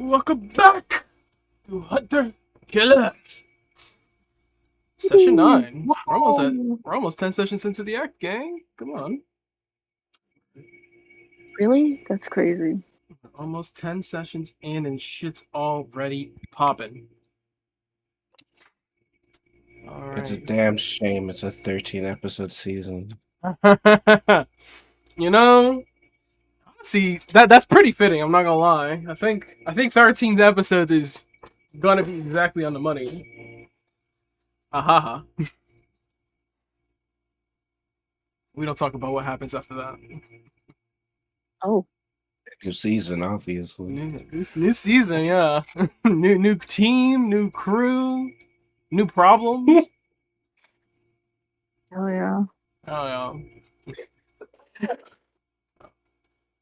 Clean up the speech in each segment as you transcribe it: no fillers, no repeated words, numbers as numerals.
Welcome back to Hunter Killer. Session 9. We're almost 10 sessions into the act, gang. Come on. Really? That's crazy. Almost 10 sessions in and shit's already popping. All It's a right. damn shame it's a 13 episode season. You know, see, that's pretty fitting, I'm not gonna lie. I think 13 episodes is gonna be exactly on the money. Ahaha. We don't talk about what happens after that. Oh, New season, obviously. New season, yeah. new team, new crew, new problems. hell yeah. Oh yeah.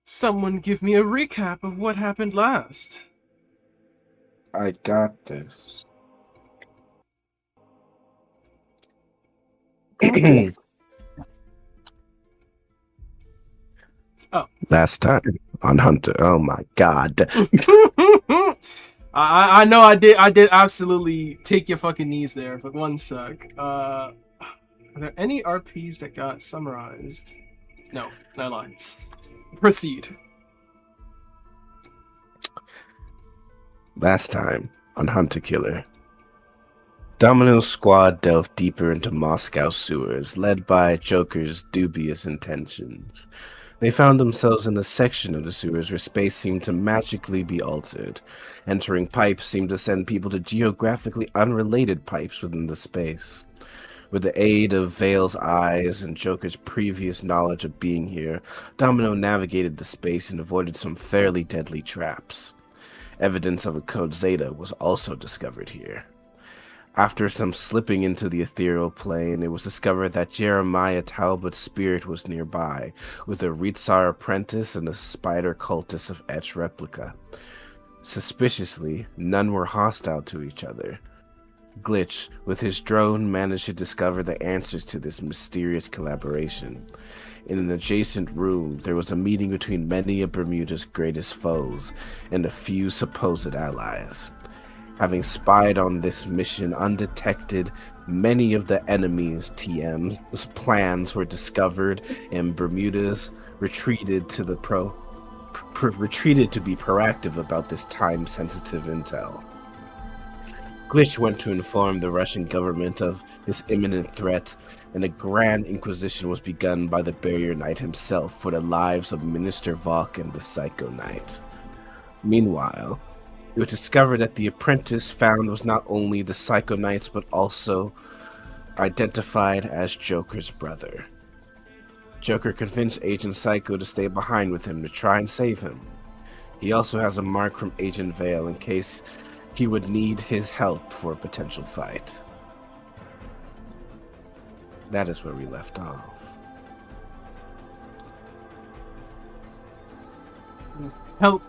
Someone give me a recap of what happened last. I got this. Oh. Last time on Hunter. Oh my god. I know I did absolutely take your fucking knees there, but one sec. Are there any RPs that got summarized? No line. Proceed. Last time on Hunter Killer. Domino's squad delved deeper into Moscow sewers, led by Joker's dubious intentions. They found themselves in a section of the sewers where space seemed to magically be altered. Entering pipes seemed to send people to geographically unrelated pipes within the space. With the aid of Vale's eyes and Joker's previous knowledge of being here, Domino navigated the space and avoided some fairly deadly traps. Evidence of a Code Zeta was also discovered here. After some slipping into the ethereal plane, it was discovered that Jeremiah Talbot's spirit was nearby, with a Ritsar apprentice and a spider cultist of Etch replica. Suspiciously, none were hostile to each other. Glitch, with his drone, managed to discover the answers to this mysterious collaboration. In an adjacent room, there was a meeting between many of Bermuda's greatest foes and a few supposed allies. Having spied on this mission undetected, many of the enemy's TM's plans were discovered, and Bermuda's retreated to be proactive about this time-sensitive intel. Glitch went to inform the Russian government of this imminent threat, and a grand inquisition was begun by the Barrier Knight himself for the lives of Minister Vok and the Psycho Knight. Meanwhile, it was discovered that the apprentice found was not only the Psycho Knight's but also identified as Joker's brother. Joker convinced Agent Psycho to stay behind with him to try and save him. He also has a mark from Agent Vale in case he would need his help for a potential fight. That is where we left off. Help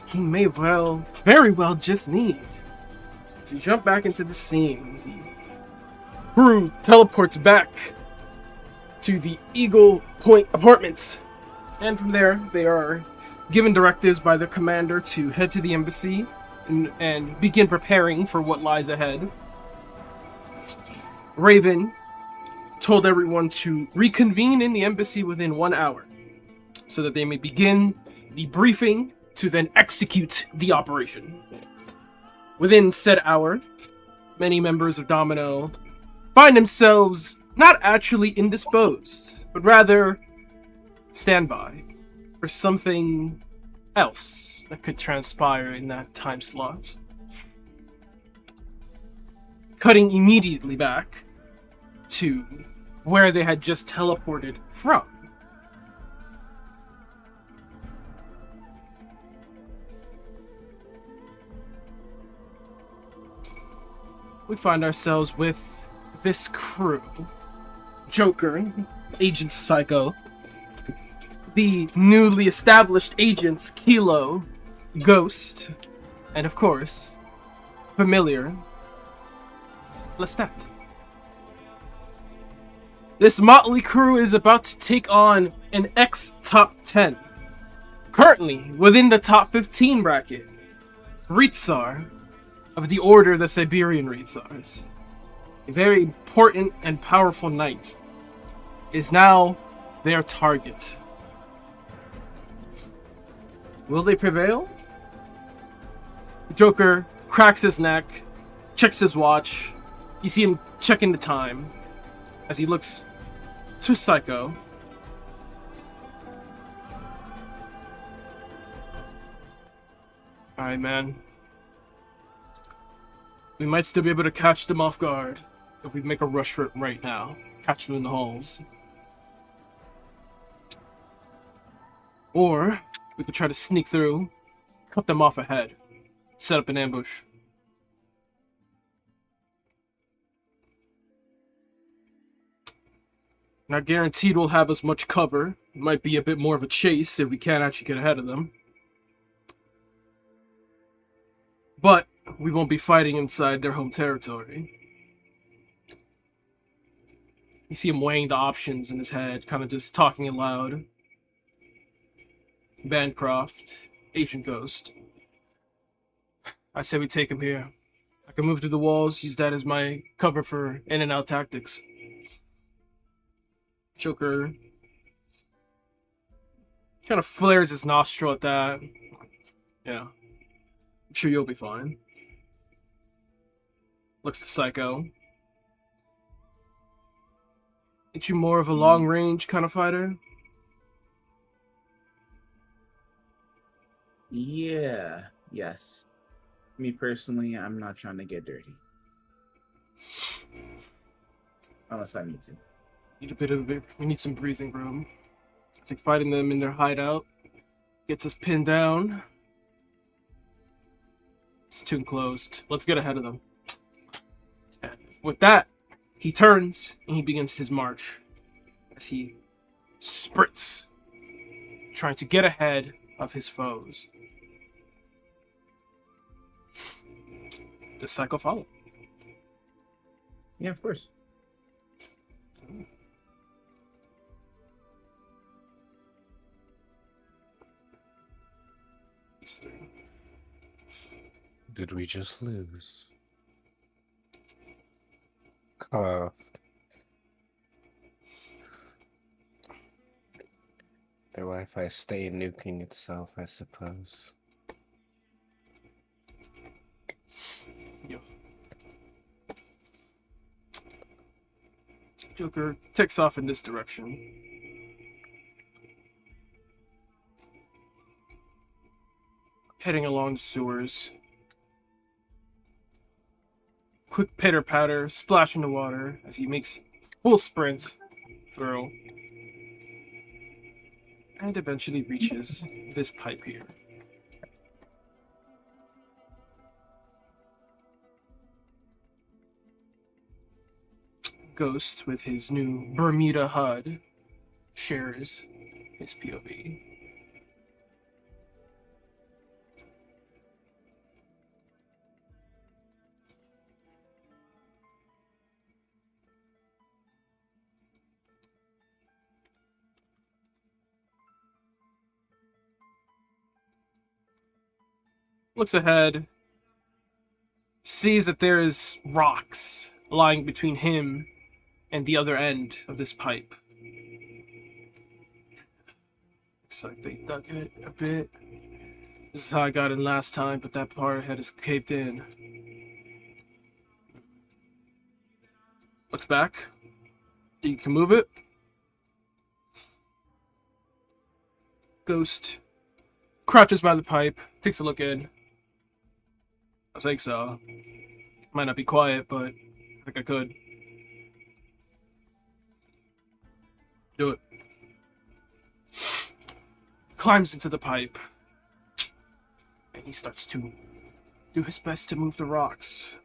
he may very well just need. To jump back into the scene, the crew teleports back to the Eagle Point apartments. And from there, they are given directives by their commander to head to the embassy and begin preparing for what lies ahead. Raven told everyone to reconvene in the embassy within 1 hour so that they may begin the briefing to then execute the operation. Within said hour, many members of Domino find themselves not actually indisposed, but rather standby for something else that could transpire in that time slot. Cutting immediately back to where they had just teleported from. We find ourselves with this crew. Joker, Agent Psycho, the newly established agents Kilo, Ghost, and of course, familiar Lestat. This motley crew is about to take on an ex-top 10, currently within the top 15 bracket, Ritsar of the Order of the Siberian Ritsars, a very important and powerful knight, is now their target. Will they prevail? Joker cracks his neck, checks his watch. You see him checking the time as he looks to Psycho. Alright, man. We might still be able to catch them off guard if we make a rush for it right now. Catch them in the halls. Or we could try to sneak through, cut them off ahead, set up an ambush. Not guaranteed we'll have as much cover. It might be a bit more of a chase if we can't actually get ahead of them. But we won't be fighting inside their home territory. You see him weighing the options in his head, kind of just talking aloud. Bancroft, Agent Ghost. I say we take him here. I can move through the walls, use that as my cover for in and out tactics. Joker kind of flares his nostril at that. Yeah. I'm sure you'll be fine. Looks to Psycho. Ain't you more of a long-range kind of fighter? Yeah, yes. Me personally, I'm not trying to get dirty. Unless I need to. We need some breathing room. I think fighting them in their hideout gets us pinned down. It's too enclosed. Let's get ahead of them. And with that, he turns and he begins his march as he sprints, trying to get ahead of his foes. Does Psycho follow? Yeah, of course. Did we just lose? Cough. Their Wi-Fi stay nuking itself, I suppose. Yep. Joker takes off in this direction. Heading along the sewers. Quick pitter-patter, splash in the water as he makes full sprint through. And eventually reaches this pipe here. Ghost, with his new Bermuda HUD, shares his POV. Looks ahead, sees that there is rocks lying between him and the other end of this pipe. Looks like they dug it a bit. This is how I got in last time, but that part ahead is caved in. Looks back. You can move it. Ghost crouches by the pipe, takes a look in. I think so. Might not be quiet, but I think I could. Do it. Climbs into the pipe. And he starts to do his best to move the rocks.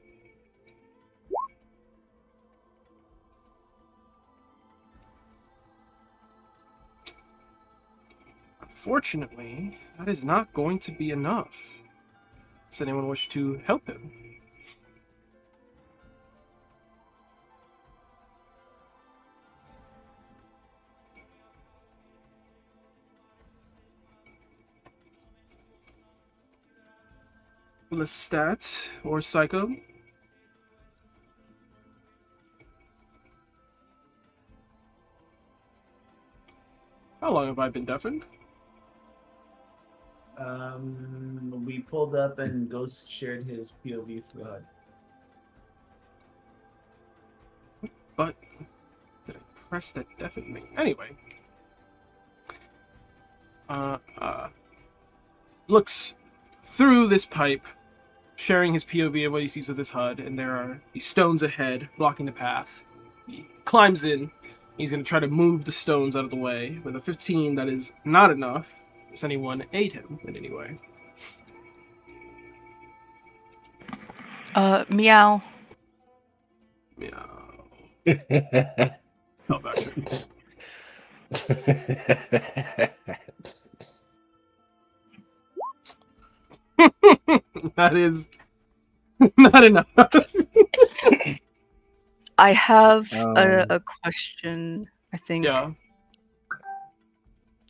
Unfortunately, that is not going to be enough. Does anyone wish to help him? Lestat or Psycho. How long have I been deafened? We pulled up and Ghost shared his POV for HUD. But did I press that deafen me? Anyway. Looks through this pipe, sharing his POV of what he sees with his HUD, and there are these stones ahead, blocking the path. He climbs in. He's going to try to move the stones out of the way. With a 15, that is not enough. Does anyone aid him in any way? Meow. Meow. Oh, actually. That is not enough. I have Um, a question, I think. Yeah.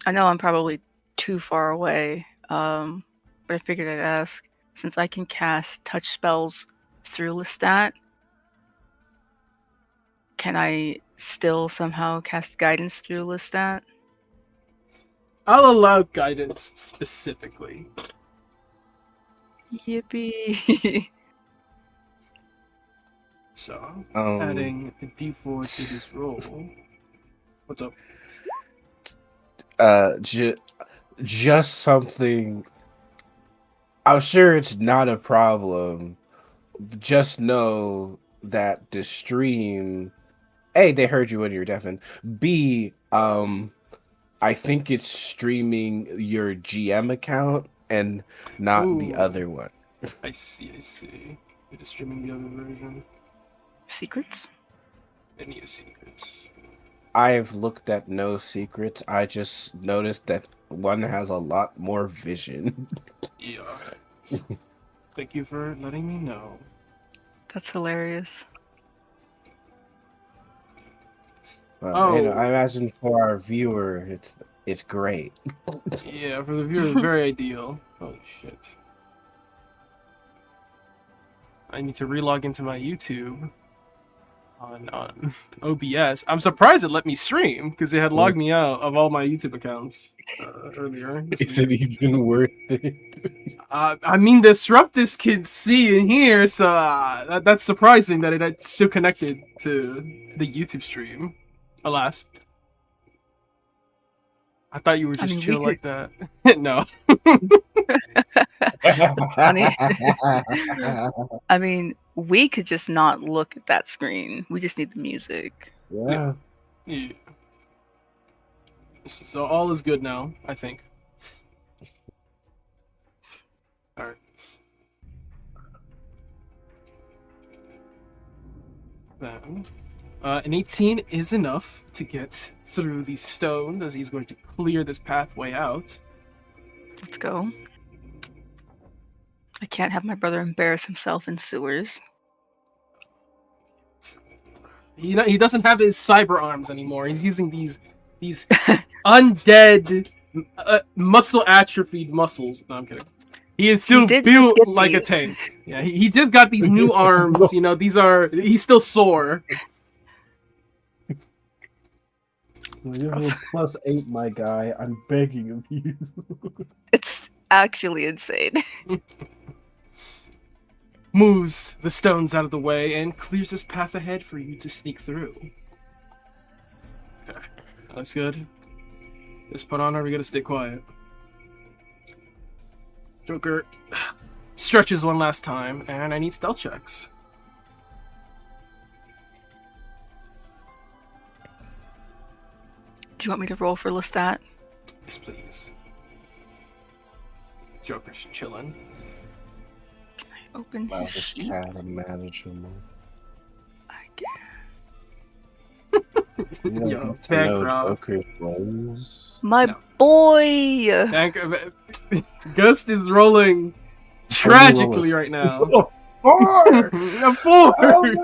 I know I'm probably too far away, but I figured I'd ask. Since I can cast touch spells through Lestat, can I still somehow cast guidance through Lestat? I'll allow guidance specifically. Yippee! So, Um, adding a d4 to this roll. What's up? just something. I'm sure it's not a problem. Just know that the stream, A, they heard you when you're deafened. B, I think it's streaming your GM account and not the Ooh. other one. I see. You're just streaming the other version. Secrets? Any secrets? I've looked at no secrets. I just noticed that one has a lot more vision. Yeah. Thank you for letting me know. That's hilarious. But, Oh. I imagine for our viewer, it's great. Yeah, for the viewer, it's very ideal. Holy shit. I need to relog into my YouTube on OBS. I'm surprised it let me stream because it had logged me out of all my YouTube accounts earlier. Is it even worth it? I mean, disrupt this kid see and hear, so that's surprising that it's still connected to the YouTube stream. Alas. I thought you were just mean, we chill could- like that. No. Funny. I mean, we could just not look at that screen. We just need the music. Yeah. Yeah. So all is good now, I think. Alright. Then, an 18 is enough to get through these stones as he's going to clear this pathway out. Let's go. I can't have my brother embarrass himself in sewers. He doesn't have his cyber arms anymore. He's using these undead, muscle atrophied muscles. No, I'm kidding. He is still did built get like a these. tank. Yeah, he just got these new arms. You know, he's still sore. You're +8, my guy. I'm begging of you. It's actually insane. Moves the stones out of the way and clears this path ahead for you to sneak through. Okay, that's good. This put on, are we gonna stay quiet? Joker stretches one last time, and I need stealth checks. Do you want me to roll for Lestat? Yes, please. Joker's chilling. Open his sheet. manageable. I can. Yo, background. My No. boy! Gust is rolling tragically right now. 4! A 4!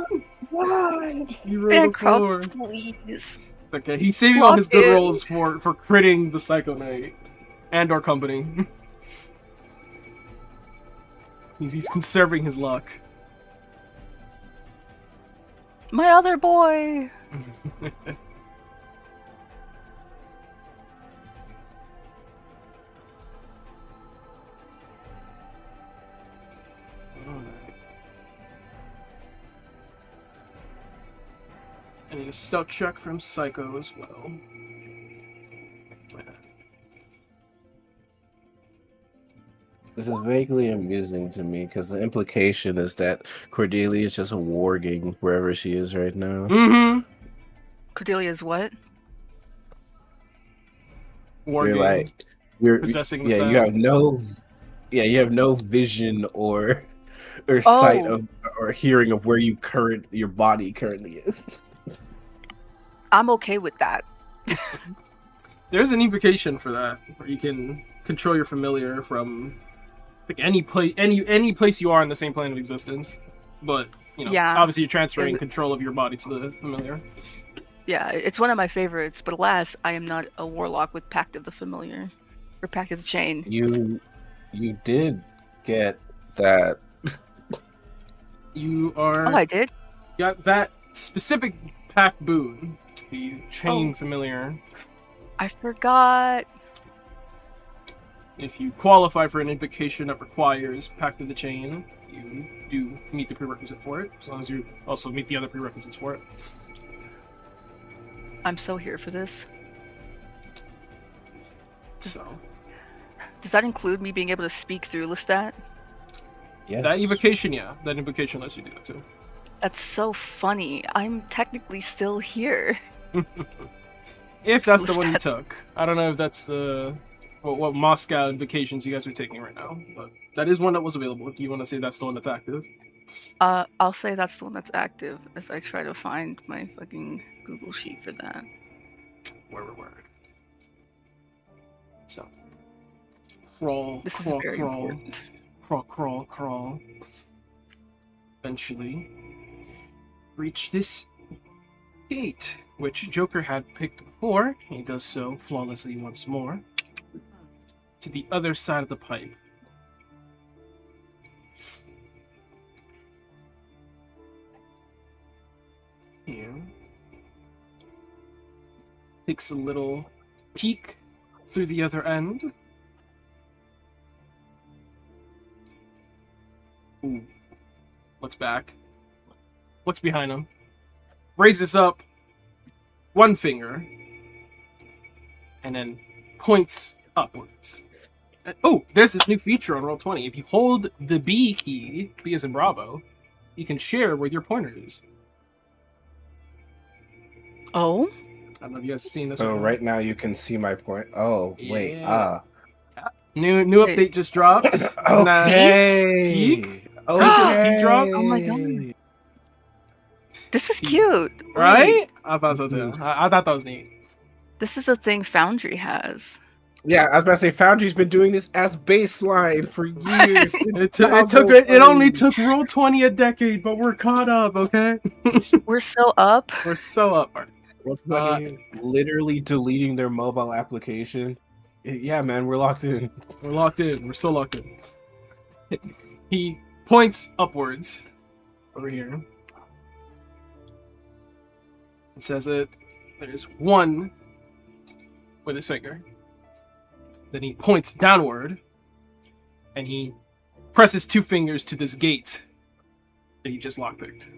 What? You rolled a 4. Bankrupt, please. It's okay, he's saving all his good Lock it. rolls for critting the Psycho Knight and our company. He's conserving his luck. My other boy. I need a stealth check from Psycho as well. This is vaguely amusing to me because the implication is that Cordelia is just warging wherever she is right now. Mm-hmm. Cordelia's what? War You're game. like, you're Possessing the yeah, you staff. have no, yeah, you have no vision or sight Oh. of or hearing of where your body currently is. I'm okay with that. There's an invocation for that, where you can control your familiar from like any place you are in the same plane of existence. But you know, Yeah. obviously you're transferring It- control of your body to the familiar. Yeah, it's one of my favorites, but alas, I am not a warlock with Pact of the Familiar. Or Pact of the Chain. You did get that. You are Oh, I did? got that specific pack boon, the chain Oh. familiar. I forgot. If you qualify for an invocation that requires Pact of the Chain, you do meet the prerequisite for it, as long as you also meet the other prerequisites for it. I'm so here for this. So Does that include me being able to speak through Lestat? Yes. that invocation, yeah, that invocation lets you do it too. That's so funny. I'm technically still here. If that's the one you Lestat. took, I don't know if that's the what Moscow invocations you guys are taking right now, but that is one that was available. Do you want to say that's the one that's active? I'll say that's the one that's active as I try to find my fucking Google sheet for that. Word. So, crawl, This is crawl, very crawl, important. crawl. Eventually, reach this gate, which Joker had picked before. He does so flawlessly once more. To the other side of the pipe. Here. Takes a little peek through the other end. Ooh. Looks back. Looks behind him. Raises up one finger. And then points upwards. Oh, there's this new feature on Roll20. If you hold the B key, B as in Bravo, you can share where your pointer is. Oh? I don't know if you guys have seen this. So or not. right now you can see my point. Oh wait, Yeah. New Wait. update just dropped. Isn't that- okay. Peak? Okay. Peak drop? Oh my God. This is See- cute. Wait, Right? I thought so too. This is- I thought that was neat. This is a thing Foundry has. Yeah, I was about to say Foundry's been doing this as baseline for years. It only took Roll20 a decade, but we're caught up, okay? We're so up. We're so up. Literally deleting their mobile application. Yeah, man, we're locked in. We're locked in. We're so locked in. He points upwards over here. It says it. There's one with his finger. Then he points downward, and he presses two fingers to this gate that he just lockpicked.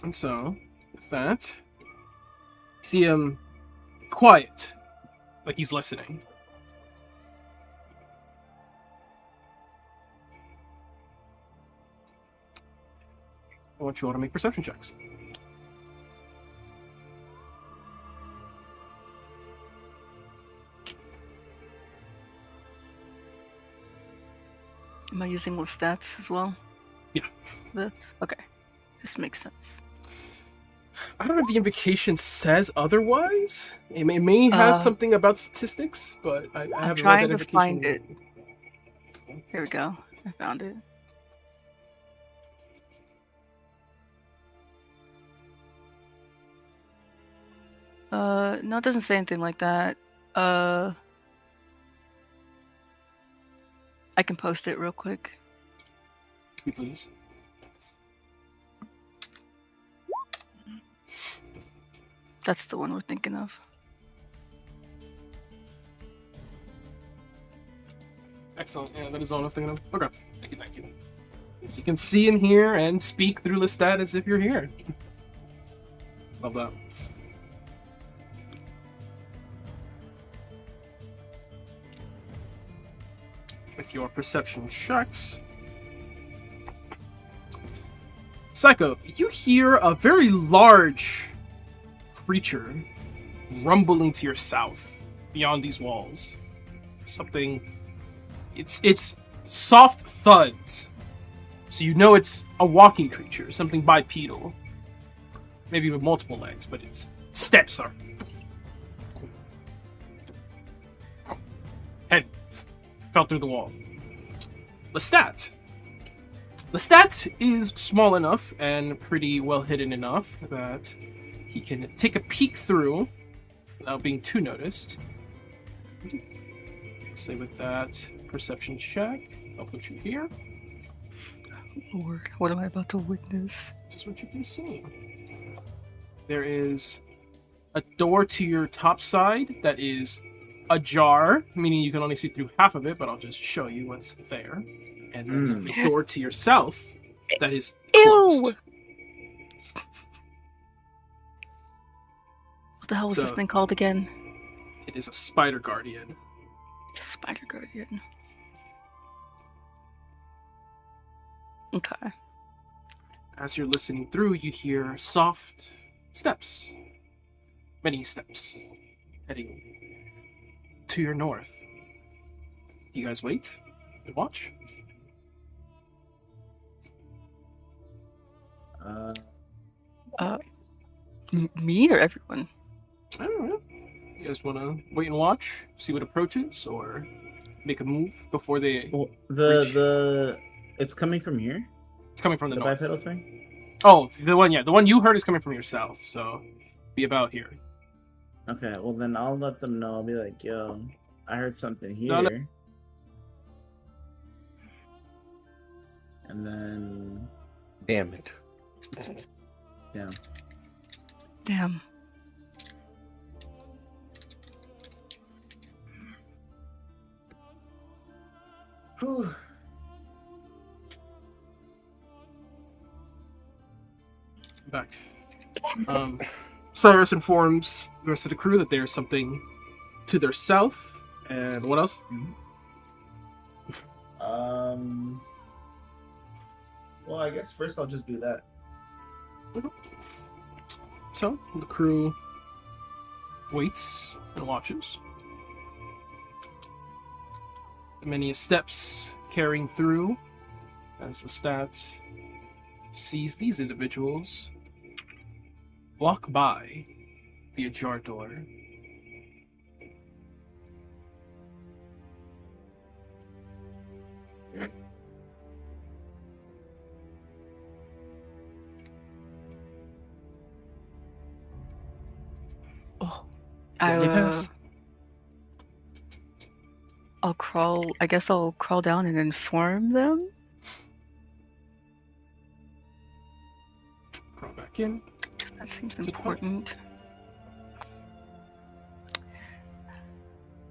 And so, with that, you see him quiet, like he's listening. I want you all to make perception checks. Am I using Lestats as well? Yeah. This? Okay. This makes sense. I don't know if the invocation says otherwise. It may have something about statistics, but I I'm haven't trying read that to invocation. find it. Here we go. I found it. No, it doesn't say anything like that. I can post it real quick. Please. That's the one we're thinking of. Excellent. Yeah, that is all I was thinking of. Okay. Thank you. You can see and hear and speak through Lestat as if you're here. Love that. With your perception checks. Psycho, you hear a very large creature rumbling to your south beyond these walls. Something. It's soft thuds. So you know it's a walking creature, something bipedal. Maybe with multiple legs, but its steps are. Head fell through the wall. Lestat. Lestat is small enough and pretty well hidden enough that he can take a peek through without being too noticed. Say with that perception check, I'll put you here. Lord, what am I about to witness? This is what you can see. There is a door to your top side that is ajar, meaning you can only see through half of it, but I'll just show you what's there. And then the door to your south that is closed. Ew! What the hell was this So- thing called again? It is a spider guardian. Spider Guardian. Okay. As you're listening through, you hear soft steps. Many steps. Heading to your north. You guys wait and watch? Me or everyone? I don't know. You guys want to wait and watch? See what approaches? Or make a move before they... Well, Reach. it's coming from here. It's coming from the The north. bipedal thing. Oh, the one you heard is coming from your south, so be about here. Okay, well then I'll let them know. I'll be like, yo, I heard something here. No, no. And then, Damn it. yeah. Damn. Whew. Back. Cyrus informs the rest of the crew that there's something to their south. And what else? Well, I guess first I'll just do that. So, the crew waits and watches. Many steps carrying through as the stats sees these individuals walk by the ajar door. Oh, They pass. I'll crawl. I guess I'll crawl down and inform them. Crawl back in. That seems Good point. important.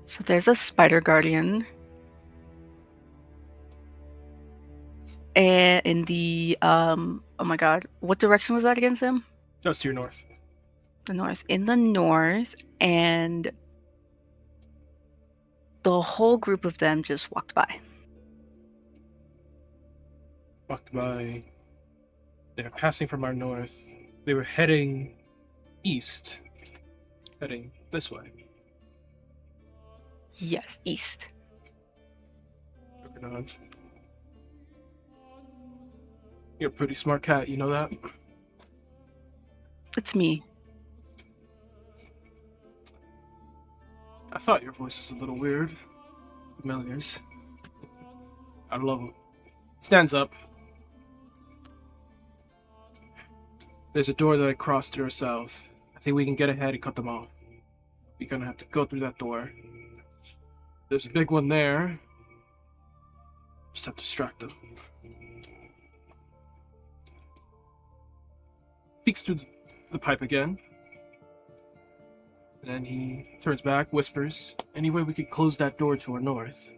So there's a spider guardian. And in the oh my god, what direction was that again, Sam? Just to your north. The north. In the north, and the whole group of them just walked by. Walked by. They're passing from our north. They were heading east. Heading this way. Yes, east. Joker nods. You're a pretty smart cat, you know that? It's me. I thought your voice was a little weird. Familiars. I love it. Stands up. There's a door that I crossed to our south. I think we can get ahead and cut them off. We're gonna have to go through that door. There's a big one there. Just have to distract them. Peeks through the pipe again. And then he turns back, whispers, "Any way we could close that door to our north?"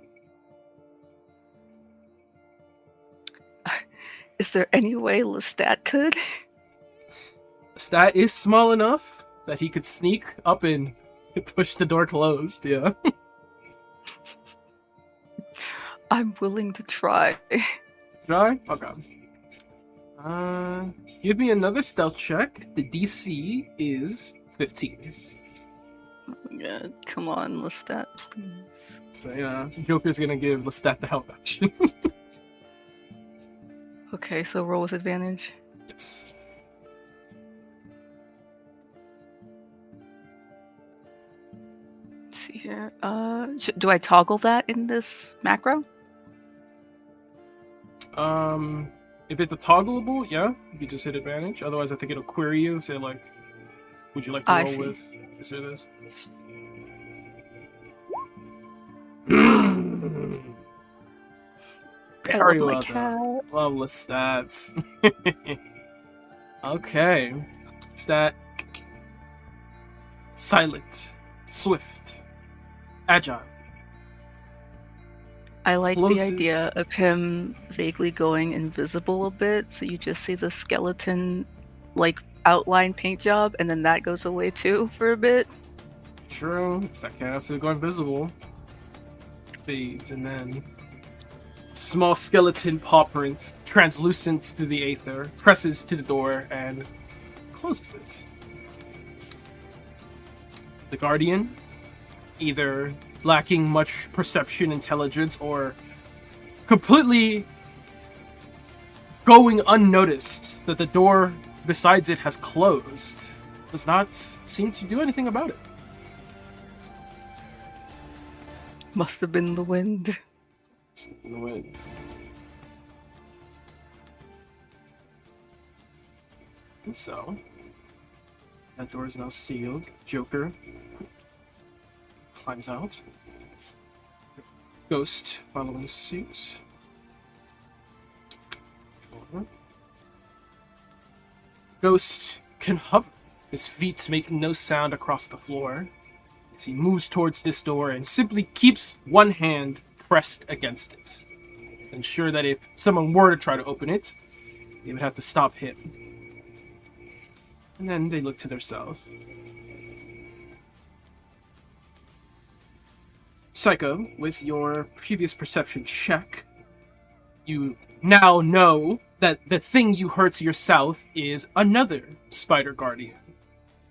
Is there any way Lestat could? Stat is small enough that he could sneak up and push the door closed, yeah. I'm willing to try. Try? Okay. Give me another stealth check. The DC is 15. Yeah, come on, Lestat, please. So, yeah, Joker's gonna give Lestat the help action. Okay, so roll with advantage. Yes. Let's see here. Do I toggle that in this macro? If it's a toggleable, yeah, you can just hit advantage. Otherwise, I think it'll query you, say like, would you like to I roll see. with this or this? I Very love my well cat. done. Lovely stats. Okay. Stat. Silent. Swift. Agile. I like the Closest. idea of him vaguely going invisible a bit, so you just see the skeleton, like, outline paint job, and then that goes away too for a bit. True. Stat can't absolutely go invisible. Fades, and then small skeleton paw prints, translucent through the aether, presses to the door and closes it. The Guardian, either lacking much perception, intelligence, or completely going unnoticed that the door besides it has closed, does not seem to do anything about it. Must have been the wind. Step in the wind. And so, that door is now sealed. Joker climbs out. Ghost following suit. Ghost can hover, his feet making no sound across the floor as he moves towards this door and simply keeps one hand pressed against it, ensure that if someone were to try to open it, they would have to stop him. And then they look to their south. Psycho, with your previous perception check, you now know that the thing you heard to your south is another spider guardian.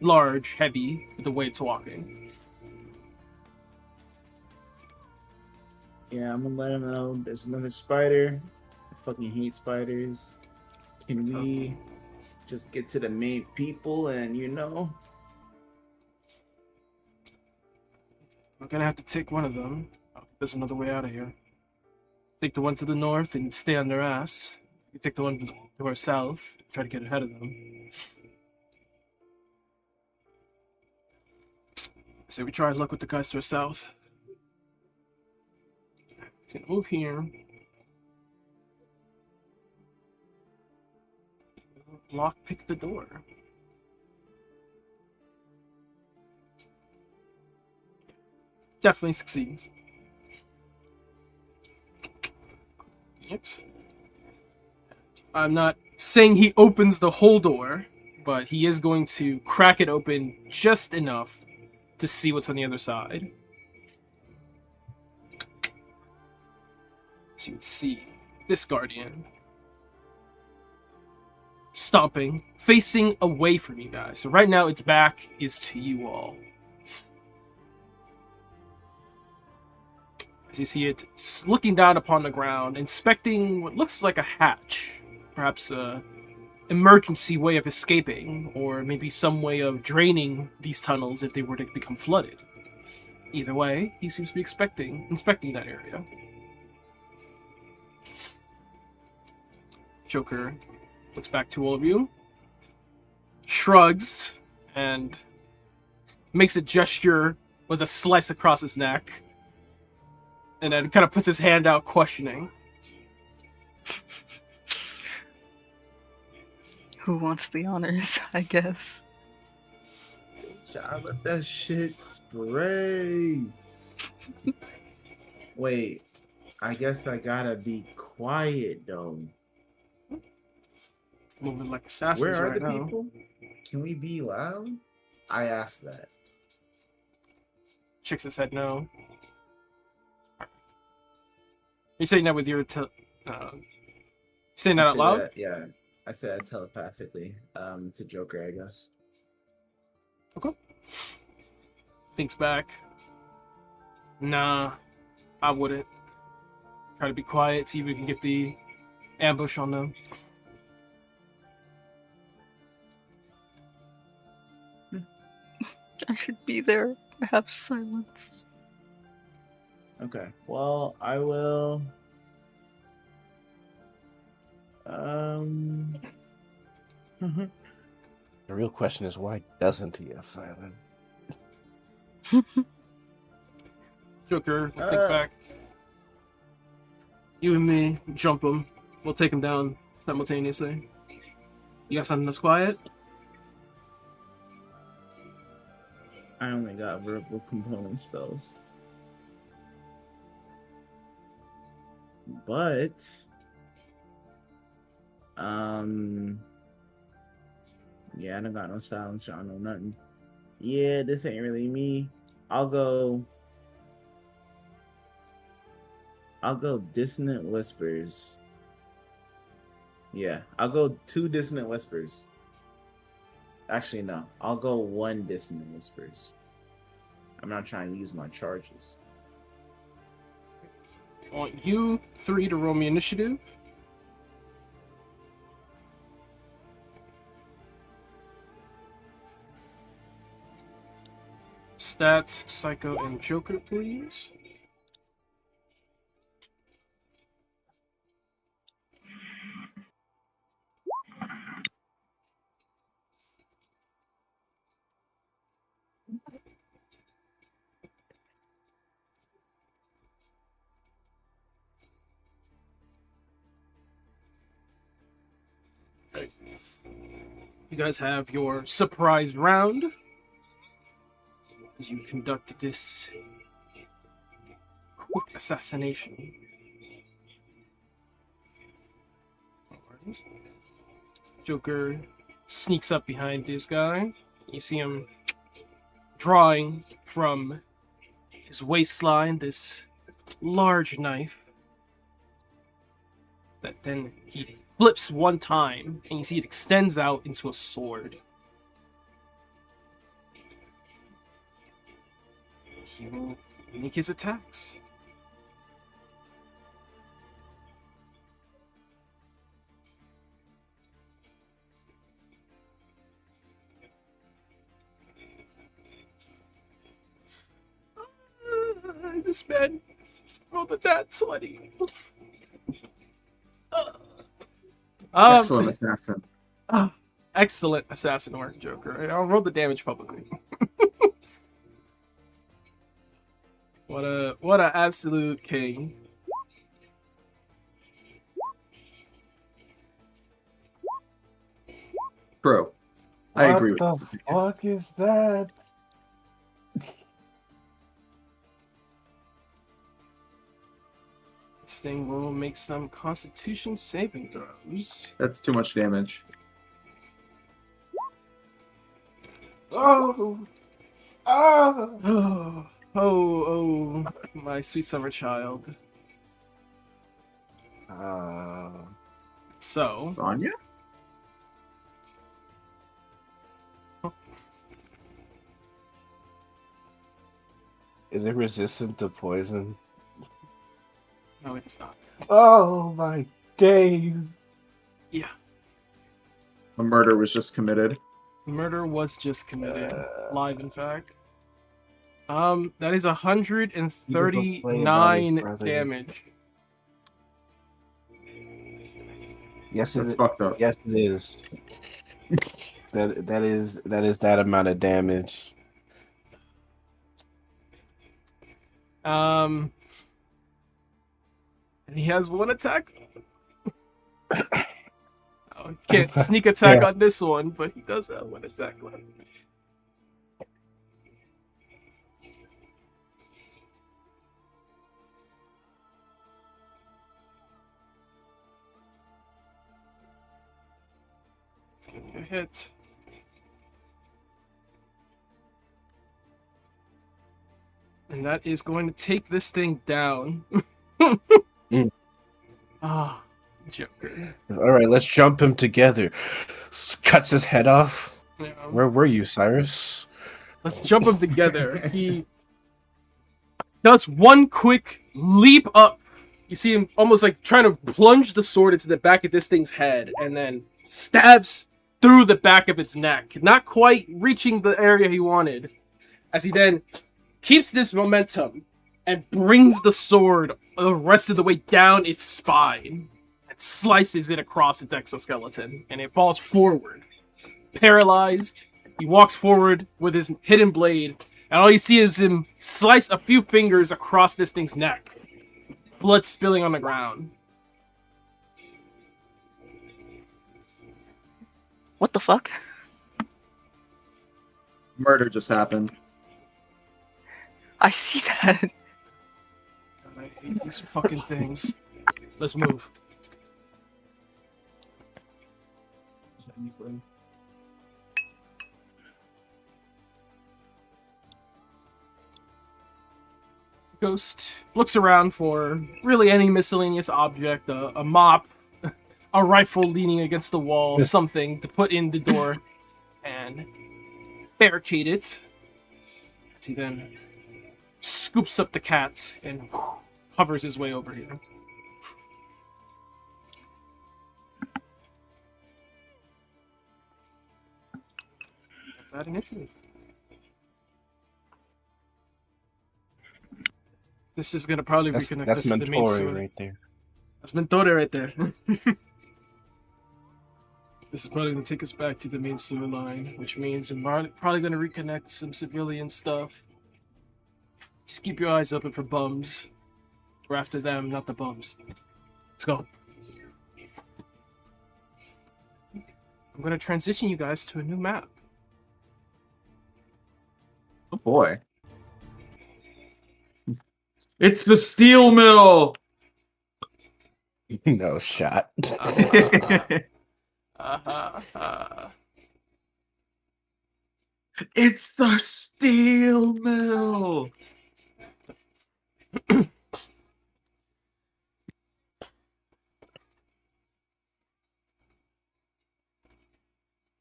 Large, heavy, with the way it's walking. Yeah, I'm gonna let him know there's another spider. I fucking hate spiders. Can What's we just get to the main people and We're gonna have to take one of them. There's another way out of here. Take the one to the north and stay on their ass. You take the one to our south, try to get ahead of them. So we try luck with the guys to our south. Gonna move here. Lockpick the door. Definitely succeeds. It. I'm not saying he opens the whole door, but he is going to crack it open just enough to see what's on the other side. So you would see this guardian stomping, facing away from you guys. So right now its back is to you all. As you see it looking down upon the ground, inspecting what looks like a hatch. Perhaps a emergency way of escaping, or maybe some way of draining these tunnels if they were to become flooded. Either way, he seems to be inspecting that area. Joker looks back to all of you, shrugs, and makes a gesture with a slice across his neck, and then kind of puts his hand out, questioning. Who wants the honors, I guess. Child, let that shit spray. Wait, I guess I gotta be quiet though. Moving like assassins Where are right the now. people? Can we be loud? I asked that. Shakes his head no. You're saying that with your saying that I out said loud? that- yeah, I said that telepathically to Joker, I guess. Thinks back. Nah, I wouldn't. Try to be quiet, see if we can get the ambush on them. I should be there. Have silence. Okay. Well, I will. The real question is, why doesn't he have silent? Joker, think Uh. back. You and me, jump him. We'll take him down simultaneously. You got something that's quiet? I only got verbal component spells. But yeah, I don't got no silencer, I don't know nothing. Yeah, this ain't really me. I'll go dissonant whispers. Yeah, I'll go 2 dissonant whispers. Actually, no. I'll go 1 dissonant whispers. I'm not trying to use my charges. I want you 3 to roll me initiative. Stats, Psycho, and Joker, please. Okay. You guys have your surprise round as you conduct this quick assassination. No worries. Joker sneaks up behind this guy. You see him drawing from his waistline this large knife that then he flips one time, and you see it extends out into a sword. He will make his attacks. This man rolled a nat 20. Excellent assassin. Excellent assassin work, Joker. I'll roll the damage publicly. What a absolute king. Bro, I agree with What the fuck is that? This thing will make some Constitution saving throws. That's too much damage. Oh! Oh! Oh, my sweet summer child. So, Anya? Is it resistant to poison? no, it's not. Oh my days! Yeah, A murder was just committed. murder was just committed. Live, in fact. That is 139 brother. damage. Yes, That's it, fucked up. yes, it is. That is that amount of damage. And he has one attack. Oh, he can't sneak attack Yeah. on this one, but he does have one attack left. It's gonna be a hit. And that is going to take this thing down. Mm. Ah, Joker. All right, let's jump him together. Cuts his head off. Yeah. Where were you, Cyrus? Let's jump them together. He does one quick leap up. You see him almost like trying to plunge the sword into the back of this thing's head and then stabs through the back of its neck. Not quite reaching the area he wanted. As he then keeps this momentum and brings the sword the rest of the way down its spine and slices it across its exoskeleton. And it falls forward. Paralyzed. He walks forward with his hidden blade, and all you see is him slice a few fingers across this thing's neck. Blood spilling on the ground. What the fuck? Murder just happened. I see that. God, I hate these fucking things. Let's move. Ghost looks around for really any miscellaneous object, a mop, a rifle leaning against the wall, something to put in the door, and barricade it. He then scoops up the cat and hovers his way over here. That initiative. This is gonna probably reconnect That's us to the main Mentori sewer. right there. That's Mentore right there. This is probably gonna take us back to the main sewer line, which means we're probably gonna reconnect some civilian stuff. Just keep your eyes open for bums. We're after them, not the bums. Let's go. I'm gonna transition you guys to a new map. Oh boy. It's the steel mill. No shot. It's the steel mill.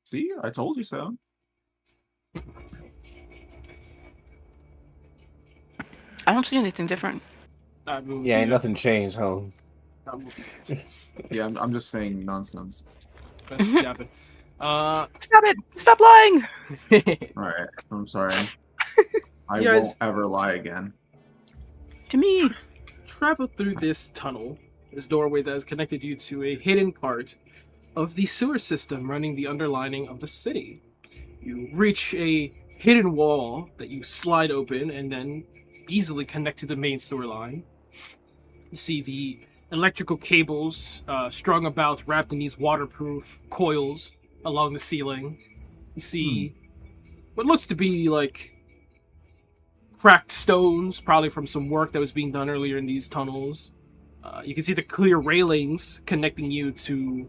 See, I told you so. I don't see anything different. Yeah, ain't nothing changed, huh? Yeah, I'm just saying nonsense. Stop it! Stop lying! Alright, I'm sorry. I You guys- won't ever lie again. To me. Travel through this tunnel, this doorway that has connected you to a hidden part of the sewer system running the underlining of the city. You reach a hidden wall that you slide open and then easily connect to the main sewer line. You see the electrical cables strung about, wrapped in these waterproof coils along the ceiling. You see what looks to be like cracked stones, probably from some work that was being done earlier in these tunnels. You can see the clear railings connecting you to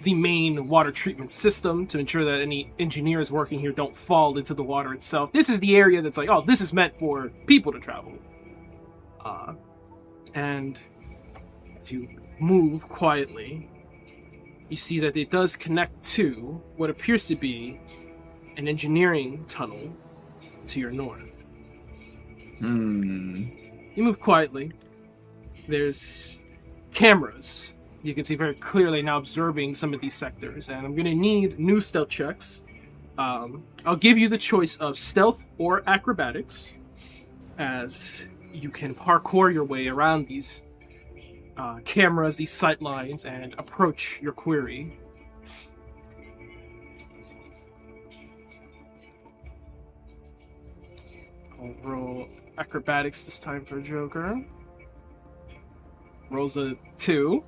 the main water treatment system to ensure that any engineers working here don't fall into the water itself. This is the area that's like, oh, this is meant for people to travel. And as you move quietly, you see that it does connect to what appears to be an engineering tunnel to your north. Hmm. You move quietly. There's cameras. You can see very clearly now observing some of these sectors, and I'm going to need new stealth checks. I'll give you the choice of stealth or acrobatics, as you can parkour your way around these cameras, these sight lines, and approach your query. We'll roll acrobatics this time for Joker. Rolls a 2.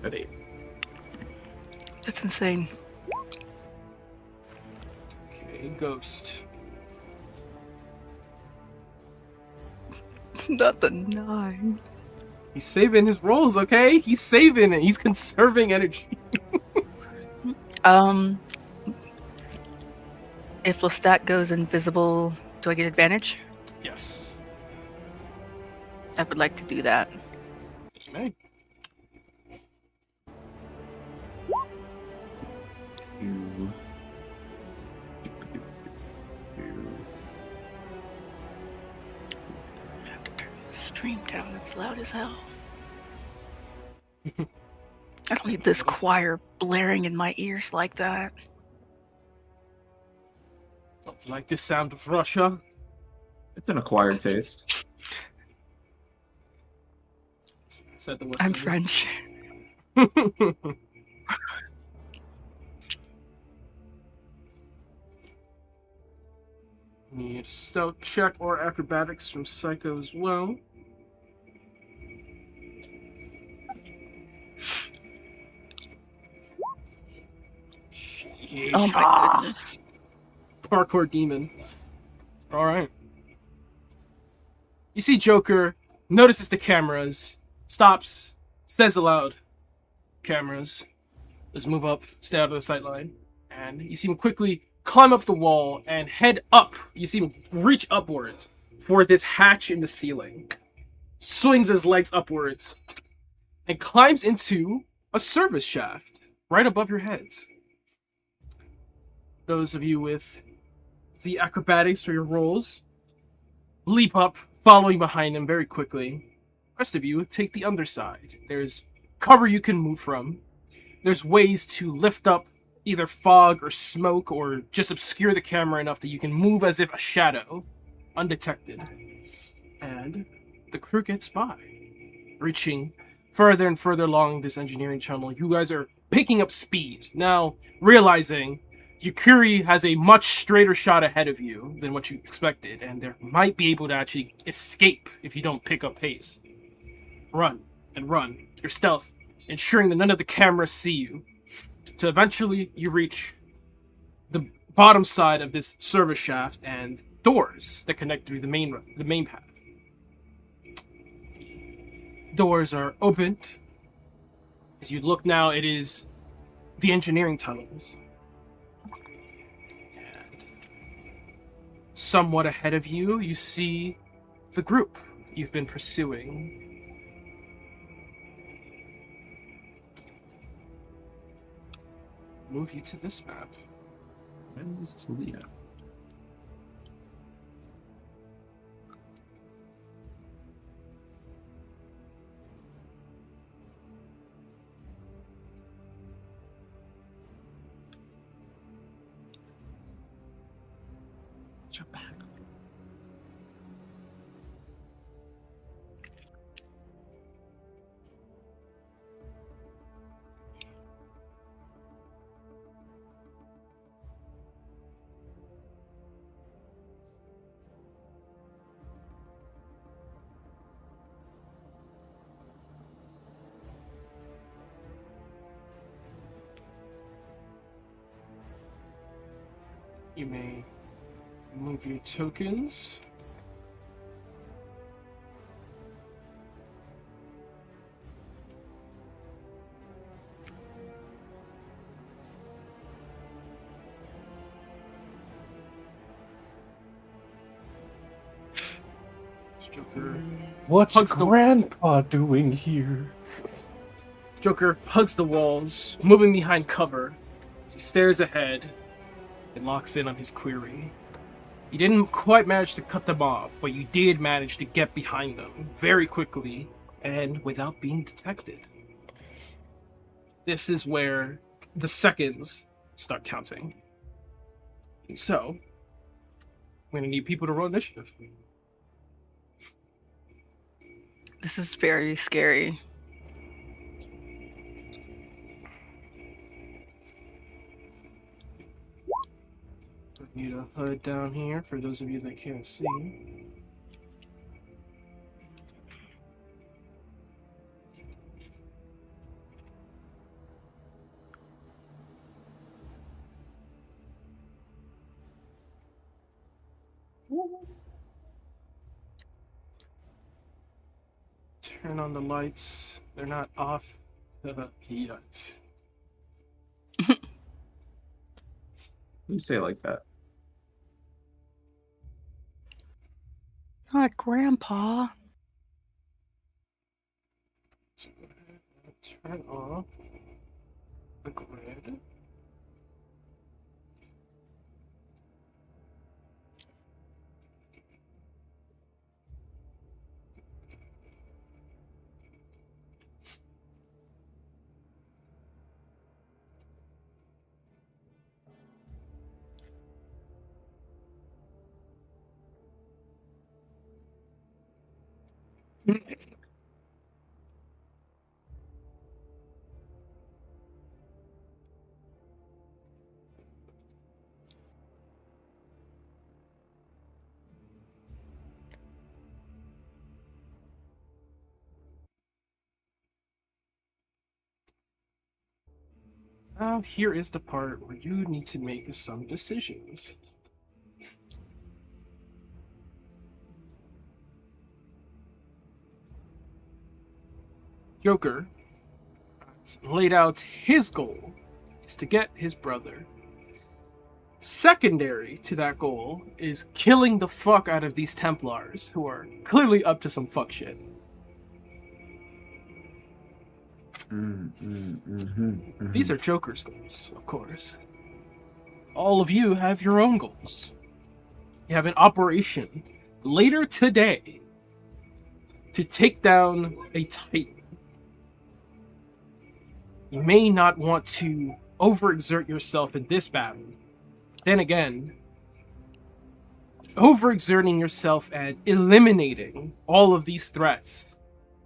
At 8. That's insane. Okay, Ghost. Not the 9. He's saving his rolls, okay? He's saving it. He's conserving energy. If Lestat goes invisible, do I get advantage? Yes. I would like to do that. You may. You. I have to turn the stream down. It's loud as hell. I don't need this choir blaring in my ears like that. Don't you like this sound of Russia? It's an acquired taste. Said the I'm Westerners. French. Need a stealth check or acrobatics from Psycho as well. Oh my goodness. Parkour demon. Alright. You see Joker, notices the cameras, stops, says aloud, "Cameras, let's move up, stay out of the sight line." And you see him quickly climb up the wall and head up. You see him reach upwards for this hatch in the ceiling. Swings his legs upwards and climbs into a service shaft right above your heads. Those of you with the acrobatics for your rolls leap up, following behind him very quickly. Rest of you take the underside. There's cover you can move from. There's ways to lift up either fog or smoke or just obscure the camera enough that you can move as if a shadow, undetected. And the crew gets by, reaching further and further along this engineering tunnel. You guys are picking up speed, now realizing Yukuri has a much straighter shot ahead of you than what you expected, and there might be able to actually escape if you don't pick up pace. Run and run, your stealth, ensuring that none of the cameras see you, till eventually you reach the bottom side of this service shaft and doors that connect through the main path. Doors are opened. As you look now, it is the engineering tunnels. And somewhat ahead of you, you see the group you've been pursuing. Move you to this map. Where is Talia? Japan. You may move your tokens. Joker What's Hugs the- Grandpa doing here? Joker hugs the walls, moving behind cover. He stares ahead and locks in on his query. You didn't quite manage to cut them off, but you did manage to get behind them very quickly and without being detected. This is where the seconds start counting. So, we're going to need people to roll initiative. This is very scary. Need a HUD down here for those of you that can't see. Turn on the lights. They're not off yet. You say it like that. God, Grandpa. So turn off the grid. Now here is the part where you need to make some decisions. Joker laid out his goal is to get his brother. Secondary to that goal is killing the fuck out of these Templars who are clearly up to some fuck shit. These are Joker's goals, of course. All of you have your own goals. You have an operation later today to take down a Titan. You may not want to overexert yourself in this battle. Then again, overexerting yourself and eliminating all of these threats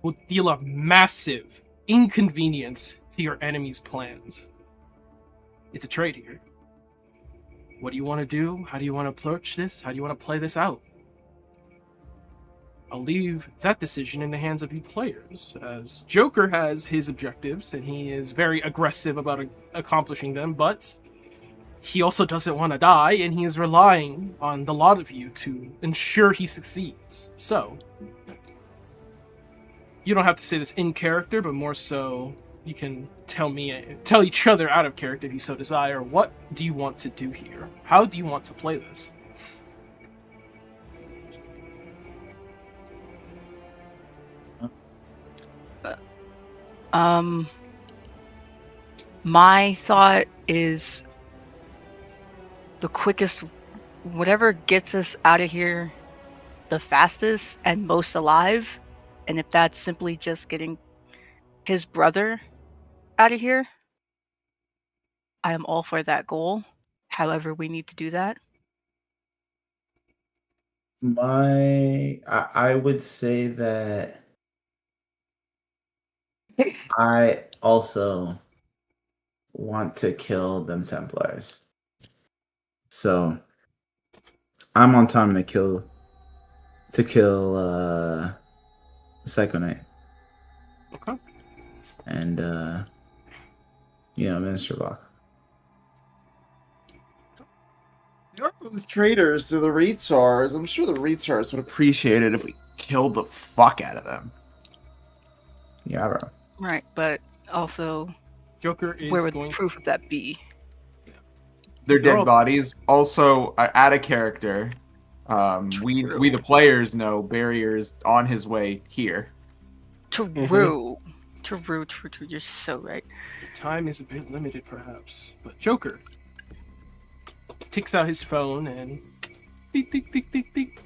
will deal a massive inconvenience to your enemy's plans. It's a trade here. What do you want to do? How do you want to approach this? How do you want to play this out? I'll leave that decision in the hands of you players, as Joker has his objectives and he is very aggressive about accomplishing them, but he also doesn't want to die and he is relying on the lot of you to ensure he succeeds. So, you don't have to say this in character, but more so you can tell each other out of character if you so desire. What do you want to do here? How do you want to play this? My thought is the quickest, whatever gets us out of here the fastest and most alive, and if that's simply just getting his brother out of here, I am all for that goal. However, we need to do that. I would say that I also want to kill them Templars. So I'm on time to kill Psycho Knight. Okay. And Minister Bach. You're both traitors to the Reetsars. I'm sure the Reetsars would appreciate it if we killed the fuck out of them. Yeah, bro. Right, but also, Joker is where would going proof of that be? They're They're dead all- bodies. Also, out of character. We the players know Barrier's on his way here. True. True. You're so right. Time is a bit limited, perhaps. But Joker takes out his phone and tick, tick, tick, tick, tick.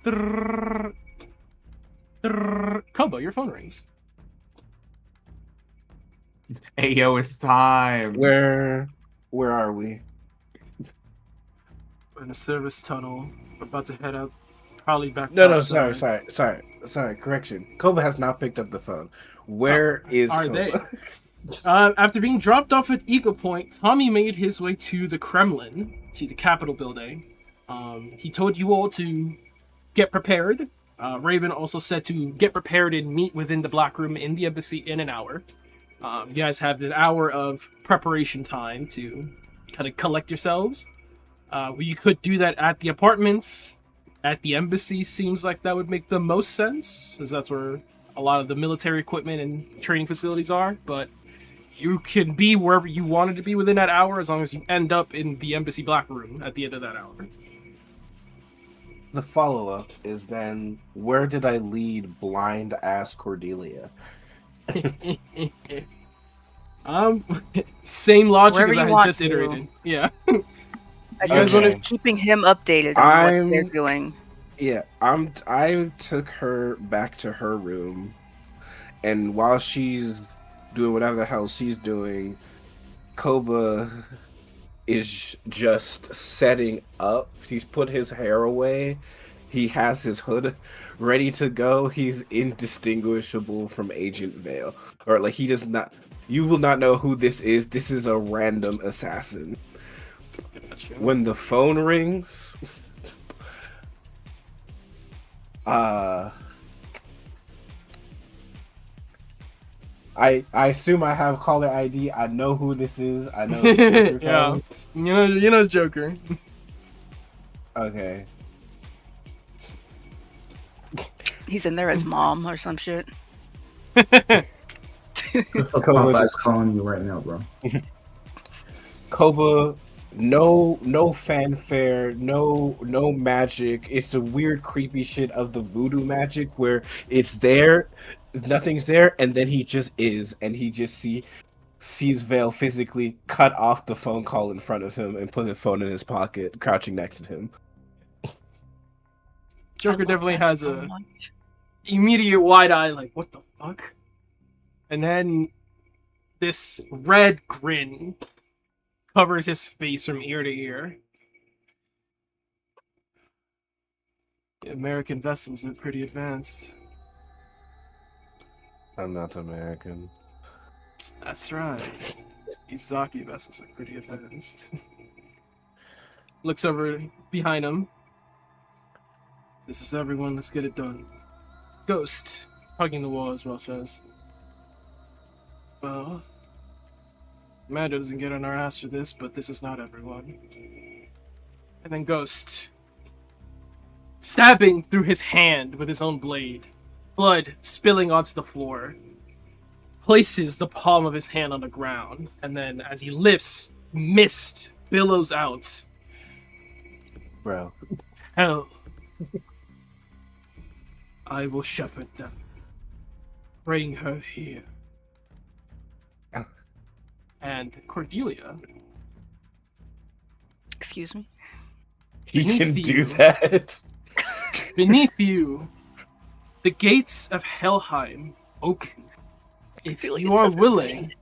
Drrrr. Drrrr. Kobo, your phone rings. Hey yo, it's time. Where are we? We're in a service tunnel. We're about to head up. Probably back. No, outside. sorry. Correction. Koba has not picked up the phone. Where is are Koba? they? After being dropped off at Eagle Point, Tommy made his way to the Kremlin to the Capitol building. He told you all to get prepared. Raven also said to get prepared and meet within the Black Room in the embassy in an hour. You guys have an hour of preparation time to kind of collect yourselves. You could do that at the apartments. At the embassy seems like that would make the most sense, because that's where a lot of the military equipment and training facilities are. But you can be wherever you wanted to be within that hour, as long as you end up in the embassy Black Room at the end of that hour. The follow-up is then, where did I lead blind ass Cordelia? Same logic Wherever as you I had want just to. iterated. Yeah. I guys think wanna- just keeping him updated on what they're I'm- doing. Yeah, I took her back to her room, and while she's doing whatever the hell she's doing, Koba is just setting up. He's put his hair away. He has his hood ready to go. He's indistinguishable from Agent Vale. Or like he does not you will not know who this is. This is a random assassin. Gotcha. When the phone rings, I assume I have caller ID. I know who this is. I know it's Joker Yeah. calling. You know Joker. Okay. He's in there as mom or some shit. Koba Popeye's just- calling you right now, bro. Koba, no fanfare, no magic. It's the weird creepy shit of the voodoo magic where it's there, nothing's there, and then he just is, and he just sees Vale physically cut off the phone call in front of him and put the phone in his pocket, crouching next to him. Joker I love definitely that has so a much. immediate wide eye, like, what the fuck? And then this red grin covers his face from ear to ear. The American vessels are pretty advanced. I'm not American. That's right. Izaki vessels are pretty advanced. Looks over behind him. This is everyone, let's get it done. Ghost, hugging the wall as well, says, well, Amanda doesn't get on our ass for this, but this is not everyone. And then Ghost, stabbing through his hand with his own blade, blood spilling onto the floor, places the palm of his hand on the ground, and then as he lifts, mist billows out. Bro. Hell. I will shepherd them. Bring her here. And Cordelia, Excuse me. He Beneath can you. do that. beneath you, the gates of Helheim open. If you are willing,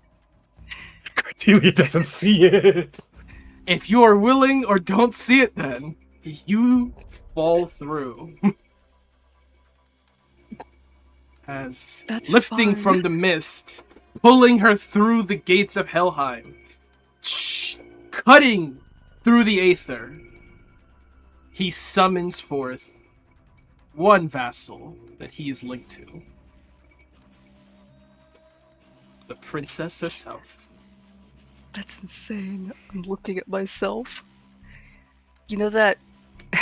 Cordelia doesn't see it. if you are willing or don't see it, then you fall through. As That's lifting fine. from the mist, pulling her through the gates of Helheim, cutting through the aether, he summons forth one vassal that he is linked to. The princess herself. That's insane. I'm looking at myself. You know that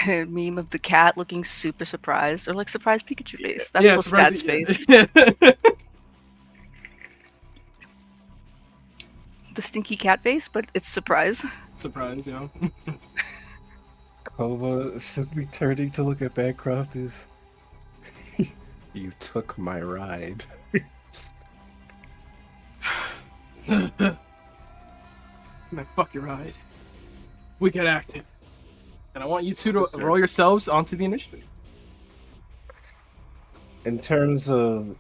meme of the cat looking super surprised, or like surprised Pikachu face? That's Yeah, Lestat's surprised- face. The stinky cat face, but it's surprise. Surprise, you know. Koba simply turning to look at Bancroft is... You took my ride. Man, fuck your ride. We get active. And I want you two to Sister. roll yourselves onto the initiative. In terms of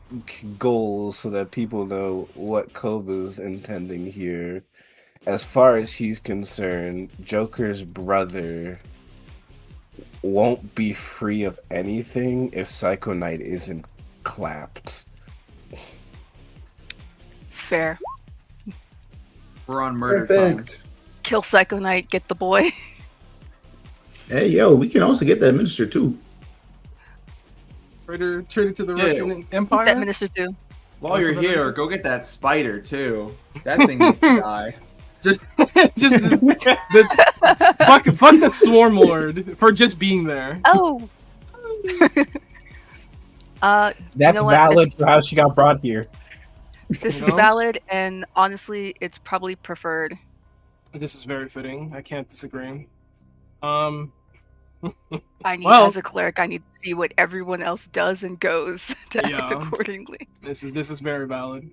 goals, so that people know what Koba's intending here, as far as he's concerned, Joker's brother won't be free of anything if Psycho Knight isn't clapped. Fair. We're on murder time. Perfect. Kill Psycho Knight, get the boy. Hey, yo, we can also get that minister too. Traitor to the Yeah. Russian Empire. That minister too. While you're here, go get that spider too. That thing needs to die. Just fuck the Swarm Lord for just being there. Oh. That's you know what? valid for how she got brought here. This You is know? valid, and honestly, it's probably preferred. This is very fitting. I can't disagree. I need, Well- as a cleric, I need to see what everyone else does and goes to act Yeah. accordingly. This is very valid.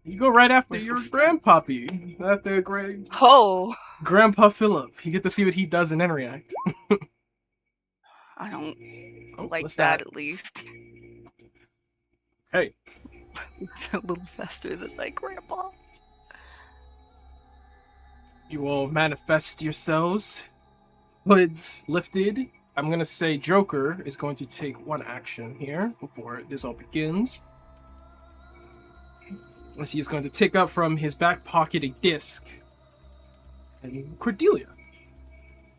You go right after Where's your the- grandpappy, after great Oh, Grandpa Philip. You get to see what he does and then react. I don't Oh, like what's that at least. Hey, It's a little faster than my grandpa. you will manifest yourselves. Hoods lifted. I'm gonna say Joker is going to take one action here before this all begins. As he is going to take up from his back pocket a disc. And Cordelia,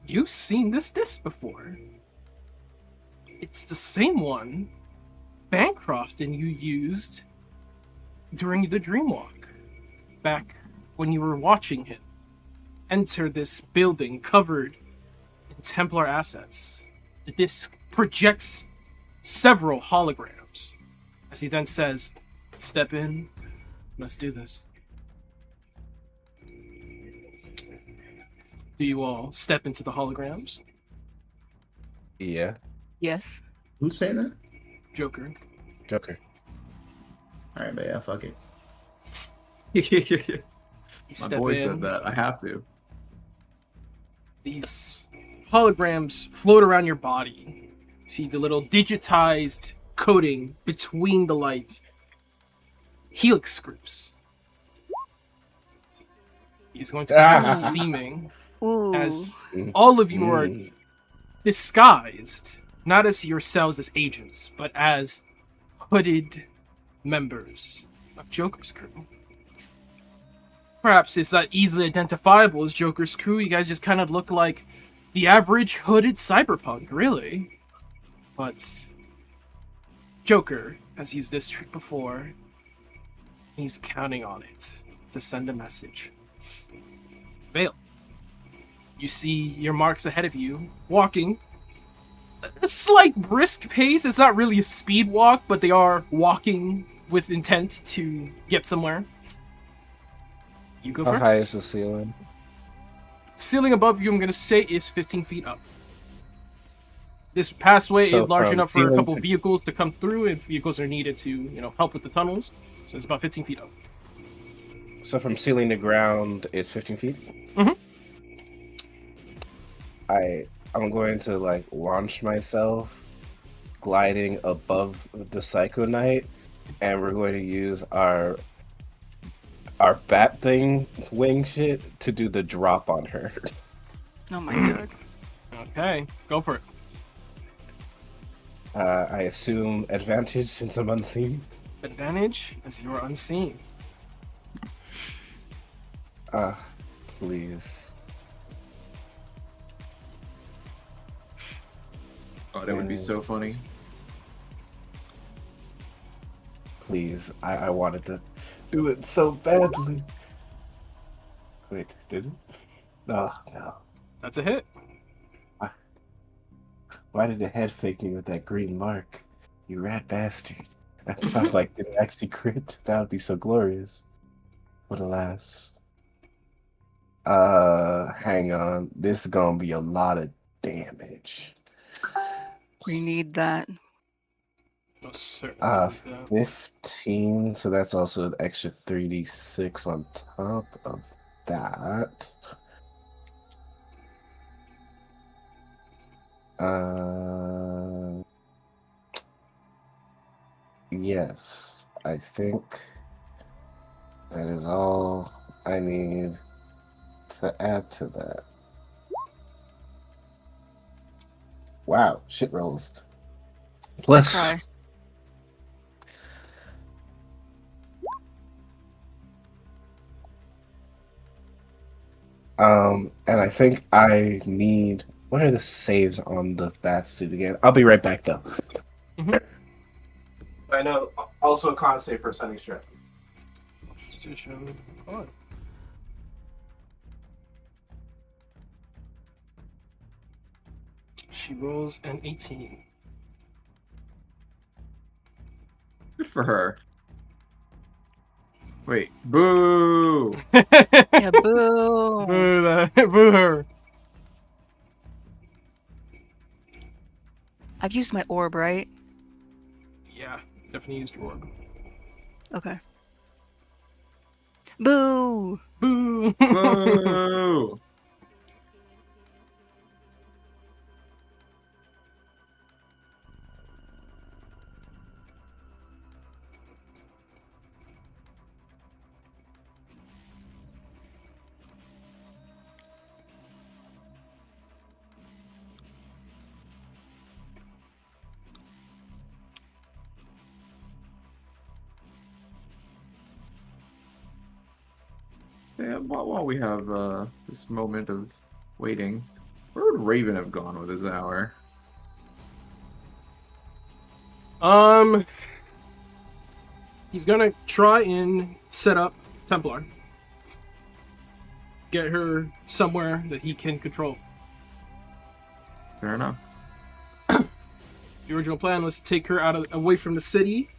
you've seen this disc before. It's the same one Bancroft and you used during the Dreamwalk, back when you were watching him enter this building covered in Templar assets. The disc projects several holograms, as he then says, "Step in, let's do this." Do you all step into the holograms? Yeah, Yes. Who's saying that? Joker. Joker. All right, but yeah, fuck it. You My step boy in. said that. I have to. These holograms float around your body. See the little digitized coating between the lights. Helix groups. He's going to cast seeming Ooh. as all of you are Mm. disguised, not as yourselves as agents, but as hooded members of Joker's crew. Perhaps it's not easily identifiable as Joker's crew. You guys just kind of look like the average hooded cyberpunk, really. But Joker has used this trick before. He's counting on it to send a message. Vale, you see your marks ahead of you, walking a slight brisk pace. It's not really a speed walk, but they are walking with intent to get somewhere. You go How first. high is the ceiling? Ceiling above you, I'm gonna say, is 15 feet up. This passway So is large from enough for a ceiling couple to- vehicles to come through, if vehicles are needed to, help with the tunnels. So it's about 15 feet up. So from ceiling to ground is 15 feet? Mhm. I'm going to launch myself gliding above the Psycho Knight, and we're going to use our bat thing wing shit to do the drop on her. Oh my god. Okay, go for it. I assume advantage since I'm unseen. Advantage as you are unseen. Please. Oh, that would be so funny. Please. I wanted to do it so badly. Wait, did it? No. That's a hit. Why did the head fake me with that green mark? You rat bastard. I thought did it actually crit? That would be so glorious. But alas. Hang on. This is gonna be a lot of damage. We need that. Most certainly. 15, so that's also an extra 3d6 on top of that. Yes, I think that is all I need to add to that. Wow, shit rolls. Plus, Cry. and I think I need What are the saves on the bat suit again? I'll be right back though. Mhm. I know. Also a con save for Sunny Strip. Constitution. On. She rolls an 18. Good for her. Wait, boo! Yeah, boo. Boo her. I've used my orb, right? Yeah, definitely used your orb. Okay. Boo! Boo. Boo! Stan, while we have this moment of waiting, where would Raven have gone with his hour? He's gonna try and set up Templar. Get her somewhere that he can control. Fair enough. The original plan was to take her away from the city,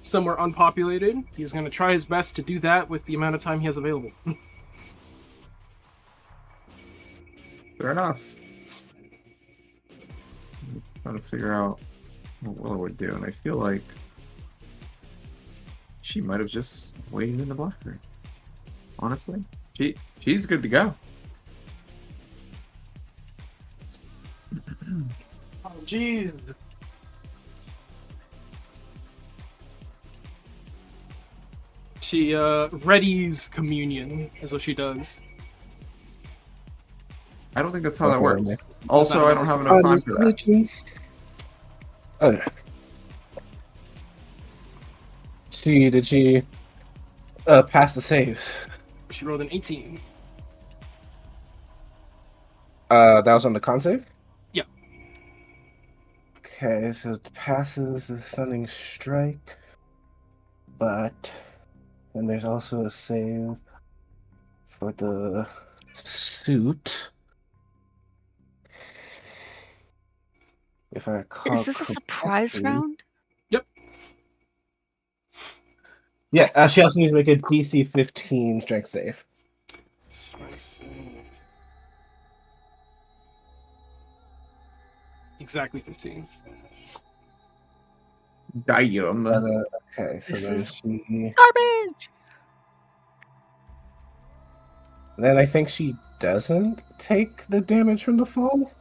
somewhere unpopulated. He's going to try his best to do that with the amount of time he has available. Fair enough. Trying to figure out what Willow would do, and I feel like she might have just waited in the Blackberry. Honestly, she's good to go. Oh, jeez. She readies communion, is what she does. I don't think that's how that Okay, works. Nick. Also, I don't have enough time for that. Okay. Did she pass the save? She rolled an 18. That was on the con save? Yeah. Okay, so it passes the stunning strike, but then there's also a save for the suit. If I recall Is this a surprise correctly. round? Yeah, she also needs to make a DC 15 strength save. Exactly 15. Damn. Okay, so This then is- she. Garbage! Then I think she doesn't take the damage from the fall.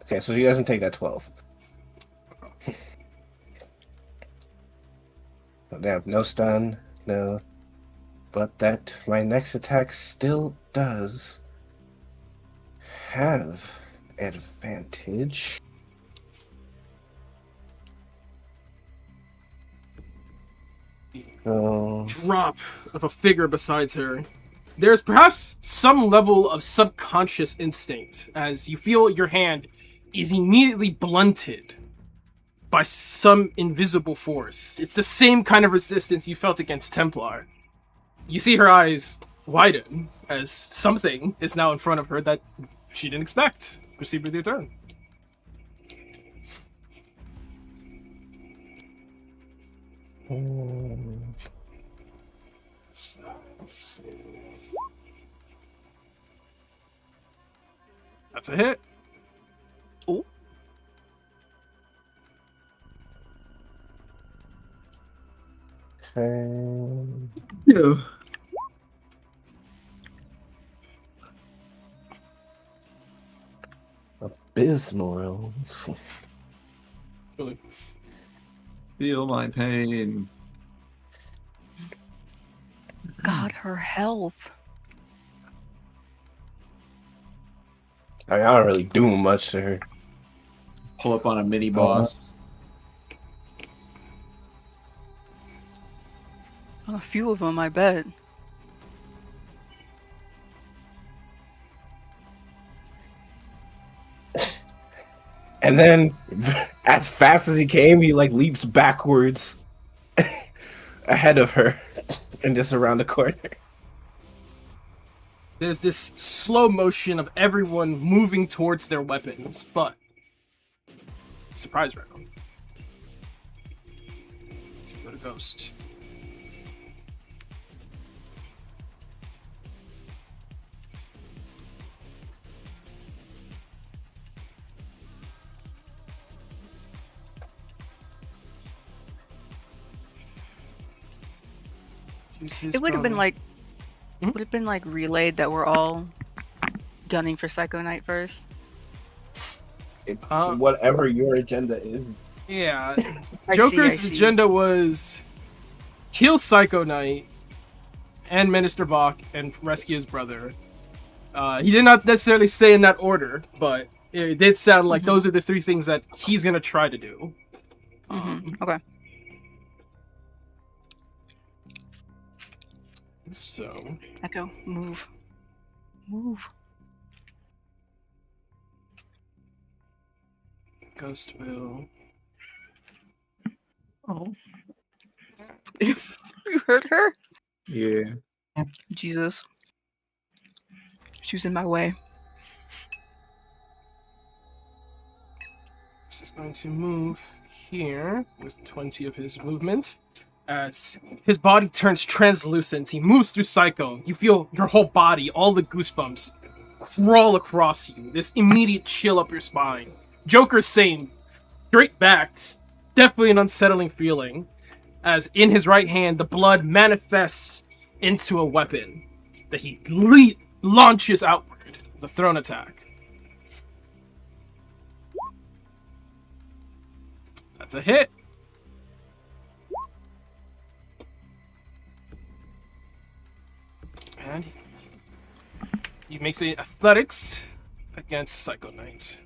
Okay, so she doesn't take that 12. Oh, damn, no stun, no. But that my next attack still does have advantage. So Drop of a figure besides her. There's perhaps some level of subconscious instinct as you feel your hand is immediately blunted by some invisible force. It's the same kind of resistance you felt against Templar. You see her eyes widen as something is now in front of her that she didn't expect. Proceed with your turn. That's a hit. Oh. Okay. Yeah. Abysmals. Really. Feel my pain. God, her health. I mean, I don't really do much to her. Pull up on a mini boss. On a few of them, I bet. And then, as fast as he came, he like leaps backwards ahead of her and just around the corner. There's this slow motion of everyone moving towards their weapons, but surprise round. Let's go to Ghost. It would have been like, Mhm. would have been like relayed that we're all gunning for Psycho Knight first. Whatever your agenda is. Yeah, I Joker's see. agenda was kill Psycho Knight and Minister Vok and rescue his brother. He did not necessarily say in that order, but it did sound like those are the three things that he's gonna try to do. Okay. So Echo, move. Move. Ghost will. Oh. You heard her? Yeah. Jesus. She was in my way. This is going to move here with 20 of his movement. As his body turns translucent, he moves through Psycho. You feel your whole body, all the goosebumps, crawl across you. This immediate chill up your spine. Joker's same, straight backed, definitely an unsettling feeling. As in his right hand, the blood manifests into a weapon that he launches outward with a thrown attack. That's a hit. And he makes a athletics against Psycho Knight.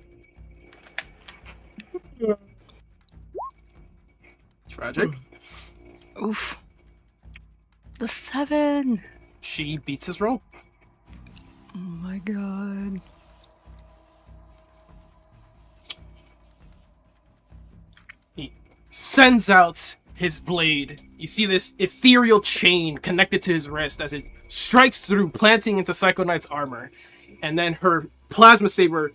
Tragic. Oof. The 7. She beats his roll. Oh my god. He sends out his blade. You see this ethereal chain connected to his wrist as it strikes through, planting into Psycho Knight's armor. And then her plasma saber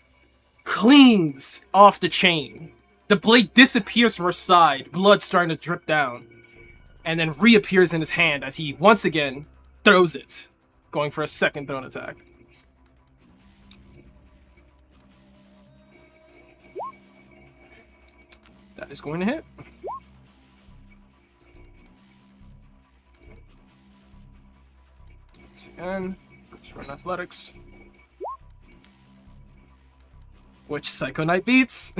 clings off the chain. The blade disappears from her side, blood starting to drip down. And then reappears in his hand as he once again throws it, going for a second thrown attack. That is going to hit. Once again, let's run athletics. Which Psycho Knight beats.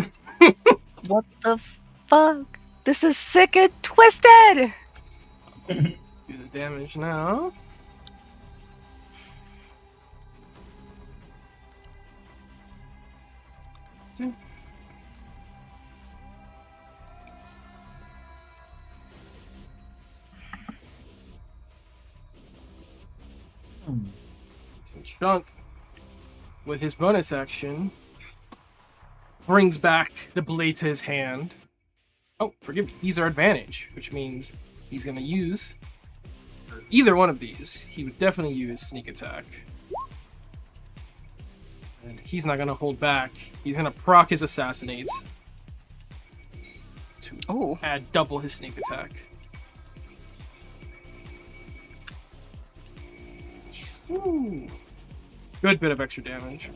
What the fuck? This is sick and twisted! Do the damage now. So Chunk, with his bonus action, brings back the blade to his hand. Oh, forgive me. These are advantage, which means he's going to use either one of these. He would definitely use sneak attack. And he's not going to hold back. He's going to proc his assassinate to add double his sneak attack. Woo. Good bit of extra damage.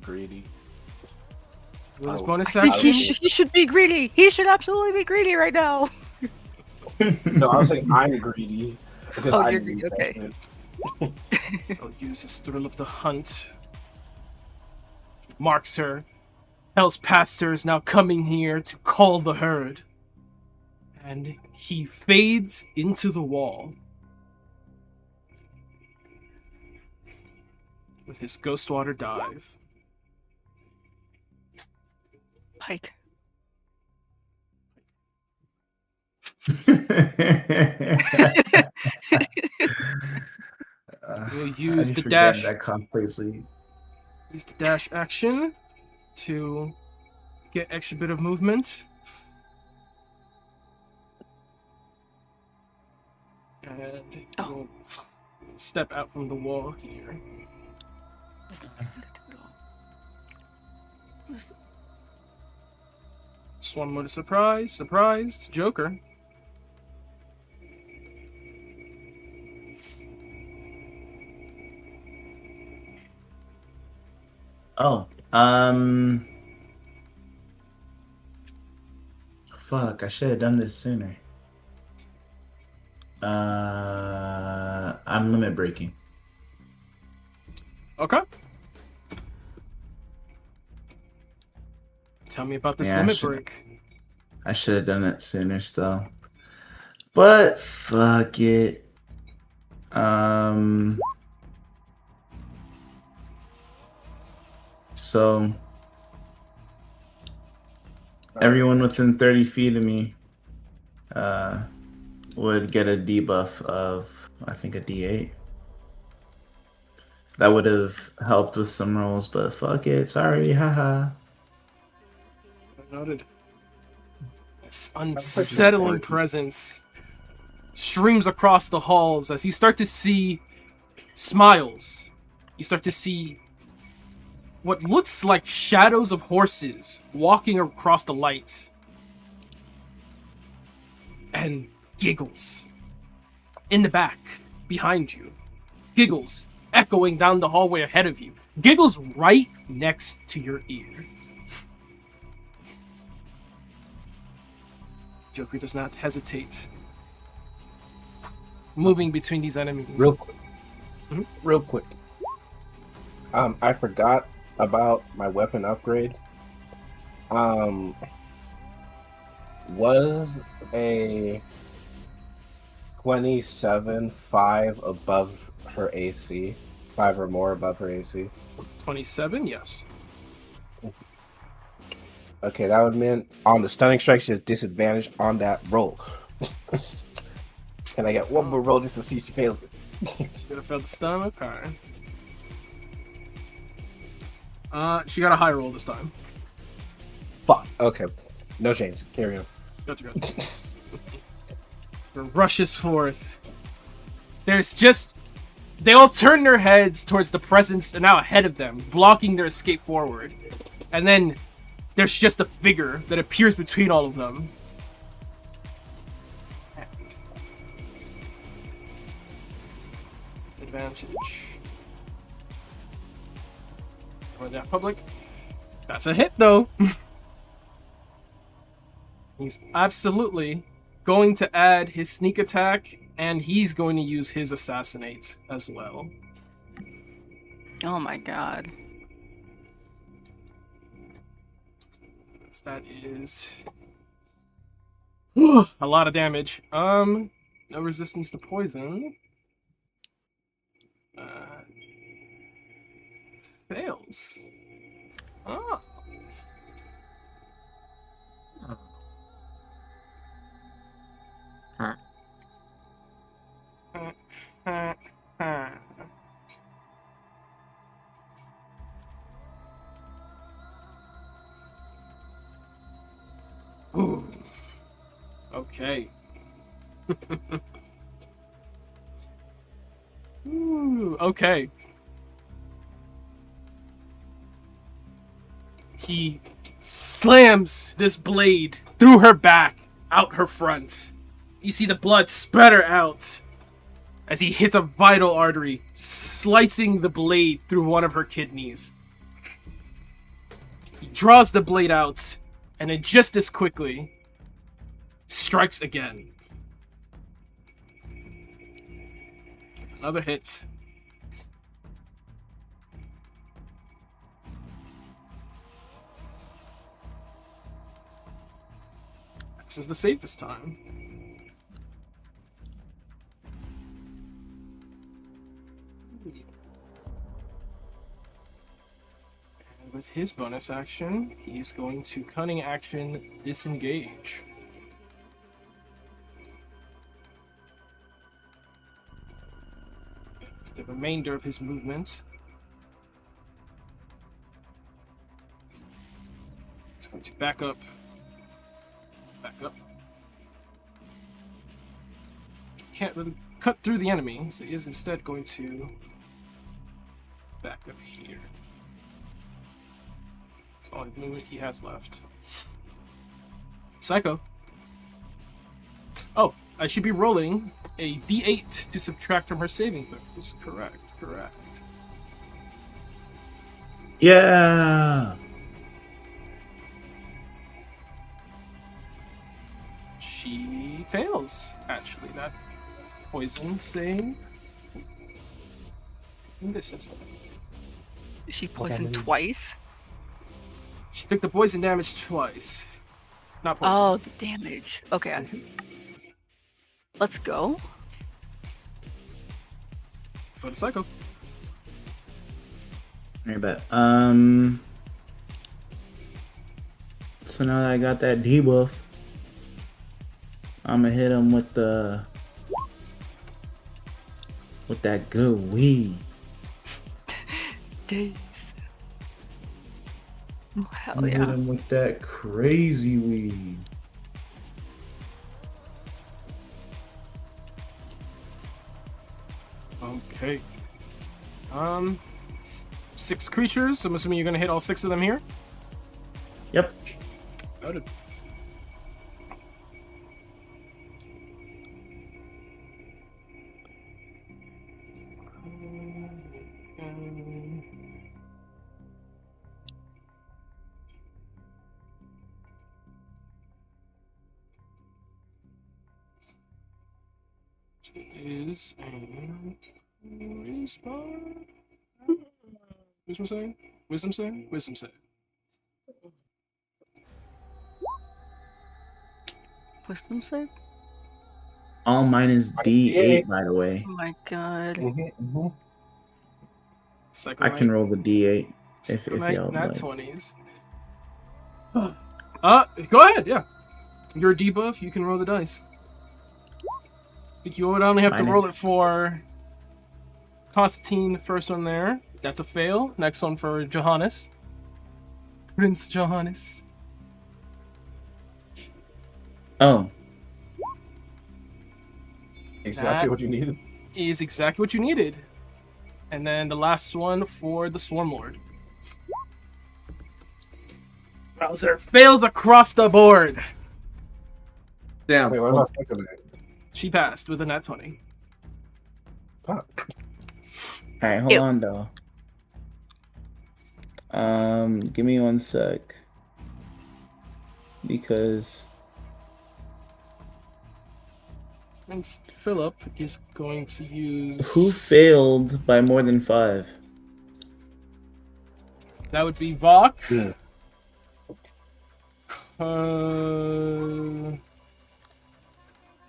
Greedy. With his bonus I think action. he should be greedy. He should absolutely be greedy right now. No, I was saying I'm greedy. Because Oh, I you're need greedy, okay. that. I'll use his thrill of the hunt. Marks her. Hell's pastor is now coming here to call the herd. And he fades into the wall. With his Ghostwater dive. Pike. We'll use I the forget dash. that completely. Use the dash action to get extra bit of movement. And we'll step out from the wall here. Just one more to surprise. Surprised. Joker. Oh, fuck, I should have done this sooner. I'm limit breaking. Okay. Tell me about this Yeah, I limit should- break. I should have done it sooner still. But fuck it. So everyone within 30 feet of me would get a debuff of, I think, a D8. That would have helped with some rolls, but fuck it. Sorry, haha. Noted. This unsettling presence streams across the halls as you start to see smiles. You start to see what looks like shadows of horses walking across the lights. And giggles. In the back, behind you. Giggles echoing down the hallway ahead of you. Giggles right next to your ear. Joker does not hesitate. Moving between these enemies. Real quick. Mhm. Real quick. I forgot about my weapon upgrade. Was a 27.5 above her AC, 5 or more above her AC. 27, yes. Okay, that would mean on the stunning strike, she has disadvantage on that roll. Can I get one more roll just to see if she fails it? She's gonna fail the stun, okay. She got a high roll this time. Fuck. Okay. No change. Carry on. Gotcha. Rushes forth. There's just... They all turn their heads towards the presence and now ahead of them, blocking their escape forward. And then there's just a figure that appears between all of them. Disadvantage. For that public. That's a hit, though. He's absolutely going to add his sneak attack, and he's going to use his assassinate as well. Oh my god. So that is a lot of damage. No resistance to poison. Fails. Oh. Ooh. Okay. Ooh, okay. He slams this blade through her back, out her front. You see the blood splatter out as he hits a vital artery, slicing the blade through one of her kidneys. He draws the blade out, and then just as quickly, strikes again. Another hit. This is the safest time. And with his bonus action, he's going to cunning action disengage. The remainder of his movement. He's going to back up. Back up. Can't really cut through the enemy, so he is instead going to back up here. That's all the movement he has left. Psycho. Oh, I should be rolling a d8 to subtract from her saving throws. Correct. Yeah. She fails, actually. That poison save. In this instance. Is she poisoned twice? She took the poison damage twice. Not poison. Oh, the damage. Okay. Let's go. Go to Psycho. Alright, bet. So now that I got that debuff, I'm gonna hit him with that good weed. Days. Oh, I'm hell gonna hit yeah. him with that crazy weed. Okay. 6 creatures. I'm assuming you're gonna hit all 6 of them here. Yep. Noted. Is a wisdom. Wisdom save? Wisdom save? Wisdom save. Wisdom save? All mine is D8, by the way. Oh my god. Psycho I can Knight- roll the D8 if Psycho Knight, y'all nat like. 20s. Go ahead, yeah. You're a debuff, you can roll the dice. I think you would only have to Mine roll is- it for Constantine, first one there. That's a fail. Next one for Johannes. Prince Johannes. Oh, Exactly That- what you needed. Is exactly what you needed. And then the last one for the Swarm Lord. Bowser fails across the board. Damn. Wait, what about Psycho Knight? She passed with a nat 20. Fuck. all right. Hold Ew. on, though. Give me 1 sec. Because Prince Philip is going to use. who failed by more than 5? That would be Vok. Yeah.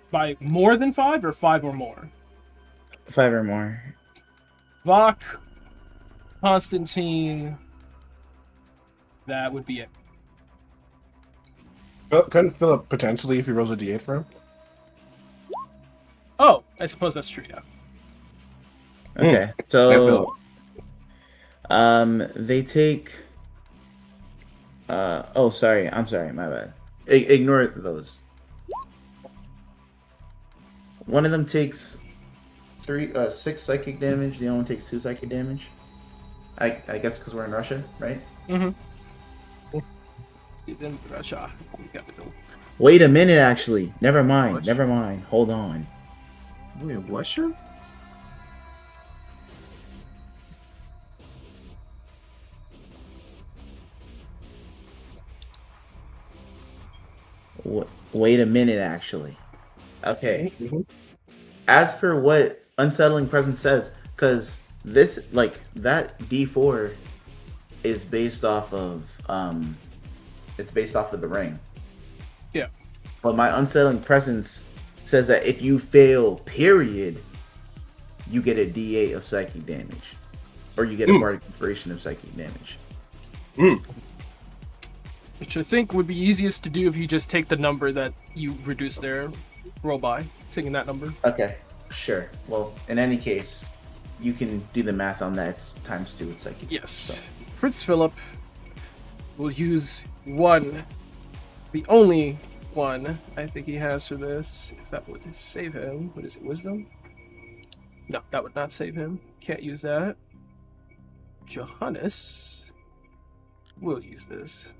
By more than 5 or 5 or more? 5 or more. Vok, Constantine. That would be it. Well, couldn't Philip potentially if he rolls a d8 for him? Oh, I suppose that's true, yeah. Okay, And so Philip. they take. Oh, sorry. I'm sorry. My bad. Ignore those. One of them takes 6 psychic damage. The other one takes 2 psychic damage. I guess because we're in Russia, right? Mm-hmm. In Russia. Capital. Wait a minute. Actually, never mind. What? Never mind. Hold on. Wait, what? Sure. Wait a minute. Actually. Okay. Mhm. As per what Unsettling Presence says, because this, like, that D4 is based off of it's based off of the ring. Yeah. But my Unsettling Presence says that if you fail, period, you get a D8 of psychic damage, or you get a bardic inspiration of psychic damage. Which I think would be easiest to do if you just take the number that you reduce their roll by, taking that number. Okay, sure. Well, in any case, you can do the math on that. It's times 2 with psychic. Yes. So. Fritz Philip will use one, the only one I think he has for this. If that would save him. What is it, wisdom? No, that would not save him. Can't use that. Johannes will use this.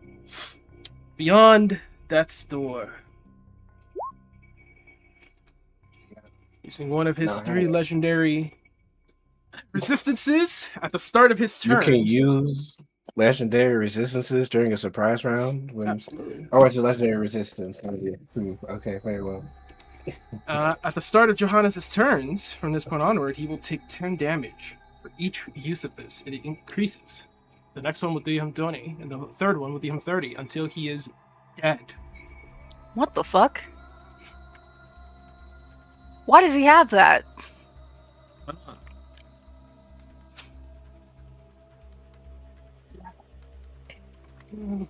Beyond death's door. Using one of his 3 legendary resistances at the start of his You turn. can use legendary resistances during a surprise round. Absolutely. Oh, it's a legendary resistance. Okay, very well. At the start of Johannes' turns, from this point onward, he will take 10 damage for each use of this, and it increases. The next one will do him 20, and the third one will do him 30 until he is dead. What the fuck? Why does he have that?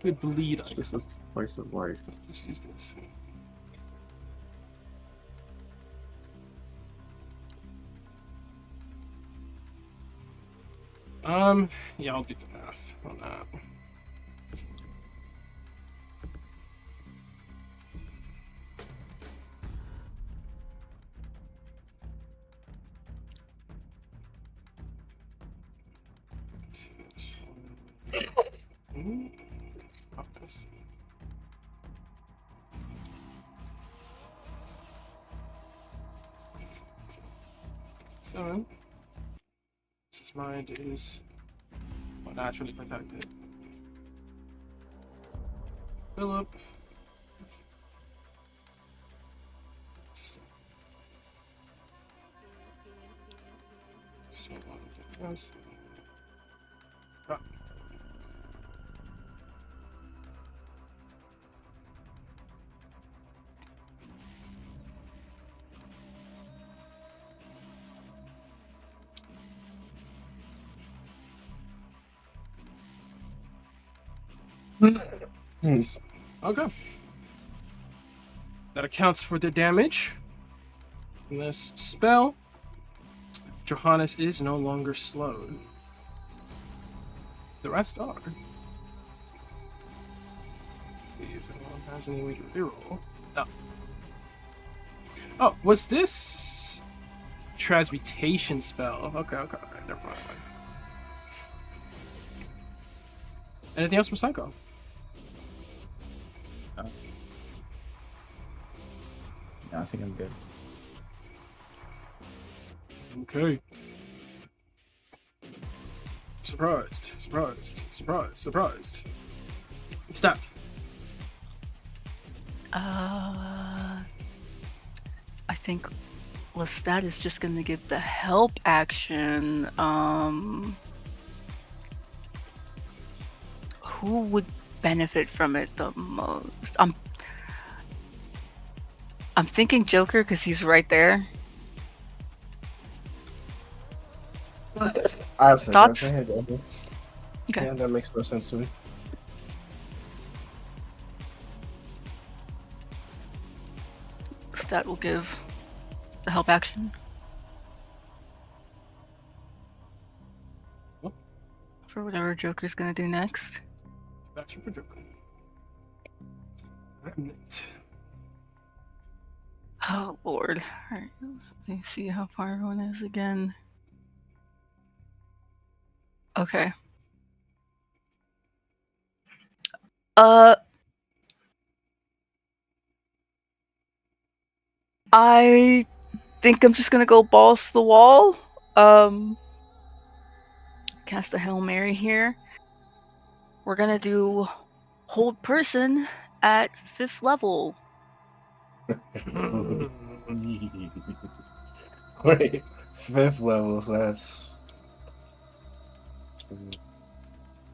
Good bleed. This is slice of life. Just use this. Yeah, I'll do the math on that. So, his mind is naturally protected. Philip. Yes. Ah. Okay. That accounts for the damage. In this spell, Johannes is no longer slowed. The rest are. See if anyone has any way to reroll. No. Oh, was this transmutation spell? Okay, never mind. Anything else from Psycho? No, I think I'm good. Okay. Surprised. Stop. I think Lestat is just gonna give the help action. Who would benefit from it the most? I'm thinking Joker because he's right there. Thoughts? Okay. Yeah, that makes no sense to me. Lestat will give the help action. What? For whatever Joker's gonna do next. Action for Joker. Remnant. Oh lord. Alright, let me see how far everyone is again. Okay. I think I'm just gonna go balls to the wall. Cast a Hail Mary here. We're gonna do hold person at 5th level. Wait, 5th level, so that's... I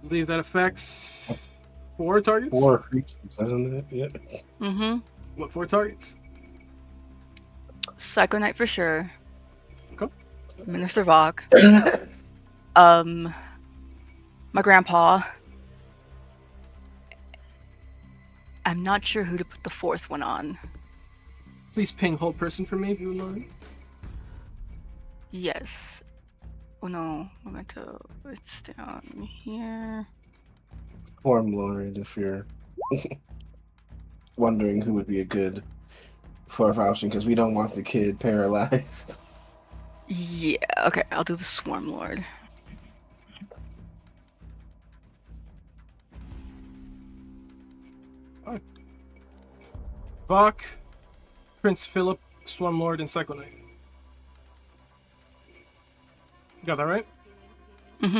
believe that affects 4 targets? 4 creatures, isn't it? Yeah. Mm-hmm. What 4 targets? Psycho Knight for sure. Okay. Minister Vok. My grandpa. I'm not sure who to put the 4th one on. Please ping hold person for me if you would mind. Yes. Oh no, Memento. It's down here. Swarm Lord, if you're wondering who would be a good fourth option, because we don't want the kid paralyzed. Yeah, okay, I'll do the Swarm Lord. Bach, Prince Philip, Swarm Lord, and Psycho Knight. Got that right? Mm-hmm.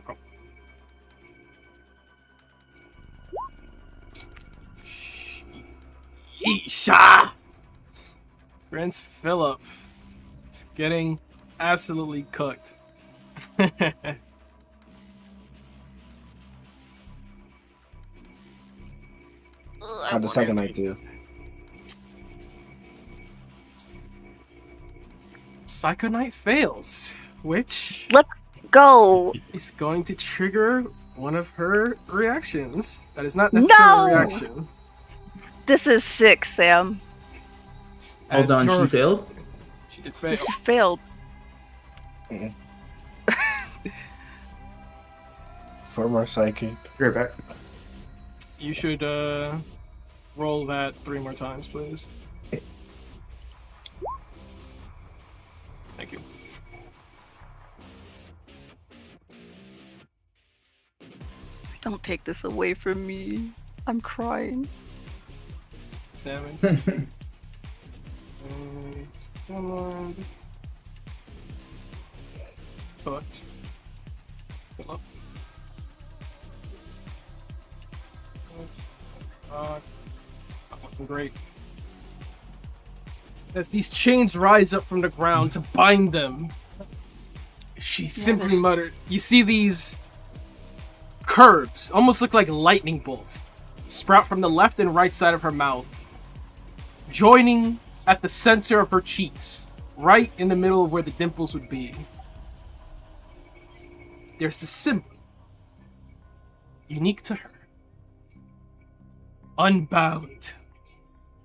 Okay. Yeesha! Prince Philip is getting absolutely cooked. How'd the second night do? Psycho Knight fails, which Let's go! is going to trigger one of her reactions. That is not necessarily a No! reaction. This is sick, Sam. Hold As on, your- she failed? She did fail. She failed. For more psychic. Be right back. You should roll that 3 more times, please. Thank you. Don't take this away from me. I'm crying. Damage. Hooked. Fill up. Not looking great. As these chains rise up from the ground to bind them, she simply there's- muttered, you see these curves, almost look like lightning bolts, sprout from the left and right side of her mouth, joining at the center of her cheeks, right in the middle of where the dimples would be. There's the symbol, unique to her. Unbound,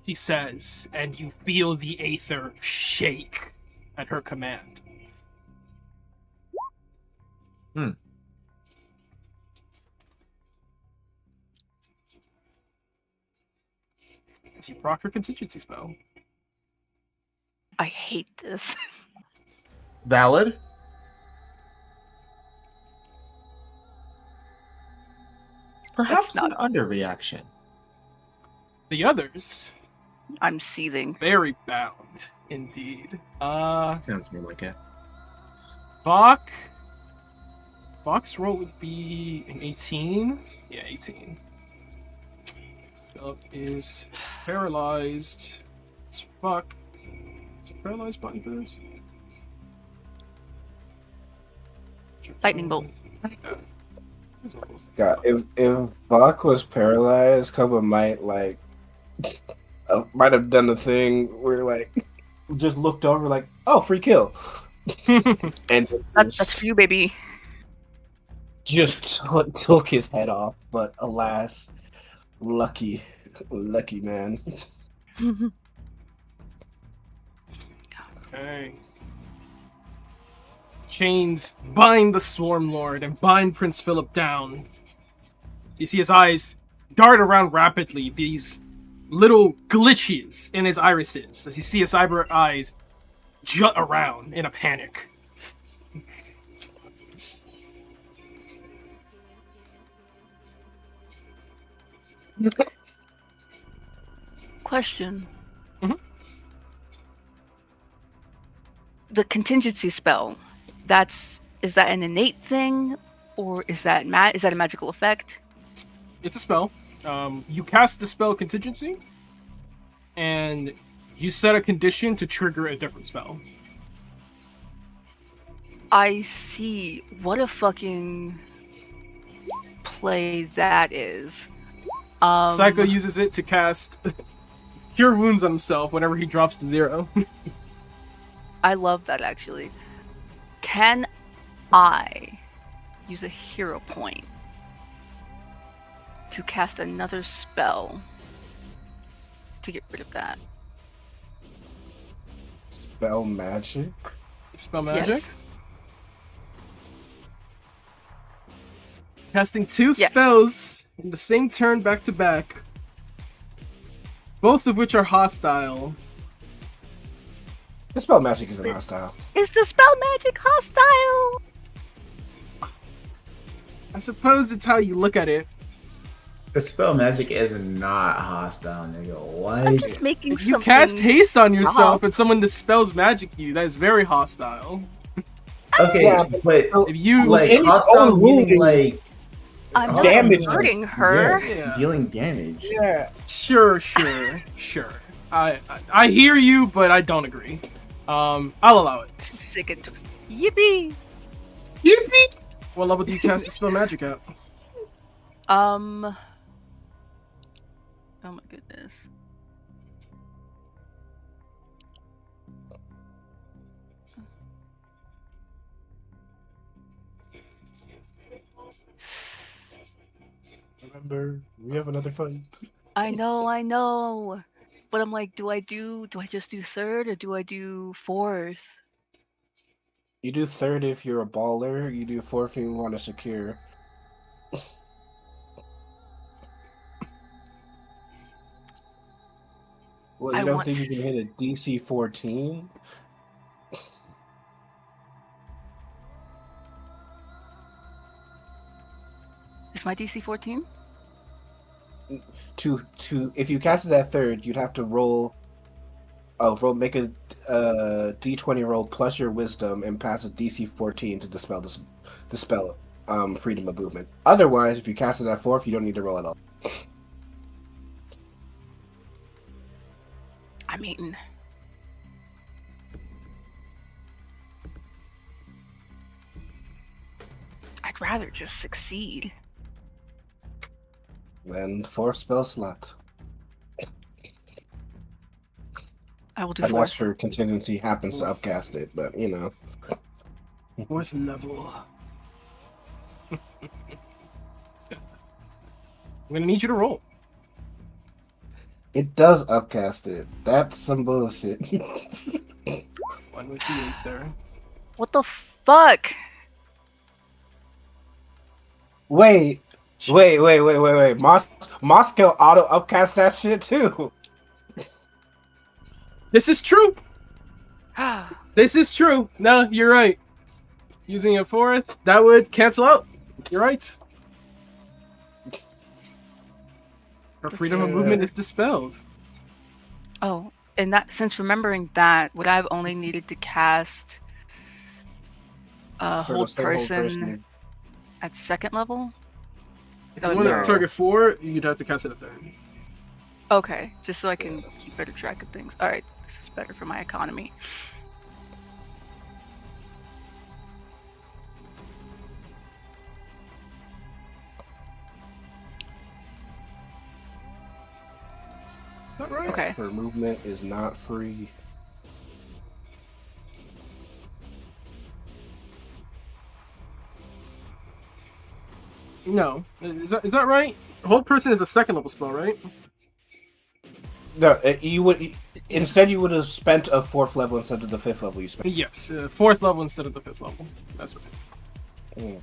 she says, and you feel the aether shake at her command. As you proc her contingency spell. I hate this. Valid. Perhaps not- an underreaction. The others, I'm seething. very bound indeed. Sounds more like it. Bach's roll would be an 18. Yeah, 18. Philip is paralyzed as fuck. Is it paralyzed button for this? Lightning bolt. God, if Bach was paralyzed, Koba might might have done the thing where just looked over oh, free kill, and That's for you, baby. just took his head off. But alas, lucky man. Okay. Chains bind the Swarm Lord and bind Prince Philip down. You see his eyes dart around rapidly, these little glitches in his irises, as you see his eyes jut around in a panic. Question. Mhm. The contingency spell, is that an innate thing, or is that a magical effect? It's a spell. You cast the spell contingency, and you set a condition to trigger a different spell. I see. What a fucking play that is. Psycho uses it to cast Cure Wounds on himself whenever he drops to 0. I love that, actually. Can I use a hero point to cast another spell to get rid of that? Spell magic. Spell magic? Yes. Casting 2 Yes. spells in the same turn back to back, both of which are hostile. Dispel magic isn't hostile. Is the spell magic hostile? I suppose it's how you look at it. The spell magic is not hostile, nigga. What? I'm just making If you something. cast haste on yourself up. and someone dispels magic you, that is very hostile. Okay, Yeah, but If you like any hostile own meaning wounding- like I'm not damage. hurting her. Yeah. dealing damage. Yeah. Sure. I hear you, but I don't agree. I'll allow it. Sick and twisted. Yippee! Yippee! What level do you cast dispel magic at? Oh my goodness. Remember, we have another fight. I know. But I'm like, do I just do third or do I do fourth? You do third if you're a baller. You do fourth if you want to secure. Well, you I don't want think you to- can hit a DC 14? Is my DC 14? To if you cast it at third, you'd have to make a D20 roll plus your wisdom and pass a DC 14 to dispel the spell freedom of movement. Otherwise, if you cast it at fourth, you don't need to roll at all. I mean, I'd rather just succeed. Then fourth spell slot. I will do Unless fourth. for contingency happens to upcast it, but you know. Fourth level. I'm gonna need you to roll. It does upcast it. That's some bullshit. One with you, sir. What the fuck? Wait. Moscow auto upcast that shit too. This is true. This is true. No, you're right. Using a fourth, that would cancel out. You're right. Her freedom of movement is dispelled. Oh, and that since remembering that, would I have only needed to cast hold person at second level? If That you was want to no. target 4, you'd have to cast it at third. Okay, just so I can keep better track of things. All right, this is better for my economy. Is that right? Okay. Her movement is not free. No. Is that right? Hold person is a second level spell, right? No, you would instead you would have spent a fourth level instead of the fifth level you spent. Yes, fourth level instead of the fifth level. That's right.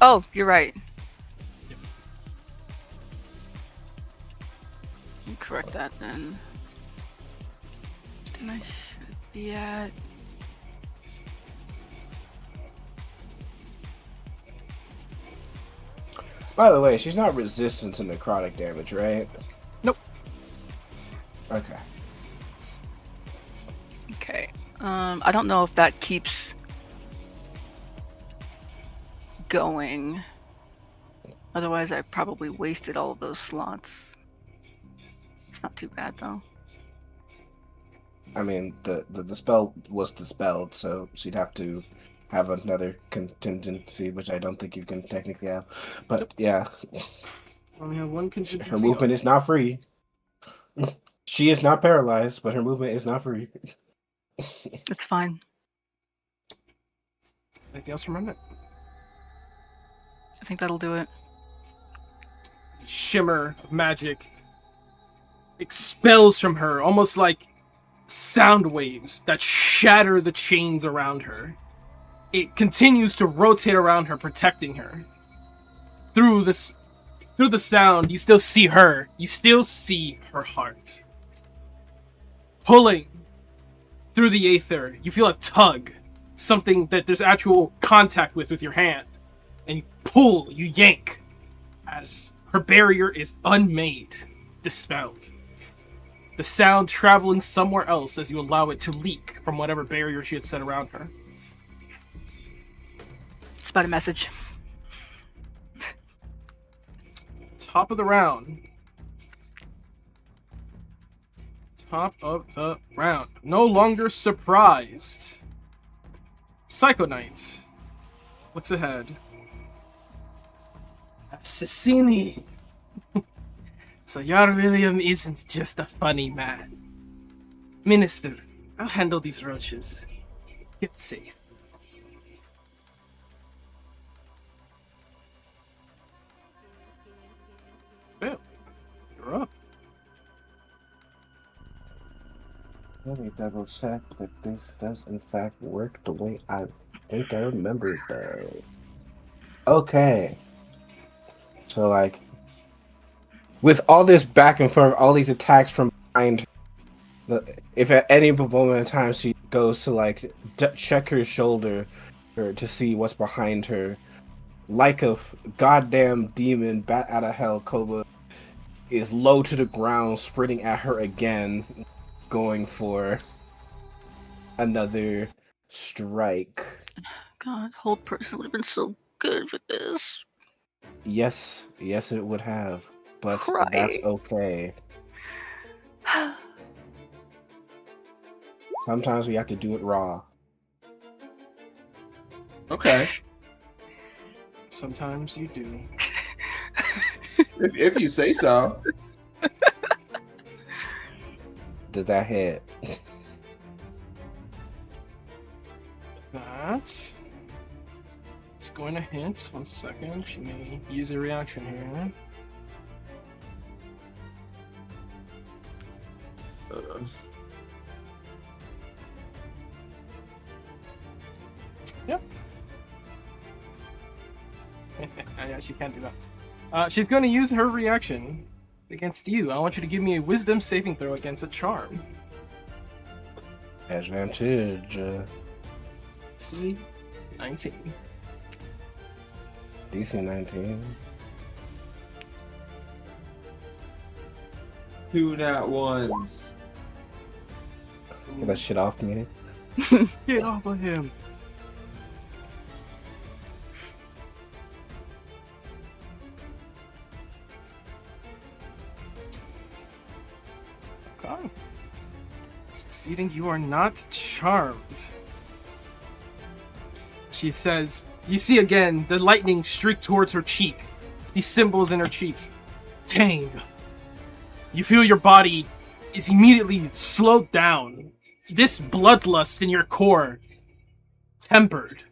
Oh, you're right. Let me correct that then. Then I should be at. By the way, she's not resistant to necrotic damage, right? Nope. Okay. Okay. I don't know if that keeps going. Otherwise, I probably wasted all of those slots. It's not too bad though. I mean, the spell was dispelled, so she'd have to have another contingency, which I don't think you can technically have. But yeah, Only have one contingency. her movement is not free. She is not paralyzed, but her movement is not free. It's fine. Anything else from Remnant? I think that'll do it. Shimmer of magic expels from her, almost like sound waves that shatter the chains around her. it continues to rotate around her, protecting her. Through the sound, you still see her. You still see her heart. Pulling through the aether, you feel a tug. Something that there's actual contact with your hand. And you pull, you yank, as her barrier is unmade, dispelled. The sound traveling somewhere else as you allow it to leak from whatever barrier she had set around her. It's about a message. Top of the round. Top of the round. No longer surprised. Psycho Knight looks ahead. Assassini! So Yar William isn't just a funny man. Minister, I'll handle these roaches. Get safe. Well, you're up. Let me double check that this does in fact work the way I think I remember it though. Okay. So like, with all this back and forth, all these attacks from behind, if at any moment in time she goes to like check her shoulder or to see what's behind her, like a goddamn demon bat out of hell, Koba is low to the ground, sprinting at her again, going for another strike. God, hold person would have been so good with this. Yes, it would have, but Cry. that's okay. Sometimes we have to do it raw. Okay. Sometimes you do. If you say so. Does that hit? That is going to hit. 1 second. She may use a reaction here. Yep. Yeah, she can't do that. She's going to use her reaction against you. I want you to give me a wisdom saving throw against a charm. Advantage. C 19. DC 19. 2 nat ones. Get that shit off me. Get off of him. Okay. Succeeding, you are not charmed. She says, you see again the lightning streak towards her cheek. These symbols in her cheeks. Dang. You feel your body is immediately slowed down. This bloodlust in your core tempered.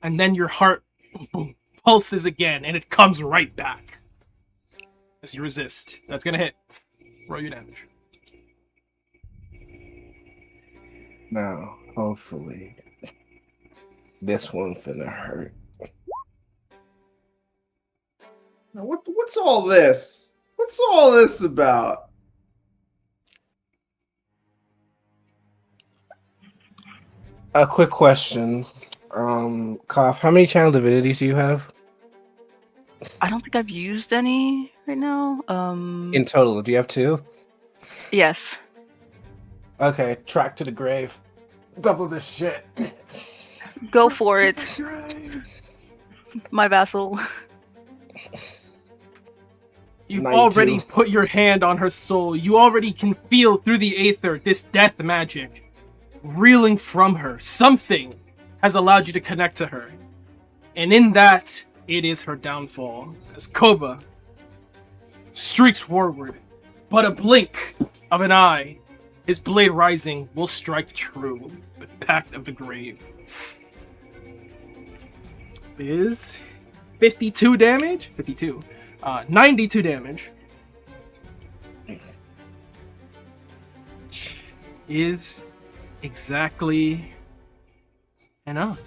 And then your heart boom, boom, pulses again, and it comes right back. As you resist. That's gonna hit. Roll your damage. Now, hopefully, this one finna hurt. Now what's all this? What's all this about? A quick question. Koff, how many channel divinities do you have? I don't think I've used any right now. In total, do you have 2? Yes. Okay, track to the grave. Double this shit. Go for it, my vassal. You've 92. already put your hand on her soul. You already can feel through the aether this death magic reeling from her. Something has allowed you to connect to her. And in that, it is her downfall. As Koba streaks forward, but a blink of an eye, his blade rising will strike true. The Pact of the Grave. Is 52 damage? 52. 92 damage. Is exactly enough.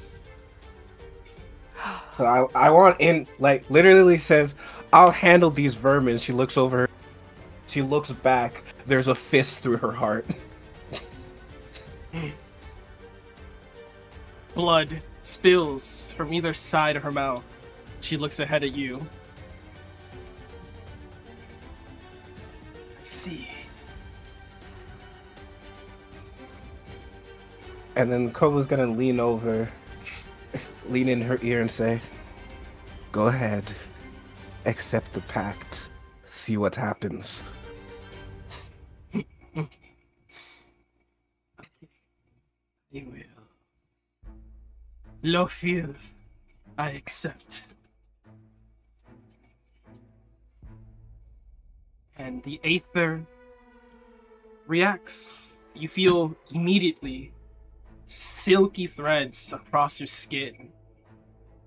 So I want in, like, literally says, I'll handle these vermin. She looks over. She looks back. There's a fist through her heart. Blood spills from either side of her mouth. She looks ahead at you. I see. And then Koba's gonna lean over, lean in her ear and say, "Go ahead. Accept the pact. See what happens." He will. Lofiel, I accept. And the Aether reacts. You feel immediately silky threads across your skin.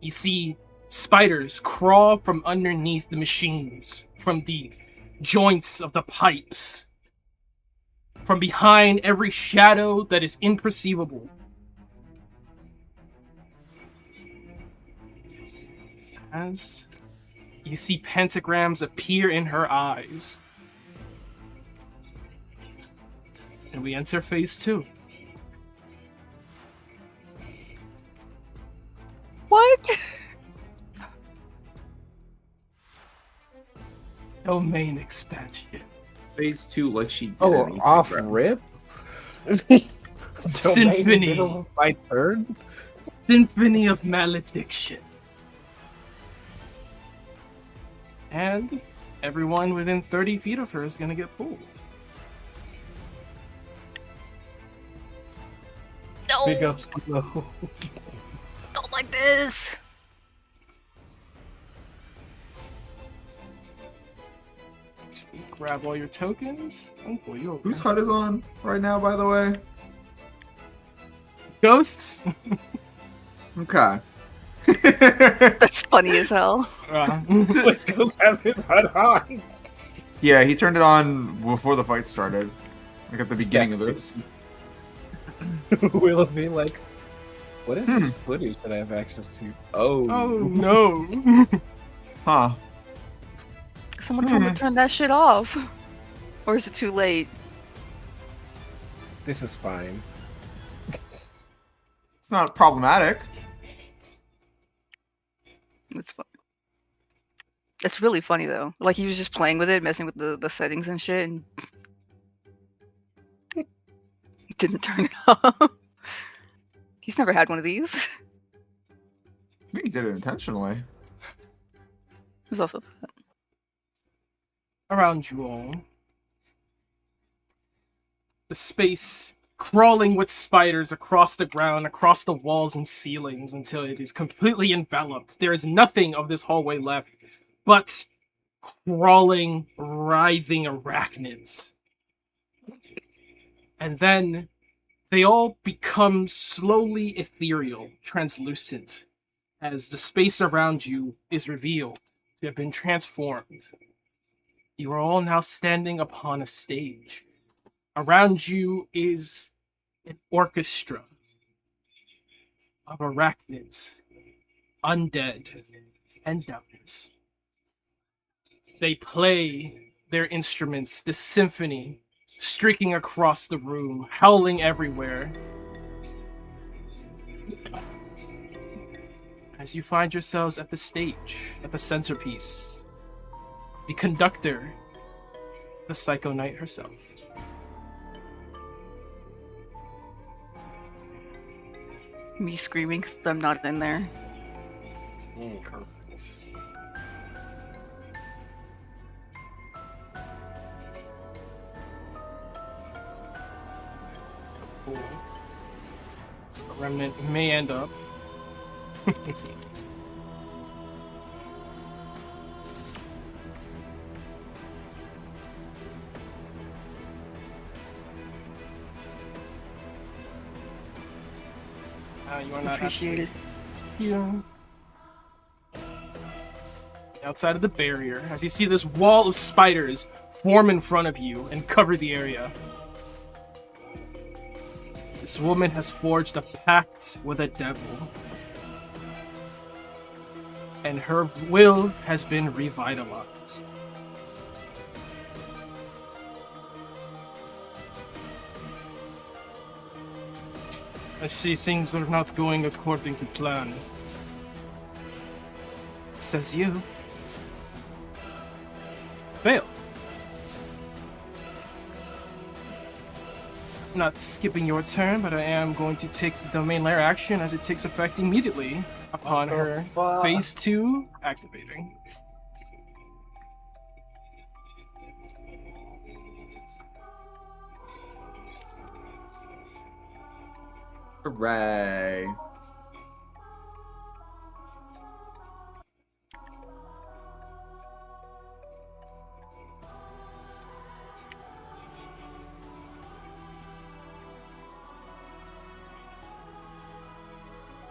You see spiders crawl from underneath the machines, from the joints of the pipes, from behind every shadow that is imperceivable. As you see pentagrams appear in her eyes. And we enter phase 2. What? Domain expansion. Phase 2, like she did. Oh, in off Instagram. rip? Symphony. Domain my turn? Symphony of malediction. And everyone within 30 feet of her is gonna get pulled. No, Big ups, Kilo. don't like this. Grab all your tokens and pull you over. Whose HUD is on right now, by the way? Ghosts? Okay. That's funny as hell. Ghost has his HUD on. Yeah, he turned it on before the fight started. Like at the beginning of this. Will be like, what is this footage that I have access to? Oh, Oh no. Huh. Someone tell me to turn that shit off. Or is it too late? this is fine. It's not problematic. It's fun. It's really funny though. Like he was just playing with it, messing with the settings and shit, and didn't turn it off. He's never had one of these. I think he did it intentionally. There's also that. Around you all, the space crawling with spiders across the ground, across the walls and ceilings until it is completely enveloped. There is nothing of this hallway left but crawling, writhing arachnids. And then they all become slowly ethereal, translucent, as the space around you is revealed to have been transformed. You are all now standing upon a stage. Around you is an orchestra of arachnids, undead, and devils. They play their instruments, this symphony, streaking across the room, howling everywhere. As you find yourselves at the stage, at the centerpiece, the conductor, the Psycho Knight herself. Me screaming 'cause I'm not in there. Correct. Cool. A remnant may end up. You are not Appreciate it. here. Outside of the barrier, as you see this wall of spiders form in front of you and cover the area. This woman has forged a pact with a devil. and her will has been revitalized. I see things are not going according to plan. Says you. Fail. I'm not skipping your turn, but I am going to take the domain layer action as it takes effect immediately upon her phase 2 activating. Hooray.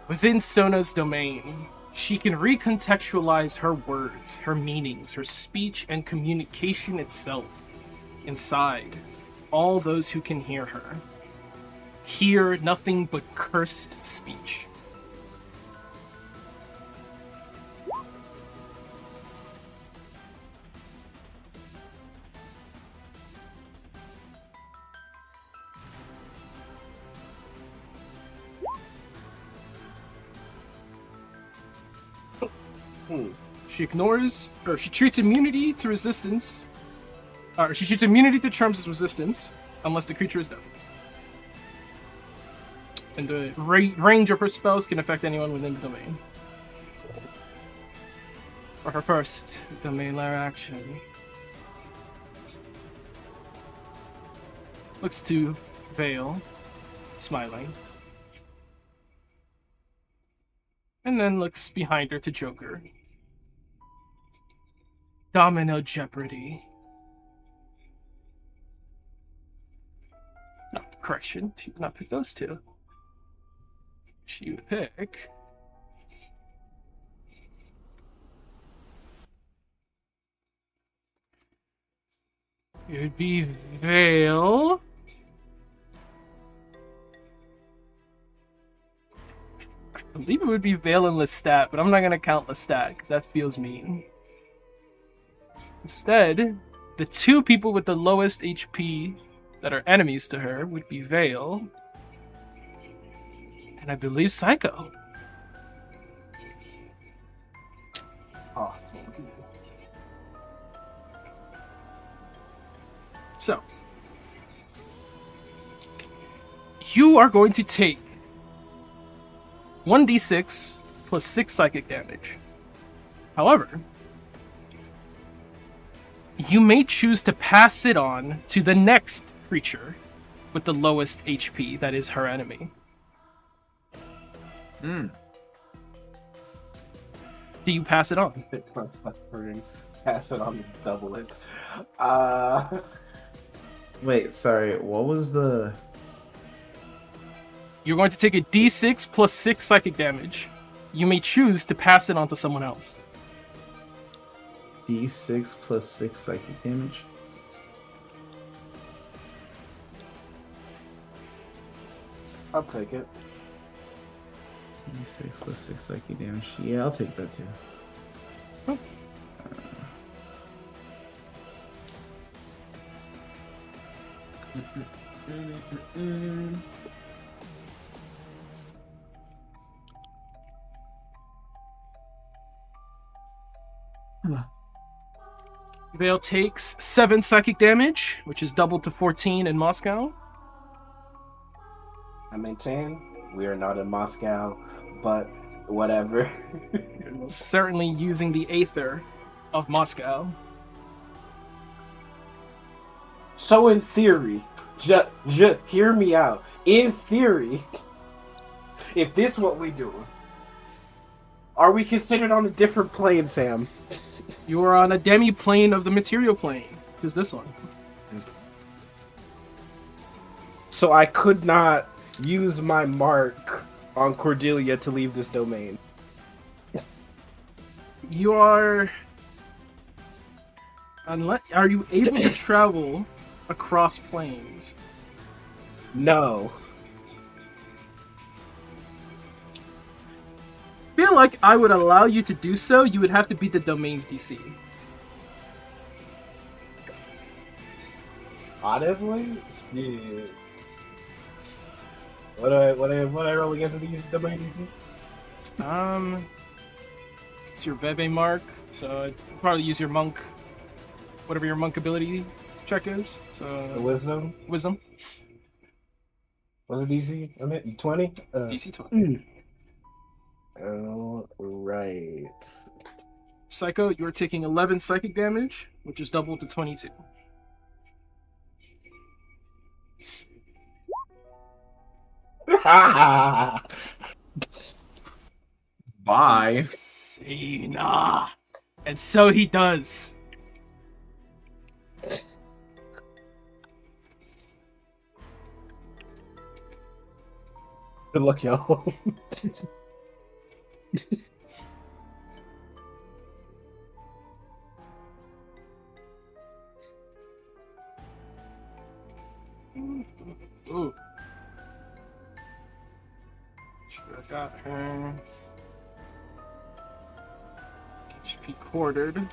Within Sona's domain, she can recontextualize her words, her meanings, her speech, and communication itself inside all those who can hear her. Hear nothing but cursed speech. She ignores, or she treats immunity to resistance, or she treats immunity to charms as resistance, unless the creature is dead. And the range of her spells can affect anyone within the domain. For her first domain layer action, looks to Vale, smiling, and then looks behind her to Joker. Domino Jeopardy. No, correction. She would not pick those two. She would pick... It would be Vale. I believe it would be Vale and Lestat, but I'm not going to count Lestat because that feels mean. Instead, the two people with the lowest HP that are enemies to her would be Vale and I believe Psycho. Awesome. So, you are going to take 1d6 plus 6 psychic damage. However, you may choose to pass it on to the next creature with the lowest HP that is her enemy. Hmm. Do you pass it on? Pass it on and double it. Wait, sorry. What was the? You're going to take a d6 plus 6 psychic damage. You may choose to pass it on to someone else. D6 plus 6 psychic damage. I'll take it. D6 plus 6 psychic damage. Yeah, I'll take that too. Oh. Vale takes 7 psychic damage, which is doubled to 14 in Moscow. I maintain we are not in Moscow, but whatever. Certainly using the Aether of Moscow. So in theory, just hear me out. In theory, if this is what we do, are we considered on a different plane, Sam? You are on a demi-plane of the material plane. Is this one? So I could not use my mark on Cordelia to leave this domain. You are... Are you able to travel across planes? No. Feel feel like I would allow you to do so. You would have to beat the domain's DC. Honestly, shit. What I roll against these domain DC? It's your Bebe mark, so I'd probably use your monk, whatever your monk ability check is. The So wisdom. wisdom, What's the DC? I'm hitting 20. DC 20. All right. Psycho, you are taking 11 psychic damage, which is doubled to 22. Bye. Nah. And so he does. Good luck, y'all. Ooh. Should have got her. HP quartered.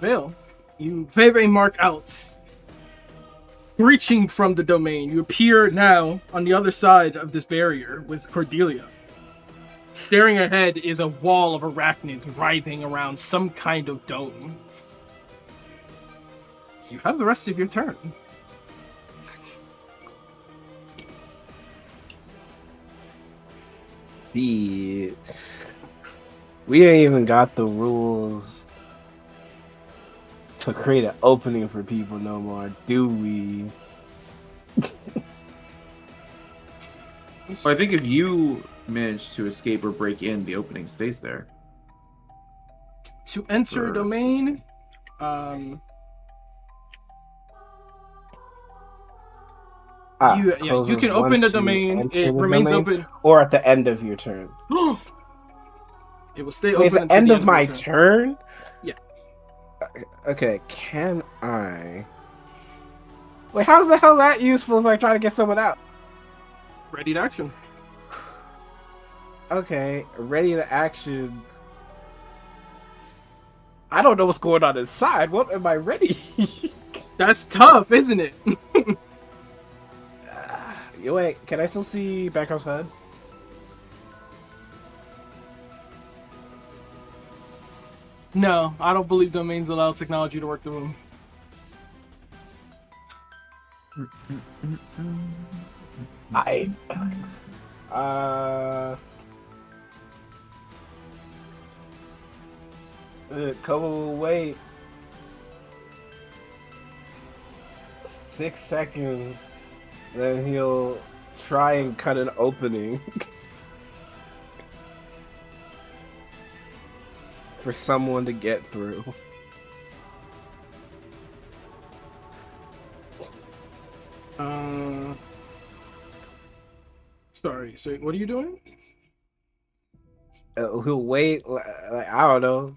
Vale, you Veve mark out. Reaching from the domain, you appear now on the other side of this barrier with Cordelia. Staring ahead is a wall of arachnids writhing around some kind of dome. You have the rest of your turn. We ain't even got the rules to create an opening for people no more, do we? Well, I think if you manage to escape or break in, the opening stays there. To enter a Sure. domain, you can open the domain. It remains open. or at the end of your turn. It will stay Wait, open it's the until end the of my your turn? Yeah. Okay, can I? Wait, how's the hell that useful if I try to get someone out? Ready to action. Okay, ready to action. I don't know what's going on inside. What am I ready? That's tough, isn't it? Wait, can I still see Backhouse HUD? No, I don't believe domains allow technology to work the room. Kobo will wait 6 seconds, then he'll try and cut an opening for someone to get through. Sorry, so what are you doing? He'll wait, like, I don't know,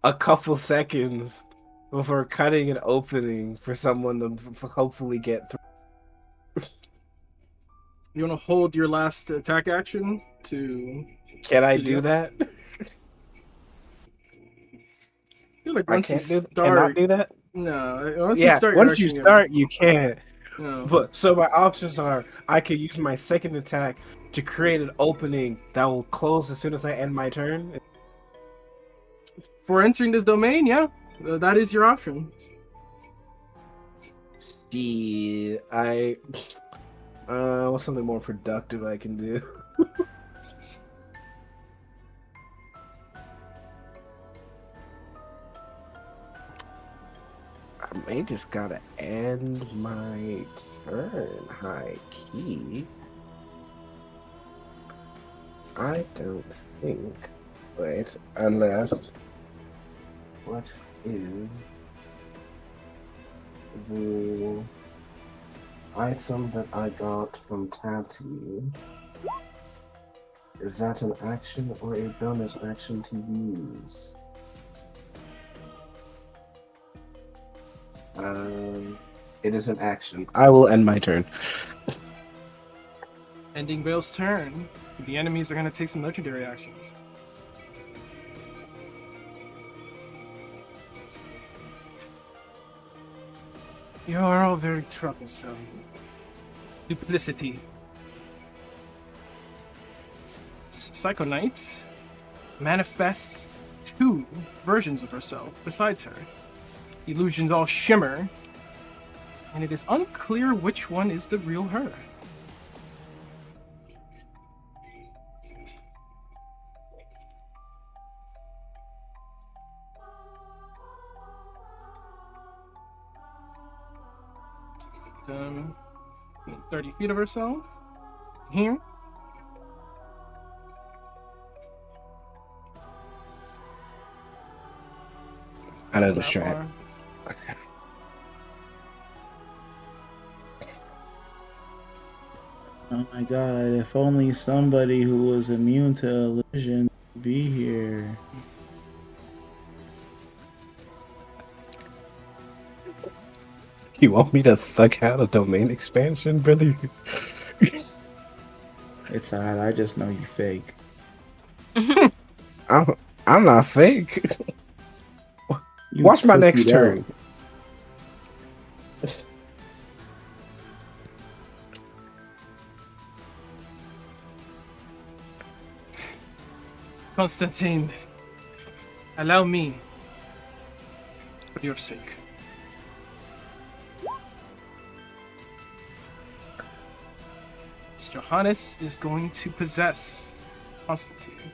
a couple seconds before cutting an opening for someone to hopefully get through. You want to hold your last attack action to... Can I Yeah. do that? I feel like I once you cannot start... do that? No, once Yeah, you start... once you acting, start, you can't. No. But so my options are: I could use my second attack to create an opening that will close as soon as I end my turn. For entering this domain, yeah, that is your option. What's something more productive I can do? I may just gotta end my turn, high key. I don't think. Wait, unless. What is. the item that I got from Tati. Is that an action or a bonus action to use? It is an action. I will end my turn. Ending Bale's turn. The enemies are going to take some legendary actions. You are all very troublesome. Duplicity. Psycho Knight manifests two versions of herself besides her. Illusions all shimmer, and it is unclear which one is the real her. Um, 30 feet of herself. Here. Out of the That strat. far. Okay. Oh my god, if only somebody who was immune to illusion would be here. You want me to thug out a domain expansion, brother? It's alright, I just know you fake. I'm not fake. You Watch my pussied next out. turn. Constantine, allow me, for your sake. Johannes is going to possess Constantine.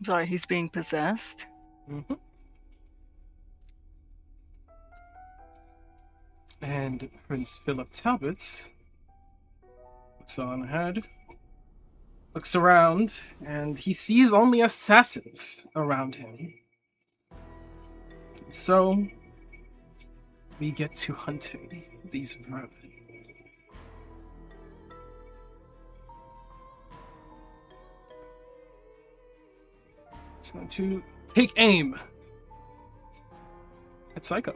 Sorry, he's being possessed. Mhm. And Prince Philip Talbot looks on ahead, looks around, and he sees only assassins around him. So, we get to hunting these vermin. It's going to take aim at Psycho.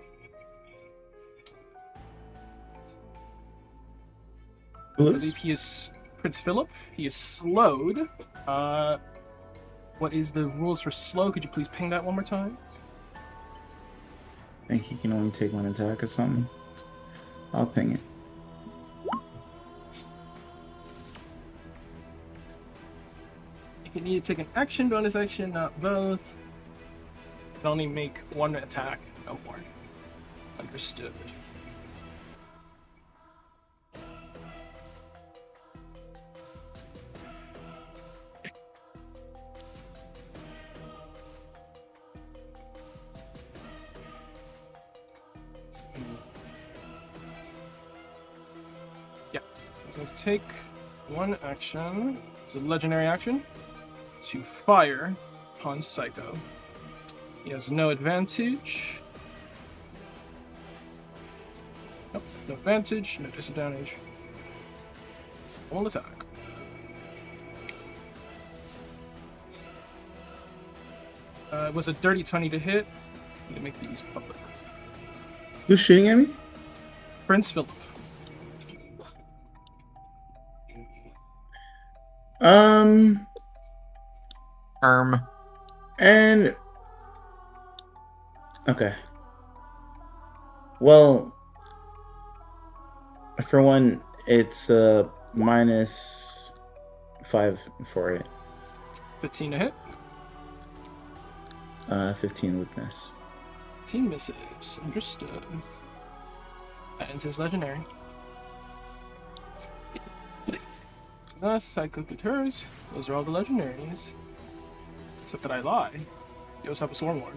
I Who believe is? he is Prince Philip. He is slowed. What is the rules for slow? Could you please ping that one more time? I think he can only take one attack or something. I'll ping it. You can either take an action, bonus action, not both. You can only make one attack, no more. Understood. Yeah, he's going to take one action. It's a legendary action to fire upon Psycho. He has no advantage. Nope, no advantage, no disadvantage. Full attack. It was a dirty 20 to hit. I'm gonna make these public. Who's shooting at me? Prince Philip. And okay. Well, for one, it's -5 for it. 15 to hit. 15 weakness. 15 misses. Understood. That ends his legendary. Thus, Psycho did hers. Those are all the legendaries. Except that I lie. You also have a Stormlord.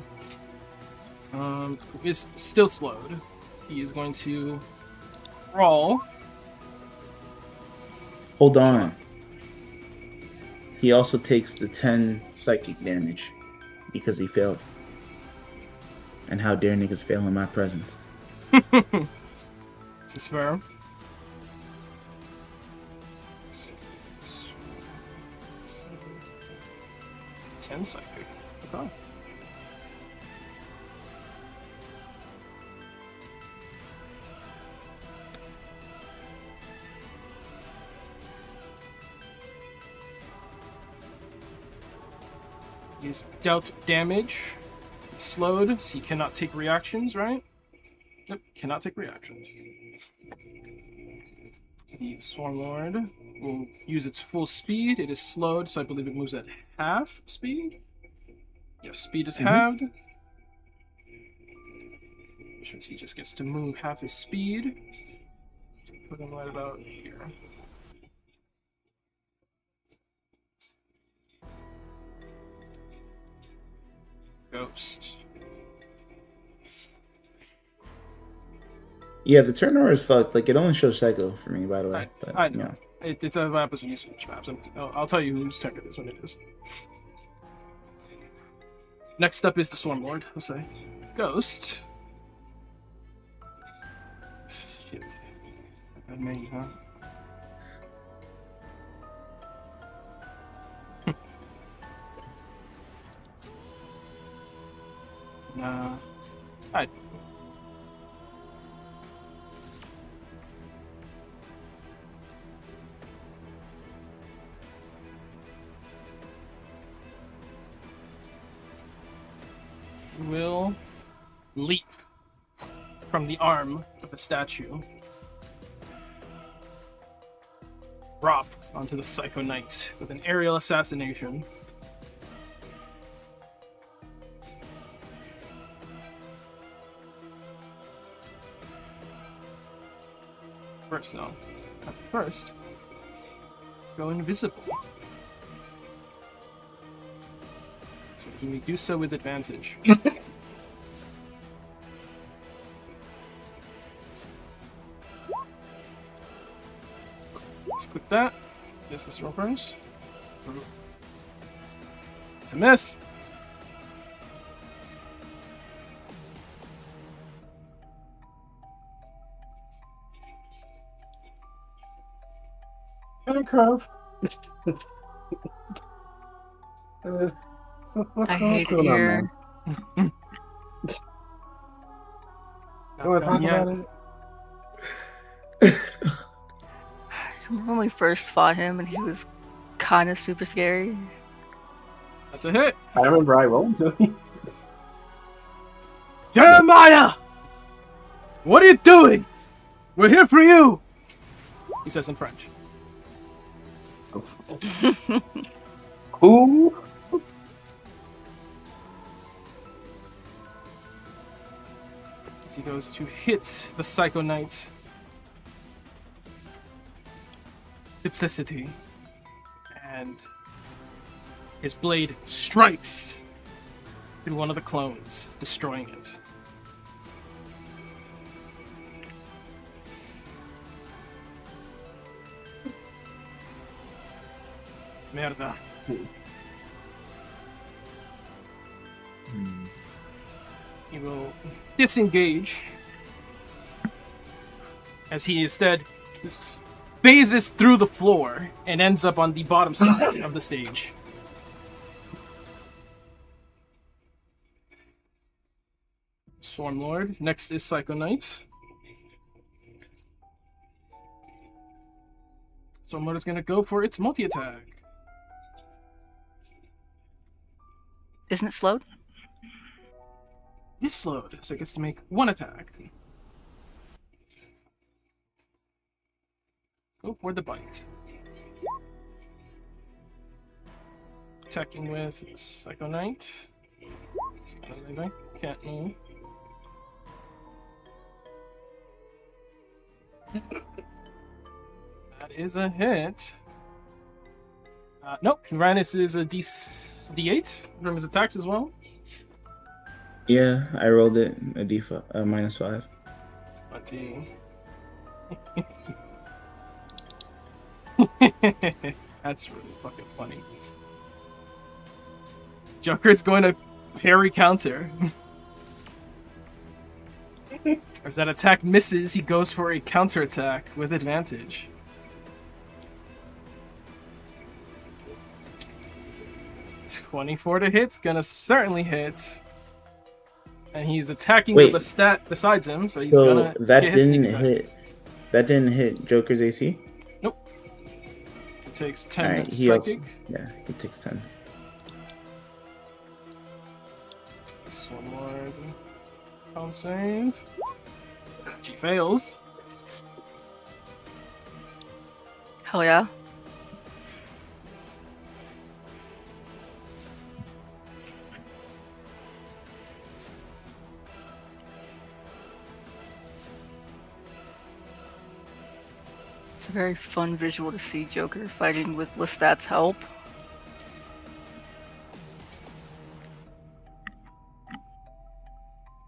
Is still slowed. He is going to Roll. Hold on. He also takes the 10 psychic damage because he failed. And how dare niggas fail in my presence? This is fair. 10 psychic. Okay. He's dealt damage, slowed, so he cannot take reactions, right? Yep, cannot take reactions. The Swarm Lord will use its full speed. It is slowed, so I believe it moves at half speed. Yes, speed is halved. Which means he just gets to move half his speed. Put him right about here. Ghost. Yeah, the turnover is fucked. Like, it only shows Psycho for me, by the way. But, I know. you know. It's a happens when you switch maps. I'll tell you whose turn it is when it is. Next up is the Swarm Lord. I'll say Ghost. Shit. Not that many, huh? Nah. I. Will leap from the arm of the statue, drop onto the Psycho Knight with an aerial assassination. First, no. First, go invisible. So he may do so with advantage. Let's click that. Yes, this roll first. It's a miss. Minecraft. What's I hate it going on, man? here. You want to talk Yeah. about it? Remember when we first fought him and he was kind of super scary? That's a hit. I remember I rolled to. Jeremiah! What are you doing? We're here for you! He says in French. Who? As he goes to hit the Psycho Knight. Duplicity. And his blade strikes through one of the clones, destroying it. Merda. He will disengage as he instead phases through the floor and ends up on the bottom side of the stage. Swarm Lord. Next is Psycho Knight. Swarm Lord is going to go for its multi-attack. Isn't it slowed? Is slowed, so it gets to make one attack. Go for the bite. Attacking with Psycho Knight. Can't move. That is a hit. Nope. Uranus is a D8 from his attacks as well. Yeah, I rolled it a D5, -5. 20. That's really fucking funny. Joker's going to parry counter. As that attack misses, he goes for a counter attack with advantage. $24 to hit's gonna certainly hit. And he's attacking Wait. with a stat besides him, so he's So gonna that get his sneak didn't attack. hit. That didn't hit Joker's AC. It takes 10 Alright, minutes he also, psychic. yeah, he takes 10. Just one more con save. She fails. Hell yeah. It's a very fun visual to see Joker fighting with Lestat's help.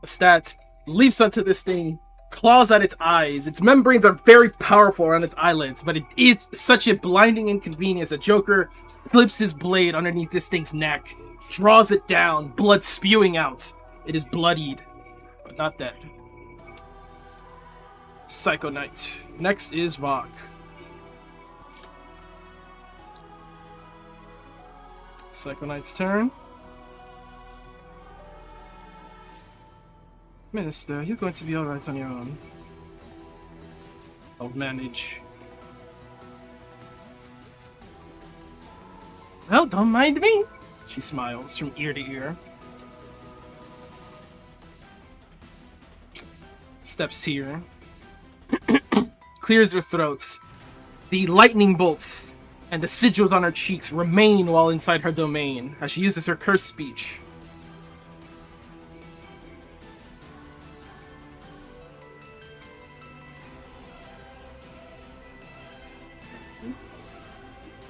Lestat leaps onto this thing, claws at its eyes. Its membranes are very powerful around its eyelids, but it is such a blinding inconvenience that Joker flips his blade underneath this thing's neck, draws it down, blood spewing out. It is bloodied, but not dead. Psycho Knight. Next is Vok. Psycho Knight's turn. Minister, you're going to be alright on your own. I'll manage. Well, don't mind me. She smiles from ear to ear. Steps here. Clears her throat. The lightning bolts and the sigils on her cheeks remain while inside her domain as she uses her curse speech.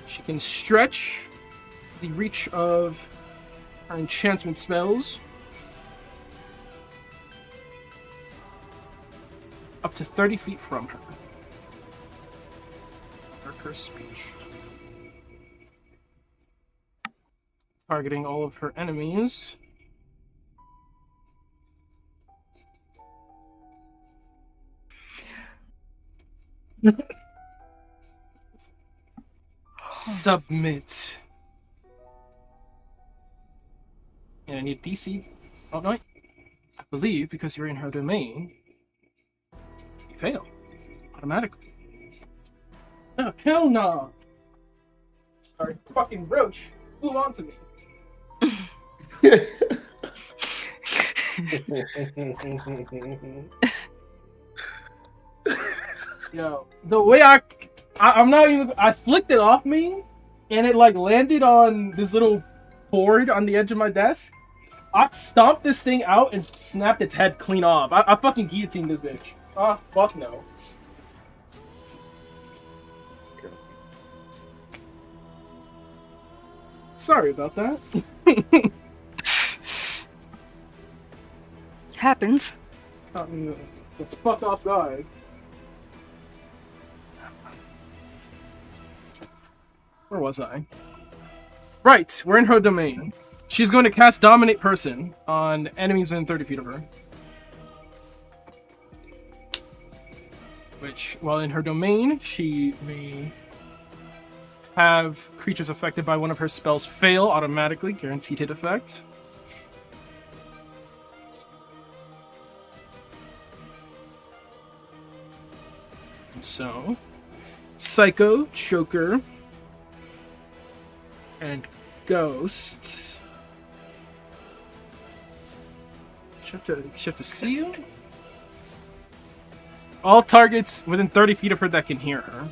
She can stretch the reach of her enchantment spells up to 30 feet from her. Her speech. Targeting all of her enemies. Submit. And I need DC. Oh no, I believe because you're in her domain, you fail automatically. Oh hell no! Sorry, fucking roach flew onto me. Yo, the way I'm not even. I flicked it off me, and it like landed on this little board on the edge of my desk. I stomped this thing out and snapped its head clean off. I fucking guillotined this bitch. Ah, fuck no. Sorry about that. Happens. Caught me the fuck off guard. Where was I? Right, we're in her domain. She's going to cast Dominate Person on enemies within 30 feet of her. Which, while in her domain, she may have creatures affected by one of her spells fail automatically, guaranteed hit effect. So, Psycho, Joker, and Ghost. She have to see you? All targets within 30 feet of her that can hear her.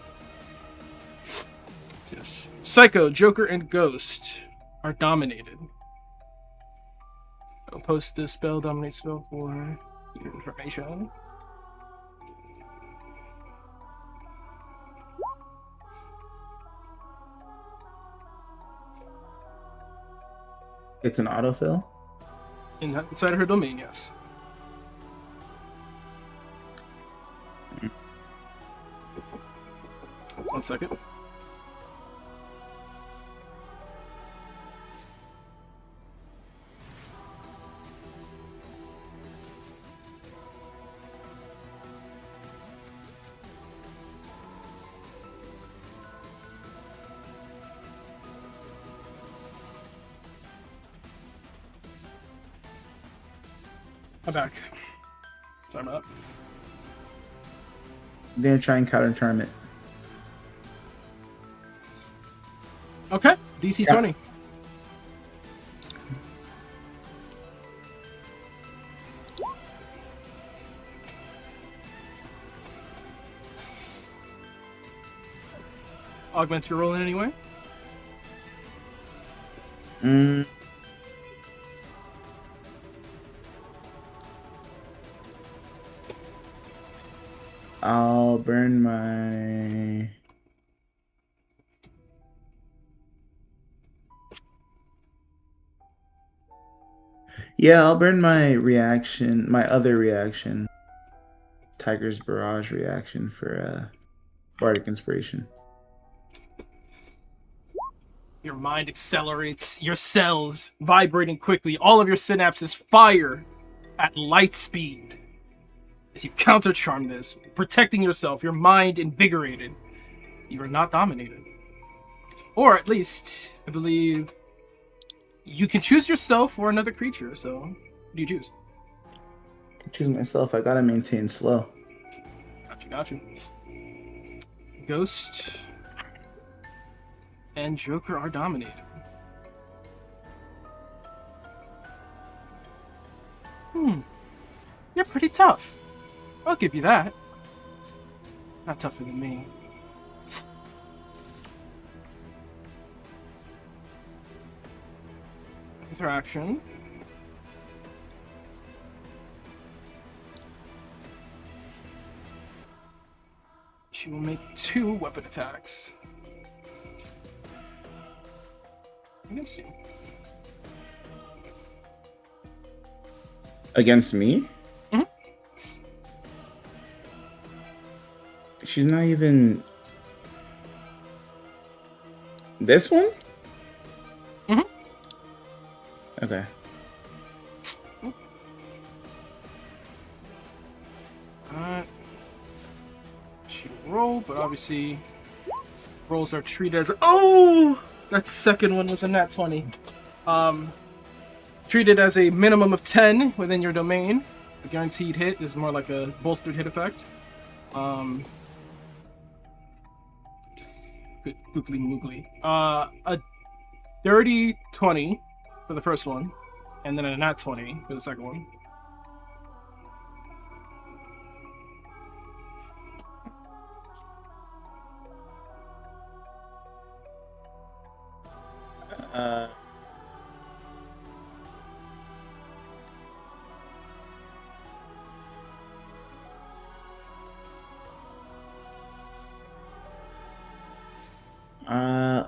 Yes. Psycho, Joker, and Ghost are dominated. I'll post the spell, dominate spell for your information. It's an autofill. Inside of her domain, yes. 1 second. I'm back. Sorry about that. I'm gonna try and counter charm it. Okay, DC Yeah. 20. Augment your roll in any way? Mm. I'll burn my. Yeah, I'll burn my reaction, my other reaction. Tiger's Barrage reaction for Bardic Inspiration. Your mind accelerates, your cells vibrating quickly, all of your synapses fire at light speed. As you counter charm this, protecting yourself, your mind invigorated, you are not dominated. Or at least, I believe, you can choose yourself or another creature, so who do you choose? Choose myself. I gotta maintain slow. Got you. Ghost and Joker are dominated. You're pretty tough. I'll give you that. Not tougher than me. Interaction. She will make 2 weapon attacks against you. Against me? Mhm. She's not even. This one? Mhm. Okay. She will roll, but obviously rolls are treated as that second one was a nat 20. Treated as a minimum of 10 within your domain. The guaranteed hit is more like a bolstered hit effect. Good googly moogly. A dirty 20 for the first one, and then a nat 20 for the second one.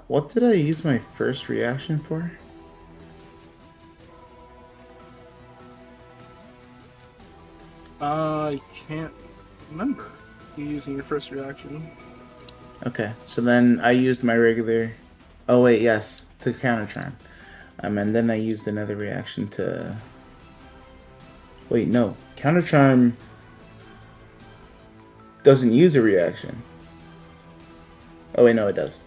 What did I use my first reaction for? I can't remember you using your first reaction. Okay, so then I used my regular. Oh wait, yes, to counter charm. And then I used another reaction to. Wait, no, counter charm doesn't use a reaction. Oh wait, no, it does.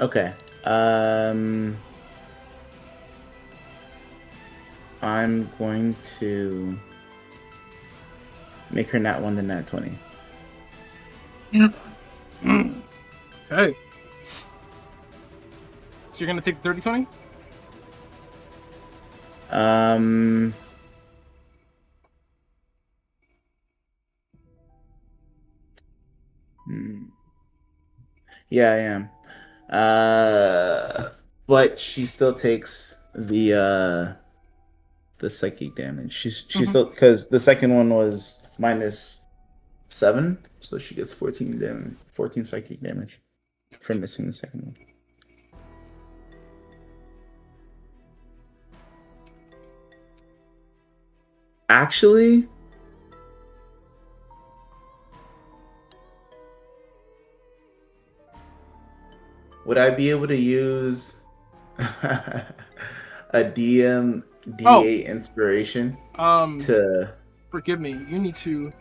Okay. I'm going to make her nat 1 to nat 20. Okay. So you're gonna take 30-20? Yeah, I am. But she still takes the psychic damage. She's still, because the second one was -7, so she gets 14 damage, 14 psychic damage for missing the second one. Actually, Would I be able to use a DM D8 Oh. inspiration Um, to? forgive me. You need to.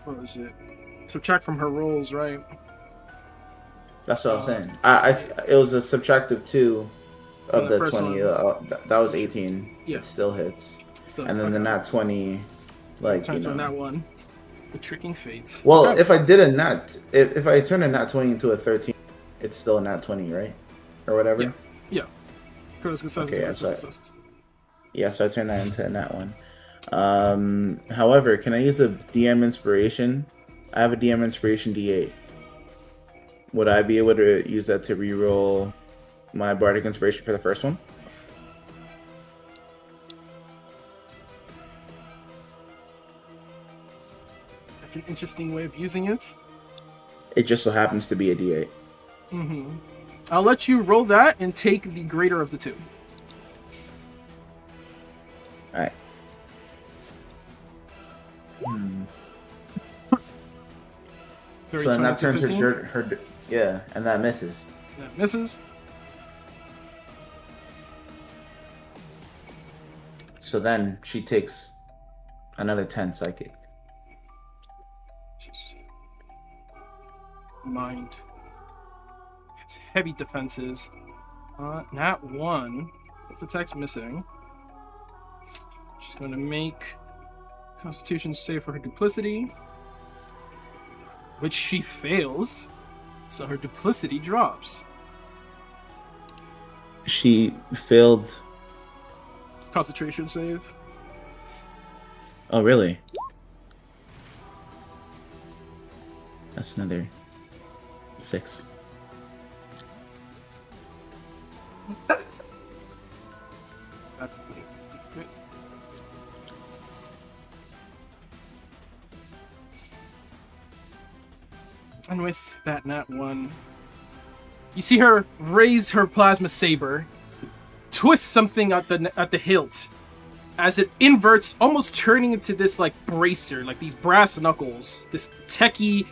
What was it? Subtract from her rolls, right? That's what I was saying. It was a subtractive 2 And of the the first 20. one- That was 18. Yeah. It still hits. Still And then the nat 20, like, you turns on that know. one. The tricking fate. Well, Okay. if I did a nat, if I turn a nat 20 into a 13, it's still a nat 20, right? Or whatever? Yeah. Okay, yeah, so I turned that into a nat 1. However, can I use a DM inspiration? I have a DM inspiration D8. Would I be able to use that to reroll my bardic inspiration for the first one? That's an interesting way of using it. It just so happens to be a D8. Mm-hmm. I'll let you roll that and take the greater of the two. Alright. So then that turns her yeah, and that misses. That misses. So then she takes another 10 psychic. She's mind. It's heavy defenses. Nat 1. What's the text missing? She's going to make Constitution save for her duplicity, which she fails. So her duplicity drops. She failed. Concentration save. Oh, really? That's another 6. And with that nat 1, you see her raise her plasma saber, twist something at the hilt, as it inverts, almost turning into this like bracer, like these brass knuckles, this techie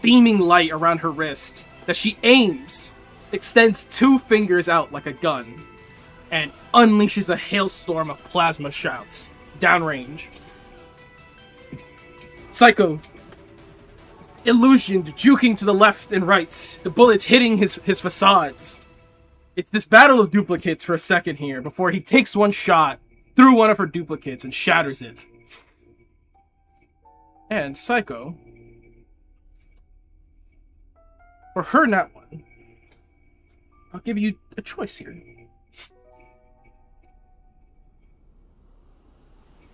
beaming light around her wrist that she aims, extends 2 fingers out like a gun, and unleashes a hailstorm of plasma shouts downrange. Psycho, illusioned, juking to the left and right, the bullets hitting his facades. It's this battle of duplicates for a second here before he takes one shot through one of her duplicates and shatters it. And Psycho, for her nat 1, I'll give you a choice here.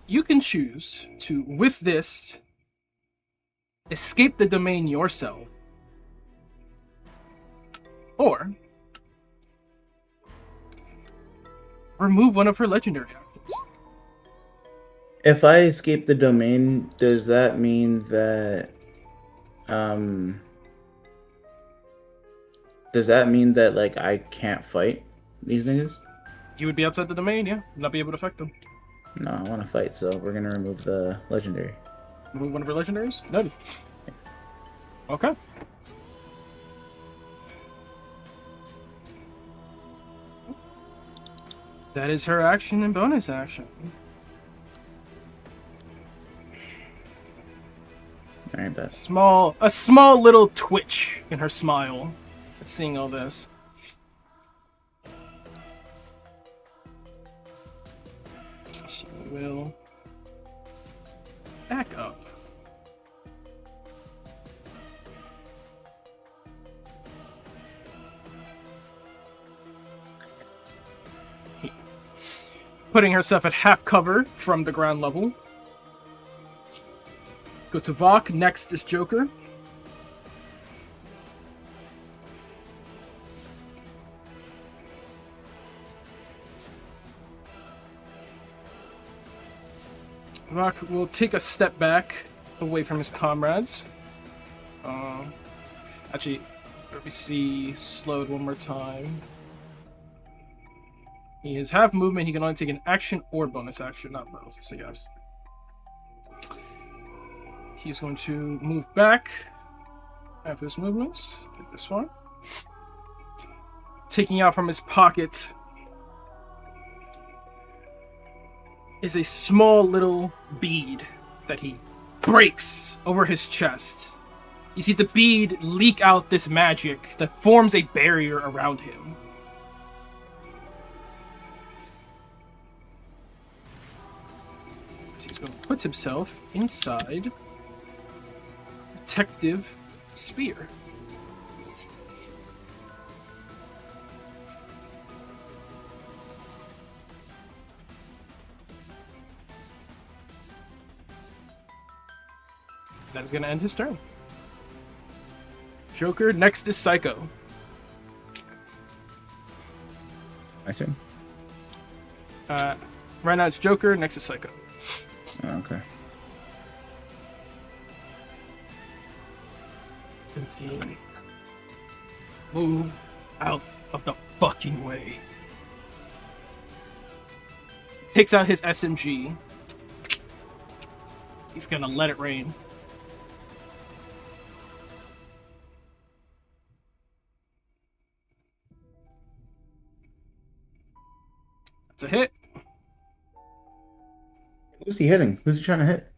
You can choose to, with this, escape the domain yourself, or remove one of her legendary actions. If I escape the domain, does that mean that like I can't fight these niggas? You would be outside the domain, yeah, not be able to affect them. No, I want to fight, so we're gonna remove the legendary. Remove one of her legendaries? Noted. Okay. That is her action and bonus action. Alright, bet. A small little twitch in her smile at seeing all this. She will back up. Putting herself at half cover from the ground level. Go to Vok. Next is Joker. Vok will take a step back away from his comrades. Actually, let me see. Slowed one more time. He has half movement. He can only take an action or bonus action, not both. So yes. He's going to move back After his movements, take this one. Taking out from his pocket is a small little bead that he breaks over his chest. You see the bead leak out this magic that forms a barrier around him. So he's going to put himself inside Protective Sphere. That is going to end his turn. Joker, next is Psycho. I see. Right now it's Joker, next is Psycho. Oh, okay. 15. Move out of the fucking way. Takes out his SMG. He's gonna let it rain. That's a hit. Who's he hitting? Who's he trying to hit?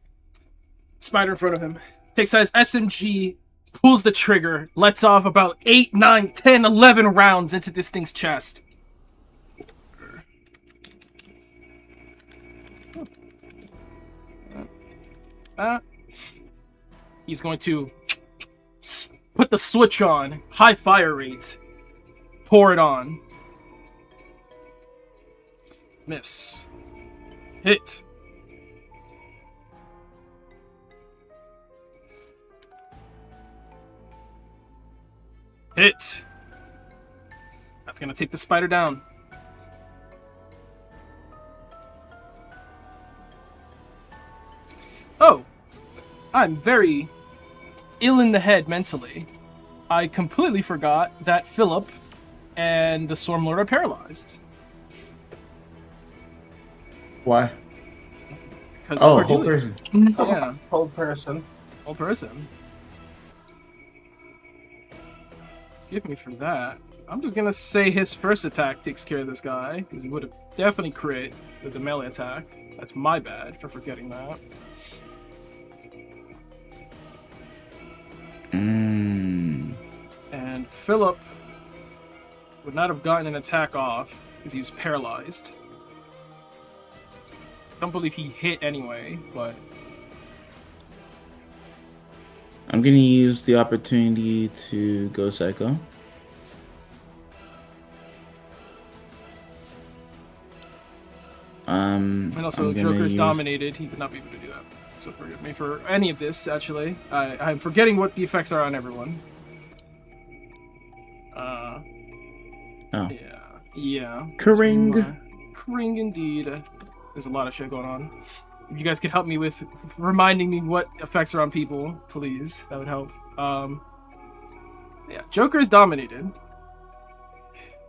Spider in front of him. Takes out his SMG, pulls the trigger, lets off about 8, 9, 10, 11 rounds into this thing's chest. He's going to put the switch on, high fire rate, pour it on. Miss. Hit. Hit. That's gonna take the spider down. Oh, I'm very ill in the head mentally. I completely forgot that Philip and the Stormlord are paralyzed. Why? Because Oh, of whole Cordelia. person. Yeah, Whole person. whole person. Give me for that. I'm just gonna say his first attack takes care of this guy, because he would have definitely crit with a melee attack. That's my bad for forgetting that. And Philip would not have gotten an attack off because he was paralyzed. Don't believe he hit anyway, but I'm gonna use the opportunity to go psycho. and also I'm gonna Joker's use- dominated. He would not be able to do that. So forgive me for any of this. Actually, I'm forgetting what the effects are on everyone. Oh. Yeah. Kring. Kring indeed. There's a lot of shit going on. If you guys could help me with reminding me what effects are on people, please, that would help. Yeah, Joker is dominated.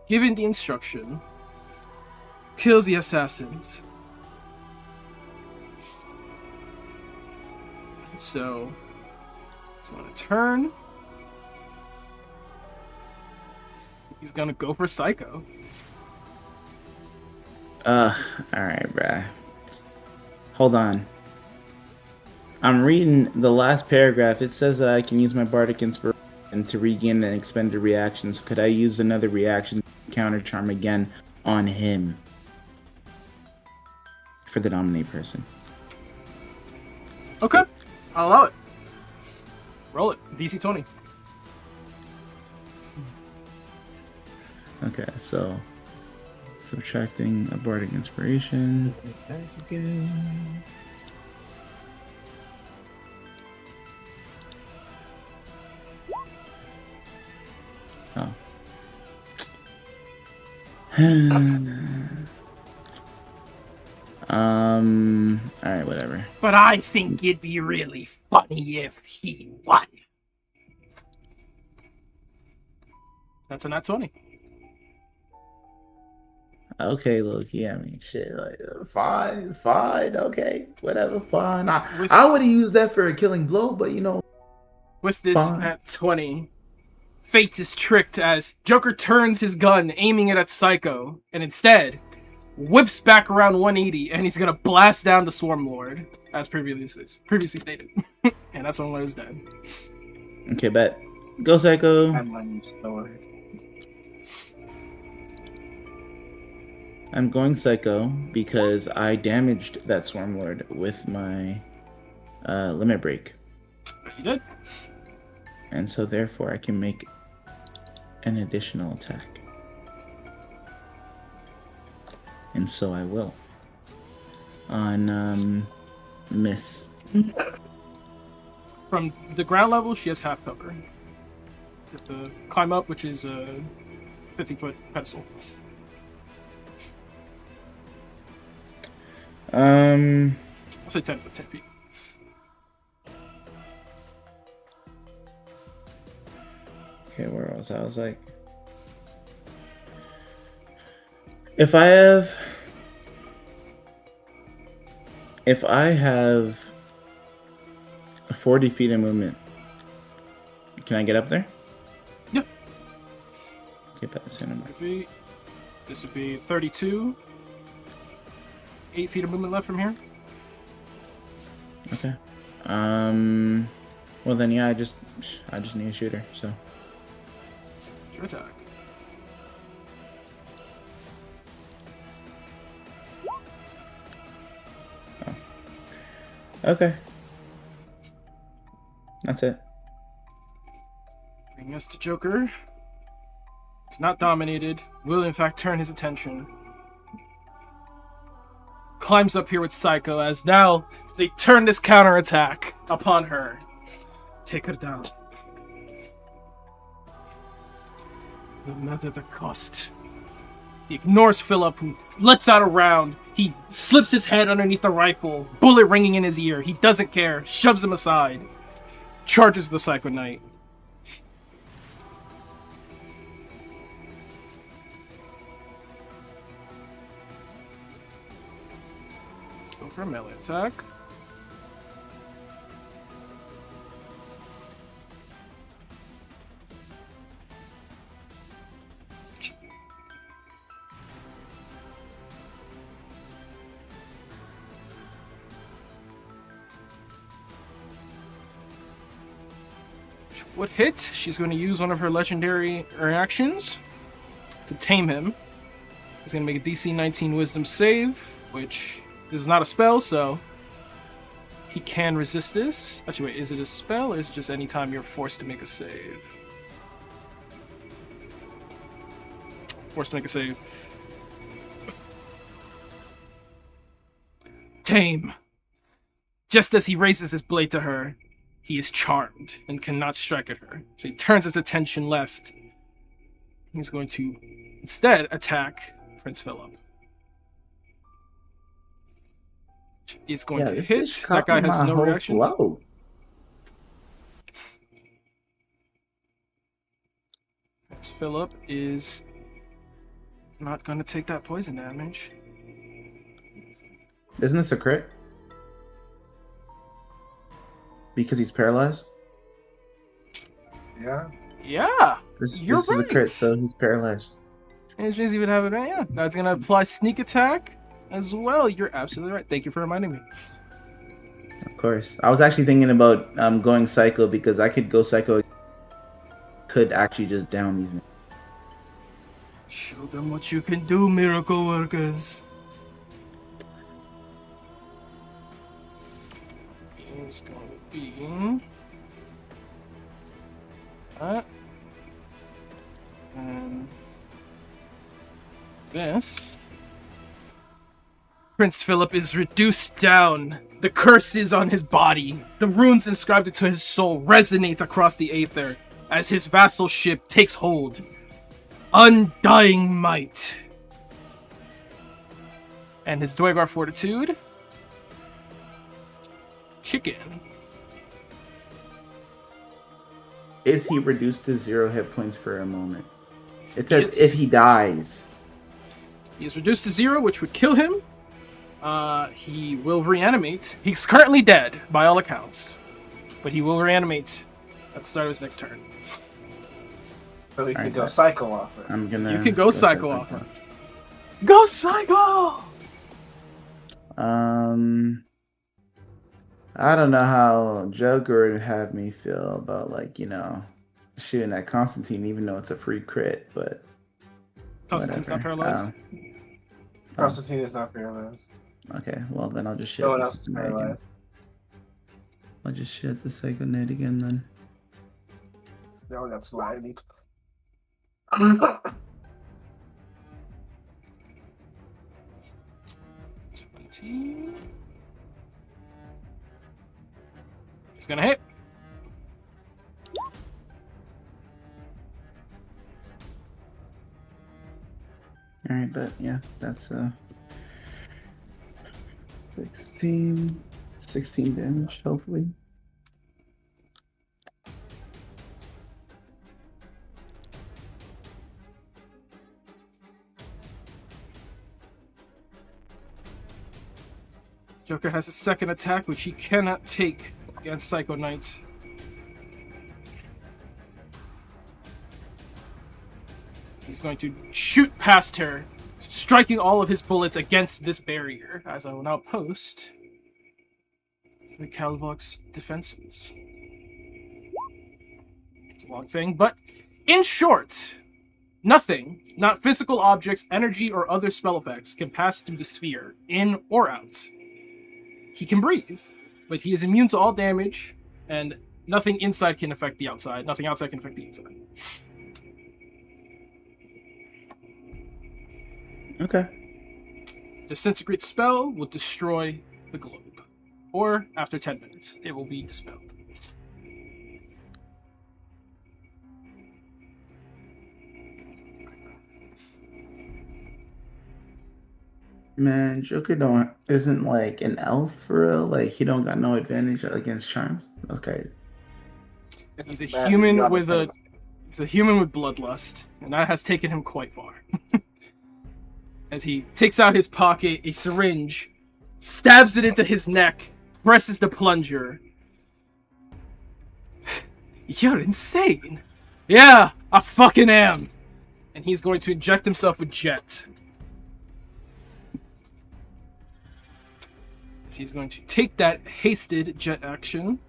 Given the instruction, kill the assassins. So, he's gonna turn. He's gonna go for Psycho. Alright, bruh. Hold on. I'm reading the last paragraph. It says that I can use my bardic inspiration to regain and expend a reaction. So could I use another reaction to counter charm again on him? For the dominate person. Okay, I'll allow it. Roll it. DC 20. Okay, so subtracting a bardic inspiration. Oh. Alright, whatever. But I think it'd be really funny if he won. That's a nat 20. Okay, look, yeah, I mean, shit, like, fine, okay, whatever, fine. With- I would have used that for a killing blow, but you know, With this Fine. at 20, fate is tricked as Joker turns his gun, aiming it at Psycho, and instead whips back around 180, and he's gonna blast down the Swarm Lord, as previously stated. And that's when Lord is dead. Okay, bet. Go Psycho. I'm going Psycho because I damaged that Swarm Lord with my limit break. You did. And so therefore I can make an additional attack. And so I will. On miss. From the ground level, she has half cover. You have to climb up, which is a 50-foot pedestal. I'll say 10 foot, 10 feet. Okay, where was I? I was like, if I have 40 feet of movement, can I get up there? Yeah. Get back to center. 5 feet. This would be 32. 8 feet of movement left from here. Okay. Well then, yeah, I just need a shooter. So. Your attack. Oh. Okay. That's it. Bringing us to Joker. He's not dominated. Will in fact turn his attention. Climbs up here with Psycho as now they turn this counterattack upon her. Take her down. No matter the cost. He ignores Philip, who lets out a round. He slips his head underneath the rifle, bullet ringing in his ear. He doesn't care, shoves him aside. Charges the Psycho Knight. Go for a melee attack. Would hit. She's going to use one of her legendary reactions to tame him. He's going to make a DC 19 Wisdom save, which this is not a spell, so he can resist this. Actually, wait, is it a spell or is it just any time you're forced to make a save? Forced to make a save. Tame. Just as he raises his blade to her, he is charmed and cannot strike at her. So he turns his attention left. He's going to instead attack Prince Philip. He's going to this hit. bitch That guy caught has my no whole reaction. flow. Prince Philip is not going to take that poison damage. Isn't this a crit? Because he's paralyzed? Yeah. Yeah, This You're is a right. crit, so he's paralyzed. and James even have it right. Yeah, that's going to apply sneak attack as well. You're absolutely right. Thank you for reminding me. Of course. I was actually thinking about going Psycho because I could go Psycho. Could actually just down these. Show them what you can do, miracle workers. It's going to be that. And this. Prince Philip is reduced down. The curse is on his body. The runes inscribed into his soul resonates across the aether as his vassal ship takes hold. Undying might. And his Dwegar fortitude. Kick in. Is he reduced to 0 hit points for a moment? It says Yes. if he dies. He is reduced to 0, which would kill him. He will reanimate. He's currently dead, by all accounts. But he will reanimate at the start of his next turn. So we can Alright, go guys. psycho off it. I'm gonna. You can go psycho off Psycho. him. Go psycho! I don't know how Joker would have me feel about shooting at Constantine, even though it's a free crit. But Constantine's not whatever. paralyzed. Constantine is not paralyzed. Okay, well then I'll just shoot. No one the else is Psycho Knight again. paralyzed. I'll just shoot the Psycho Knight again then. No one got sliding. 20. He's gonna hit. All right, but yeah, that's 16 damage, hopefully. Joker has a second attack, which he cannot take against Psycho Knight. He's going to shoot past her, striking all of his bullets against this barrier, as I will now post the Calvox defenses. It's a long thing, but in short, nothing, not physical objects, energy, or other spell effects, can pass through the sphere, in or out. He can breathe, but he is immune to all damage, and nothing inside can affect the outside. Nothing outside can affect the inside. Okay. Disintegrate spell will destroy the globe. Or, after 10 minutes, it will be dispelled. Man, Joker isn't like an elf for real. Like he don't got no advantage against charms. That's crazy. He's a human with bloodlust, and that has taken him quite far. As he takes out his pocket, a syringe, stabs it into his neck, presses the plunger. You're insane. Yeah, I fucking am. And he's going to inject himself with Jet. So he's going to take that hasted Jet action.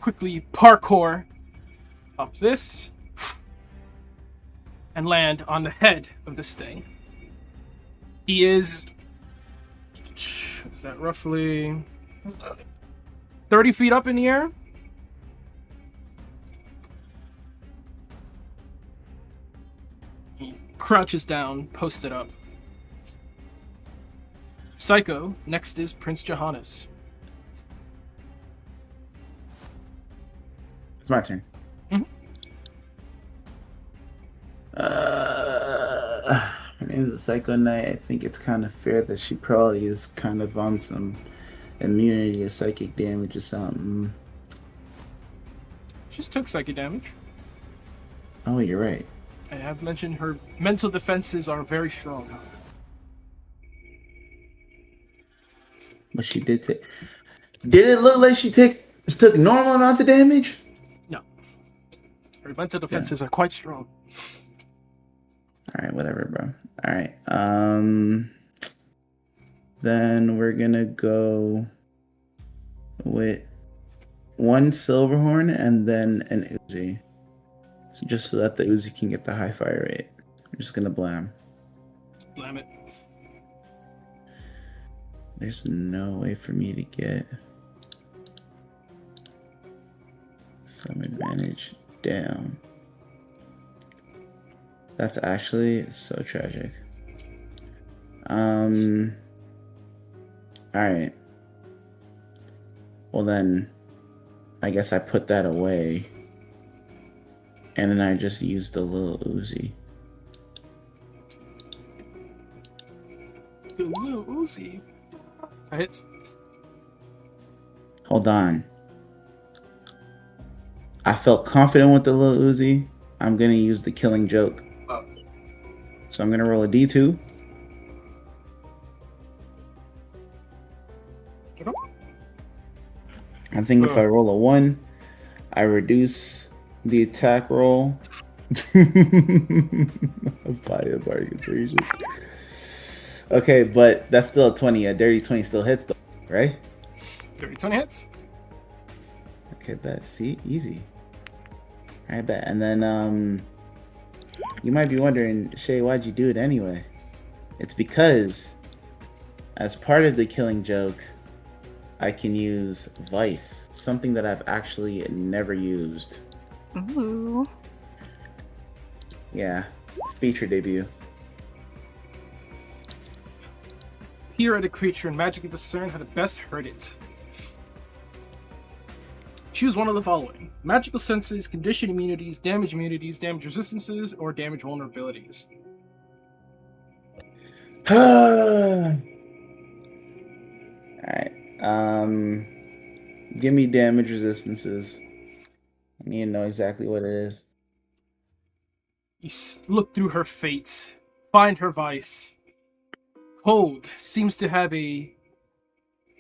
Quickly parkour up this and land on the head of this thing. He is that roughly 30 feet up in the air? He crouches down, posted up. Psycho, next is Prince Johannes. It's my turn. Mhm. Her name is Psycho Knight. I think it's kind of fair that she probably is kind of on some immunity to psychic damage or something. She just took psychic damage. Oh, you're right. I have mentioned her mental defenses are very strong. But she did take. Did it look like she took normal amounts of damage? No. Her mental defenses are quite strong. All right, whatever, bro. All right. Then we're gonna go with one Silverhorn and then an Uzi. So just so that the Uzi can get the high fire rate. I'm just gonna blam. Blam it. There's no way for me to get some advantage down. That's actually so tragic. Alright. Well then, I guess I put that away. And then I just used the little Uzi. The little Uzi. That hits. Hold on. I felt confident with the little Uzi. I'm gonna use the killing joke. So I'm gonna roll a D2. I think if I roll a 1, I reduce the attack roll by a bargain persuasion. Okay, but that's still a 20. A dirty 20 still hits, though, right? Dirty 20 hits. Okay, bet. See, easy. All right, bet. And then you might be wondering, Shay, why'd you do it anyway? It's because, as part of the killing joke, I can use Vice, something that I've actually never used. Ooh. Yeah, feature debut. Peer at a creature and magically discern how to best hurt it. Choose one of the following: magical senses, condition immunities, damage resistances, or damage vulnerabilities. Alright. Give me damage resistances. I need to know exactly what it is. You look through her fate, find her vice. Cold seems to have a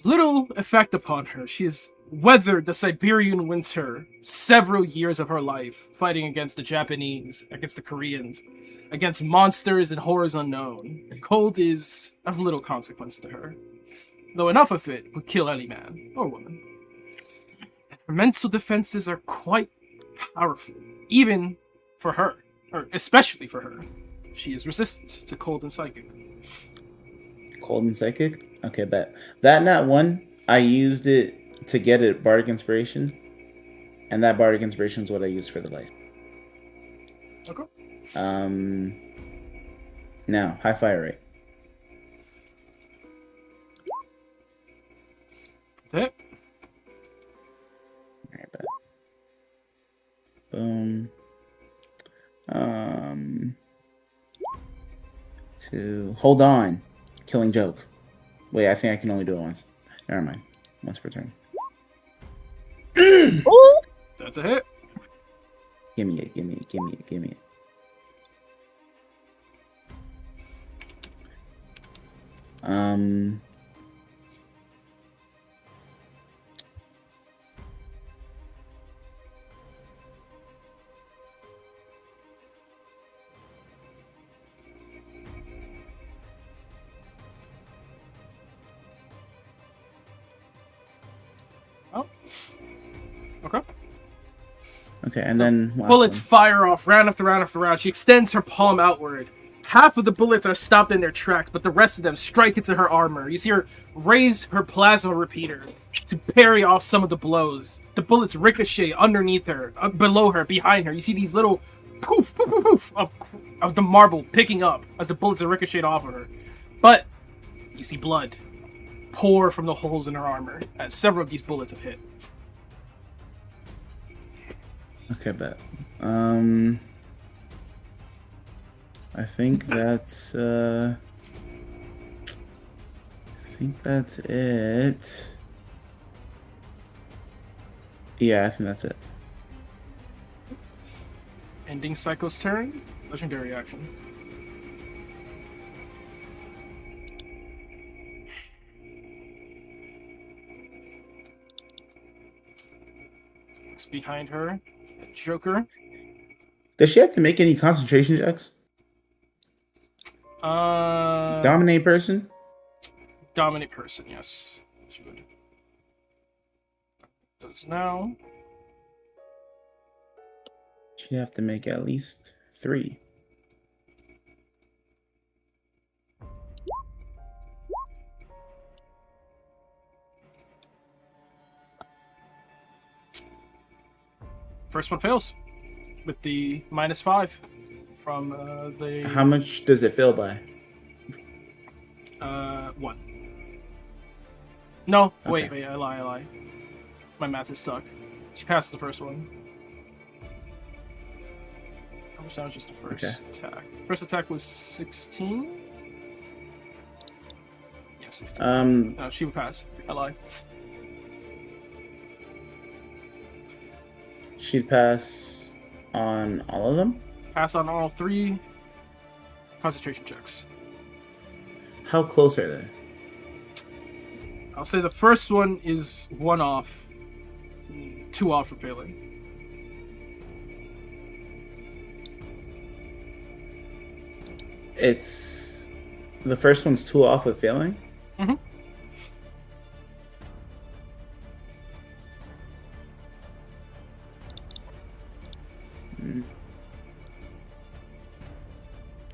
little effect upon her. She has weathered the Siberian winter several years of her life, fighting against the Japanese, against the Koreans, against monsters and horrors unknown. Cold is of little consequence to her, though enough of it would kill any man or woman. Her mental defenses are quite powerful, even for her, or especially for her. She is resistant to cold and psychic. Cold and psychic? Okay, bet. That nat 1, I used it to get a Bardic Inspiration, and that Bardic Inspiration is what I used for the life. Okay. Now, high fire rate. That's it. Alright, bet. Boom. 2. Hold on. Killing joke. Wait, I think I can only do it once. Never mind. Once per turn. That's a hit. Give me it. Give me it. Give me it. Give me it. Oh. Okay. Okay, and then last Bullets one. fire off round after round after round. She extends her palm outward. Half of the bullets are stopped in their tracks, but the rest of them strike into her armor. You see her raise her plasma repeater to parry off some of the blows. The bullets ricochet underneath her, below her, behind her. You see these little poof, poof, poof, poof of the marble picking up as the bullets are ricocheted off of her. But you see blood pour from the holes in her armor as several of these bullets have hit. Okay, bet. I think that's it. Yeah, I think that's it. Ending Psycho's turn. Legendary action. Looks behind her. Joker. Does she have to make any concentration checks? Dominate person? Dominate person, yes. She would. Does now. She'd have to make at least 3. First one fails. With the -5 from the. How much does it fail by? 1. No, Okay. wait, I lie. My math is suck. She passed the first one. I wish that was just the first attack. First attack was 16? Yeah, 16. No, she would pass. I lie. She'd pass on all of them? Pass on all 3 concentration checks. How close are they? I'll say the first one is 1 off, 2 off for failing. It's the first one's 2 off of failing. Mhm.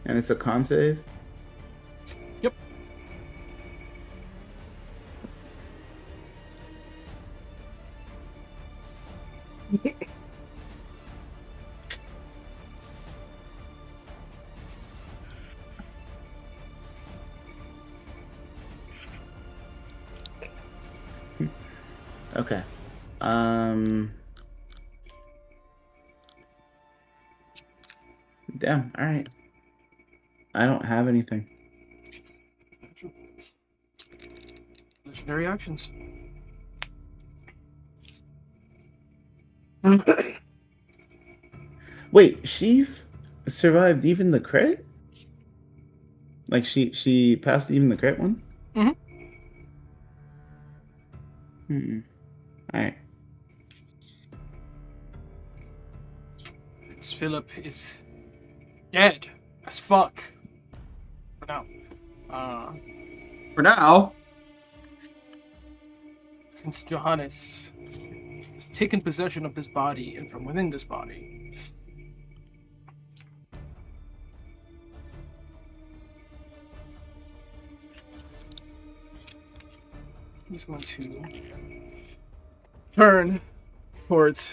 And it's a con save. Yep. Okay. Damn. All right. I don't have anything. Legendary actions. Wait, survived even the crit? Like she passed even the crit one? Mhm. All right. Philip is dead as fuck. For now. For now, Since Johannes has taken possession of this body and from within this body, he's going to turn towards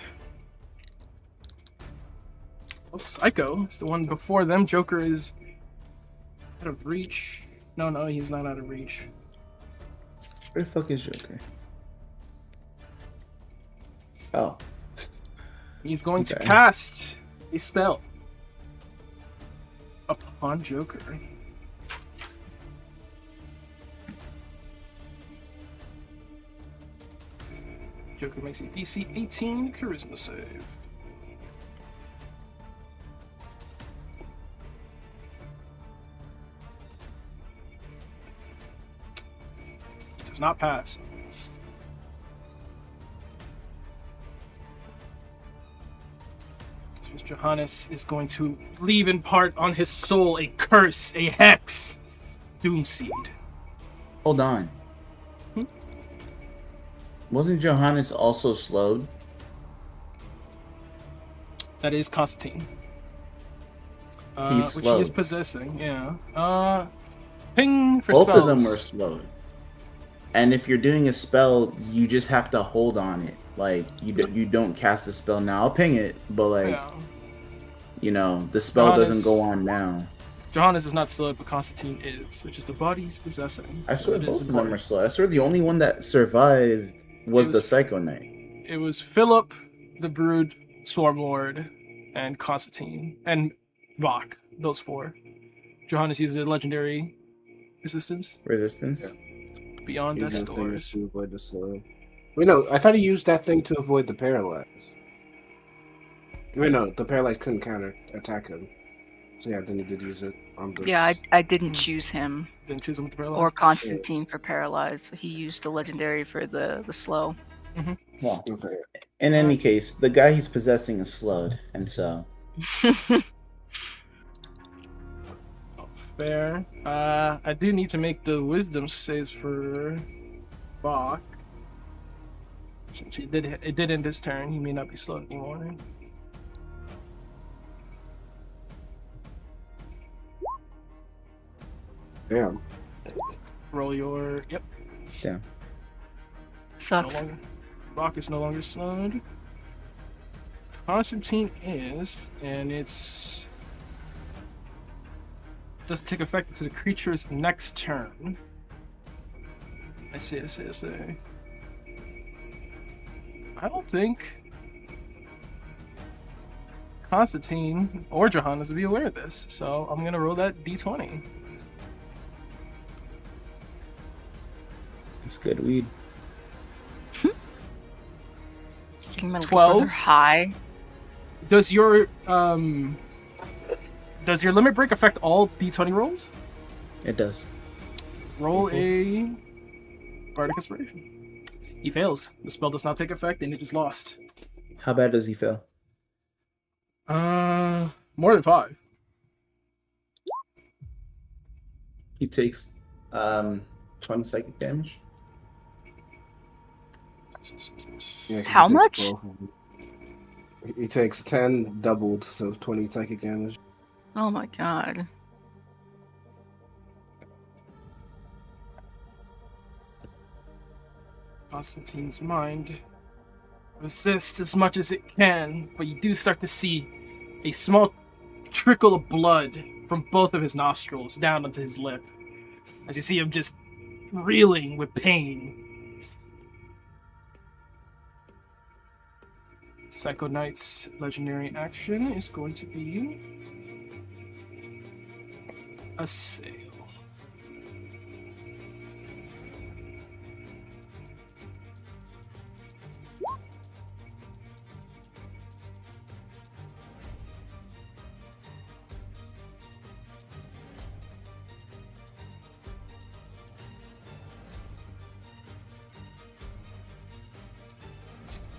Psycho. It's the one before them. Joker is out of reach. No, he's not out of reach. Where the fuck is Joker? Oh. He's going to Okay. cast a spell upon Joker. Joker makes a DC 18 charisma save. Does not pass. So Johannes is going to leave in part on his soul a curse, a hex, Doomseed. Hold on. Wasn't Johannes also slowed? That is Constantine. He's which he is slowed. possessing, yeah. Ping for Both spells. of them were slowed. And if you're doing a spell, you just have to hold on it. Like you don't cast the spell now. I'll ping it, but like Yeah. you know, the spell Johannes- doesn't go on now. Johannes is not slowed, but Constantine is, which is the body he's possessing. I swear It is both of them important. are slowed. I swear the only one that survived was It the was- Psycho Knight. It was Philip, the Brood, Swarmlord, and Constantine, and Vok. Those 4. Johannes uses a legendary resistance Resistance. beyond Use death's that thing doors. to avoid the slow. Wait, no, I thought he used that thing to avoid the paralyze. Wait, no, the paralyze couldn't counter attack him. So yeah, then he did use it on this. Yeah, I didn't choose him Didn't choose him with the paralyze. or Constantine for paralyzed. So he used the legendary for the slow. Well, Okay. in any case, the guy he's possessing is slowed, and so Oh, fair. I do need to make the wisdom saves for Vok. Since it did end his turn, he may not be slowed anymore. Damn. Roll your yep. damn. It's no Sucks. longer, Vok is no longer slowed. Constantine is, and it's doesn't take effect until the creature's next turn. I see. I don't think Constantine or Johannes would be aware of this, so I'm gonna roll that d20. It's good weed. Getting my 12? levels are high. Does your limit break affect all d20 rolls? It does. Roll a Bardic Inspiration. He fails. The spell does not take effect, and it is lost. How bad does he fail? More than 5. He takes 20 psychic damage. Yeah, 'cause How he takes much? both of them. He takes 10 doubled, so 20 psychic damage. Oh my god. Constantine's mind resists as much as it can, but you do start to see a small trickle of blood from both of his nostrils down onto his lip, as you see him just reeling with pain. Psycho Knight's legendary action is going to be Assail.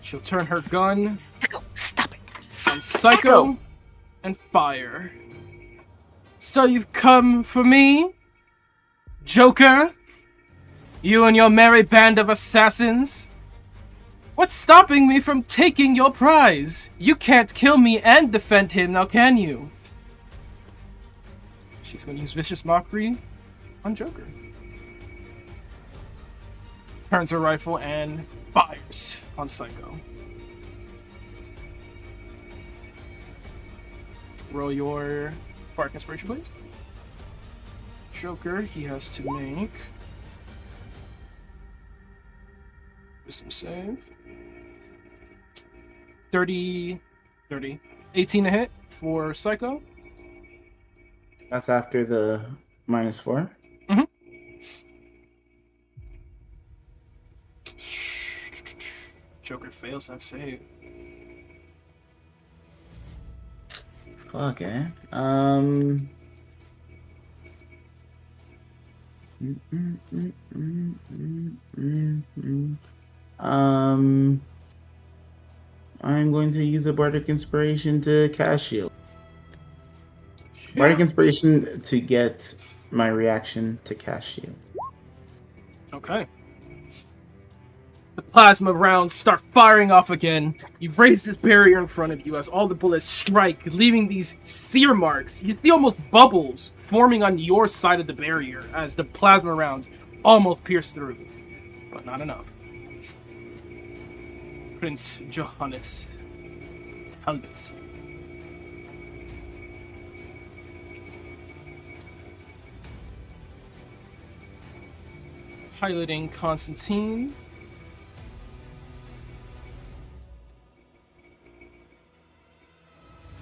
She'll turn her gun Echo, stop it. on Psycho Echo. and fire. So you've come for me, Joker? You and your merry band of assassins? What's stopping me from taking your prize? You can't kill me and defend him, now can you? She's going to use Vicious Mockery on Joker. Turns her rifle and fires on Psycho. Roll your Bardic Inspiration, please. Joker, he has to make Wisdom save. 30, 18 to hit for Psycho. That's after the -4. Joker fails that save. Fuck, eh? I'm going to use a Bardic Inspiration to cast Shield. Bardic Inspiration to get my reaction to cast Shield. Okay. The plasma rounds start firing off again. You've raised this barrier in front of you as all the bullets strike, leaving these sear marks. You see almost bubbles forming on your side of the barrier as the plasma rounds almost pierce through. But not enough. Prince Johannes Talbot. Piloting Constantine.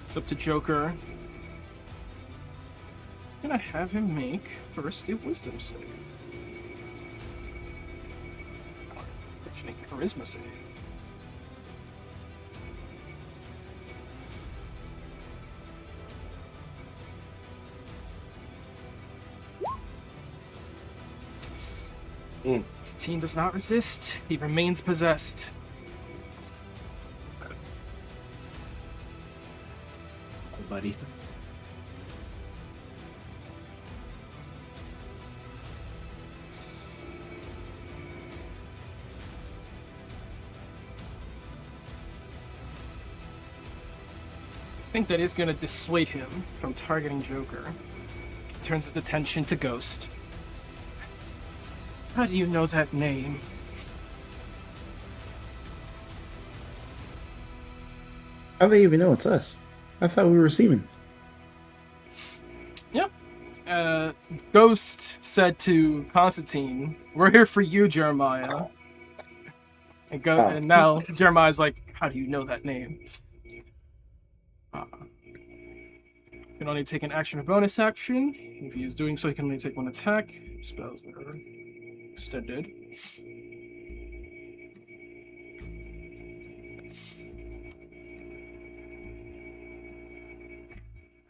It's up to Joker. I'm gonna have him make first a wisdom save. Actually, charisma save. Satine does not resist. He remains possessed. Buddy. I think that is going to dissuade him from targeting Joker. Turns his attention to Ghost. How do you know that name? How do they even know it's us? I thought we were seamen. Ghost said to Constantine, "We're here for you, Jeremiah." And now Jeremiah's like, "How do you know that name?" Can only take an action or bonus action. If he is doing so, he can only take one attack. Spells are extended.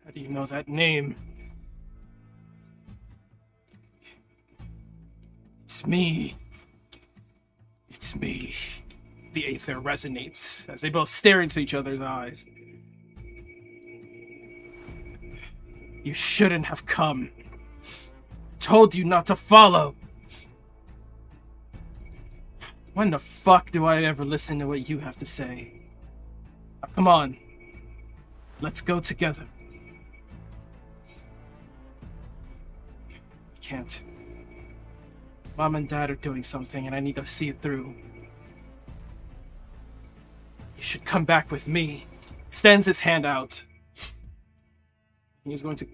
How do you know that name? It's me, The aether resonates as they both stare into each other's eyes. You shouldn't have come. I told you not to follow. When the fuck do I ever listen to what you have to say? Now, come on. Let's go together. I can't. Mom and Dad are doing something and I need to see it through. You should come back with me. Extends his hand out. He's going to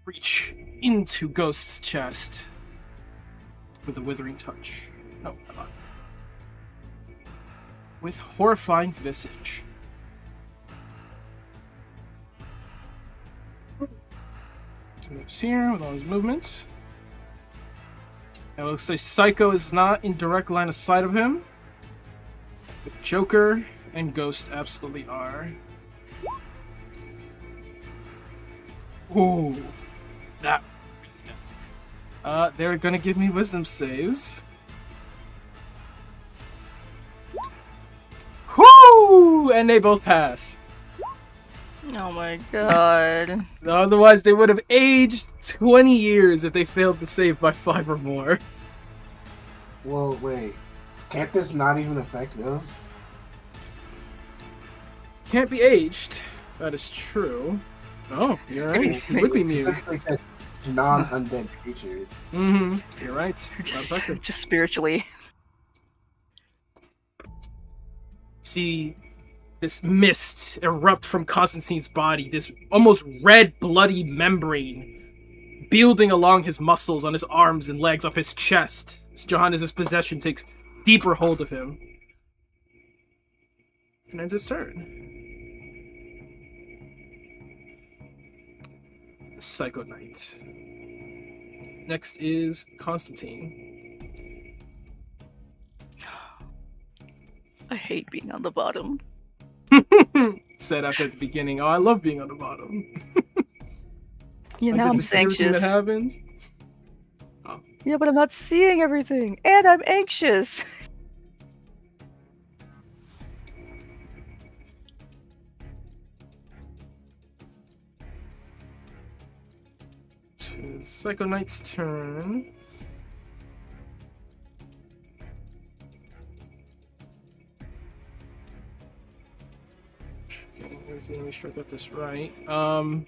reach into Ghost's chest with a withering touch. No, come on. With horrifying visage. Moves here with all his movements. It looks like Psycho is not in direct line of sight of him. But Joker and Ghost absolutely are. Ooh, that. They're gonna give me wisdom saves. Whoo! And they both pass. Oh my god. Otherwise, they would have aged 20 years if they failed to save by 5 or more. Well, wait. Can't this not even affect those? Can't be aged. That is true. Oh, you're right. He would be It mute. specifically says non-undead creatures. Mm-hmm. You're right. Not effective. Just spiritually. See this mist erupt from Constantine's body, this almost red, bloody membrane building along his muscles on his arms and legs, up his chest, as Johannes' possession takes deeper hold of him. And ends his turn. Psycho Knight. Next is Constantine. I hate being on the bottom. Said after the beginning, oh, I love being on the bottom. Yeah, I now get I'm to see everything anxious. that happens. Yeah, but I'm not seeing everything, and I'm anxious. Psycho Knight's turn. Okay, let me make sure I got this right. I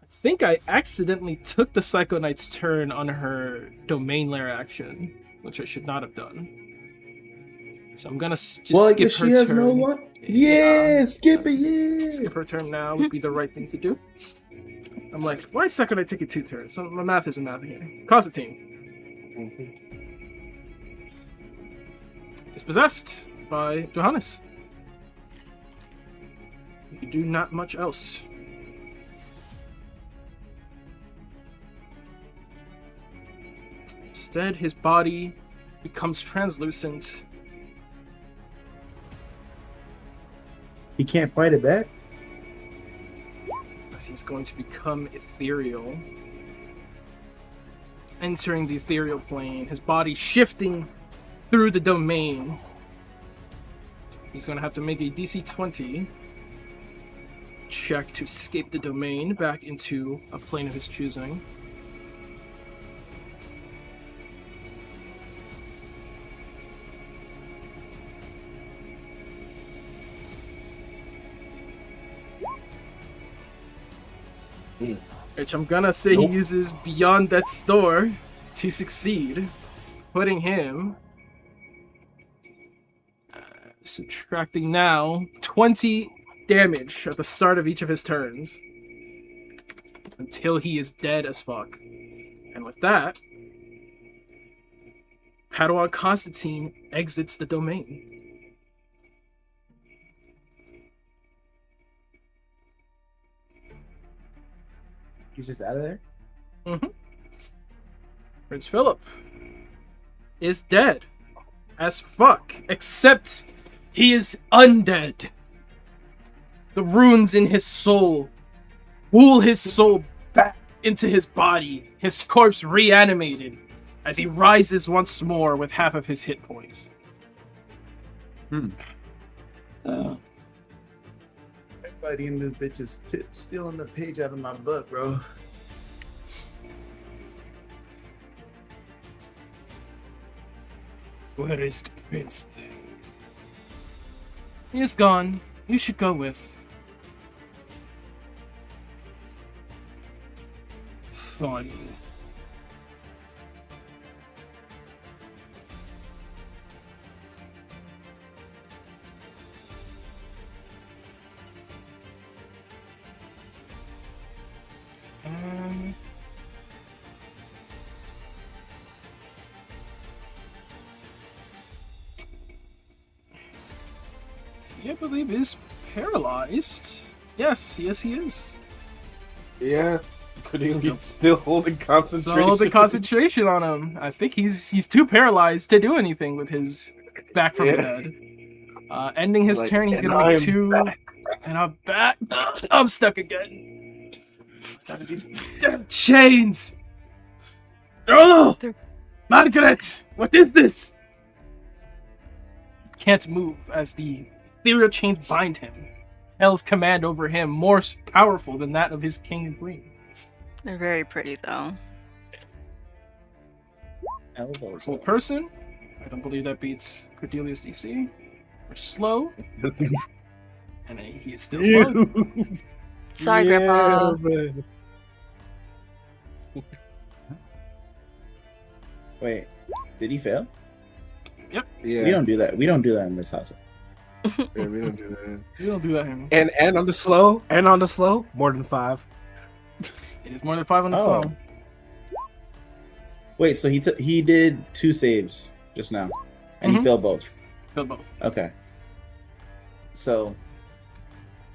think I accidentally took the Psycho Knight's turn on her domain lair action, which I should not have done. So I'm gonna just skip her she has turn. no luck. Yeah, skip it. Yeah. Skip her turn now would be the right thing to do. I'm like, why is Psycho Knight taking 2 turns? So my math isn't math here. Constantine is possessed by Johannes. You can do not much else. Instead, his body becomes translucent. He can't fight it back. As he's going to become ethereal. Entering the ethereal plane, his body shifting through the domain. He's going to have to make a DC 20 check to escape the domain back into a plane of his choosing. Which I'm gonna say he uses Beyond Death's Door to succeed, putting him subtracting now 20 damage at the start of each of his turns until he is dead as fuck. And with that, Padawan Constantine exits the domain. He's just out of there. Prince Philip is dead as fuck, except he is undead. The runes in his soul pull his soul back into his body, his corpse reanimated as he rises once more with half of his hit points. Everybody in this bitch is stealing the page out of my book, bro. Where is the prince? He is gone. You should go with. Fine. I believe is paralyzed. Yes, he is. Yeah. Still holding concentration. So the concentration on him. I think he's too paralyzed to do anything with his back from the dead. Ending his Like, turn, he's and gonna make I'm 2, back. and I'm back. I'm stuck again. That is these damn chains. Oh, Margaret, what is this? Can't move as the ethereal chains bind him. Hell's command over him more powerful than that of his king and queen. They're very pretty, though. Elbows. Full person. I don't believe that beats Cordelia's DC. We're slow, and he is still slow. Sorry, Grandpa. man. Wait, did he fail? Yeah. We don't do that. We don't do that in this house. Yeah, we don't do that. You don't do that, him. And on the slow, more than 5. It is more than 5 on the Oh. song. Wait, so he did 2 saves just now, and he Mhm. failed both. Kill both. Okay. So,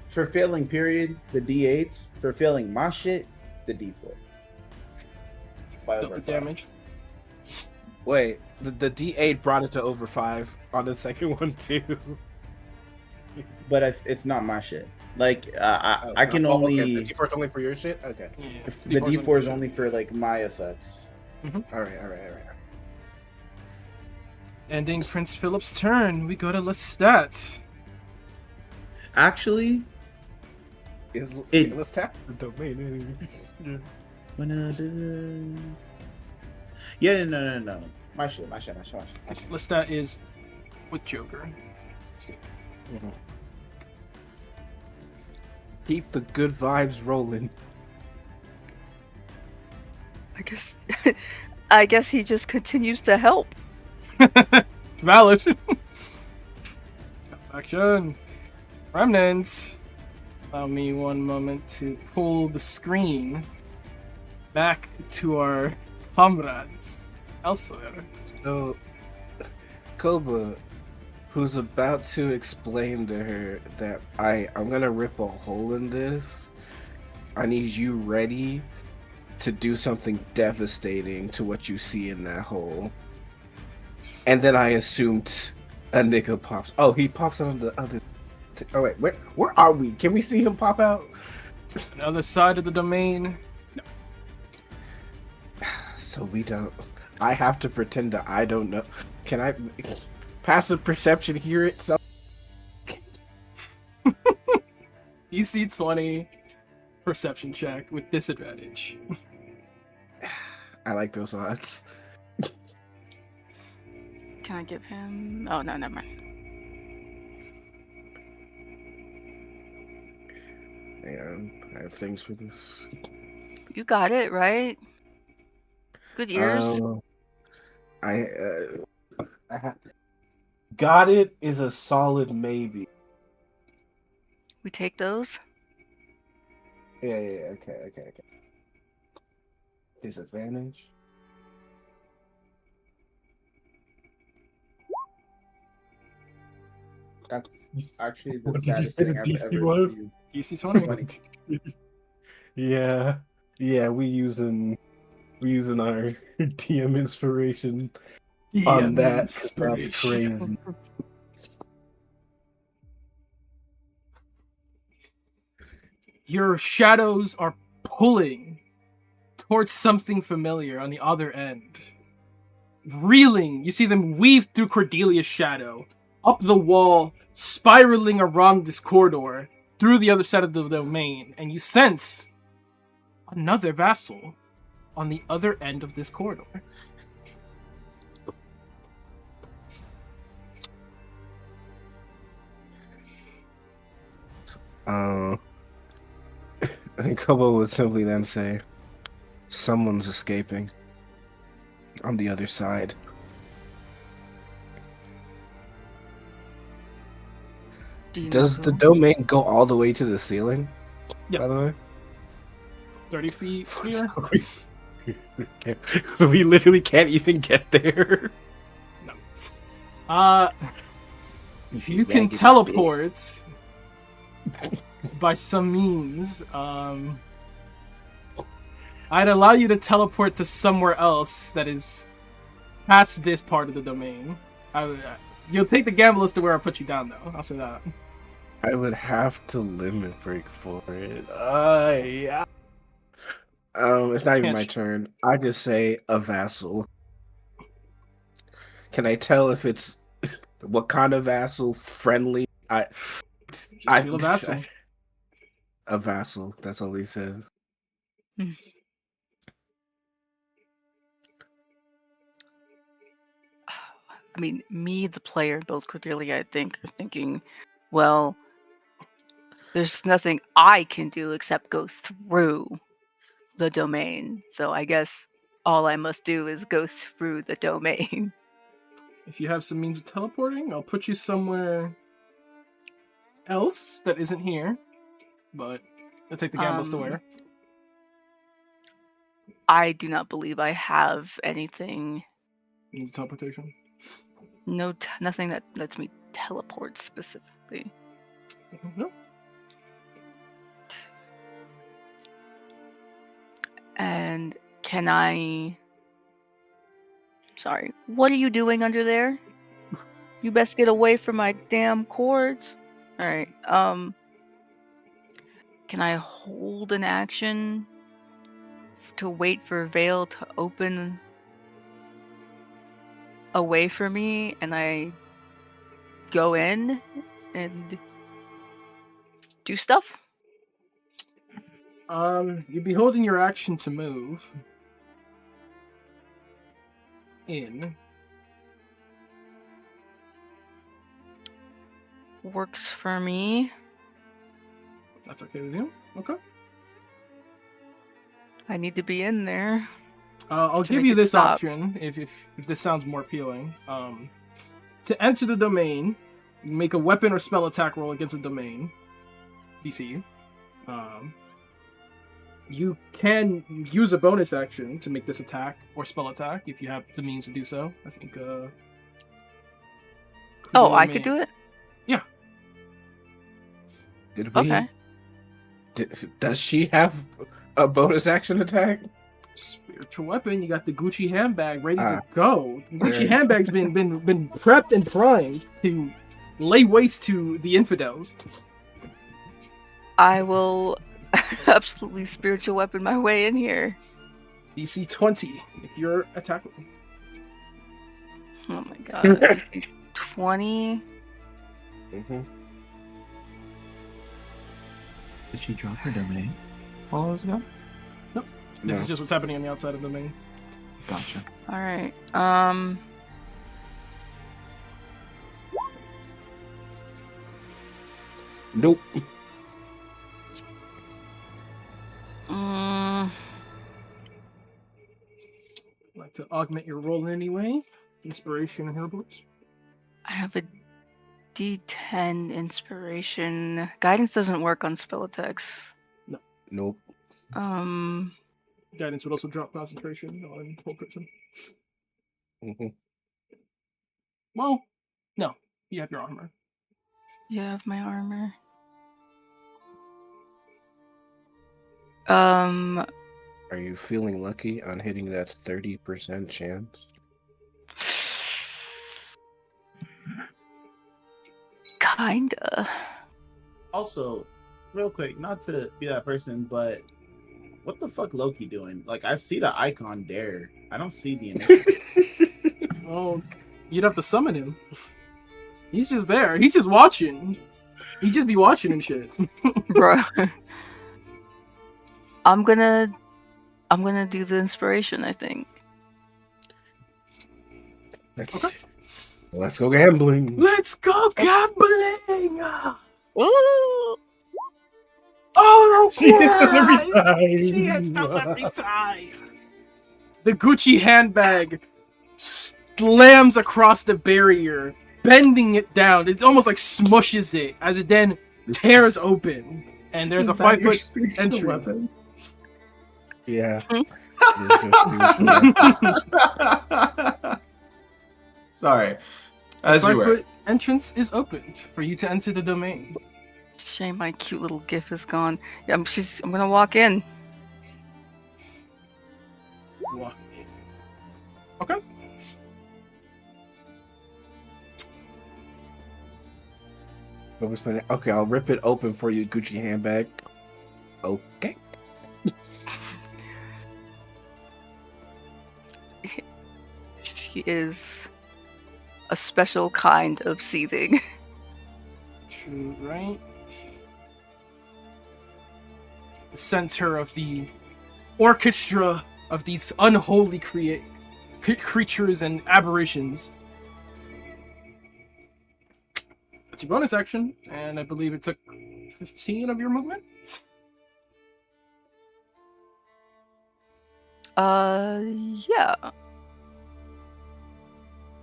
for failing period, the D8s. For failing my shit, the D4. By over Double 5. damage. Wait, the D8 brought it to over 5 on the second one too. But it's not my shit. Like, I can only... Okay. The D4's only for your shit? Okay. Yeah. The D4 is only for, like, my effects. Alright. Ending Prince Philip's turn. We go to Lestat. Actually, Let's tap the domain. yeah, no. My shit. Lestat is with Joker. Keep the good vibes rolling. I guess he just continues to help. Valid. Action. Remnant. Allow me one moment to pull the screen back to our comrades elsewhere. So, Koba, who's about to explain to her that I'm gonna rip a hole in this. I need you ready to do something devastating to what you see in that hole. And then I assumed a nigga pops. Oh, he pops on the other. Oh wait, where are we? Can we see him pop out? On the other side of the domain. So we don't. I have to pretend that I don't know. Can I passive perception hear it? So DC 20 perception check with disadvantage. I like those odds. Can I give him? Oh no, never mind. Man, I have things for this. You got it right. Good ears. I got it is a solid maybe. We take those. Yeah, okay. Disadvantage. That's actually the What did you saddest say thing the I've DC ever was? seen. DC 20. Yeah, we using our DM inspiration on that. That's crazy. Your shadows are pulling towards something familiar on the other end. Reeling, you see them weave through Cordelia's shadow, up the wall, spiraling around this corridor through the other side of the domain, and you sense another vassal on the other end of this corridor. I think Kobo would simply then say, someone's escaping on the other side. Do you Does know the who? domain go all the way to the ceiling? Yeah. By the way? 30 feet sphere? So we literally can't even get there. You can teleport by some means. I'd allow you to teleport to somewhere else that is past this part of the domain. You'll take the gamble as to where I put you down, though. I'll say that. I would have to limit break for it. Yeah. It's not even Can't my sh- turn. I just say a vassal. Can I tell if it's what kind of vassal? Friendly? Just feel a vassal. A vassal. That's all he says. I mean, me, the player, both Cordelia, I think, are thinking, well, there's nothing I can do except go through the domain. So I guess all I must do is go through the domain. If you have some means of teleporting, I'll put you somewhere else that isn't here. But I'll take the gamble as to where. I do not believe I have anything. Means of teleportation. Nothing that lets me teleport specifically. No. And can I... Sorry, what are you doing under there? You best get away from my damn cords. Alright, can I hold an action to wait for Veil to open away from me, and I go in and do stuff? You'd be holding your action to move in. Works for me. That's okay with you? Okay. I need to be in there. I'll To give make you it this stop. option if this sounds more appealing. To enter the domain, you make a weapon or spell attack roll against the domain. DC. You can use a bonus action to make this attack or spell attack if you have the means to do so. I think. Oh, I could do it? Did we? Okay. Does she have a bonus action attack? Spiritual weapon. You got the Gucci handbag ready Ah. to go. Gucci Right. handbag's been prepped and primed to lay waste to the infidels. I will absolutely spiritual weapon my way in here. DC 20 if you're attacking. Oh my god. 20. Mm-hmm. Did she drop her domain? All those ago? This is just what's happening on the outside of the domain. Gotcha. Alright. Nope. I'd like to augment your roll in any way. Inspiration and herbals. I have a D10 inspiration. Guidance doesn't work on spell attacks. Nope. Guidance would also drop concentration on whole person. Mm-hmm. Well, no. You have your armor. You have my armor. Are you feeling lucky on hitting that 30% chance? Kinda. Also, real quick, not to be that person, but what the fuck Loki doing? Like, I see the icon there. I don't see the initiative. Oh, you'd have to summon him. He's just there. He's just watching. He just be watching and shit. Bro. I'm gonna do the inspiration, I think. Let's go gambling. Let's go gambling! Ooh. Oh, She hits us every She time. hits us every time. The Gucci handbag slams across the barrier, bending it down. It almost like smushes it as it then tears open. And there's a 5 foot entry. Yeah. Sorry. As you 5 were. foot entrance is opened for you to enter the domain. Shame my cute little gif is gone. Yeah, I'm gonna walk in. Walk in. Okay. Okay, I'll rip it open for you, Gucci handbag. Okay. She is a special kind of seething. True, right? The center of the orchestra of these unholy creatures and aberrations. That's your bonus action, and I believe it took 15 of your movement. Yeah.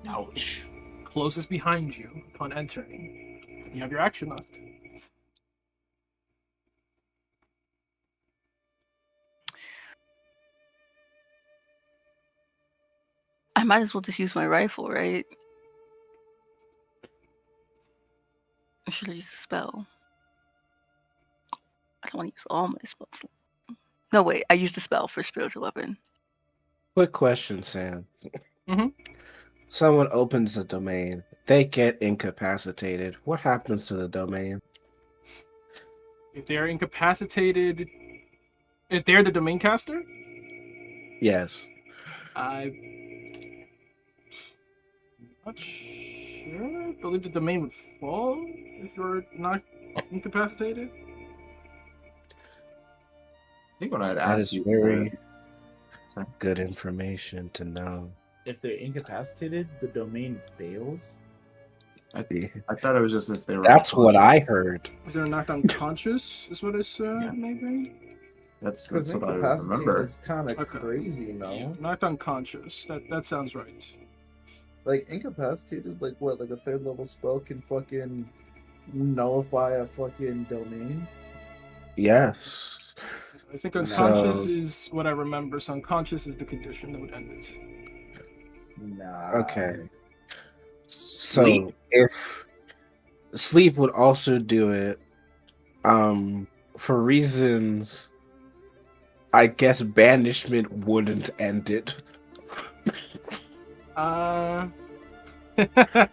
Ouch. Closes behind you upon entering. You have your action left. I might as well just use my rifle, right? I should have used a spell. I don't want to use all my spells. No, wait. I used a spell for spiritual weapon. Quick question, Sam. Mhm. Someone opens the domain. They get incapacitated. What happens to the domain? If they're incapacitated, if they're the domain caster, Yes. I'm not sure. I believe the domain would fall if you're not incapacitated. I think what I'd That ask is you very Sorry. good information to know. If they're incapacitated, the domain fails. I thought it was just if they were. That's what I heard. Is there knocked unconscious? Is what it said, Yeah. maybe? That's Because what I incapacitated remember. is kind of Okay. crazy, no? Knocked unconscious. That sounds right. Like incapacitated, like what? Like a third level spell can fucking nullify a fucking domain. Yes. I think unconscious So- is what I remember. So unconscious is the condition that would end it. Nah. Okay. Sleep? So if sleep would also do it, for reasons, I guess banishment wouldn't end it. Uh, I feel like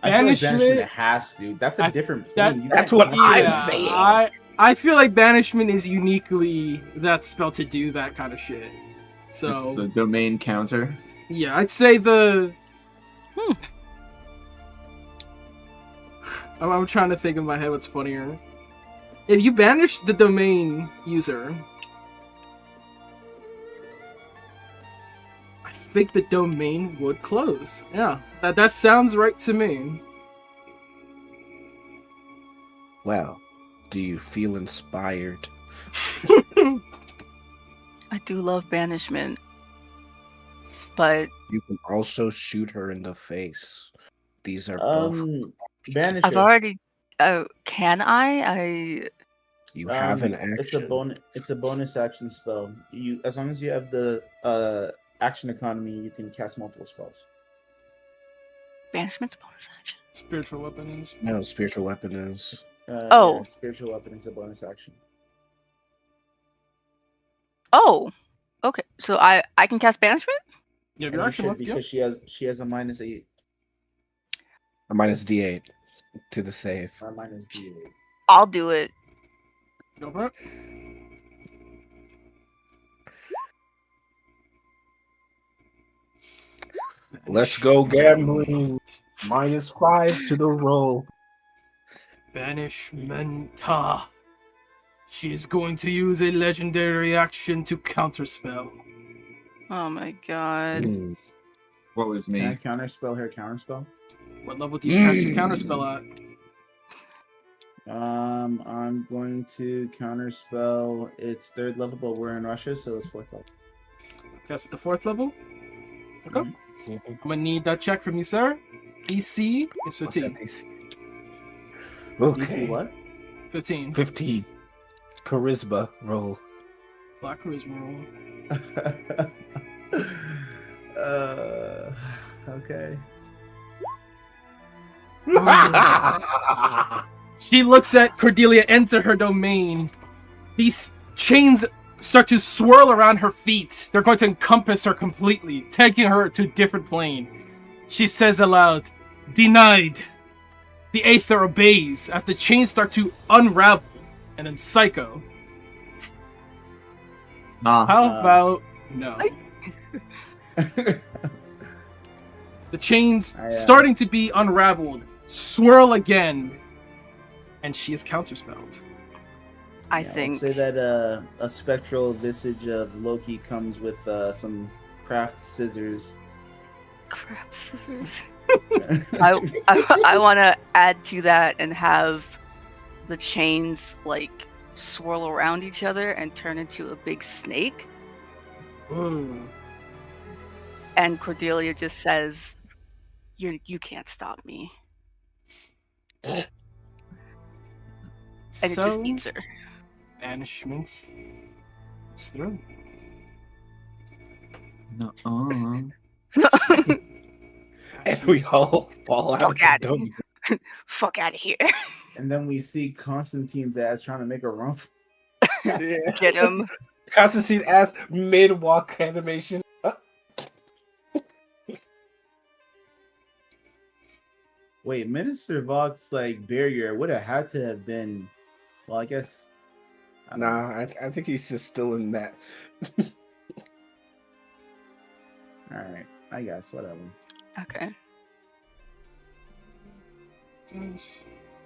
Banishment- banishment has to. That's a I- different that- thing. You that's can't what do I'm that. saying. I feel like banishment is uniquely that spell to do that kind of shit. So It's the domain counter. yeah, I'd say the. I'm trying to think in my head what's funnier. If you banish the domain user, I think the domain would close. Yeah, that sounds right to me. Well, do you feel inspired? I do love banishment. But You can also shoot her in the face. These are both. Banish I've it. already. Can I? You have an It's a action. It's a bonus action spell. You, as long as you have the action economy, you can cast multiple spells. Banishment's a bonus action. Spiritual weapon is. No, spiritual weapon is. Oh. Yeah, spiritual weapon is a bonus action. Oh. Okay. So I can cast banishment? You have And your you action should, left, yeah. because she has a -8 A minus D8 to the save. or -D8. I'll do it. Go for it. Let's go gambling. -5 to the roll. Banishmenta. She is going to use a legendary action to counterspell. Oh my god. Mm. What was Can I me? counterspell her counterspell? What level do you cast your counterspell at? I'm going to counterspell. It's 3rd level, but we're in Russia, so it's 4th level. Cast at the 4th level? Okay. Mhm. I'm gonna need that check from you, sir. EC is 15. You see Okay. what? 15. 15. Charisma roll. Flat charisma roll. Okay. She looks at Cordelia enter her domain. These chains start to swirl around her feet. They're going to encompass her completely, taking her to a different plane. She says aloud, "Denied." The Aether obeys as the chains start to unravel. And then Psycho. Nah. How about no? The chains starting to be unraveled, swirl again, and she is counterspelled. I Yeah, think. Say that a spectral visage of Loki comes with some craft scissors. Crap, scissors. I want to add to that and have the chains like swirl around each other and turn into a big snake. Ooh. And Cordelia just says, "You can't stop me," and it just eats her. Banishment is through. Nuh-uh. And we all fall out of Fuck outta the dome. Fuck out of here! And then we see Constantine's ass trying to make a run. Yeah. Get him! Constantine's ass mid-walk animation. Wait, Minister Vox like barrier would have had to have been. Well, I guess. I don't know. Nah, I think he's just still in that. All right, I guess whatever. Okay.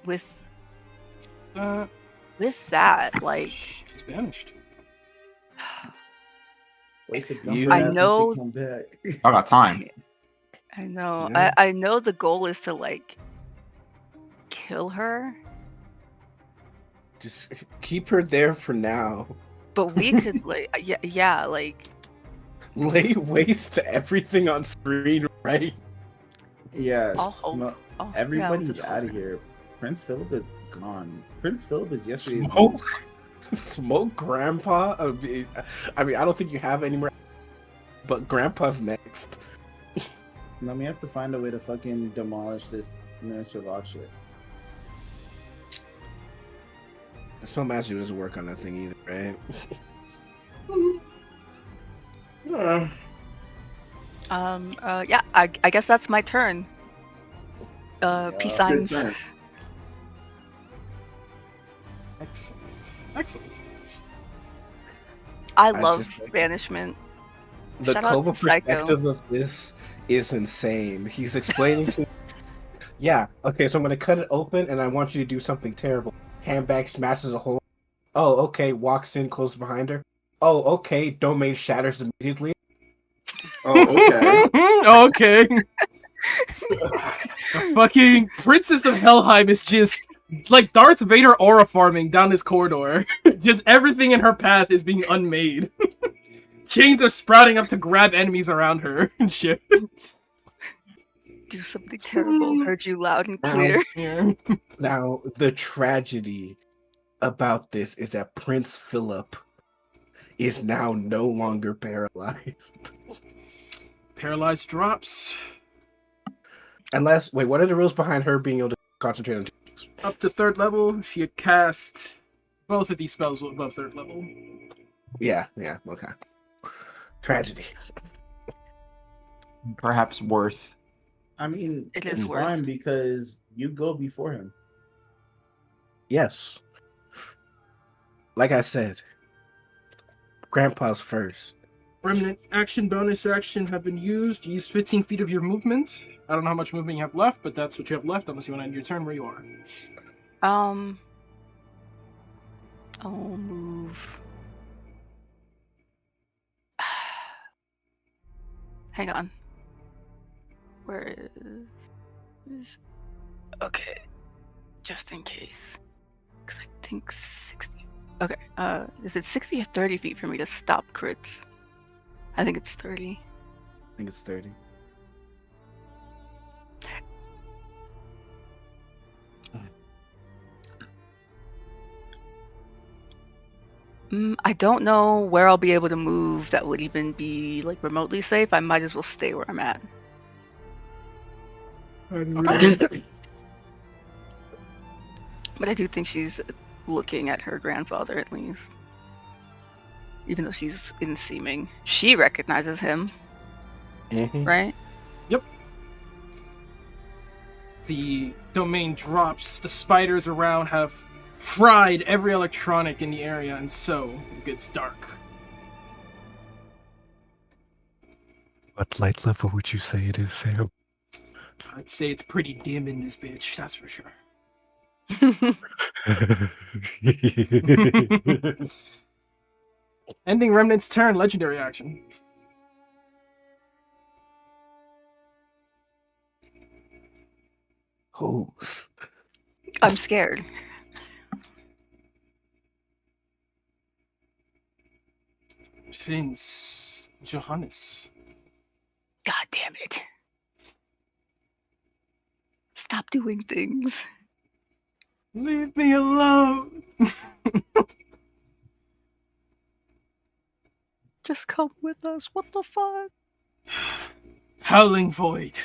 With that, like, She's banished. Wait to You- I know- Come back. I got time. I know, Yeah. I know the goal is to like kill her, Just keep her there for now. but we could like, yeah, like, Lay waste to everything on screen, right? Yeah, I'll hope. sm- oh, yeah, everybody's just out of hope. here. Prince Philip is gone. Prince Philip is yesterday's. Smoke, smoke, Grandpa. I mean, I don't think you have any more, but Grandpa's next. Then we have to find a way to fucking demolish this Minister Vox shit. Dispel magic doesn't work on that thing either, right? Yeah, I guess that's my turn. Peace Good signs. turn. Excellent. Excellent. I I love just like- banishment. The Shout out Kova to Psycho. perspective of this is insane. He's explaining to yeah, okay, so I'm gonna cut it open and I want you to do something terrible. Handbag smashes a hole. Oh, okay, walks in close behind her. Oh, okay, domain shatters immediately. Oh, okay. Okay. The fucking Princess of Helheim is just like Darth Vader aura farming down this corridor. Just everything in her path is being unmade. Chains are sprouting up to grab enemies around her and shit. Do something terrible. Heard you loud and clear. Yeah. Now, the tragedy about this is that Prince Philip is now no longer paralyzed. Paralyzed drops Unless, wait, what are the rules behind her being able to concentrate on? up to 3rd level. She had cast both of these spells above 3rd level. Yeah, okay. Tragedy. Perhaps worth. I mean, It it's is worth. fine because you go before him. Yes. Like I said, Grandpa's first. Remnant action, bonus action have been used. Use 15 feet of your movement. I don't know how much movement you have left, but that's what you have left unless you want to end your turn where you are. I'll move. Hang on. Where is... Okay. Just in case. Because I think 60... Okay, is it 60 or 30 feet for me to stop crits? I think it's 30. I think it's 30. I don't know where I'll be able to move that would even be like remotely safe. I might as well stay where I'm at. Okay. But I do think she's looking at her grandfather at least. Even though she's in seeming. She recognizes him, right? Yep. The domain drops. The spiders around have fried every electronic in the area, and so it gets dark. What light level would you say it is, Sam? I'd say it's pretty dim in this bitch, that's for sure. Ending Remnant's turn, legendary action. Hose. I'm scared. Prince Johannes. God damn it. Stop doing things. Leave me alone. Just come with us. What the fuck? Howling void.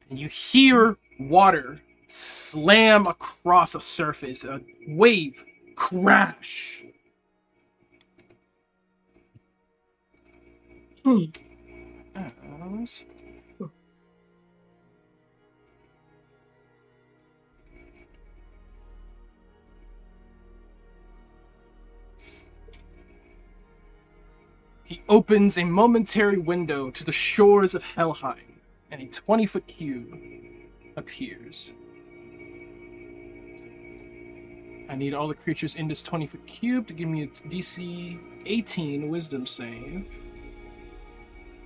And you hear water slam across a surface, a wave crash. As- He opens a momentary window to the shores of Helheim, and a 20-foot cube appears. I need all the creatures in this 20-foot cube to give me a DC 18 wisdom save.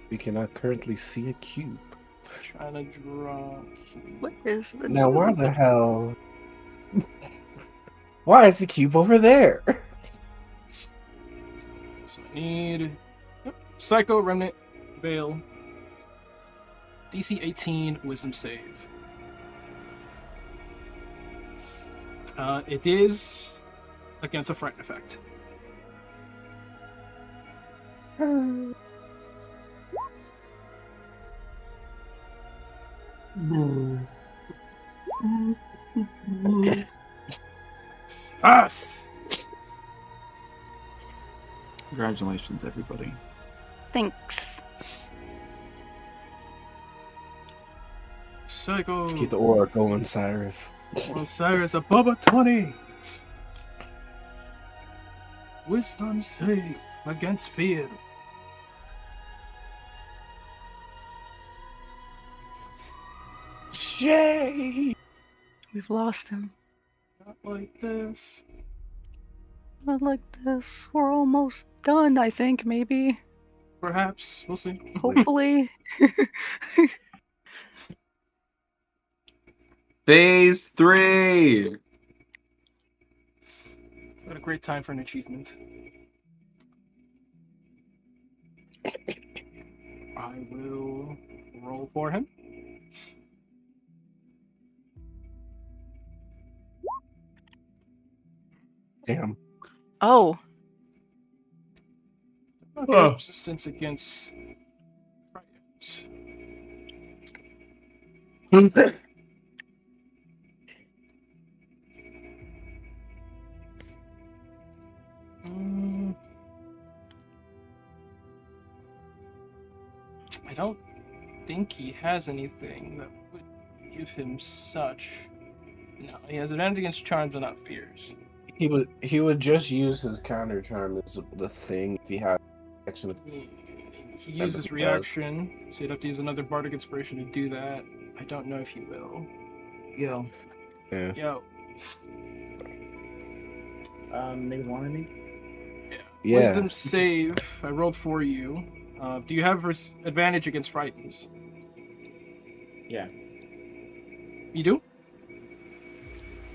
We cannot currently see a cube. Trying to draw a cube. What is the Now, where the hell? Why is the cube over there? So I need Psycho, Remnant, Veil, DC 18, Wisdom save. It is against a frightened effect. Us! Congratulations, everybody. Thanks. Psycho. Let's keep the aura going, Cyrus. Osiris above a 20. Wisdom save against fear. Shay! We've lost him. Not like this. Not like this. We're almost done, I think, maybe. Perhaps. We'll see. Hopefully. Phase 3. What a great time for an achievement. I will roll for him. Damn. Oh. Okay, resistance against frightened. I don't think he has anything that would give him such. No, he has advantage against charms and not fears. He would just use his counter charm as the thing if he had action. He uses reaction, so you'd have to use another bardic inspiration to do that. I don't know if he will. Yo. Yeah. Yo, Niggas wanted me? Yeah. wisdom save. I rolled for you. Do you have advantage against frightens? Yeah. You do?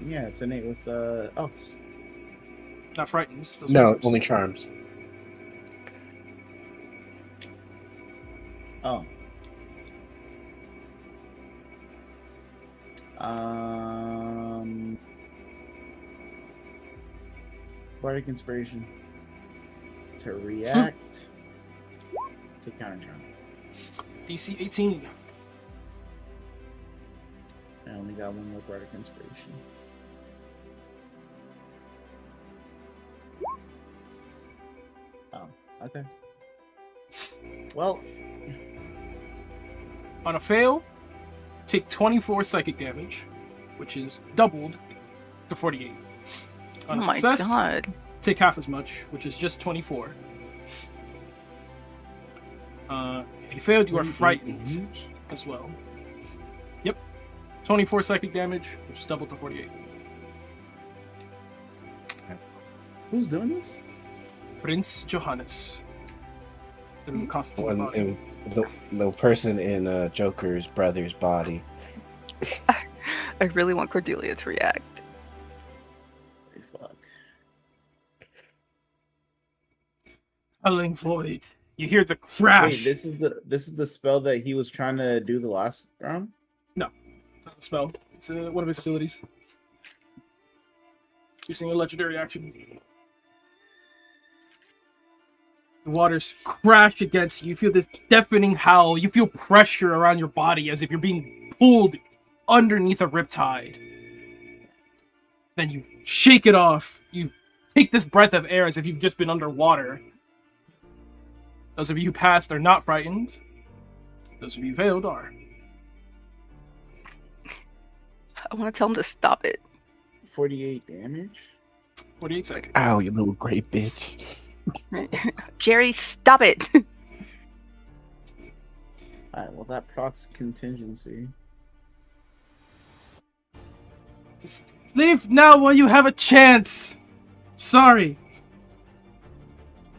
Yeah, it's innate with elves. Not frightens. those are No, yours. only charms. Oh. Bardic Inspiration. To react. To counter charm. DC 18. I only got one more Bardic Inspiration. Oh, okay. Well, On a fail, take 24 psychic damage, which is doubled to 48. On Oh a my success, god. take half as much, which is just 24. If you failed, you are 48 frightened damage? as well. Yep. 24 psychic damage, which is doubled to 48. Who's doing this? Prince Johannes. The Constantine One body. in the person in Joker's brother's body. I really want Cordelia to react. Holy fuck. Howling Void. You hear the crash. Wait, this is the spell that he was trying to do the last round? It's not a spell. It's one of his abilities. Using a legendary action. The waters crash against you. You feel this deafening howl. You feel pressure around your body as if you're being pulled underneath a riptide. Then you shake it off. You take this breath of air as if you've just been underwater. Those of you who passed are not frightened. Those of you who failed are. I want to tell him to stop it. 48 damage? 48 seconds. Ow, you little great bitch. Jerry, stop it. Alright, well that procs contingency. Just leave now while you have a chance. Sorry.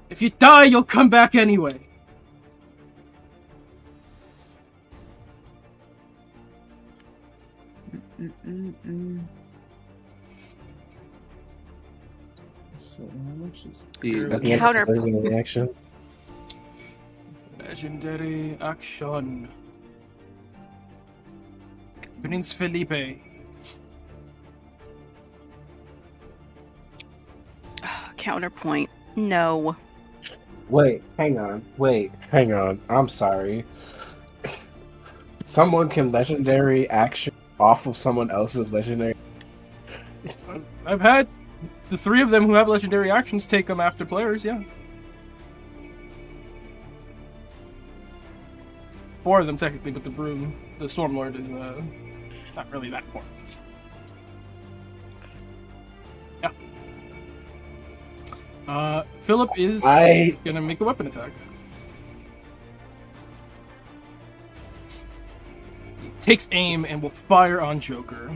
If you die, you'll come back anyway. So how much is At early- the end of Counter- his reaction. Legendary action. Prince Felipe. Counterpoint. No. Wait, hang on. I'm sorry. Someone can legendary action off of someone else's legendary. I've had the three of them who have legendary actions take them after players, yeah. 4 of them technically, but the Stormlord is not really that important. Yeah. Philip is gonna make a weapon attack. He takes aim and will fire on Joker.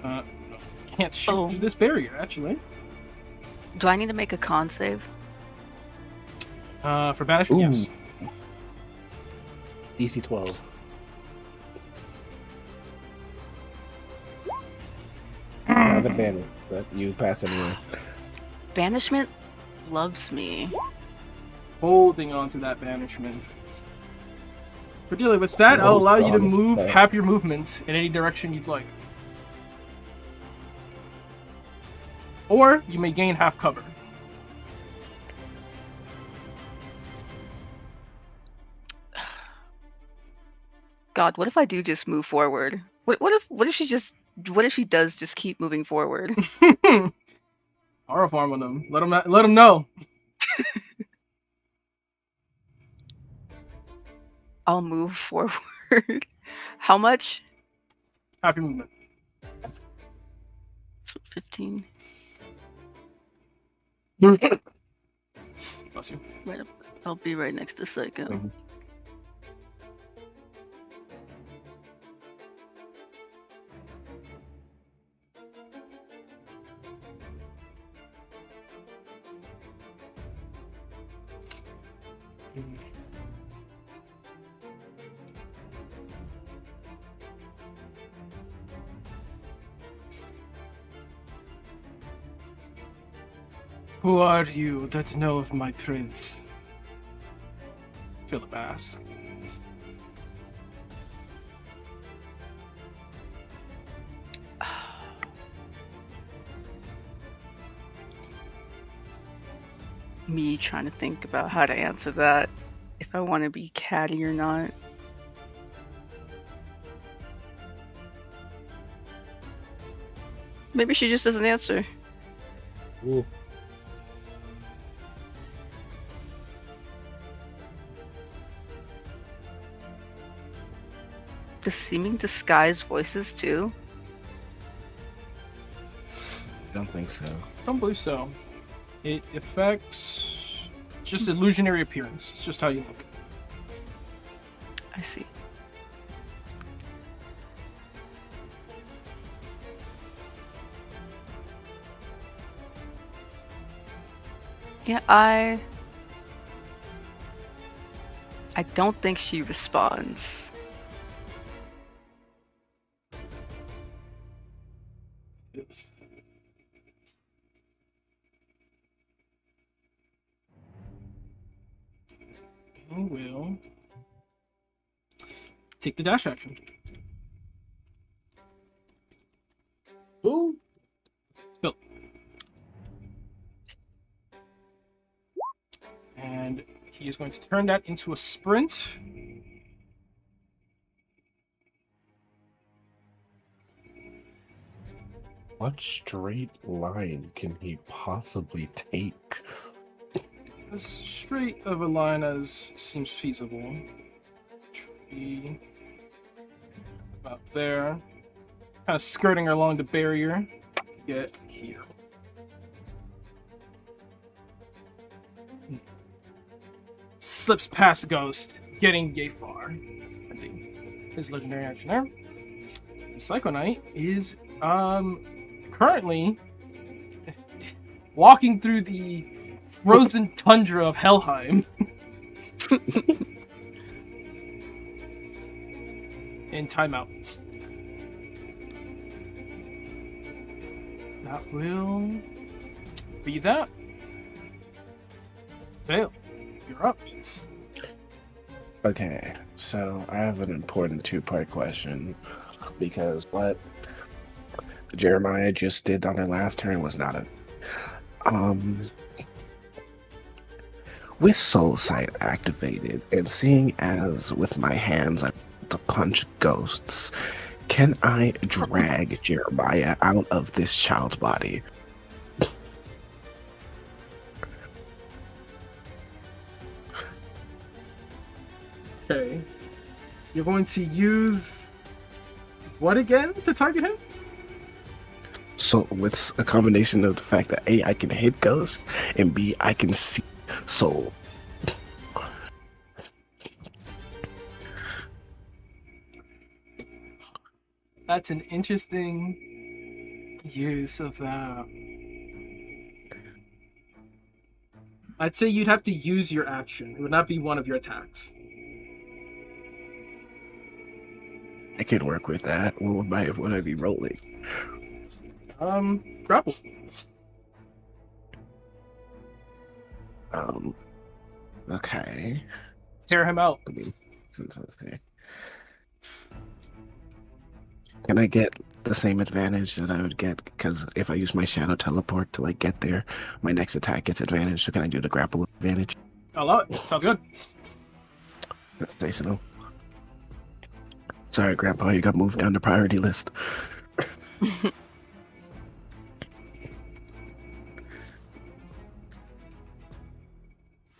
Can't shoot through this barrier, actually. Do I need to make a con save? For banishment, Ooh. yes. DC 12. I have advantage, but you pass anyway. Banishment loves me. Holding on to that banishment. Cordelia, with that, I'll allow you to move half your movement in any direction you'd like. Or you may gain half cover. God, what if I do just move forward? What if she does just keep moving forward? Horror farm on them. Let them know. I'll move forward. How much? Half your movement. So 15. Bless you. Right up. I'll be right next to Psycho. Mhm. Who are you that know of my prince? Philip asks. Me trying to think about how to answer that. If I want to be catty or not. Maybe she just doesn't answer. Ooh. Does seeming disguise voices too? Don't think so. Don't believe so. It affects just illusionary appearance. It's just how you look. I see. Yeah, I don't think she responds. Yes. I will take the dash action. Who? Phil. And he is going to turn that into a sprint. What straight line can he possibly take? As straight of a line as seems feasible. Be about there. Kind of skirting along the barrier. Get here. Slips past Ghost, getting Yafar. Ending his legendary action there. The Psycho Knight is currently walking through the frozen tundra of Helheim. In timeout. That will be that. Vale, you're up. Okay, so I have an important two-part question because what Jeremiah just did on her last turn was not a with Soul Sight activated and seeing as with my hands I to punch ghosts, can I drag Jeremiah out of this child's body? Okay. You're going to use what again to target him? So with a combination of the fact that A, I can hit ghosts, and B, I can see soul. That's an interesting use of that. I'd say you'd have to use your action. It would not be one of your attacks. I can work with that. What would I be rolling? Grapple. Okay. Tear him out. Okay. Can I get the same advantage that I would get? Because if I use my shadow teleport to like get there, my next attack gets advantage. So can I do the grapple advantage? I love it. Sounds good. That's sensational. Sorry, Grandpa, you got moved down the priority list.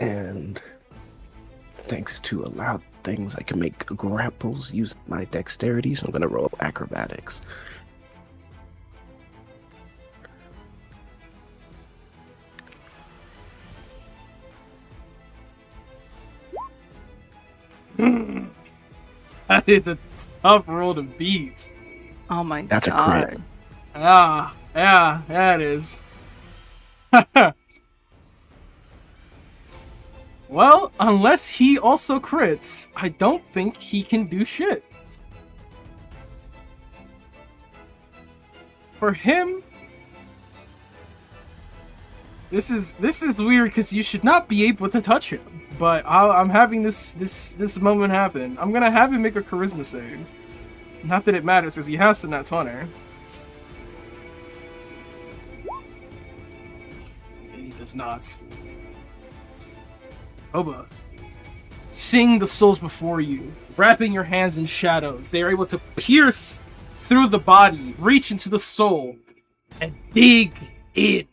And thanks to allowed things, I can make grapples using my dexterity, so I'm going to roll acrobatics. That is a tough roll to beat. Oh my That's a god. crit. Yeah, it is. Well, unless he also crits, I don't think he can do shit. For him, this is weird because you should not be able to touch him. But I'm having this moment happen. I'm gonna have him make a charisma save. Not that it matters because he has to nat 20. And he does not. Oba, seeing the souls before you, wrapping your hands in shadows, they are able to pierce through the body, reach into the soul, and dig in.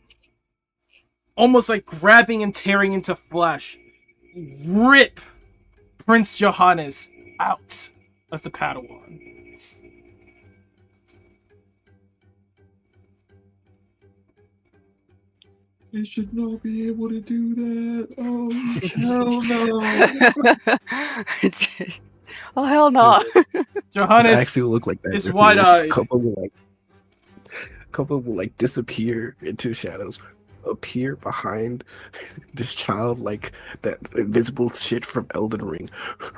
Almost like grabbing and tearing into flesh. Rip Prince Johannes out of the Padawan. They should not be able to do that. Oh, hell no. Oh hell no. Johannes actually look like that. is if you wide-eyed. Couple will like disappear into shadows, appear behind this child like that invisible shit from Elden Ring,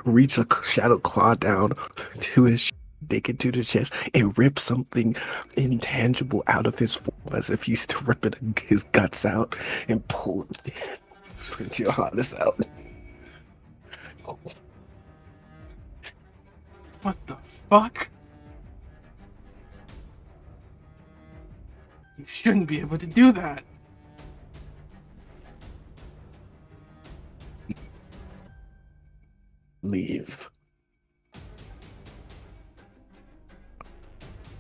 reach a shadow claw down to his dig into the chest and rip something intangible out of his form as if he's ripping his guts out and pull Prince Johannes out. What the fuck? You shouldn't be able to do that. Leave.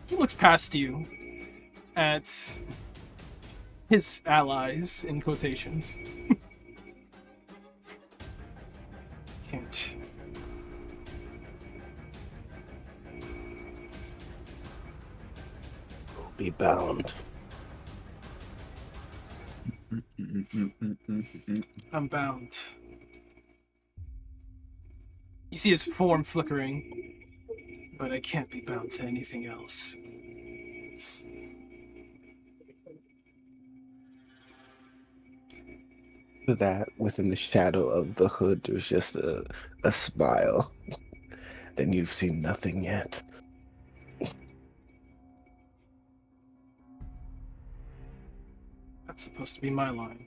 He looks past you at his allies, in quotations. Can't. Be bound. I'm bound. You see his form flickering, but I can't be bound to anything else. That within the shadow of the hood, there's just a smile. Then you've seen nothing yet. That's supposed to be my line.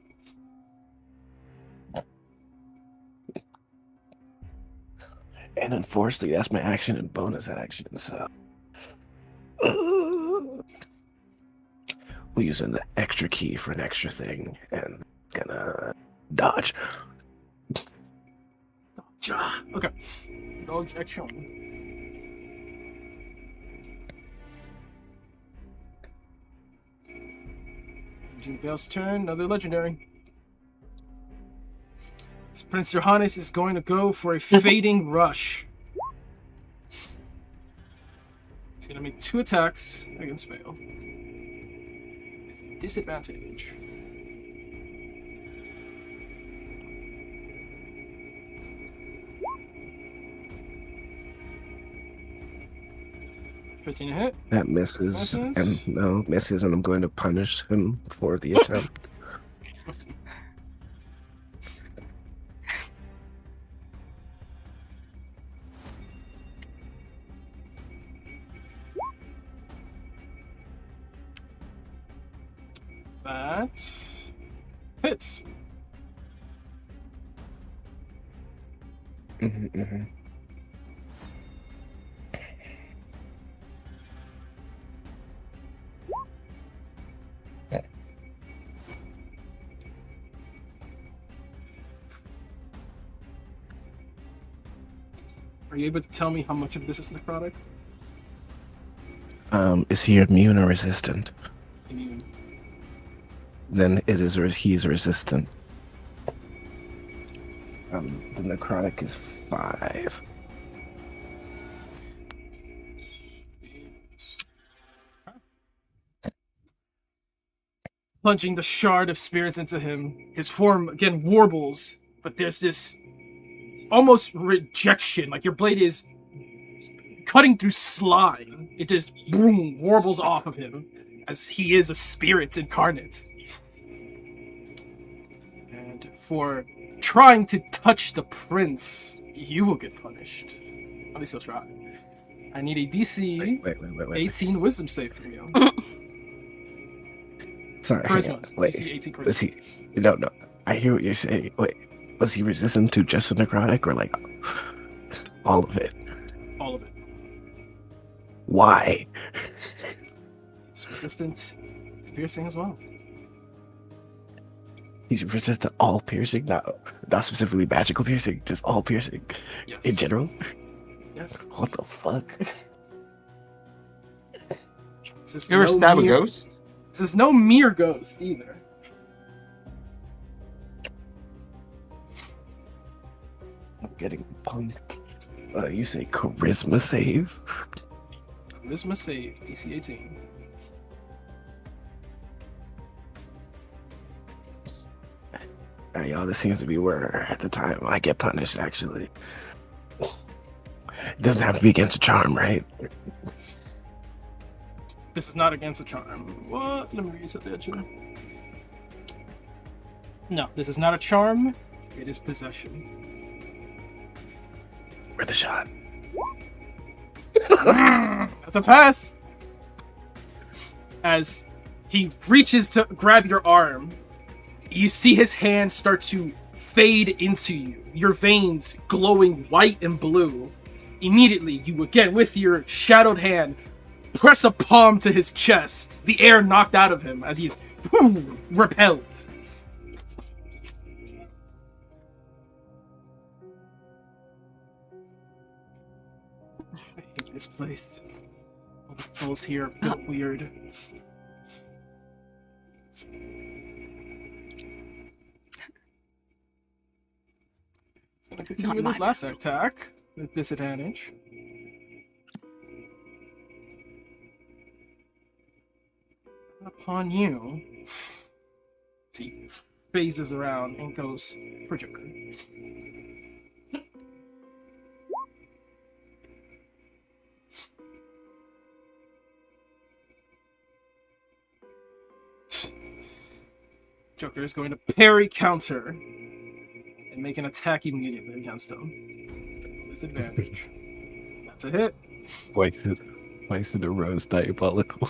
And unfortunately, that's my action and bonus action, so... we're using the extra key for an extra thing, and gonna dodge. Dodge. Okay. Dodge action. Agent Vale's turn, another legendary. So Prince Johannes is going to go for a fading rush. He's going to make 2 attacks against Vale. Disadvantage. Fifteen to hit. That misses, Misses? and no, misses, and I'm going to punish him for the attempt. That hits. Mm-hmm. Are you able to tell me how much of this is necrotic? Is he immune or resistant? Immune. Then it is, he's resistant. The necrotic is 5. Plunging the shard of spirits into him, his form again warbles, but there's this almost rejection. Like your blade is cutting through slime. It just boom warbles off of him, as he is a spirit incarnate. And for trying to touch the prince, you will get punished. At least he'll try. I need a DC Wait. 18 wisdom save from you. Sorry, hang Charisma. on. Wait. DC 18 charisma. Was he? No. I hear what you're saying. Wait, was he resistant to just the necrotic or like all of it? All of it. Why? It's resistant to piercing as well. He's resistant to all piercing, not specifically magical piercing, just all piercing Yes. in general. Yes. What the fuck? This is You ever no stab a mere- ghost? This is no mere ghost either. I'm getting punked. You say charisma save? Charisma save, DC 18. Y'all, this seems to be where at the time I get punished. Actually, it doesn't have to be against a charm, right? This is not against a charm. What? Let me reset that, actually. No, this is not a charm. It is possession. Worth a shot. That's a pass! As he reaches to grab your arm, you see his hand start to fade into you, your veins glowing white and blue. Immediately, you again, with your shadowed hand, press a palm to his chest, the air knocked out of him as he is repelled. I hate this place. All the souls here are built weird. Gonna continue with Not this my last mess. attack with disadvantage. Upon you, he phases around and goes for Joker. Joker is going to parry counter and make an attack immediately against him. With advantage. That's a hit. Wasted a rose diabolical.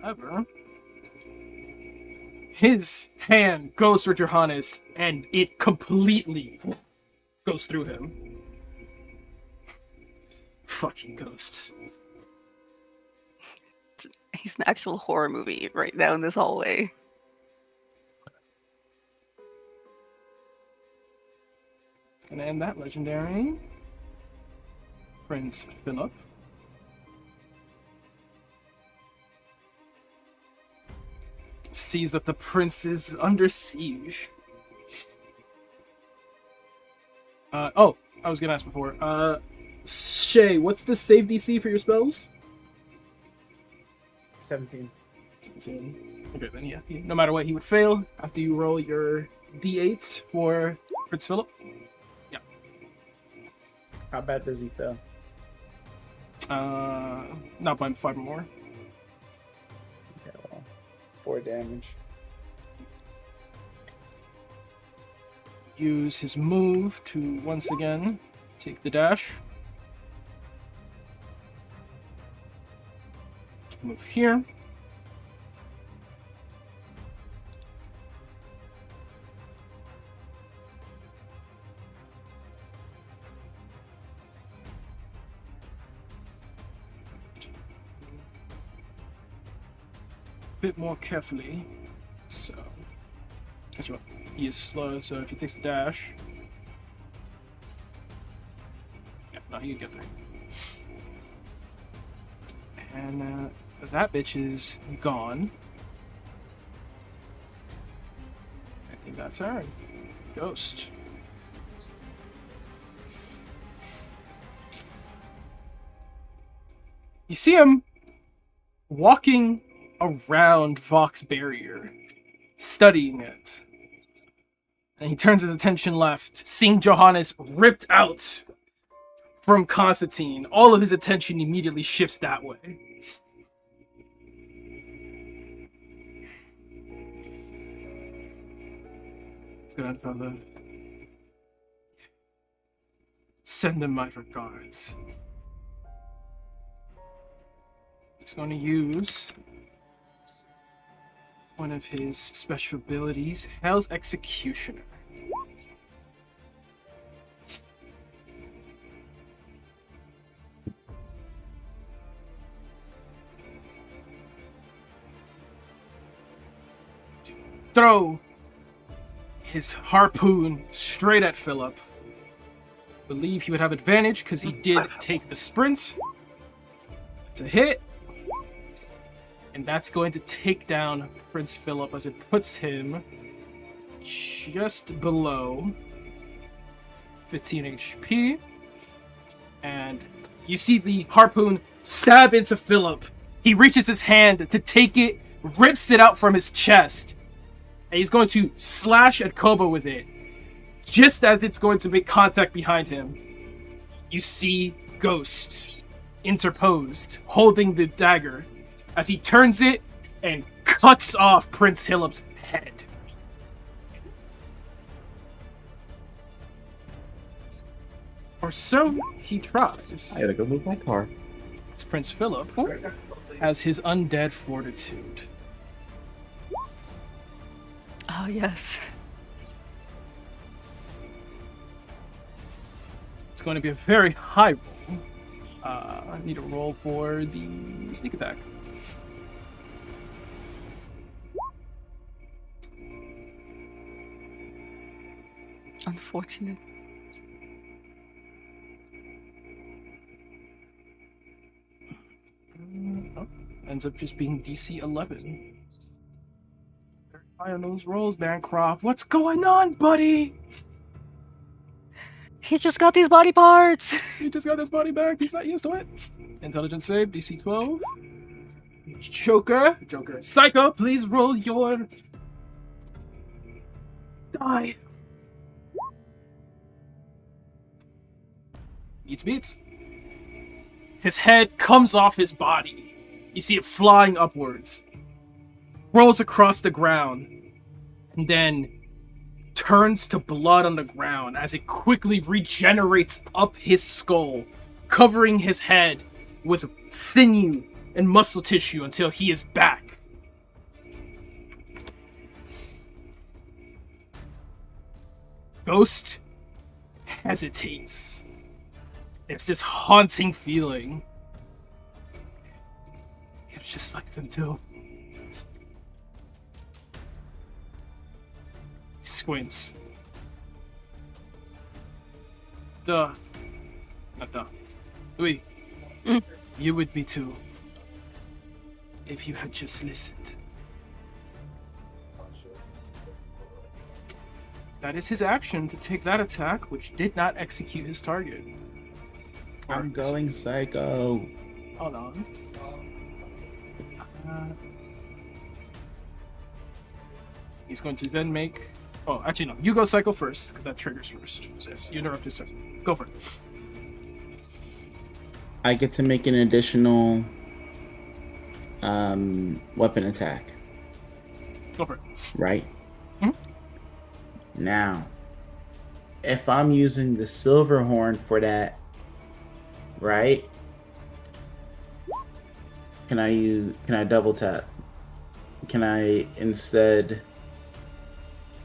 However, his hand goes for Johannes and it completely goes through him. Fucking ghosts. He's an actual horror movie right now in this hallway. It's gonna end that legendary. Prince Philip. Sees that the prince is under siege. Oh, I was gonna ask before. Shay, what's the save DC for your spells? 17. 17. Okay, then yeah. No matter what, he would fail after you roll your D8 for Prince Philip. How bad does he fail? Not by 5 or more. Okay, well, 4 damage. Use his move to once again take the dash. Move here. Bit more carefully. So, catch you up. He is slow, so if he takes the dash, yeah, no, he can get there. And that bitch is gone. Ending that turn. Ghost. You see him walking around Vox barrier, studying it. And he turns his attention left, seeing Johannes ripped out from Constantine. All of his attention immediately shifts that way. Good on, Father. Send them my regards. He's going to use one of his special abilities, Hell's Executioner. Throw his harpoon straight at Philip. Believe he would have advantage because he did take the sprint. It's a hit. And that's going to take down Prince Philip as it puts him just below 15 HP. And you see the harpoon stab into Philip. He reaches his hand to take it, rips it out from his chest. And he's going to slash at Koba with it. Just as it's going to make contact behind him, you see Ghost interposed, holding the dagger, as he turns it and cuts off Prince Philip's head. Or so he tries. I gotta go move my car. As Prince Philip has his undead fortitude. Oh, yes. It's going to be a very high roll. I need a roll for the sneak attack. Unfortunate. Oh, ends up just being DC 11. Very high on those rolls, Bancroft. What's going on, buddy? He just got these body parts. He just got his body back. He's not used to it. Intelligence save, DC 12. Joker. Psycho, please roll your die. Beats. His head comes off his body. You see it flying upwards. Rolls across the ground. And then turns to blood on the ground as it quickly regenerates up his skull, covering his head with sinew and muscle tissue until he is back. Ghost hesitates. There's this haunting feeling. It's just like them too. He squints. Oui. You would be too. If you had just listened. That is his action to take that attack, which did not execute his target. I'm going psycho. Hold on. He's going to then make... Oh, actually no. You go cycle first, because that triggers first. So yes, you interrupt his turn. Go for it. I get to make an additional weapon attack, Go for it. right? Mhm. Now, if I'm using the silver horn for that, right? Can I double tap? Can I instead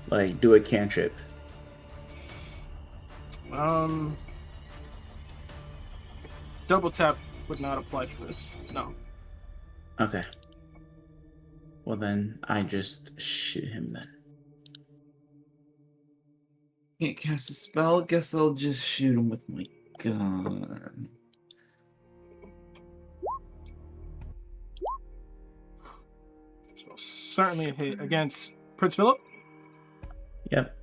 like do a cantrip? Double tap would not apply for this. No. Okay. Well then I just shoot him then. Can't cast a spell. Guess I'll just shoot him with my gun. This will certainly hit against Prince Philip. Yep.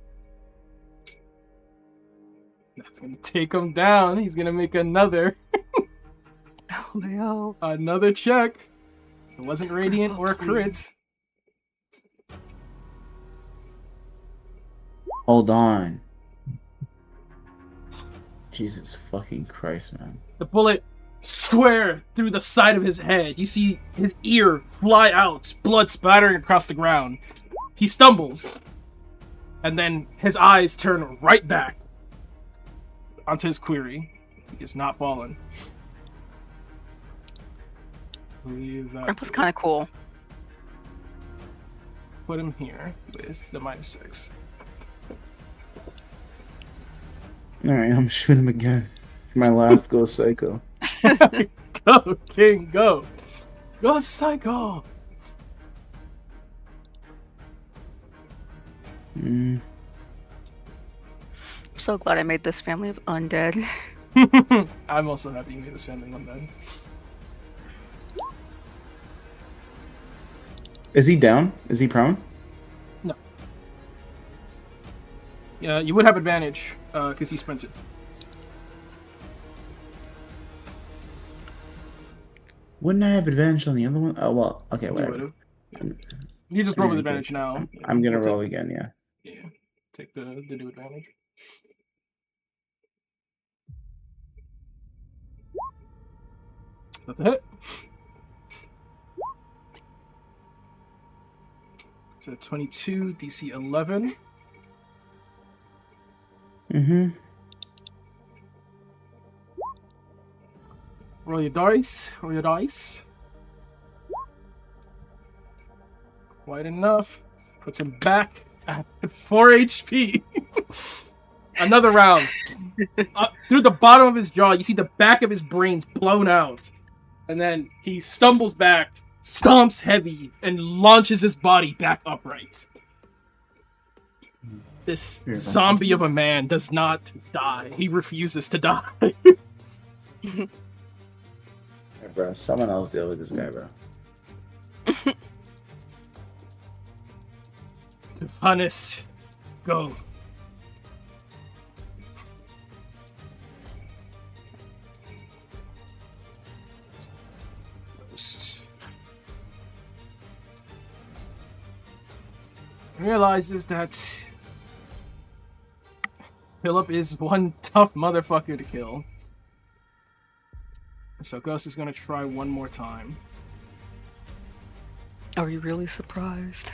That's gonna take him down. He's gonna make another Oh no. another check. It wasn't radiant or a crit. Hold on. Jesus fucking Christ, man. The bullet square through the side of his head. You see his ear fly out, blood spattering across the ground. He stumbles, and then his eyes turn right back onto his query. He is not fallen. I believe That was kind of cool. put him here with the -6. Alright, I'm shoot him again. For my last Go Psycho. Go, King, go! Go, Psycho! Mm. I'm so glad I made this family of undead. I'm also happy you made this family one then. Is he down? Is he prone? Yeah, you would have advantage, because he sprinted. Wouldn't I have advantage on the other one? Oh, well, okay, You whatever. would have. Yeah. You just roll with Yeah, advantage because now. I'm gonna We'll roll take- again, yeah. Yeah, take the new advantage. That's a hit. So 22, DC 11. Mm-hmm. Roll your dice. Roll your dice. Quite enough. Puts him back at 4 HP. Another round. Through the bottom of his jaw, you see the back of his brains blown out. And then he stumbles back, stomps heavy, and launches his body back upright. This zombie of a man does not die. He refuses to die. Hey, bro, someone else deal with this guy, bro. Honest, go. Realizes that Philip is one tough motherfucker to kill. So Ghost is gonna try one more time. Are you really surprised?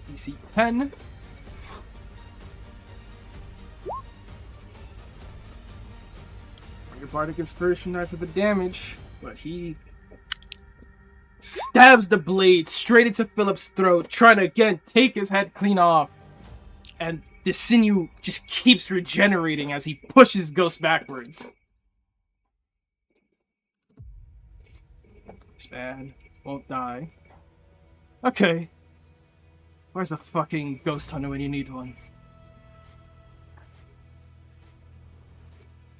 DC 10. Your bardic inspiration knife for the damage, but he stabs the blade straight into Philip's throat, trying to again take his head clean off. And the sinew just keeps regenerating as he pushes Ghost backwards. This man won't die. Okay. Where's the fucking ghost hunter when you need one?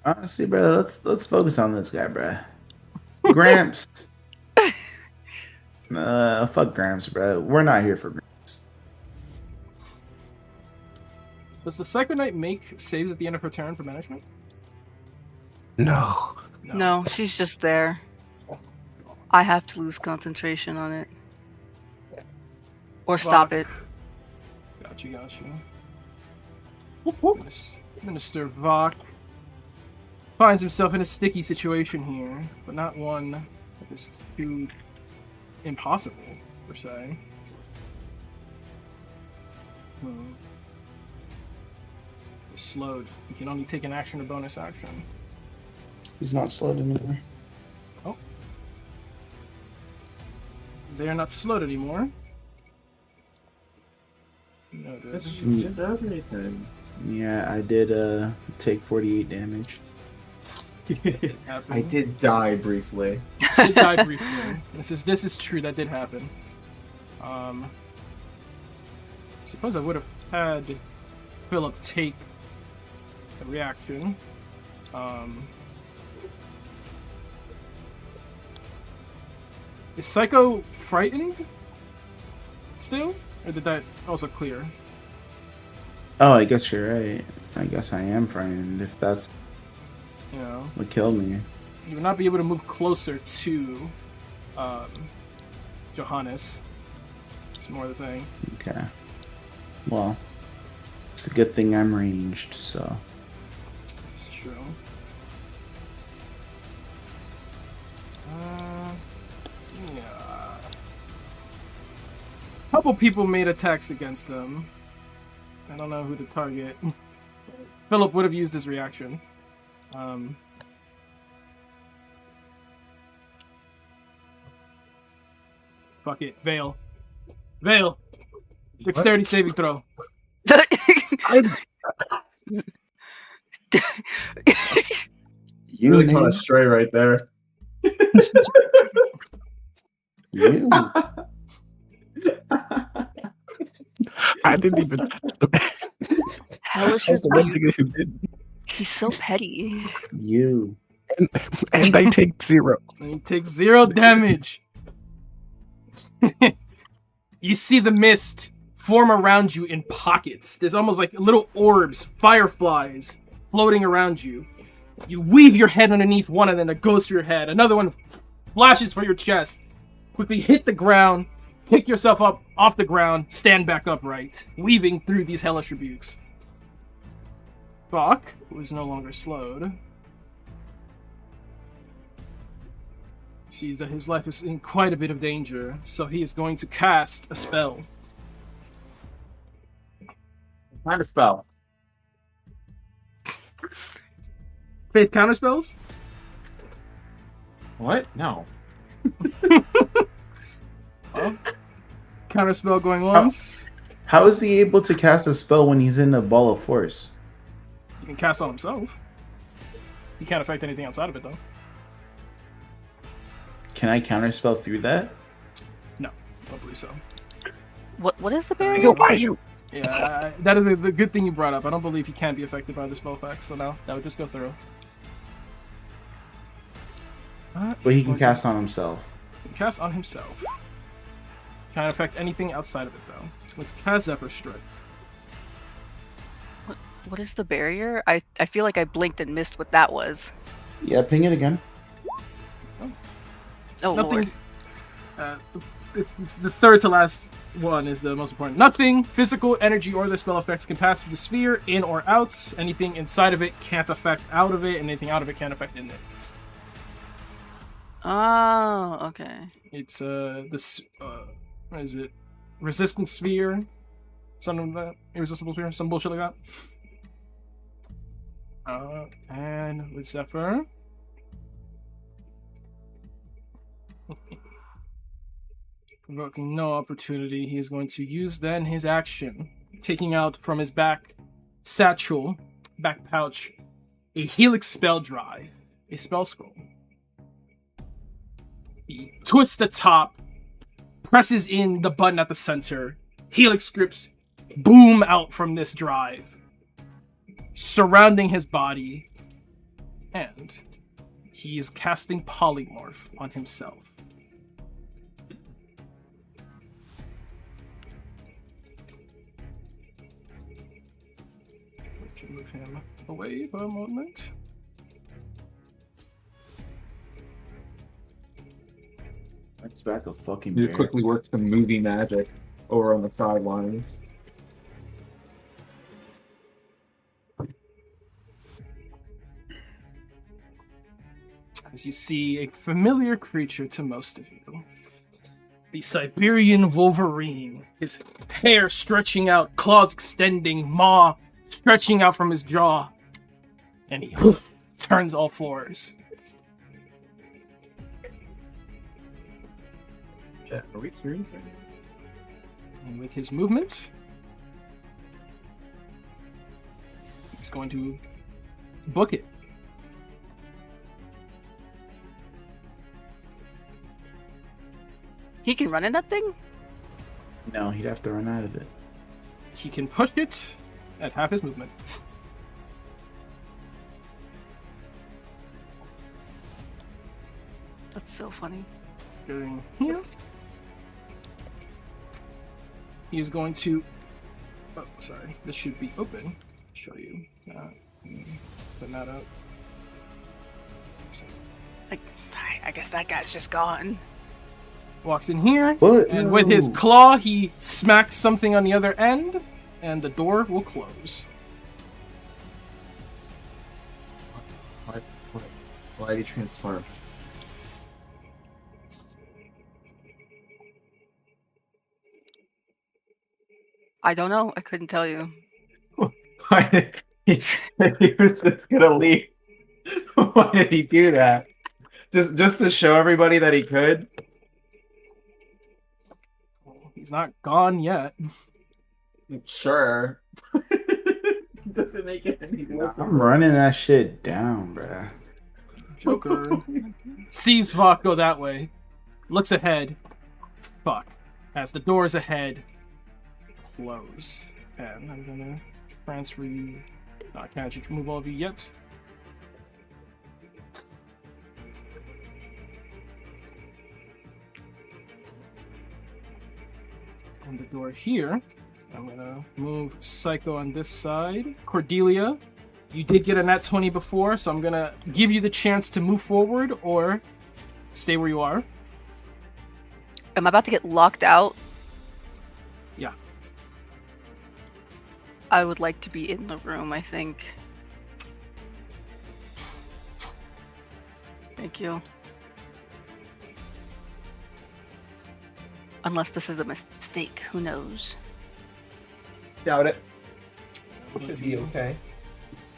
Honestly, bro, let's focus on this guy, bro. Gramps. Fuck Gramps, bro. We're not here for Gramps. Does the Psycho Knight make saves at the end of her turn for banishment? No. No, she's just there. I have to lose concentration on it. Or stop it. Got you. Minister Vok finds himself in a sticky situation here, but not one that is too impossible, per se. He's slowed. He can only take an action or bonus action. He's not slowed anymore. They are not slowed anymore. Noted. Just everything. Yeah, I did take 48 damage. I did die briefly. Did die briefly. This is true. That did happen. I suppose I would have had Philip take a reaction. Is Psycho frightened still, or did that also clear? Oh, I guess you're right. I guess I am frightened if that's You know, what killed me. you will not be able to move closer to Johannes. It's more the thing. Okay. Well, it's a good thing I'm ranged, so. It's true. Yeah. A couple people made attacks against them. I don't know who to target. Philip would have used his reaction. Fuck it. Veil. Veil. Dexterity saving throw. You Really name- caught a stray right there. You. I didn't even. Hellish That's the one rebuke. thing you did. He's so petty. You. And I take 0. And he takes 0 damage. You see the mist form around you in pockets. There's almost like little orbs, fireflies floating around you. You weave your head underneath one and then it goes through your head. Another one flashes for your chest. Quickly hit the ground, pick yourself up off the ground, stand back upright, weaving through these hellish rebukes. Bach, who is no longer slowed, sees that his life is in quite a bit of danger, so he is going to cast a spell. Kind of spell. Faith counter spells? What? No. Counter spell going once. How is he able to cast a spell when he's in a ball of force? He can cast on himself. He can't affect anything outside of it, though. Can I counterspell through that? No, don't believe so. What is the barrier? Yo, why you? Yeah, that is the good thing you brought up. I don't believe he can be affected by the spell effects, so no, that would just go through. But he can cast on himself. He can cast on himself. Can't affect anything outside of it, though. He's going to cast Zephyr Strike. What is the barrier? I feel like I blinked and missed what that was. Yeah, ping it again. Oh Nothing. lord. It's the third to last one is the most important. Nothing, physical, energy, or the spell effects can pass through the sphere, in or out. Anything inside of it can't affect out of it, and anything out of it can't affect in it. Oh, okay. It's what is it? Resistant sphere, something like that. Irresistible sphere, some bullshit like that. And with Zephyr. Provoking no opportunity, he is going to use then his action, taking out from his back pouch, a Helix spell drive, a spell scroll. He twists the top, presses in the button at the center. Helix scripts boom out from this drive, surrounding his body, and he is casting Polymorph on himself. To move him away for a moment. That's back a fucking You bear. quickly work some movie magic over on the sidelines. As you see a familiar creature to most of you. The Siberian Wolverine, his hair stretching out, claws extending, maw stretching out from his jaw. And he turns all fours. Shit, are we serious? And with his movement, he's going to book it. He can run in that thing? No, he'd have to run out of it. He can push it at half his movement. That's so funny. Going here. He is going to Oh, sorry. This should be open. Show you. Put that up. I guess that guy's just gone. Walks in here, What? and with his claw, he smacks something on the other end, and the door will close. Why did he transform? I don't know. I couldn't tell you. Why did he was just gonna leave? Why did he do that? Just to show everybody that he could? He's not gone yet. Sure. Doesn't make it any less. I'm running that shit down, bruh. Joker sees Vok go that way, looks ahead. Fuck. As the doors ahead close. And I'm gonna transfer you. No, I can't remove all of you yet. On the door here, I'm gonna move Psycho on this side. Cordelia, you did get a nat 20 before, so I'm gonna give you the chance to move forward or stay where you are. Am I about to get locked out? Yeah. I would like to be in the room, I think. Thank you. Unless this is a mistake, who knows? Doubt it. Should be okay.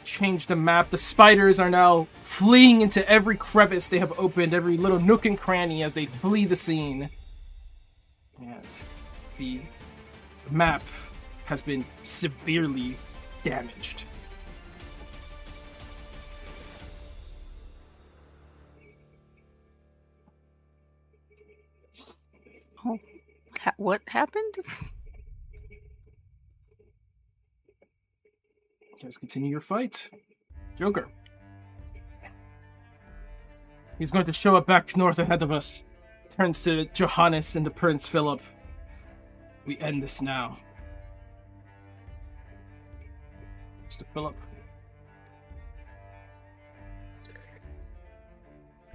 Change the map. The spiders are now fleeing into every crevice they have opened, every little nook and cranny as they flee the scene. And the map has been severely damaged. Oh, what happened? You guys continue your fight. Joker. He's going to show up back north ahead of us. Turns to Johannes and to Prince Philip. We end this now. Mr. Philip.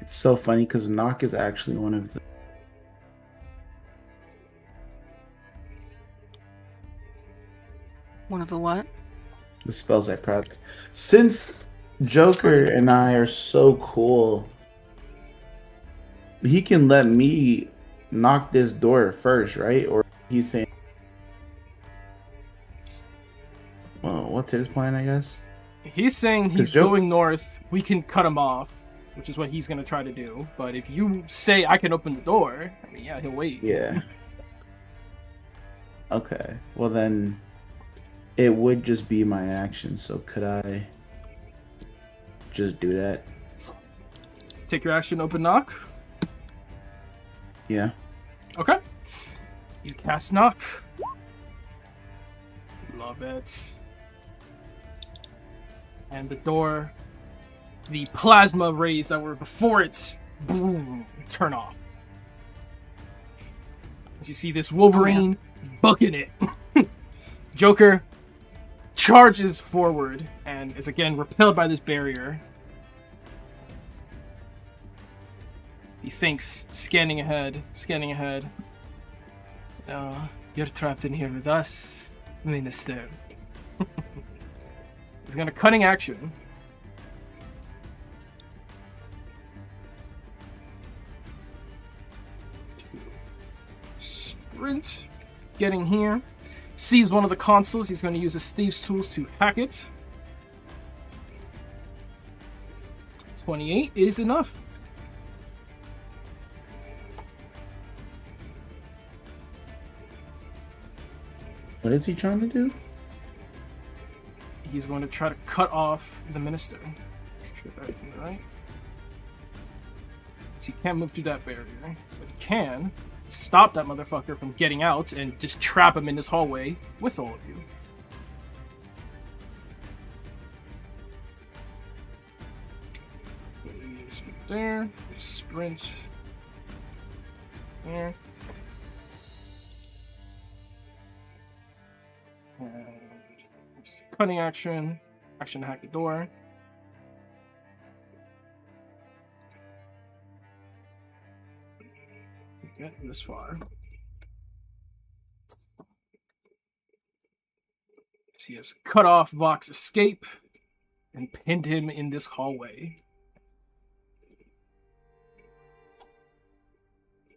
It's so funny because Knock is actually one of the One of the what? spells I prepped. Since Joker and I are so cool, he can let me knock this door first, right? Or he's saying, well, what's his plan, I guess? He's saying he's Joker- going north. We can cut him off, which is what he's going to try to do. But if you say I can open the door, I mean, yeah, he'll wait. Yeah. Okay. Well, then it would just be my action. So could I just do that? Take your action, open knock. Yeah. Okay. You cast knock. Love it. And the door, the plasma rays that were before it, boom, turn off. As you see this Wolverine bucking it. Joker charges forward and is again repelled by this barrier. He thinks, scanning ahead. You're trapped in here with us, Minister. He's gonna cunning action. Sprint. Getting here. Sees one of the consoles. He's going to use his Steve's tools to hack it. 28 is enough. What is he trying to do? He's going to try to cut off the minister. Make sure that's right. So he can't move through that barrier, but he can stop that motherfucker from getting out and just trap him in this hallway with all of you. There, sprint. There. And cunning action. Action to hack the door. Get this far. He has cut off Vox's escape and pinned him in this hallway.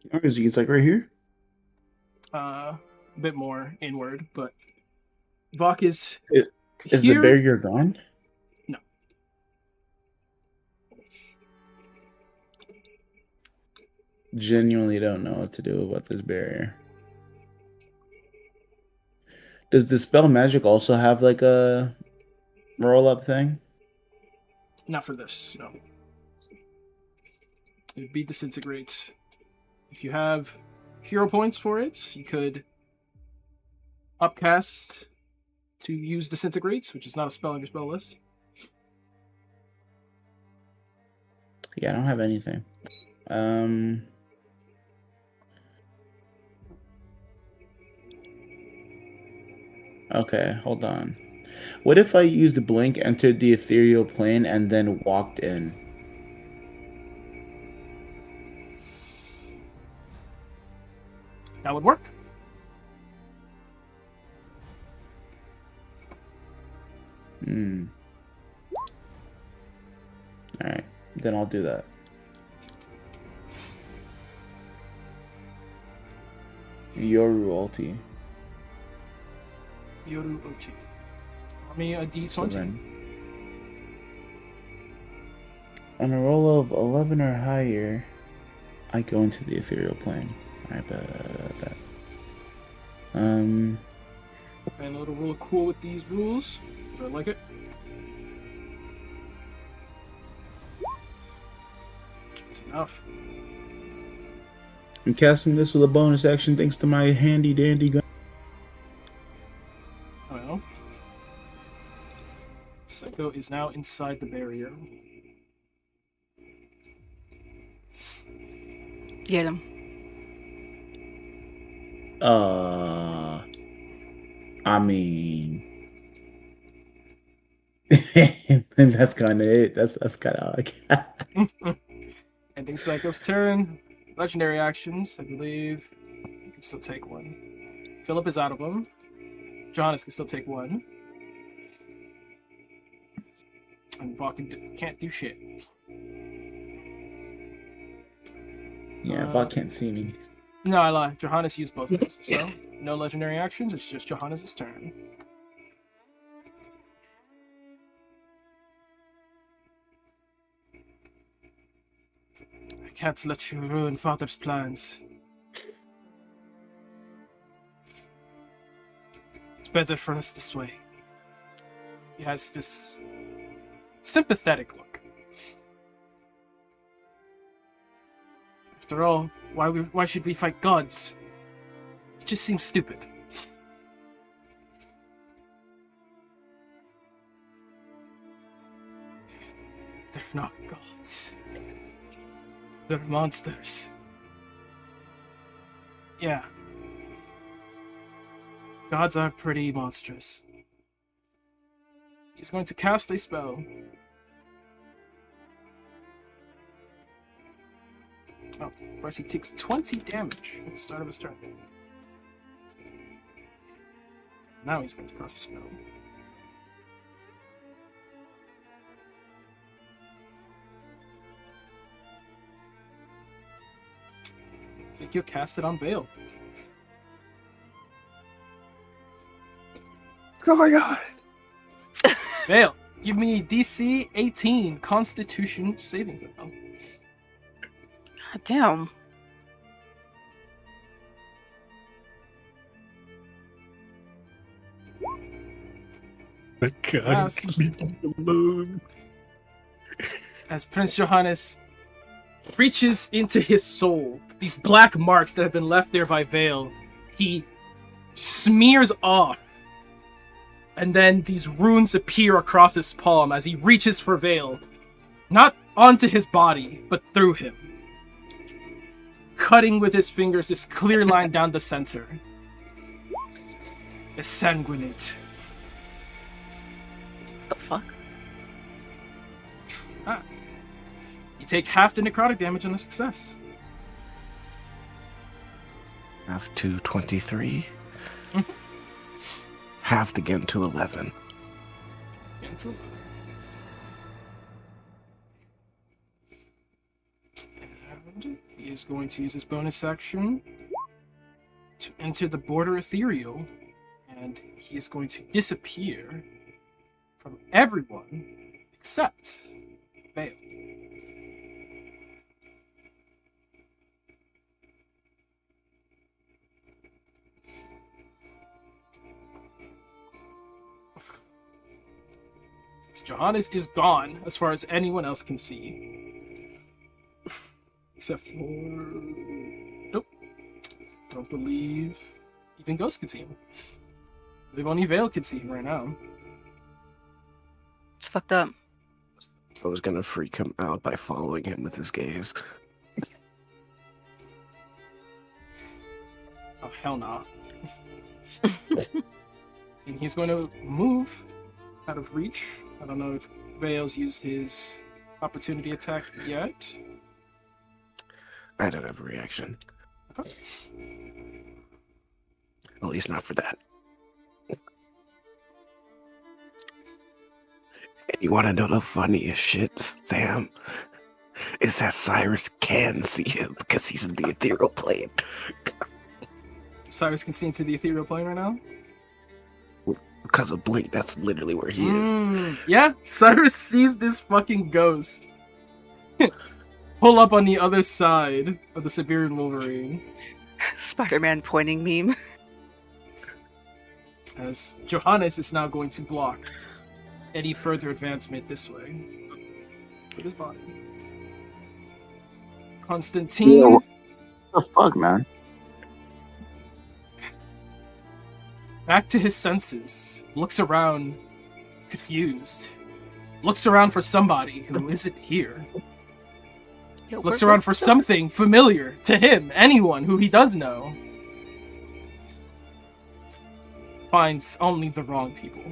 Where is he? It's like right here. A bit more inward, but Vox is Is here. the barrier gone? No. Genuinely don't know what to do about this barrier. Does Dispel Magic also have like a roll up thing? Not for this, no. It would be Disintegrate. If you have hero points for it, you could upcast to use Disintegrate, which is not a spell on your spell list. Yeah, I don't have anything. Okay, hold on. What if I used Blink, entered the ethereal plane, and then walked in? That would work. Alright, then I'll do that. Yoru ulti. Yoru Oti. Roll me a D20. 7. On a roll of 11 or higher, I go into the ethereal plane. Alright, bet. And a little real cool with these rules, because I like it. It's enough. I'm casting this with a bonus action thanks to my handy dandy gun. Well, Psycho is now inside the barrier. Get him. I mean, and that's kind of it. That's kind of like. Ending Psycho's turn. Legendary actions, I believe. You can still take one. Philip is out of them. Johannes can still take one. And Vok can't do shit. Yeah, Vok can't see me. No, I lie. Johannes used both of those. So, no legendary actions. It's just Johannes' turn. I can't let you ruin Father's plans. It's better for us this way. He has this sympathetic look. After all, why should we fight gods? It just seems stupid. They're not gods. They're monsters. Yeah. Gods are pretty monstrous. He's going to cast a spell. Oh, first he takes 20 damage at the start of his turn. Now he's going to cast a spell. I think you'll cast it on Vale. Oh my god! Vale, give me DC 18 Constitution saving throw. God damn. Yes. Leave me alone. As Prince Johannes reaches into his soul, these black marks that have been left there by Vale, he smears off. And then these runes appear across his palm as he reaches for Vale. Not onto his body, but through him. Cutting with his fingers this clear line down the center. A sanguinate. fuck? Ah. You take half the necrotic damage on a success. Half to 23. Mhm. Halved again to 11. Cancel. And he is going to use his bonus action to enter the border ethereal, and he is going to disappear from everyone except Vale. Johannes is gone as far as anyone else can see. Except for... Nope. Don't believe even Ghost can see him. I believe only Vale can see him right now. It's fucked up. I was gonna freak him out by following him with his gaze. Oh, hell nah. And he's going to move out of reach. I don't know if Vale's used his opportunity attack yet. I don't have a reaction. Okay. At least not for that. And you want to know the funniest shit, Sam? Is that Cyrus can see him because he's in the ethereal plane. Cyrus can see into the ethereal plane right now. Because of Blink, that's literally where he is. Yeah, Cyrus sees this fucking ghost pull up on the other side of the Siberian Wolverine Spider-Man pointing meme. as Johannes is now going to block any further advancement this way with his body. Constantine. Yo, what the fuck, man? Back to his senses, looks around, confused. Looks around for somebody who isn't here. Yo, Looks where- around for something familiar to him, anyone who he does know. Finds only the wrong people.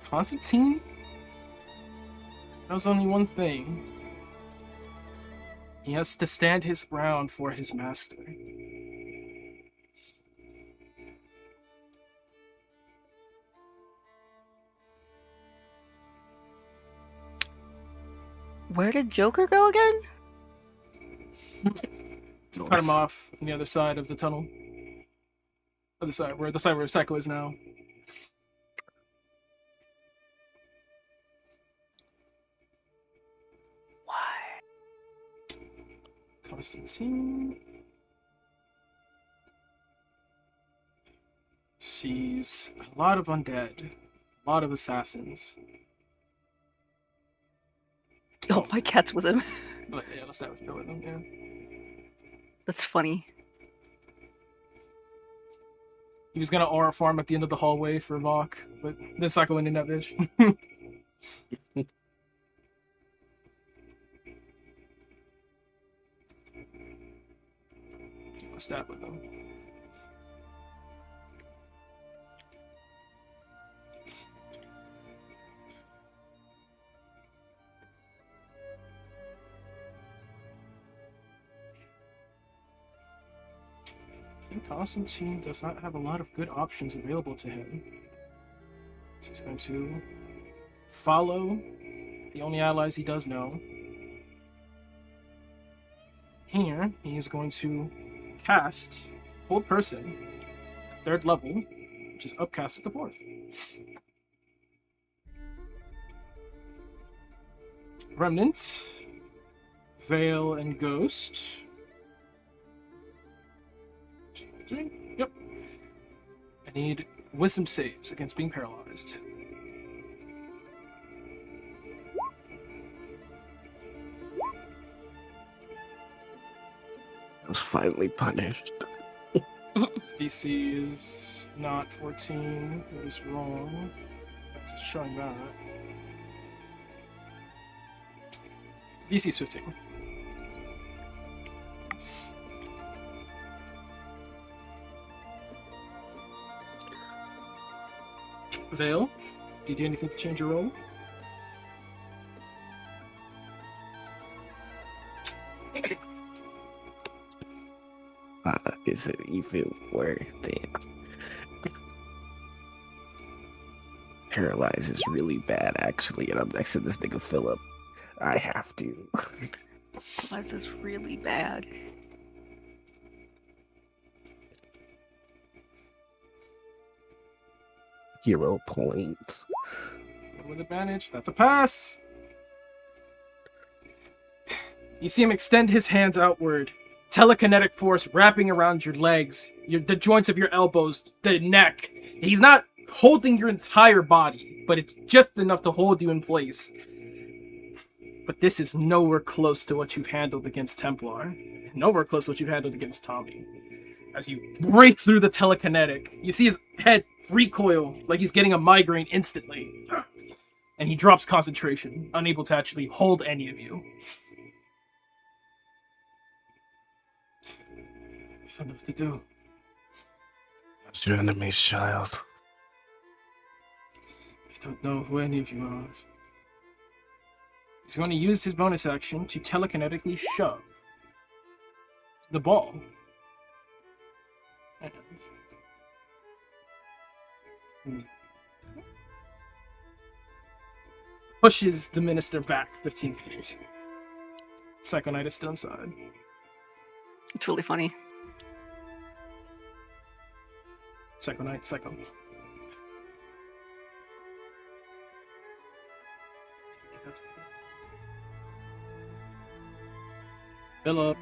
Constantine knows only one thing. He has to stand his ground for his master. Where did Joker go again? To cut him off on the other side of the tunnel. Other side where Psycho is now. Why? Constantine sees a lot of undead, a lot of assassins. Oh, my cat's with him. But yeah, let's not go with them. Yeah, That's funny. he was gonna aura farm at the end of the hallway for Vok, but then Psycho went in that bitch. Stab with them. I think Constantine does not have a lot of good options available to him. So he's going to follow the only allies he does know. Here, he is going to cast Hold Person, 3rd level, which is upcast at the 4th. Remnant, Veil, and Ghost. Yep. I need wisdom saves against being paralyzed. I was finally punished. DC is not 14. It was wrong. It's showing that. DC is 15. Vale, do you do anything to change your roll? Is it even worth it? Paralyze is really bad, actually, and I'm next to this nigga Philip. I have to. Why is this really bad? Hero points. With advantage, that's a pass. You see him extend his hands outward. Telekinetic force wrapping around your legs, the joints of your elbows, the neck. He's not holding your entire body, but it's just enough to hold you in place. But this is nowhere close to what you've handled against Templar. Nowhere close to what you've handled against Tommy. As you break through the telekinetic, you see his head recoil like he's getting a migraine instantly. And he drops concentration, unable to actually hold any of you. There's enough to do. That's your enemy's child. I don't know who any of you are. He's going to use his bonus action to telekinetically shove the ball. And pushes the minister back 15 feet. Psycho Knight is still inside. It's really funny. Psycho Knight, Psycho. Philip.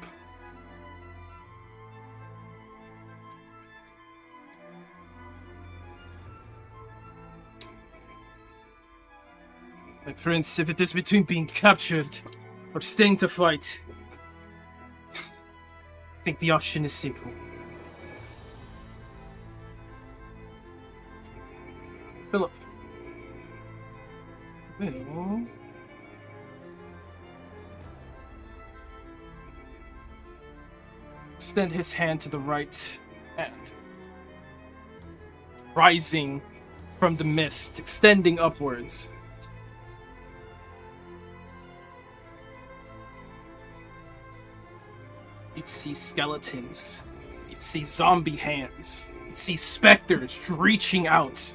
My prince, if it is between being captured or staying to fight, I think the option is simple. Philip. Will extend his hand to the right and rising from the mist, extending upwards. You'd see skeletons. You'd see zombie hands. You'd see specters reaching out.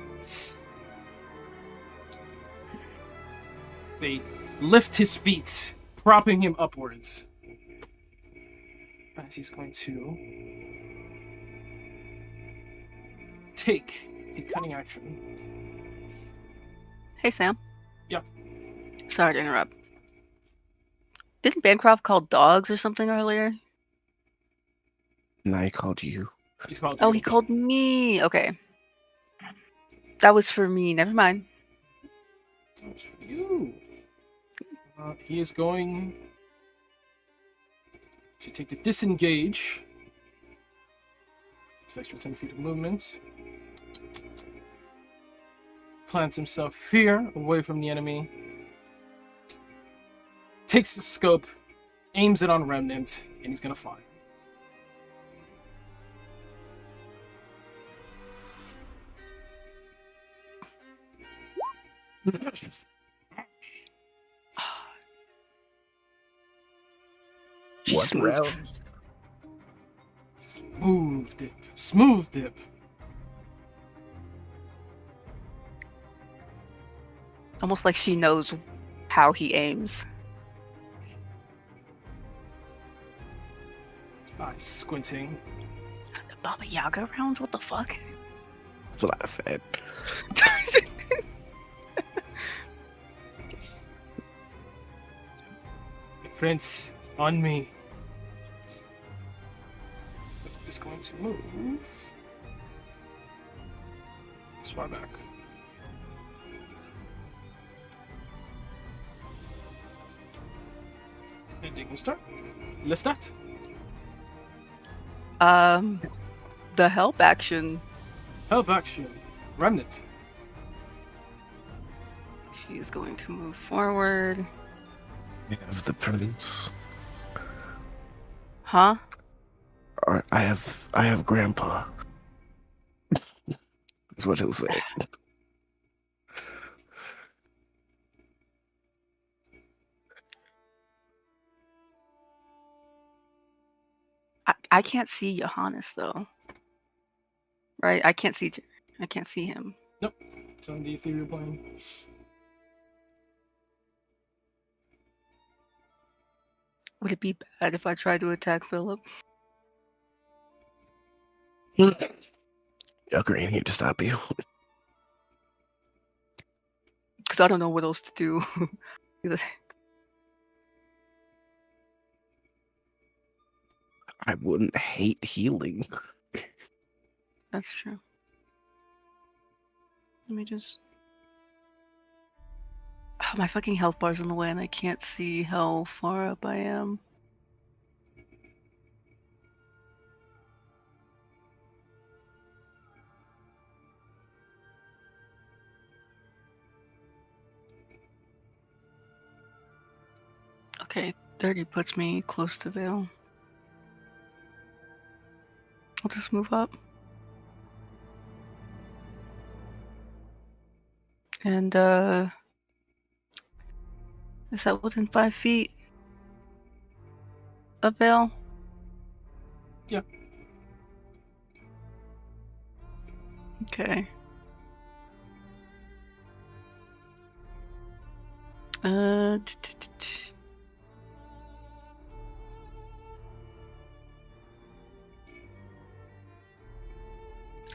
They lift his feet, propping him upwards. As he's going to take a cunning action. Hey, Sam. Yep. Sorry to interrupt. Didn't Bancroft call dogs or something earlier? And I called you. He's called. Oh, he called me. Okay. That was for me. Never mind. That was for you. He is going to take the disengage. This extra 10 feet of movement. Plants himself here, away from the enemy. Takes the scope, aims it on Remnant, and he's gonna fire. She What smoothed. rounds? Smooth dip. Smooth dip. Almost like she knows how he aims. Eyes squinting. The Baba Yaga rounds? What the fuck? That's what I said. Prince, on me. He's going to move. Swap back. Ending the start. Lestat. The help action. Help action. Remnant. She's going to move forward. I have the prince. Huh? Or I have Grandpa. That's what he'll say. I can't see Johannes though. Right? I can't see him. It's on the ethereal plane. Would it be bad if I tried to attack Philip? Joker ain't here to stop you. Because I don't know what else to do. I wouldn't hate healing. That's true. Let me just... Oh, my fucking health bar's in the way and I can't see how far up I am. Okay, 30 puts me close to Vale. I'll just move up. And, is that within 5 feet of Vale? Yeah. Okay.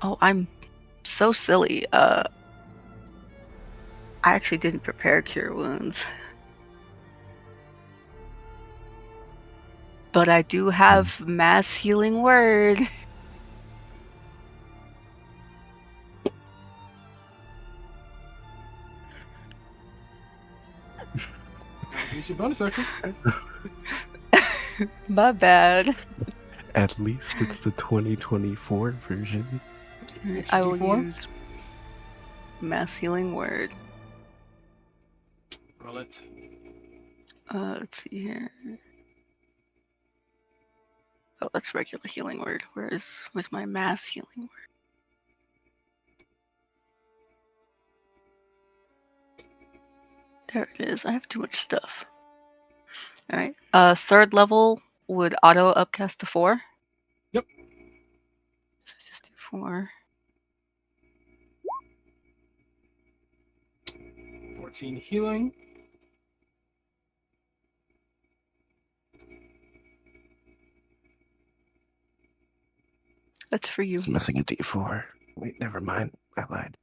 Oh, I'm so silly. I actually didn't prepare Cure Wounds. But I do have Mass Healing Word. Use your bonus action. My bad. At least it's the 2024 version. I will D4? use Mass Healing Word. Roll it. Let's see here. Oh, that's regular healing word. Where's my mass healing word? There it is. I have too much stuff. All right. Third level would auto upcast to 4. Yep. So just do 4. 14 healing. That's for you. It's missing a D4. Wait, never mind. I lied.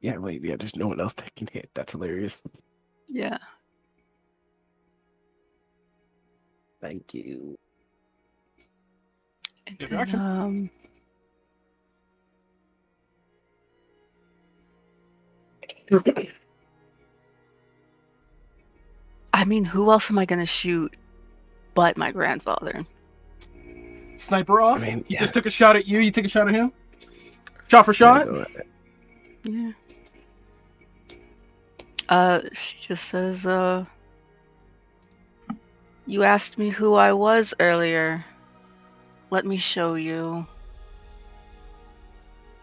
Yeah, wait, yeah, there's no one else that can hit. That's hilarious. Yeah. Thank you. And Give then, action. I mean, who else am I gonna shoot but my grandfather? Sniper off. I mean, He yeah. just took a shot at you. You take a shot at him. Shot for shot. Yeah, go ahead. Yeah. She just says, you asked me who I was earlier. Let me show you.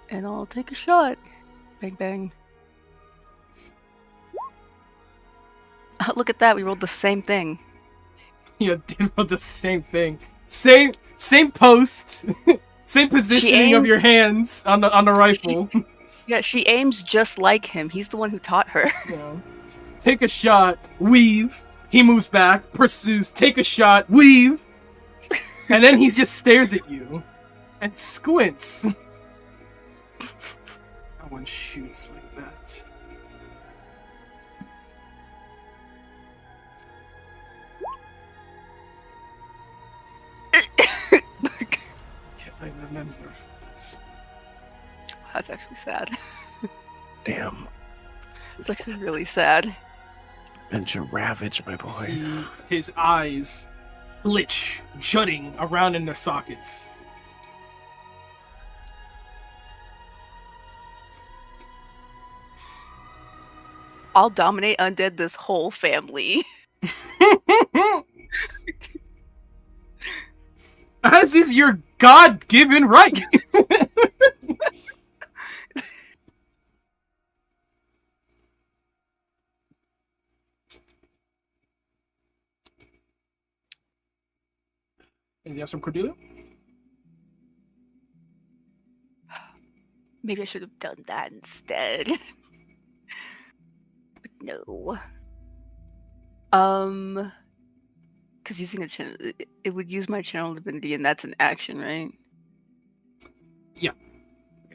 And I'll take a shot. Bang, bang. Look at that. We rolled the same thing. Yeah, did the same thing. Same post. Same positioning of aimed- your hands on the rifle. Yeah, she aims just like him. He's the one who taught her. Yeah. Take a shot, weave. He moves back, pursues, take a shot, weave. And then he just stares at you and squints. No one shoots like that. Can't I remember? That's actually sad. Damn. It's actually really sad. Venture ravage, my boy. See his eyes glitch, jutting around in their sockets. I'll dominate undead this whole family. As is your God-given right. Anything else from Cordelia? Maybe I should have done that instead. But no. Because using a channel, it would use my channel divinity, and that's an action, right? You have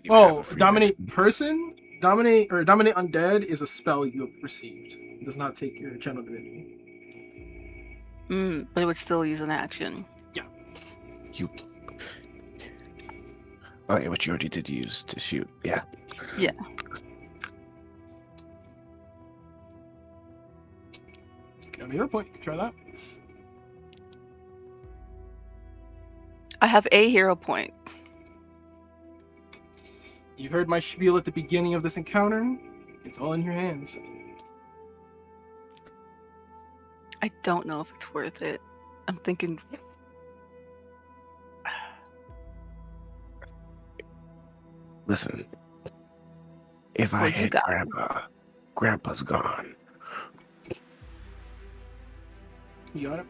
Oh, a free dominate action. person? Dominate undead is a spell you have received. It does not take your channel divinity. But it would still use an action. You. Oh yeah, which you already did use to shoot. Yeah. Yeah. Got a hero point. You can try that. I have a hero point. You heard my spiel at the beginning of this encounter. It's all in your hands. I don't know if it's worth it. I'm thinking. Listen. If I Well, you hit got Grandpa, Grandpa's gone. You got it.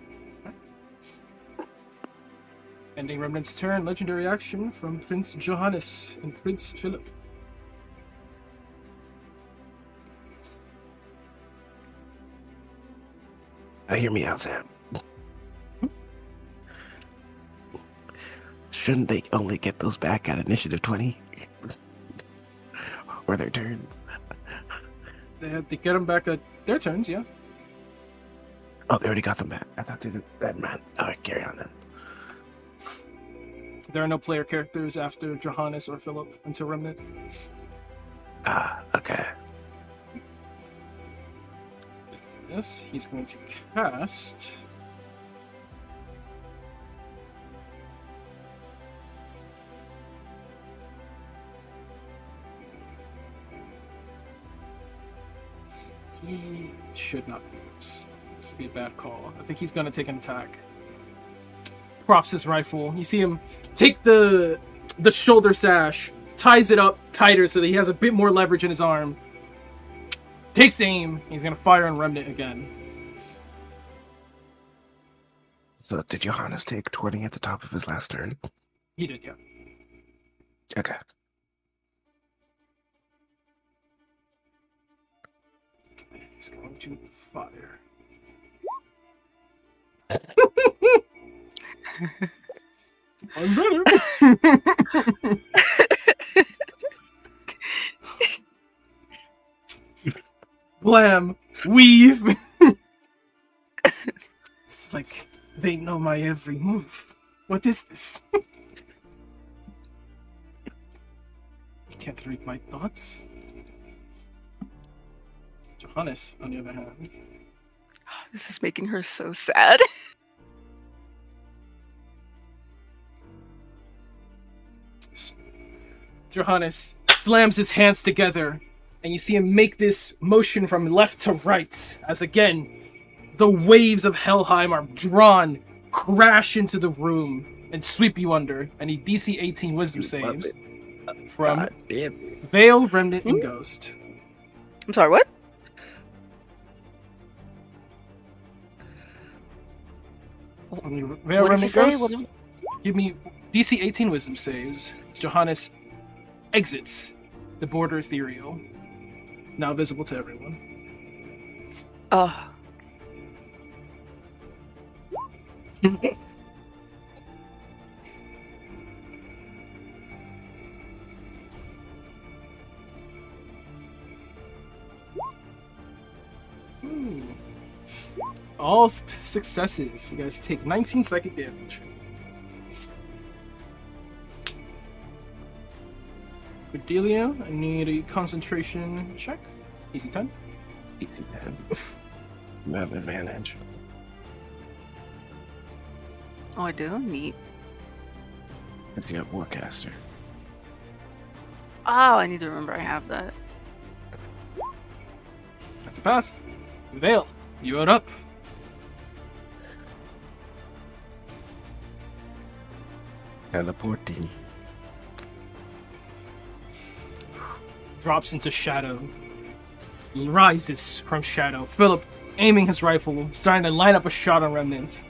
Ending Remnant's turn. Legendary action from Prince Johannes and Prince Philip. Hear me out, Sam. Shouldn't they only get those back at initiative 20? Or their turns? They had to get them back at their turns, yeah. Oh, they already got them back. I thought they did that, man. Alright, carry on then. There are no player characters after Johannes or Philip until Remnant. Ah, okay. With this, he's going to cast. He should not do this. This would be a bad call. I think he's going to take an attack. Props his rifle. You see him take the shoulder sash, ties it up tighter so that he has a bit more leverage in his arm. Takes aim. He's going to fire on Remnant again. So did Johannes take 20 at the top of his last turn? He did, yeah. Okay. He's going to fire. I'm better. Blam. Weave. It's like they know my every move. What is this? You can't read my thoughts. Johannes, on the other hand. This is making her so sad. Johannes slams his hands together, and you see him make this motion from left to right, as again, the waves of Helheim are drawn, crash into the room, and sweep you under. And he DC 18 wisdom saves from God damn. Veil, Remnant, and Ghost. I'm sorry, what? Veil, What did you Remnant, say? Ghost. Give me DC 18 wisdom saves. Johannes exits the border ethereal, now visible to everyone. Oh. All successes. You guys take 19 second damage. Cordelia, I need a concentration check. Easy 10. Easy 10. You have advantage. Oh, I do? Neat. Because you have Warcaster. Oh, I need to remember I have that. That's a pass. Veil, you are up. Teleporting. Drops into shadow. Rises from shadow. Philip, aiming his rifle, starting to line up a shot on Remnant.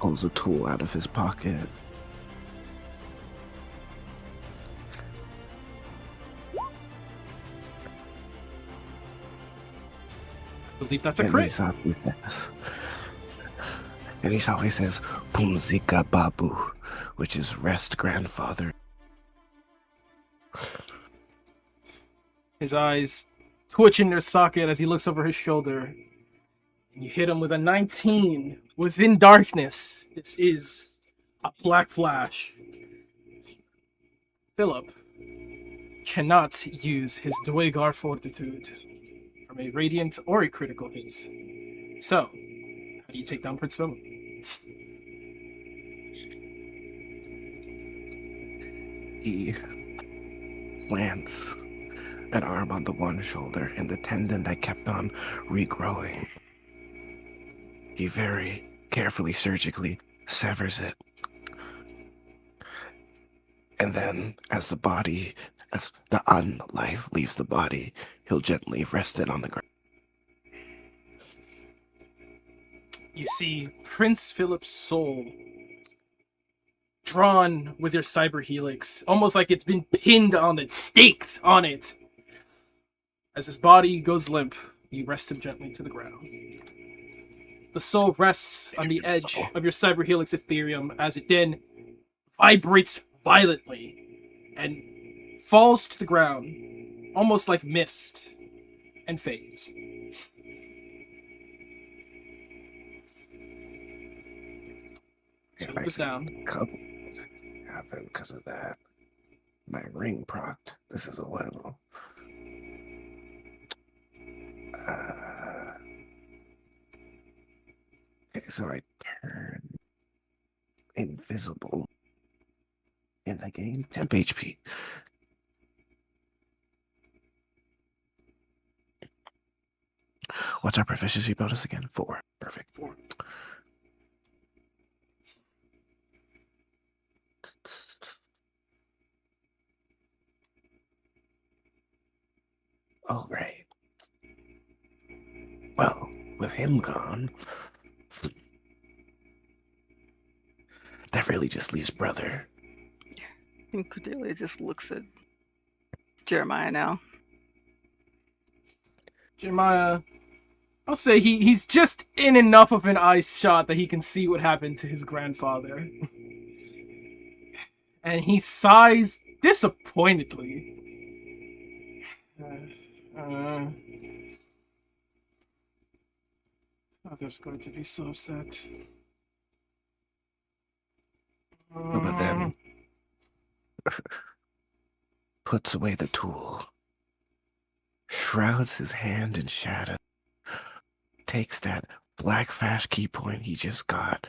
pulls a tool out of his pocket. I believe that's a And crit. he always says, Pumzika Babu, which is rest, grandfather. His eyes twitch in their socket as he looks over his shoulder. And you hit him with a 19 within darkness. This is a black flash. Philip cannot use his Dwagar Fortitude from a radiant or a critical hit. So, how do you take down Prince Philip? He plants an arm on the one shoulder, and the tendon that kept on regrowing, he very carefully, surgically severs it. And then, as the unlife leaves the body, he'll gently rest it on the ground. You see Prince Philip's soul drawn with your cyber helix, almost like it's been pinned on it, staked on it. As his body goes limp, you rest him gently to the ground. The soul rests on the edge of your cyber helix Ethereum as it then vibrates violently and falls to the ground, almost like mist, and fades. So it was down. Couple happened because of that. My ring procced. This is a well. Okay, so I turn invisible, and I gain temp HP. What's our proficiency bonus again? 4. Perfect. 4. All right. Well, with him gone, that really just leaves brother. And Cordelia just looks at Jeremiah now. Jeremiah, I'll say he's just in enough of an eye shot that he can see what happened to his grandfather. And he sighs disappointedly. Father's going to be so upset. But then puts away the tool, shrouds his hand in shadow, takes that black fast key point he just got,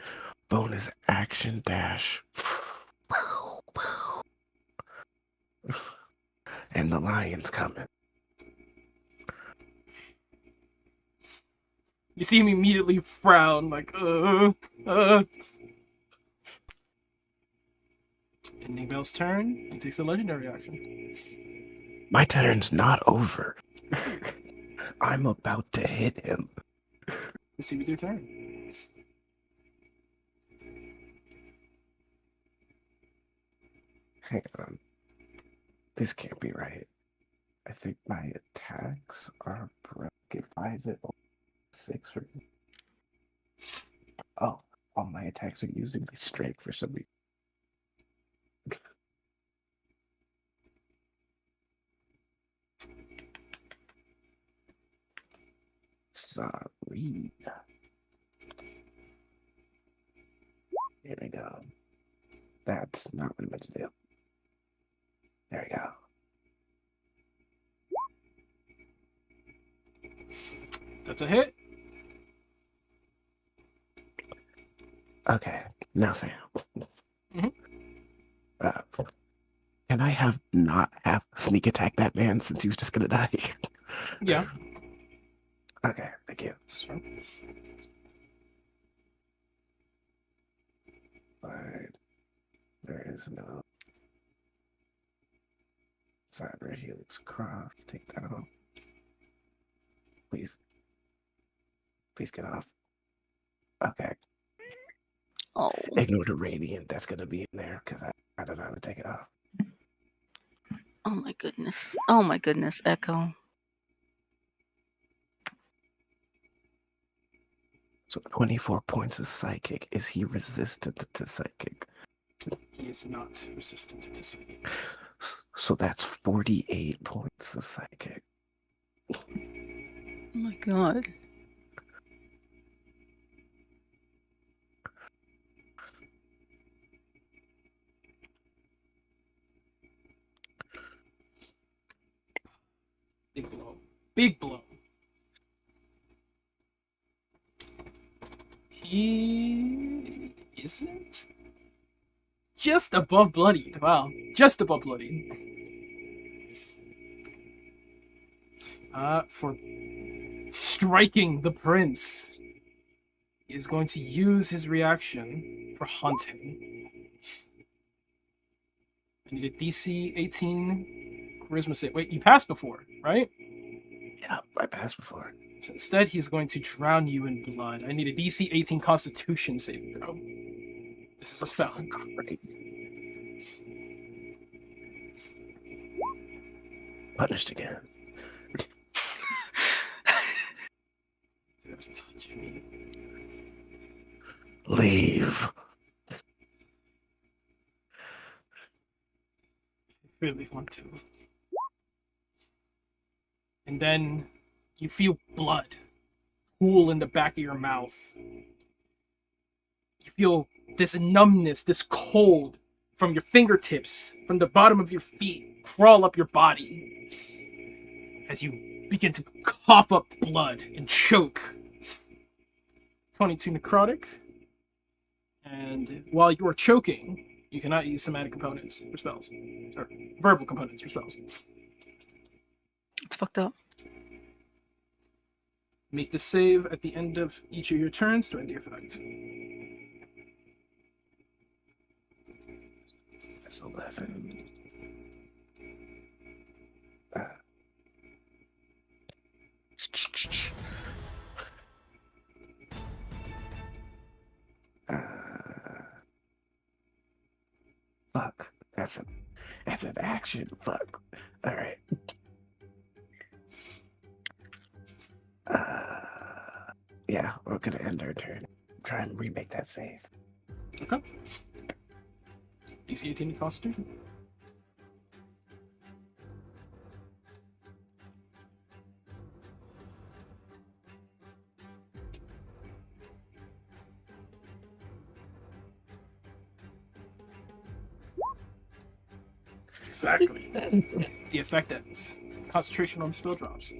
bonus action dash, and the lion's coming. You see him immediately frown, like, Ending Bell's turn. He takes a legendary action. My turn's not over. I'm about to hit him. Let's see with your turn. Hang on. This can't be right. I think my attacks are broken. Why is it 6 for me? Oh, all my attacks are using my strength for some reason. Sorry. Here we go. That's not what I meant to do. There we go. That's a hit. Okay, now Sam. Mhm. Can I not have sneak attack that man since he was just gonna die? Yeah. Okay, thank you. This is fine. Fine. There is no cyber helix cross. Take that off. Please. Please get off. Okay. Oh. Ignore the radiant that's gonna be in there because I don't know how to take it off. Oh my goodness. Oh my goodness, Echo. So 24 points of psychic. Is he resistant to psychic? He is not resistant to psychic. So that's 48 points of psychic. Oh my god. Big blow. Big blow. He isn't just above bloodied. Wow, just above bloodied. For striking the prince, he is going to use his reaction for hunting. I need a DC 18 charisma save. Wait, you passed before, right? Yeah, I passed before. So instead, he's going to drown you in blood. I need a DC 18 Constitution saving throw. This is a spell. Great. Punished again. Don't touch me. Leave. I really want to. And then you feel blood pool in the back of your mouth. You feel this numbness, this cold from your fingertips, from the bottom of your feet, crawl up your body as you begin to cough up blood and choke. 22 necrotic. And while you are choking, you cannot use somatic components for spells. Or verbal components for spells. It's fucked up. Make the save at the end of each of your turns to end the effect. That's 11. Fuck. That's an action. Fuck. All right. Yeah, we're gonna end our turn. Try and remake that save. Okay. DC 18 Constitution. Exactly. The effect ends. Concentration on the spell drops.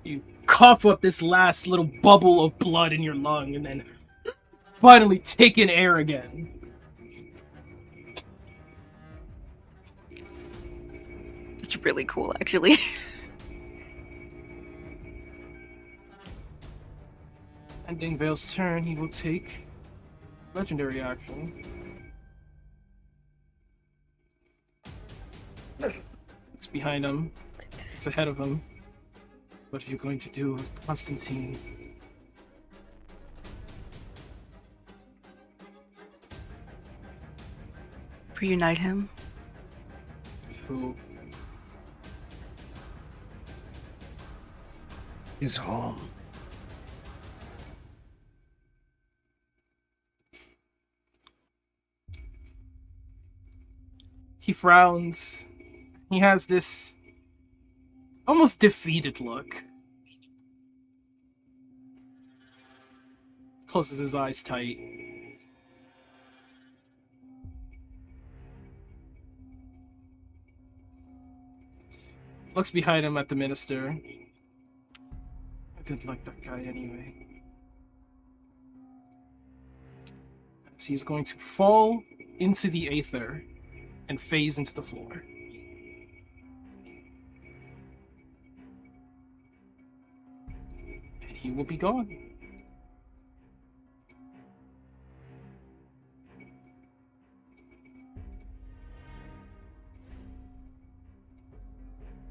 You cough up this last little bubble of blood in your lung and then finally take in air again. It's really cool, actually. Ending Vale's turn, he will take legendary action. It's behind him. It's ahead of him. What are you going to do with Constantine? Reunite him. With who? His home. He frowns. He has this almost defeated look. Closes his eyes tight. Looks behind him at the minister. I didn't like that guy anyway. As he's going to fall into the aether and phase into the floor. And he will be gone.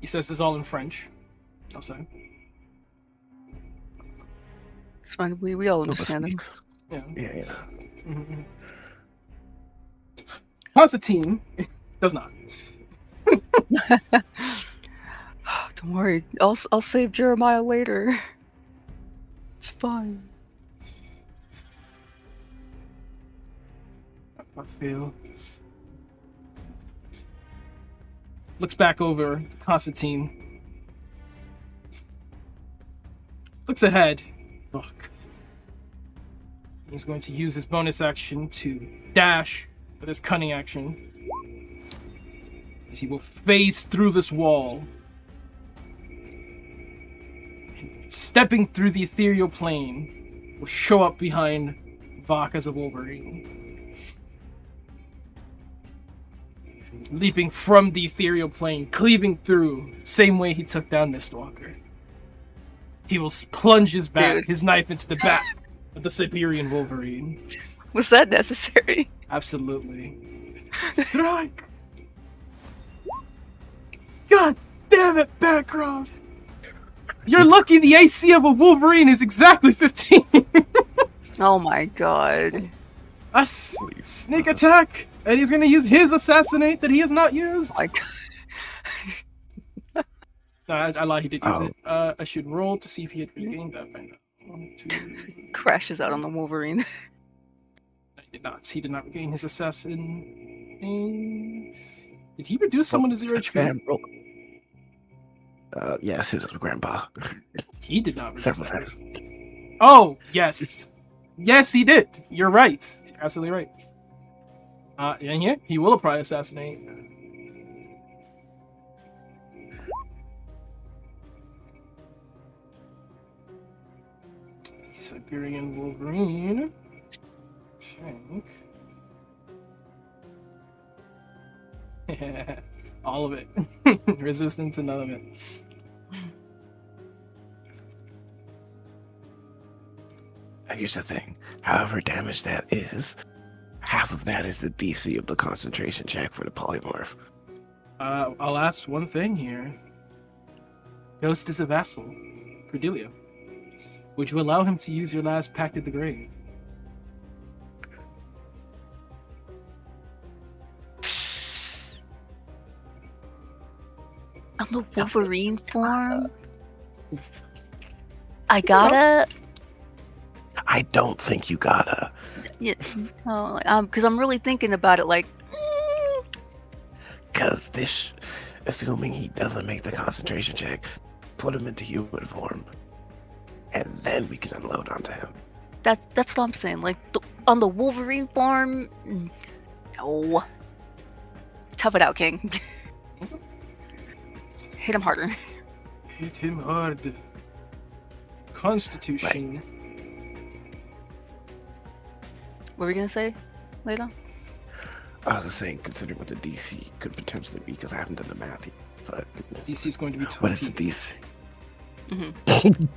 He says this all in French. I'll say. It's fine. We all Nova understand him. speaks. Yeah. Yeah. Mhm. Constantine does not. Don't worry. I'll save Jeremiah later. It's fine. I feel. Looks back over Constantine. Looks ahead. Fuck. He's going to use his bonus action to dash with his cunning action. As he will phase through this wall. And stepping through the ethereal plane will show up behind Vok as a Wolverine. Leaping from the ethereal plane, cleaving through, same way he took down Mistwalker. He will plunge his back, Dude. his knife into the back of the Siberian Wolverine. Was that necessary? Absolutely. Strike! God damn it, Bancroft! You're lucky the AC of a Wolverine is exactly 15! Oh my god. Sneak attack! And he's gonna use his assassinate that he has not used! Oh my god. No, I lied, he did use Oh. it. I should roll to see if he had regained that by now. 1, 2... Crashes out on the Wolverine. No, he did not. He did not regain his assassin. And... Did he reduce someone to 0 HP? Sam, roll. Yes, his grandpa. He did not reduce Several that. times. Oh, yes. Yes, he did. You're right. You're absolutely right. And yeah, he will apply assassinate. Siberian Wolverine. Tank. All of it. Resistance and none of it. Here's the thing. However damaged that is, half of that is the DC of the concentration check for the polymorph. I'll ask one thing here. Ghost is a vassal. Cordelia. Would you allow him to use your last pact at the grave? On the Wolverine form? I gotta. I don't think you gotta. Yeah, because I'm really thinking about it. Like, Because this, assuming he doesn't make the concentration check, put him into human form, and then we can unload onto him. that's what I'm saying. Like, on the Wolverine form, no. Tough it out, King. Hit him harder. Hit him hard. Constitution. What were we gonna say later? I was just saying, considering what the DC could potentially be, because I haven't done the math yet. But DC is going to be 20. what is the DC? Mhm.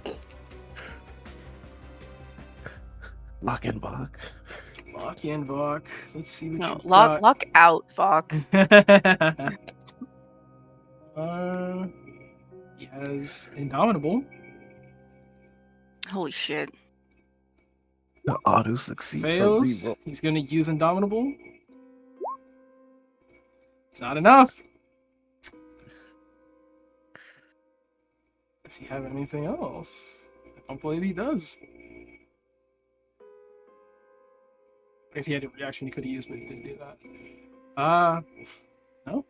Lock and block. Lock in, Vok. Let's see what No, you lock out, Bach. got. He has Indomitable. Holy shit. The auto succeed. Fails. He's going to use Indomitable. It's not enough. Does he have anything else? I don't believe he does. I guess he had a reaction he could have used, but he didn't do that. No.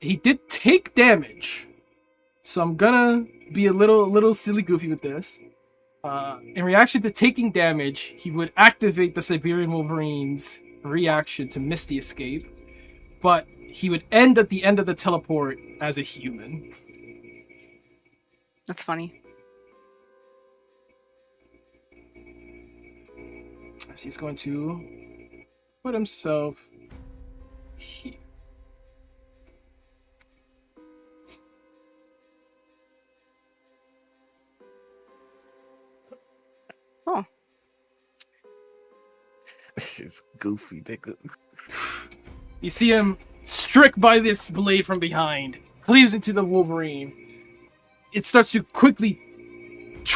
He did take damage. So I'm gonna be a little silly goofy with this. In reaction to taking damage, he would activate the Siberian Wolverine's reaction to Misty Escape, but he would end at the end of the teleport as a human. That's funny. So he's going to put himself here. Oh. It's goofy, nigga. You see him struck by this blade from behind, cleaves into the Wolverine. It starts to quickly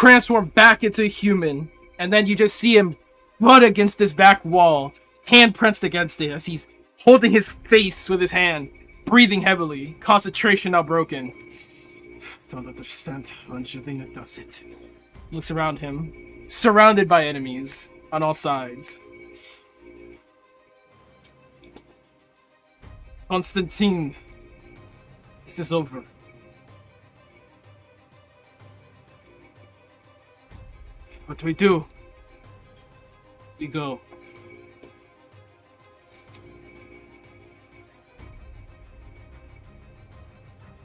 transform back into a human, and then you just see him butt against his back wall, hand pressed against it as he's holding his face with his hand, breathing heavily, concentration now broken. Don't understand. Angelina does it. Looks around him, surrounded by enemies on all sides. Constantine, this is over. What do we do? We go.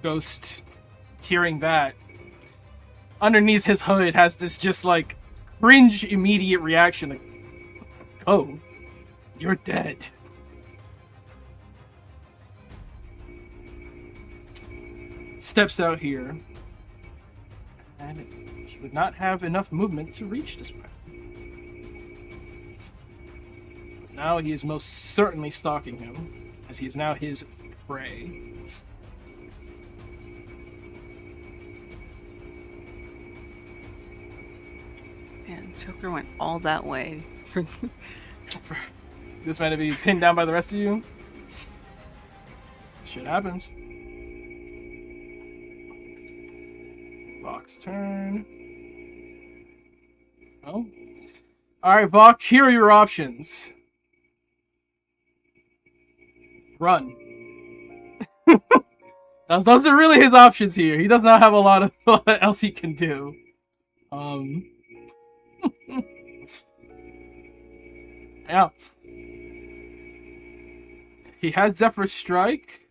Ghost, hearing that, underneath his hood has this just like cringe immediate reaction like, oh, you're dead. Steps out here, and he would not have enough movement to reach this weapon. But now he is most certainly stalking him, as he is now his prey. Man, Joker went all that way. This man to be pinned down by the rest of you? Shit happens. Vok's turn. Oh. Alright, Vok, here are your options. Run. Those are really his options here. He does not have a lot of what else he can do. Yeah. He has Zephyr Strike.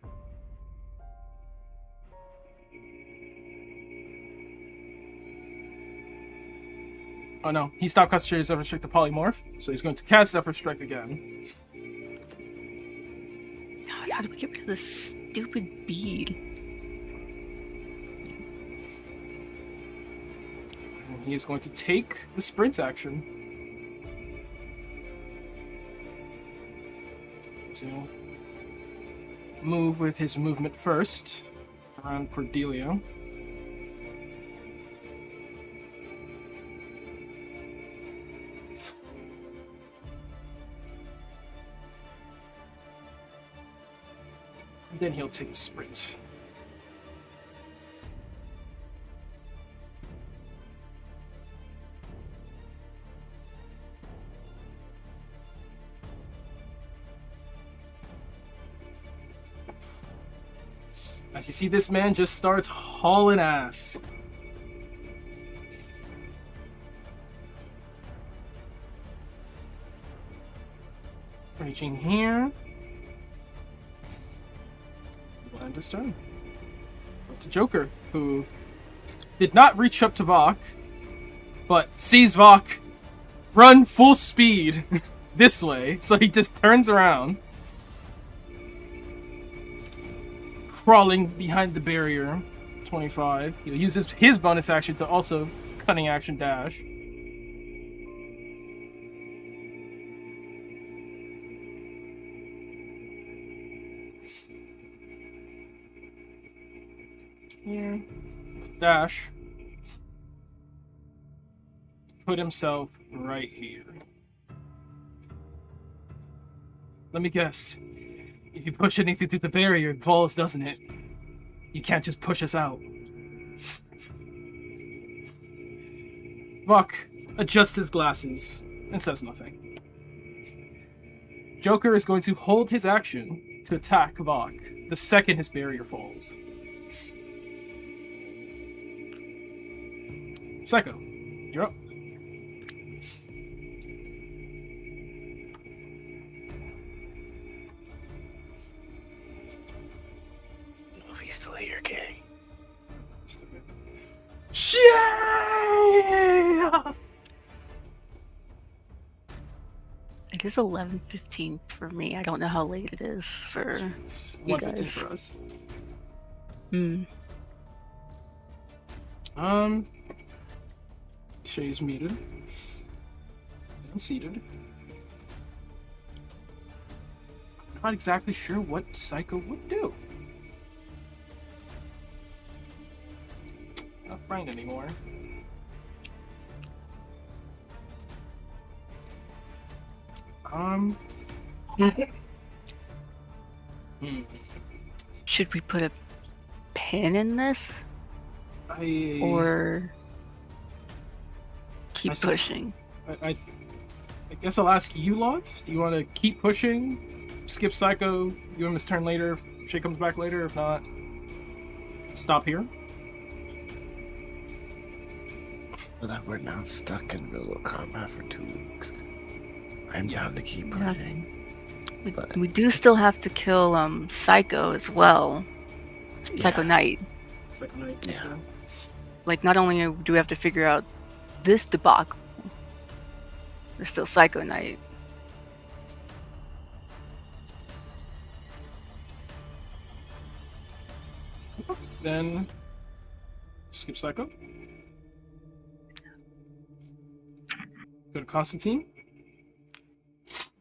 Oh no, he stopped concentrating Zephyr Strike to polymorph, so he's going to cast Zephyr Strike again. God, how do we get rid of this stupid bead? And he is going to take the sprint action. To move with his movement first around Cordelia. And then he'll take a sprint. As you see, this man just starts hauling ass. Reaching here. We'll end his turn. Goes to Joker, who did not reach up to Vok, but sees Vok run full speed this way, so he just turns around. Crawling behind the barrier, 25. He'll use his bonus action to also cunning action dash. Here, dash. Put himself right here. Let me guess. If you push anything through the barrier, it falls, doesn't it? You can't just push us out. Vok adjusts his glasses and says nothing. Joker is going to hold his action to attack Vok the second his barrier falls. Psycho, you're up. If he's still here, gang. Yeah! It is 11:15 for me. I don't know how late it is for It's you 1:15 guys. for us. Shay's muted. And seated. I'm not exactly sure what Psycho would do. Not frightened anymore. Hmm. Should we put a pin in this or keep see. pushing? I guess I'll ask you lot. Do you want to keep pushing? Skip Psycho, give him his turn later. If Shay comes back later. If not, stop here. Well, that we're now stuck in middle combat for 2 weeks. I'm down to keep Yeah. pushing. We do still have to kill Psycho as well. Psycho Yeah. Knight. Second night. Yeah. Like, not only do we have to figure out this debacle, there's still Psycho Knight. Then skip Psycho. Go to Constantine.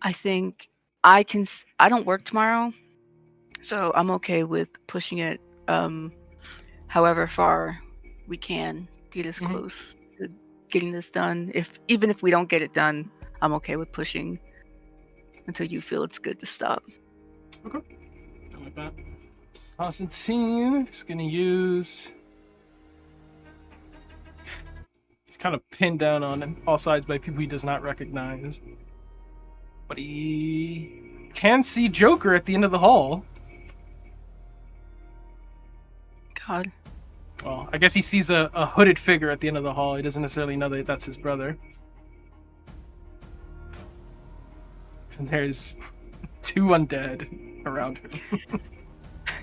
I think I don't work tomorrow, so I'm okay with pushing it however far we can get as Mhm. close to getting this done. Even if we don't get it done, I'm okay with pushing until you feel it's good to stop. Don't like that. Constantine is gonna use. He's kind of pinned down on all sides by people he does not recognize. But he can see Joker at the end of the hall. God. Well, I guess he sees a hooded figure at the end of the hall. He doesn't necessarily know that that's his brother. And there's 2 undead around him.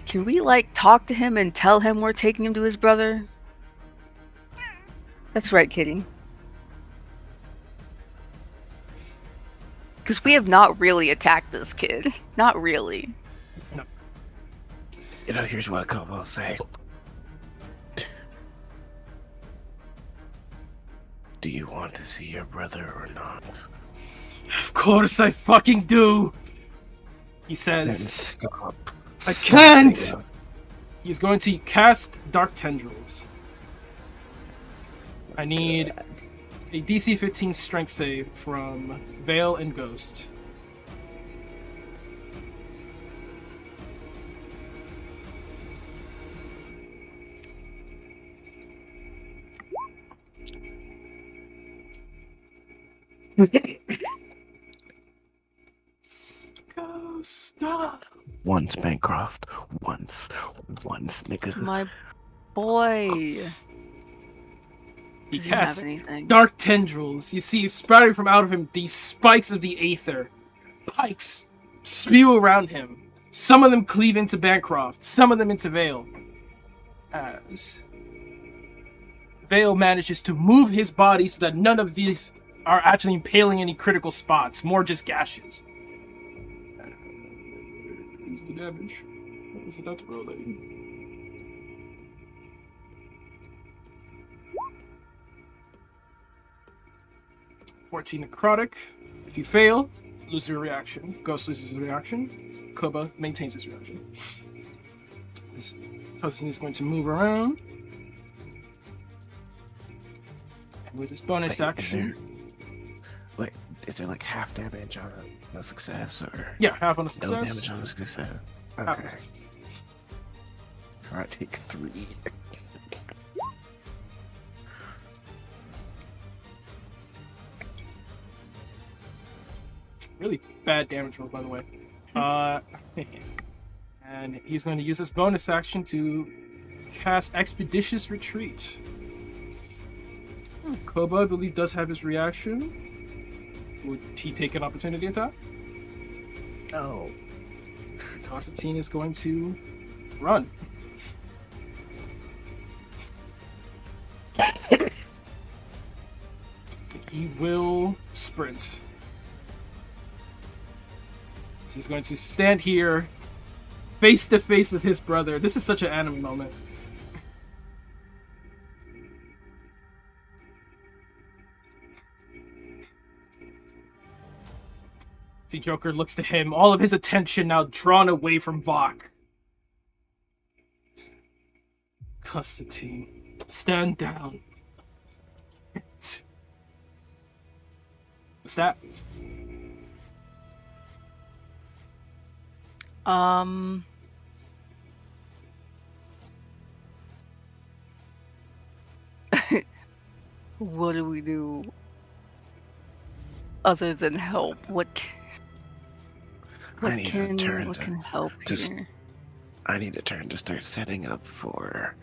Can we, like, talk to him and tell him we're taking him to his brother? That's right, Kitty. Because we have not really attacked this kid. Not really. You know, here's what I will say. Do you want to see your brother or not? Of course I fucking do! He Then says stop. I Stop can't! it. he's going to cast Dark Tendrils. I need a DC 15 strength save from Veil and Ghost. Ghost, stop! Once, Bancroft. Once, nigga. My boy. He Does he have casts anything? Dark Tendrils. You see sprouting from out of him these spikes of the Aether. Pikes spew around him. Some of them cleave into Bancroft, some of them into Vale. As Vale manages to move his body so that none of these are actually impaling any critical spots, more just gashes. What's the damage? What was it not rolling? $14 necrotic. If you fail, lose your reaction. Ghost loses his reaction. Koba maintains his reaction. This Constantine is going to move around. And with his bonus action. Is there like half damage on a success or Yeah, half on a no success. damage on a success? Half on Okay. a success. So I take 3. Really bad damage roll, by the way. And he's going to use his bonus action to cast Expeditious Retreat. Koba, I believe, does have his reaction. Would he take an opportunity attack? No. Constantine is going to run. He will sprint. So he's going to stand here, face to face with his brother. This is such an anime moment. See, Joker looks to him, all of his attention now drawn away from Vok. Constantine, stand down. What's that? Um. What do we do other than help? I need a turn What to can help just- here? I need a turn to start setting up for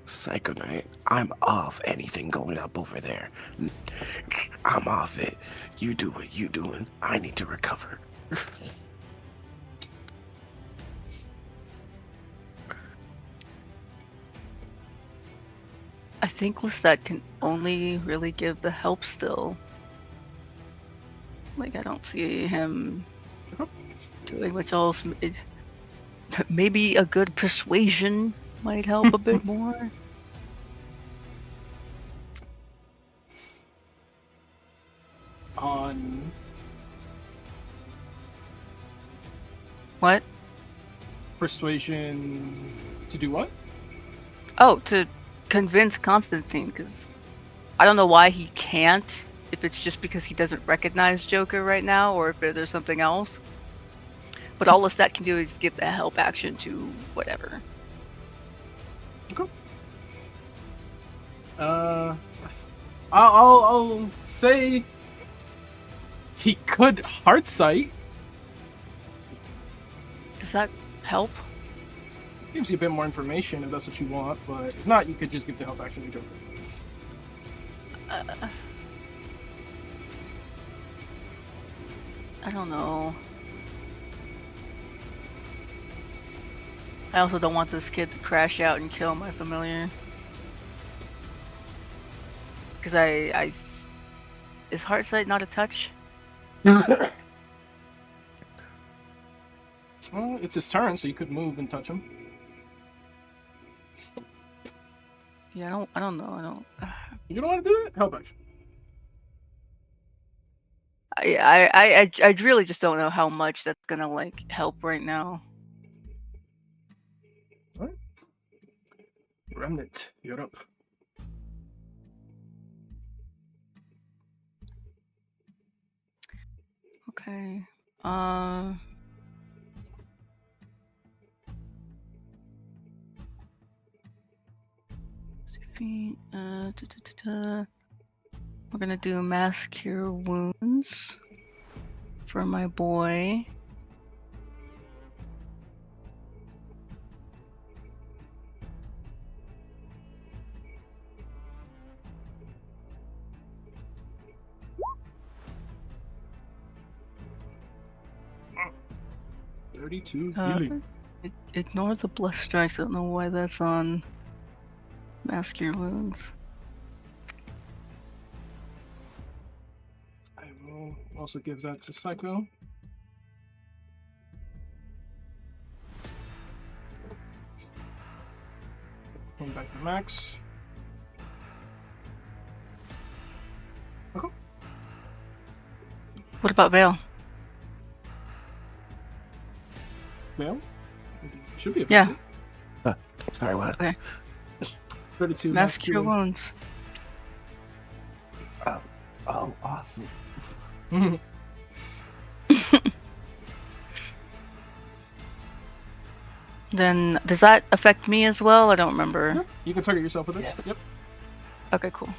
Psycho Knight. I'm off anything going up over there. I'm off it. You do what you doing. I need to recover. I think Lestat can only really give the help still. Like, I don't see him doing much else. Maybe a good persuasion might help a bit more. On What? persuasion to do what? Oh, to convince Constantine, because I don't know why he can't. If it's just because he doesn't recognize Joker right now, or if there's something else. But all Lestat can do is give the help action to whatever. I'll say he could heart sight. Does that help? Gives you a bit more information if that's what you want, but if not, you could just give the help action to Joker. I don't know. I also don't want this kid to crash out and kill my familiar. Because is Heartsight not a touch? Well, it's his turn, so you could move and touch him. Yeah, I don't know. You don't want to do that? Help action. I really just don't know how much that's gonna like help right now. Remnant, you're up. Okay. Feet, We're gonna do mass cure wounds for my boy. Uh, 32 healing. Ignore the blessed strikes. I don't know why that's on mass cure wounds. I will also give that to Psycho. Going back to Max. Okay. What about Vale? Well, should be Yeah. effective. Sorry, what? Okay. 32 Mass cure wounds. Oh, awesome. Then does that affect me as well? I don't remember. Yeah, you can target yourself with this. Yes. Yep. Okay, cool.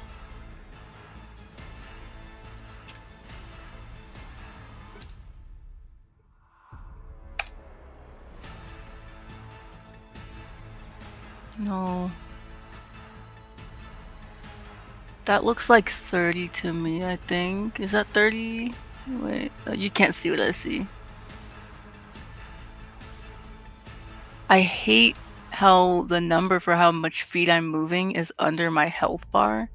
No. That looks like 30 to me, I think. Is that 30? Wait, you can't see what I see. I hate how the number for how much feet I'm moving is under my health bar.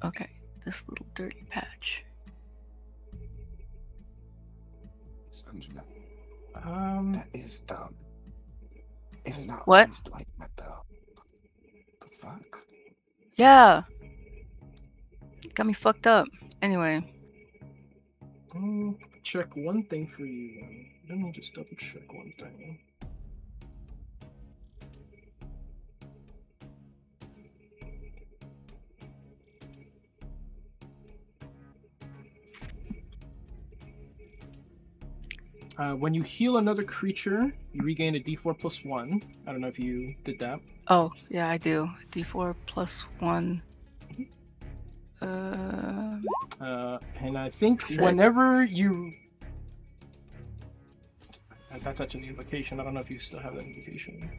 Okay, this little dirty patch. That is dumb. It's not What? always like that though. The fuck? Yeah. Got me fucked up. Anyway. Check one thing for you. Let me just double check one thing. When you heal another creature, you regain a D4 plus 1. I don't know if you did that. Oh, yeah, I do. D4 plus 1. And I think Sick. whenever you... That's actually the invocation. I don't know if you still have that invocation.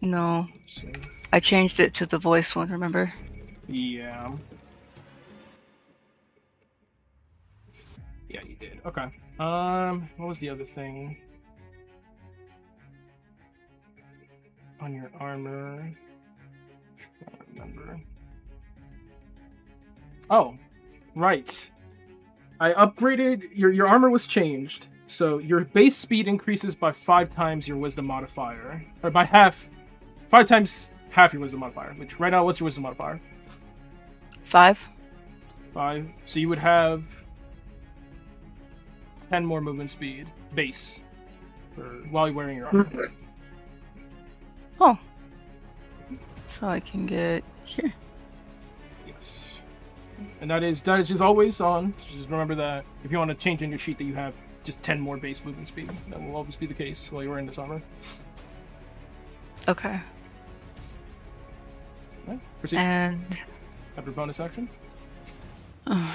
No. So, I changed it to the voice one, remember? yeah. Yeah, you did. Okay. What was the other thing? On your armor. I don't remember. Oh, right. I upgraded your armor was changed. So your base speed increases by 5 times your wisdom modifier. Or by 5 times half your wisdom modifier. Which right now, what's your wisdom modifier? 5? 5. So you would have 10 more movement speed base while you're wearing your armor. Oh. So I can get here. Yes. And that is just always on. So just remember that if you want to change in your sheet that you have just 10 more base movement speed. That will always be the case while you're wearing this armor. Okay. Okay. Proceed. And After bonus action. well,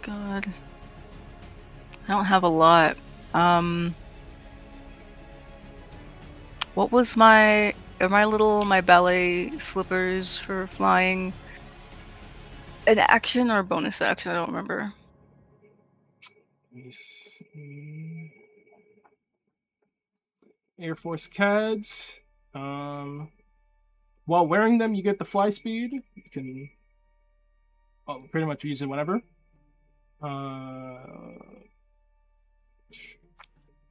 God, I don't have a lot. What was my ballet slippers for flying? An action or bonus action? I don't remember. Let me see. Air Force CADs. While wearing them, you get the fly speed. You can pretty much use it whenever. I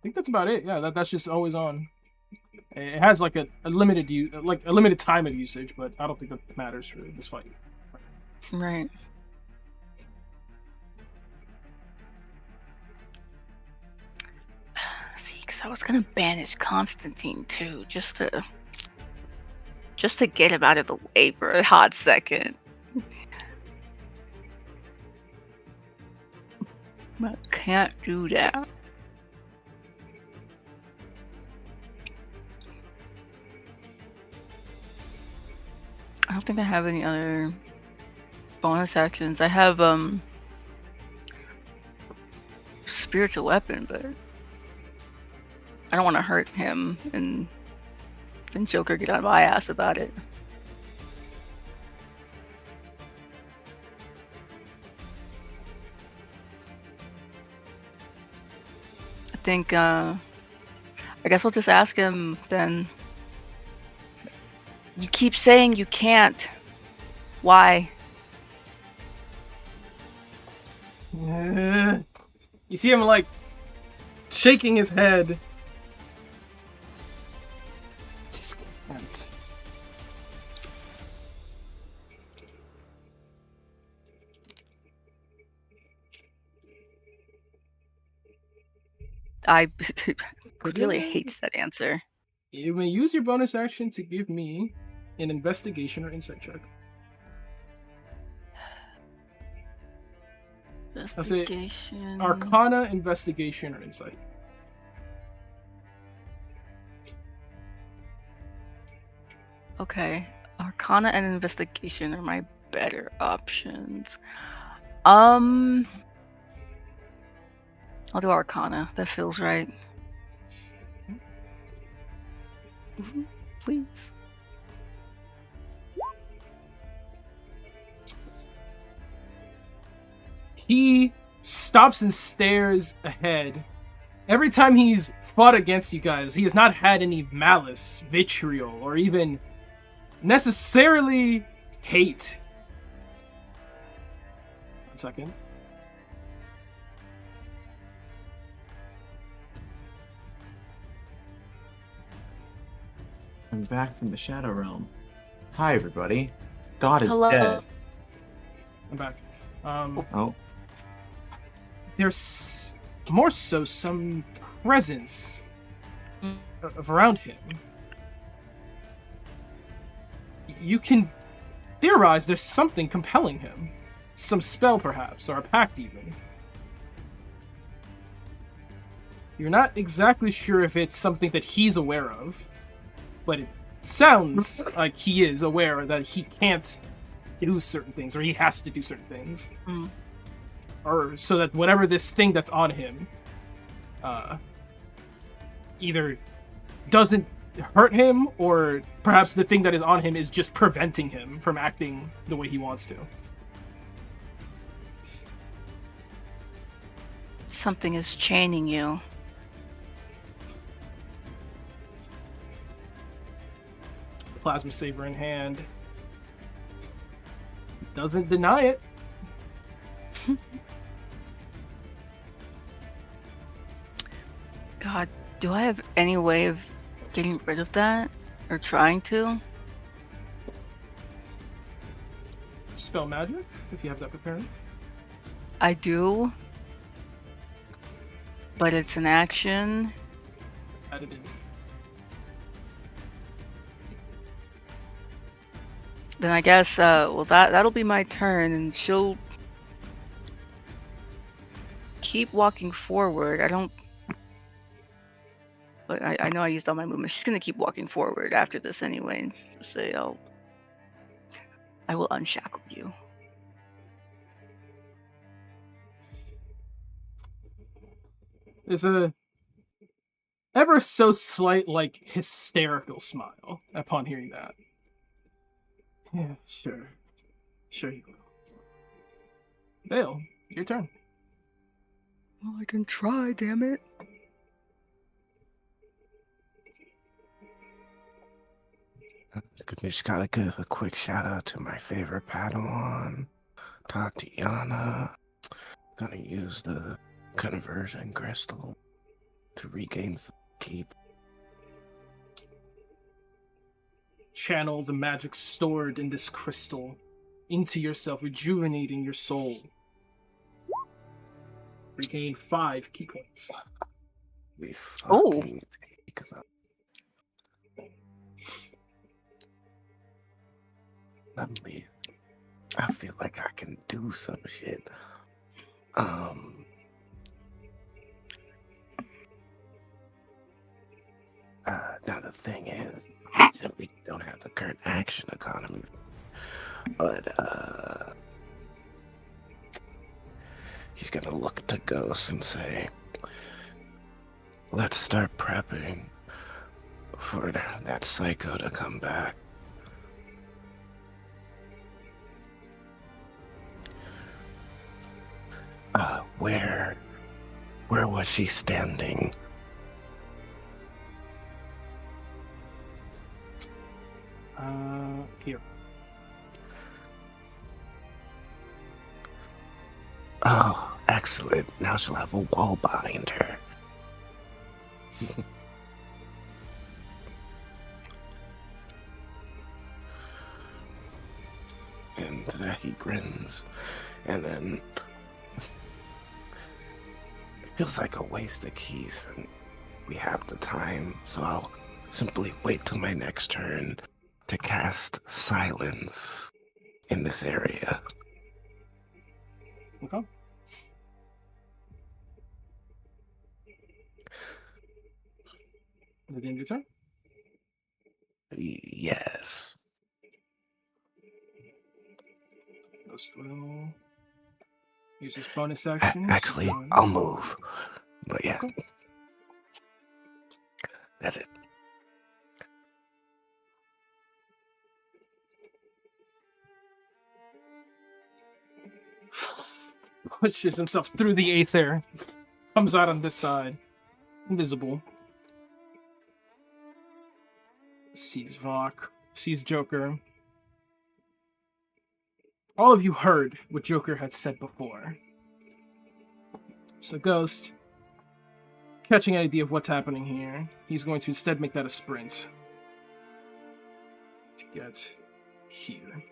think that's about it. Yeah, that's just always on. It has like a limited time of usage, but I don't think that matters for this fight. Right. See, because I was gonna banish Constantine too, just to get him out of the way for a hot second. But can't do that. I don't think I have any other bonus actions. I have spiritual weapon, but I don't want to hurt him and then Joker get on my ass about it. I think I guess I'll just ask him then. You keep saying you can't. Why? You see him like shaking his head. Just can't. Cordelia hates that answer. You may use your bonus action to give me an investigation or insight check. Investigation. Arcana, investigation, or insight. Okay. Arcana and investigation are my better options. I'll do Arcana. That feels right. Please. He stops and stares ahead. Every time he's fought against you guys, he has not had any malice, vitriol, or even necessarily hate. 1 second. I'm back from the Shadow Realm. Hi, everybody. God is Hello. dead. I'm back. Oh, There's more so some presence of around him. You can theorize there's something compelling him. Some spell, perhaps, or a pact, even. You're not exactly sure if it's something that he's aware of, but it sounds like he is aware that he can't do certain things, or he has to do certain things. Mm. Or so that whatever this thing that's on him either doesn't hurt him, or perhaps the thing that is on him is just preventing him from acting the way he wants to. Something is chaining you. Plasma saber in hand. Doesn't deny it. God, do I have any way of getting rid of that? Or trying to? Spell magic, if you have that prepared. I do. But it's an action. That it is. Then I guess, well, that'll be my turn, and she'll keep walking forward. I don't... But I know I used all my movement. She's gonna keep walking forward after this anyway, and say, "Oh, I will unshackle you." There's a ever so slight, like, hysterical smile upon hearing that. Yeah, sure. Sure you will. Vale, your turn. Well, I can try, damn it. Just gotta give a quick shout out to my favorite Padawan, Tatiana. Gonna use the conversion crystal to regain some keep. Channel the magic stored in this crystal into yourself, rejuvenating your soul. Regain 5 key points. We fucking take them. Lovely. I feel like I can do some shit. Now the thing is, we don't have the current action economy, but he's gonna look to Ghost and say, "Let's start prepping for that psycho to come back." Where was she standing? Here. Oh, excellent. Now she'll have a wall behind her. And he grins. And then it feels like a waste of keys, and we have the time, so I'll simply wait till my next turn to cast silence in this area. Okay. Is it the end of your turn? Yes. Ghost will use his bonus action. Actually, I'll move. But yeah. Okay. That's it. Pushes himself through the aether. Comes out on this side. Invisible. Sees Vok. Sees Joker. All of you heard what Joker had said before. So Ghost, catching an idea of what's happening here, he's going to instead make that a sprint. To get here.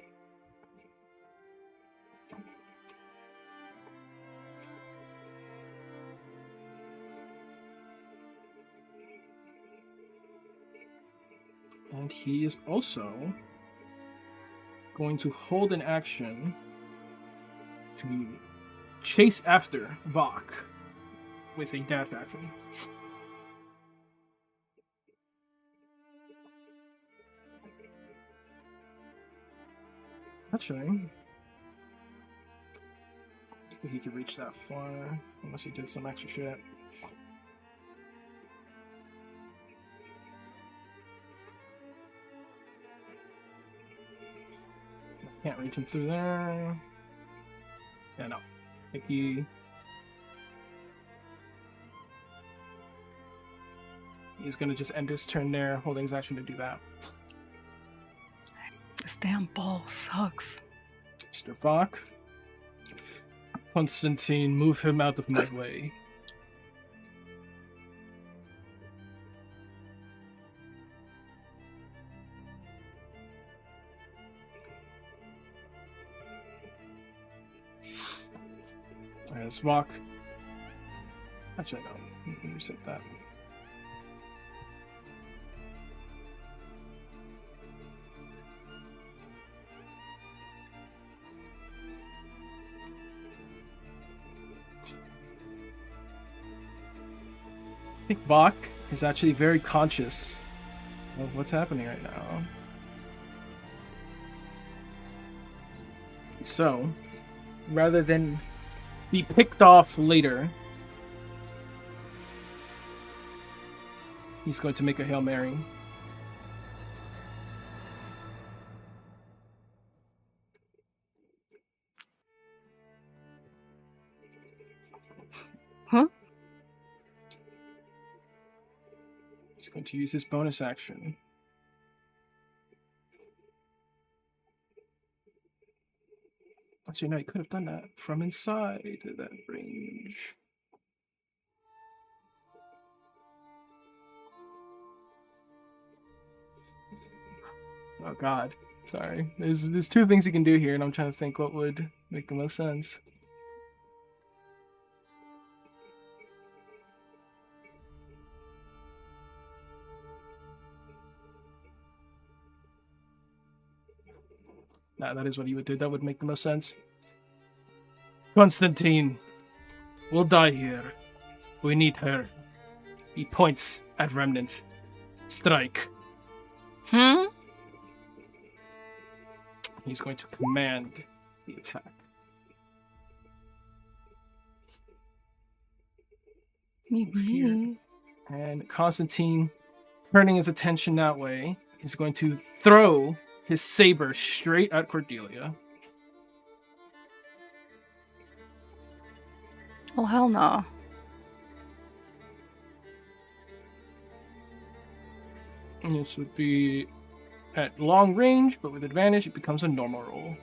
And he is also going to hold an action to chase after Vok with a dash action. Actually, he could reach that far unless he did some extra shit. Can't reach him through there. Yeah, no. I think he's gonna just end his turn there, holding his action to do that. This damn ball sucks. Mr. Vok. Constantine, move him out of my way. Let's Vok. Actually, no. Let me reset that. I think Vok is actually very conscious of what's happening right now. So, rather than be picked off later, he's going to make a Hail Mary. Huh? He's going to use his bonus action. Actually, no, he could have done that from inside that range. Oh god, sorry. There's two things he can do here, and I'm trying to think what would make the most sense. Nah, that is what he would do. That would make the most sense. Constantine, we'll die here. We need her. He points at Remnant. Strike. He's going to command the attack. Here. And Constantine, turning his attention that way, is going to throw his saber straight at Cordelia. Oh, hell no. And this would be at long range, but with advantage, it becomes a normal roll.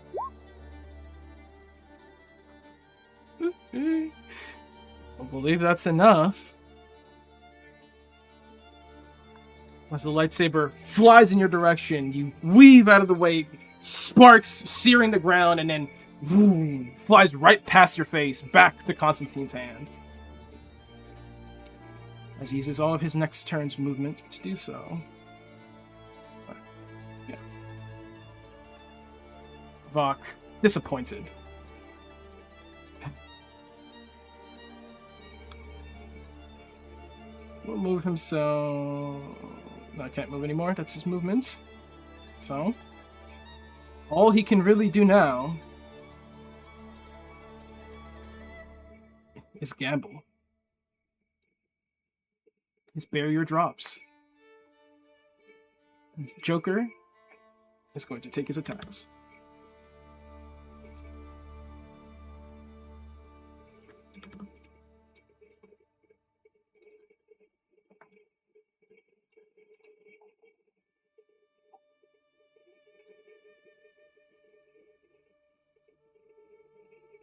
I believe that's enough. As the lightsaber flies in your direction, you weave out of the way, sparks searing the ground, and then vroom, flies right past your face, back to Constantine's hand. As he uses all of his next turn's movement to do so. Yeah. Vok, disappointed. We'll move him so... No, I can't move anymore. That's his movement. So, all he can really do now is gamble. His barrier drops. Joker is going to take his attacks.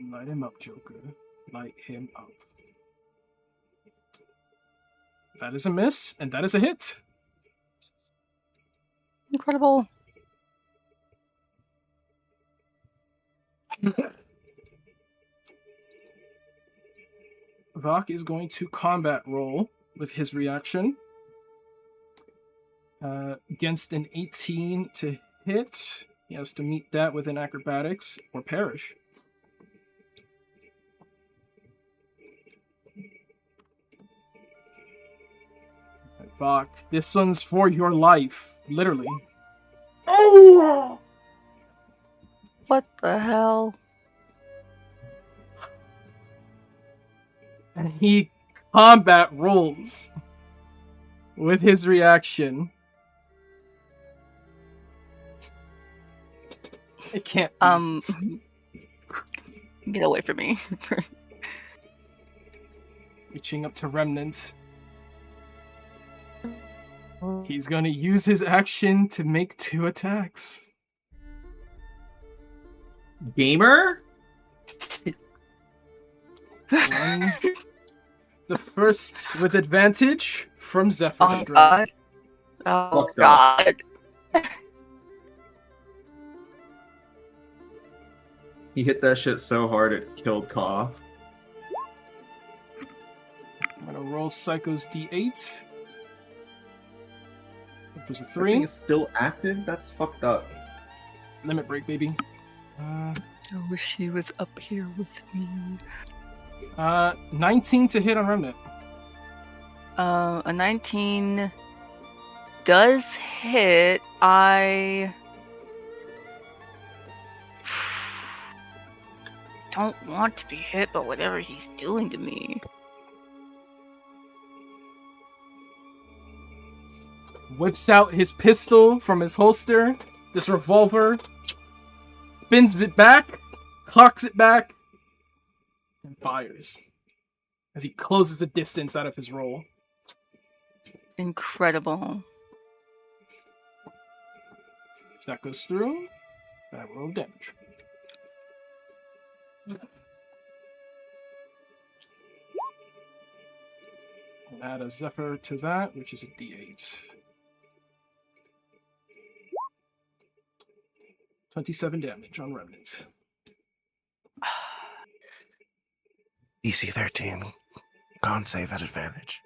Light him up, Joker. Light him up. That is a miss, and that is a hit. Incredible. Vok is going to combat roll with his reaction. Against an 18 to hit. He has to meet that within acrobatics or perish. Vok, this one's for your life, literally. Oh! What the hell? And he combat rolls with his reaction. It can't. Get away from me. Reaching up to Remnant. He's gonna use his action to make 2 attacks. Gamer? One, the first with advantage from Zephyr Oh Strike. god. Oh Fucked up. god. He hit that shit so hard it killed Koth. I'm gonna roll Psycho's D8. If there's a That 3. thing is still active? That's fucked up. Limit break, baby. I wish he was up here with me. 19 to hit on Remnant. A 19 does hit. I don't want to be hit, but whatever he's doing to me. Whips out his pistol from his holster. This revolver. Spins it back. Clocks it back. And fires. As he closes the distance out of his roll. Incredible. If that goes through, then I roll damage. I'll add a Zephyr to that, which is a D8. 27 damage on Remnant. DC 13. Con save at advantage.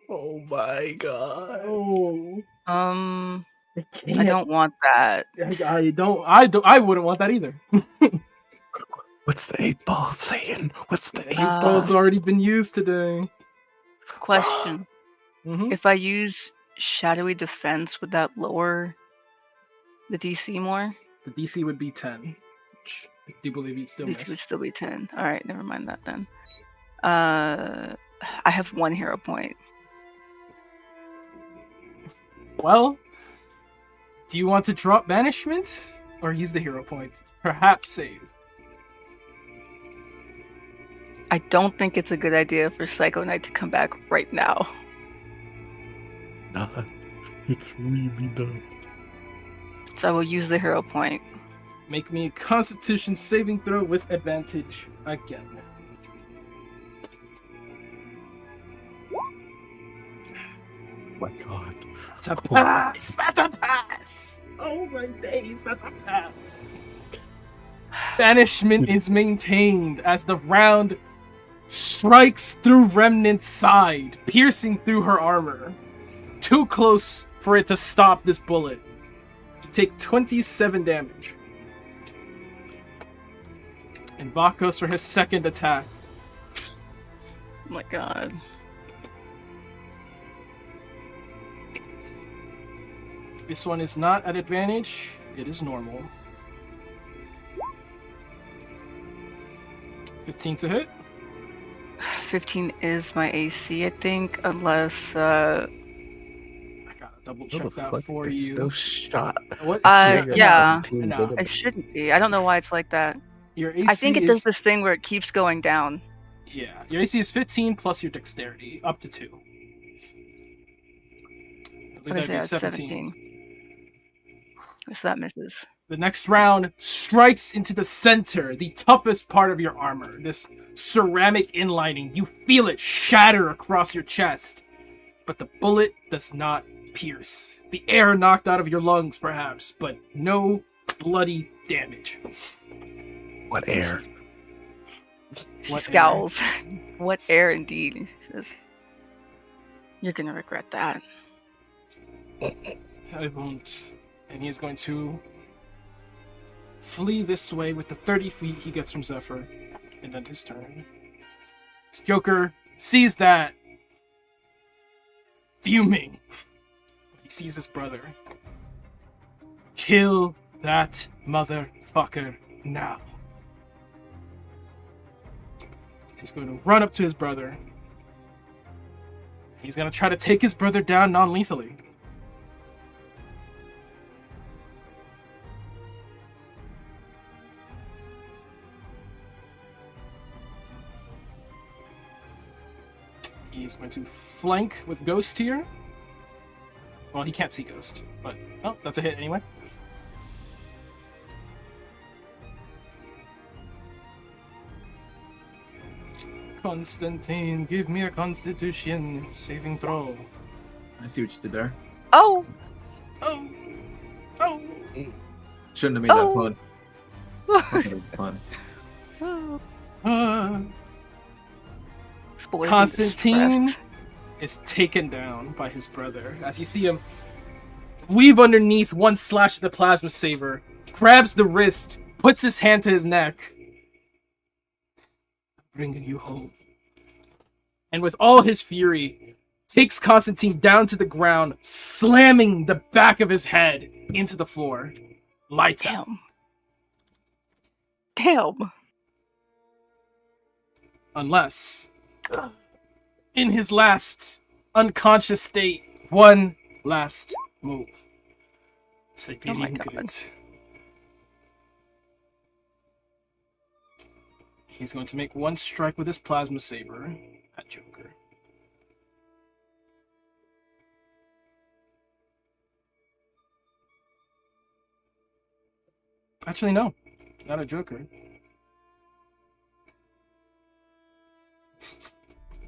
Oh my god. Oh. I don't want that. I wouldn't want that either. What's the 8 ball saying? What's the 8 Uh, ball? Ball's already been used today. Question. Mhm. If I use Shadowy Defense, would that lower the DC more? The DC would be 10. Which I do believe you'd still DC would miss. still be 10. Alright, never mind that then. I have 1 hero point. Well, do you want to drop Banishment? Or use the hero point? Perhaps save. I don't think it's a good idea for Psycho Knight to come back right now. Nah, it's really dumb. So I will use the hero point. Make me a Constitution saving throw with advantage again. My god. That's a pass! That's a pass! Oh my days, that's a pass! Banishment is maintained as the round strikes through Remnant's side, piercing through her armor. Too close for it to stop this bullet. You take 27 damage. And Vok goes for his second attack. Oh my god. This one is not at advantage, it is normal. 15 to hit. 15 is my AC, I think, unless I gotta double How check the that fuck for there's you. no shot? What? yeah. No. it shouldn't be. I don't know why it's like that. Your AC I think it is, does this thing where it keeps going down. Yeah, your AC is 15 plus your dexterity, up to 2. I believe Okay, that'd so be it's 17. So that misses. The next round strikes into the center, the toughest part of your armor. This ceramic inlining. You feel it shatter across your chest. But the bullet does not pierce. The air knocked out of your lungs, perhaps, but no bloody damage. What air? She What scowls. What air indeed. She says, "You're gonna regret that." I won't. And he's going to flee this way with the 30 feet he gets from Zephyr and end his turn. This Joker sees that, fuming. He sees his brother. Kill that motherfucker now. He's going to run up to his brother. He's going to try to take his brother down non-lethally. He's going to flank with Ghost here. Well, he can't see Ghost, but oh, that's a hit anyway. Constantine, give me a Constitution saving throw. I see what you did there. Oh! Oh, oh. Shouldn't have made that pun. That was fun. Spoiled and Constantine distressed. is taken down by his brother as you see him weave underneath one slash of the plasma saber, grabs the wrist, puts his hand to his neck. Bringing you home. And with all his fury, takes Constantine down to the ground, slamming the back of his head into the floor. Lights out. Damn. Unless, in his last unconscious state, one last move. Oh my God. He's going to make one strike with his plasma saber at Joker. Actually, no. Not a Joker.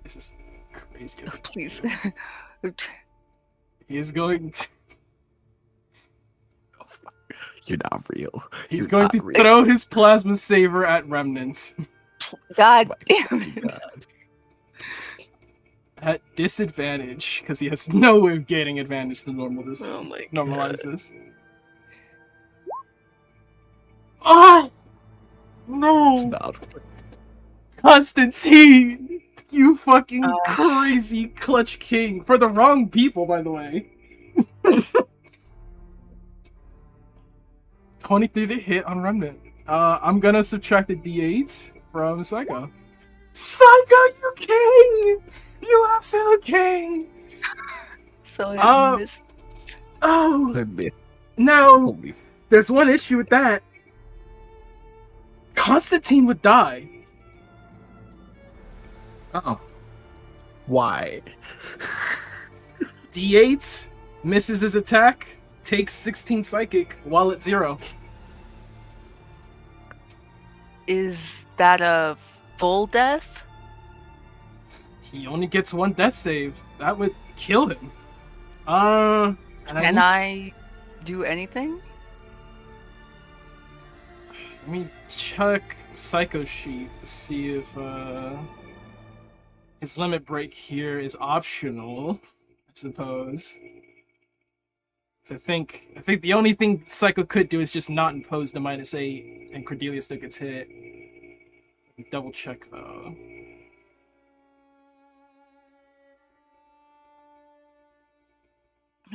This is crazy. Please. He is going to... You're not real. He's You're going not to real. throw his plasma saber at Remnant. God My damn it. God. At disadvantage, because he has no way of gaining advantage to Oh my normalize this. Oh! It's No! not. Constantine! You fucking crazy clutch king. For the wrong people, by the way. 23 to hit on Remnant. I'm gonna subtract the d8 from Psycho. Psycho, you king! You absolute king! So I Oh. missed. Oh! Admit. Now, Holy f- there's one issue with that. Constantine would die. Oh. Why? D8 misses his attack, takes 16 psychic while at 0. Is that a full death? He only gets one death save. That would kill him. And Can I do anything? Let me check Psycho Sheet to see if his limit break here is optional, I suppose. 'Cause I think the only thing Psycho could do is just not impose the -8, and Cordelia still gets hit. Let me double check though.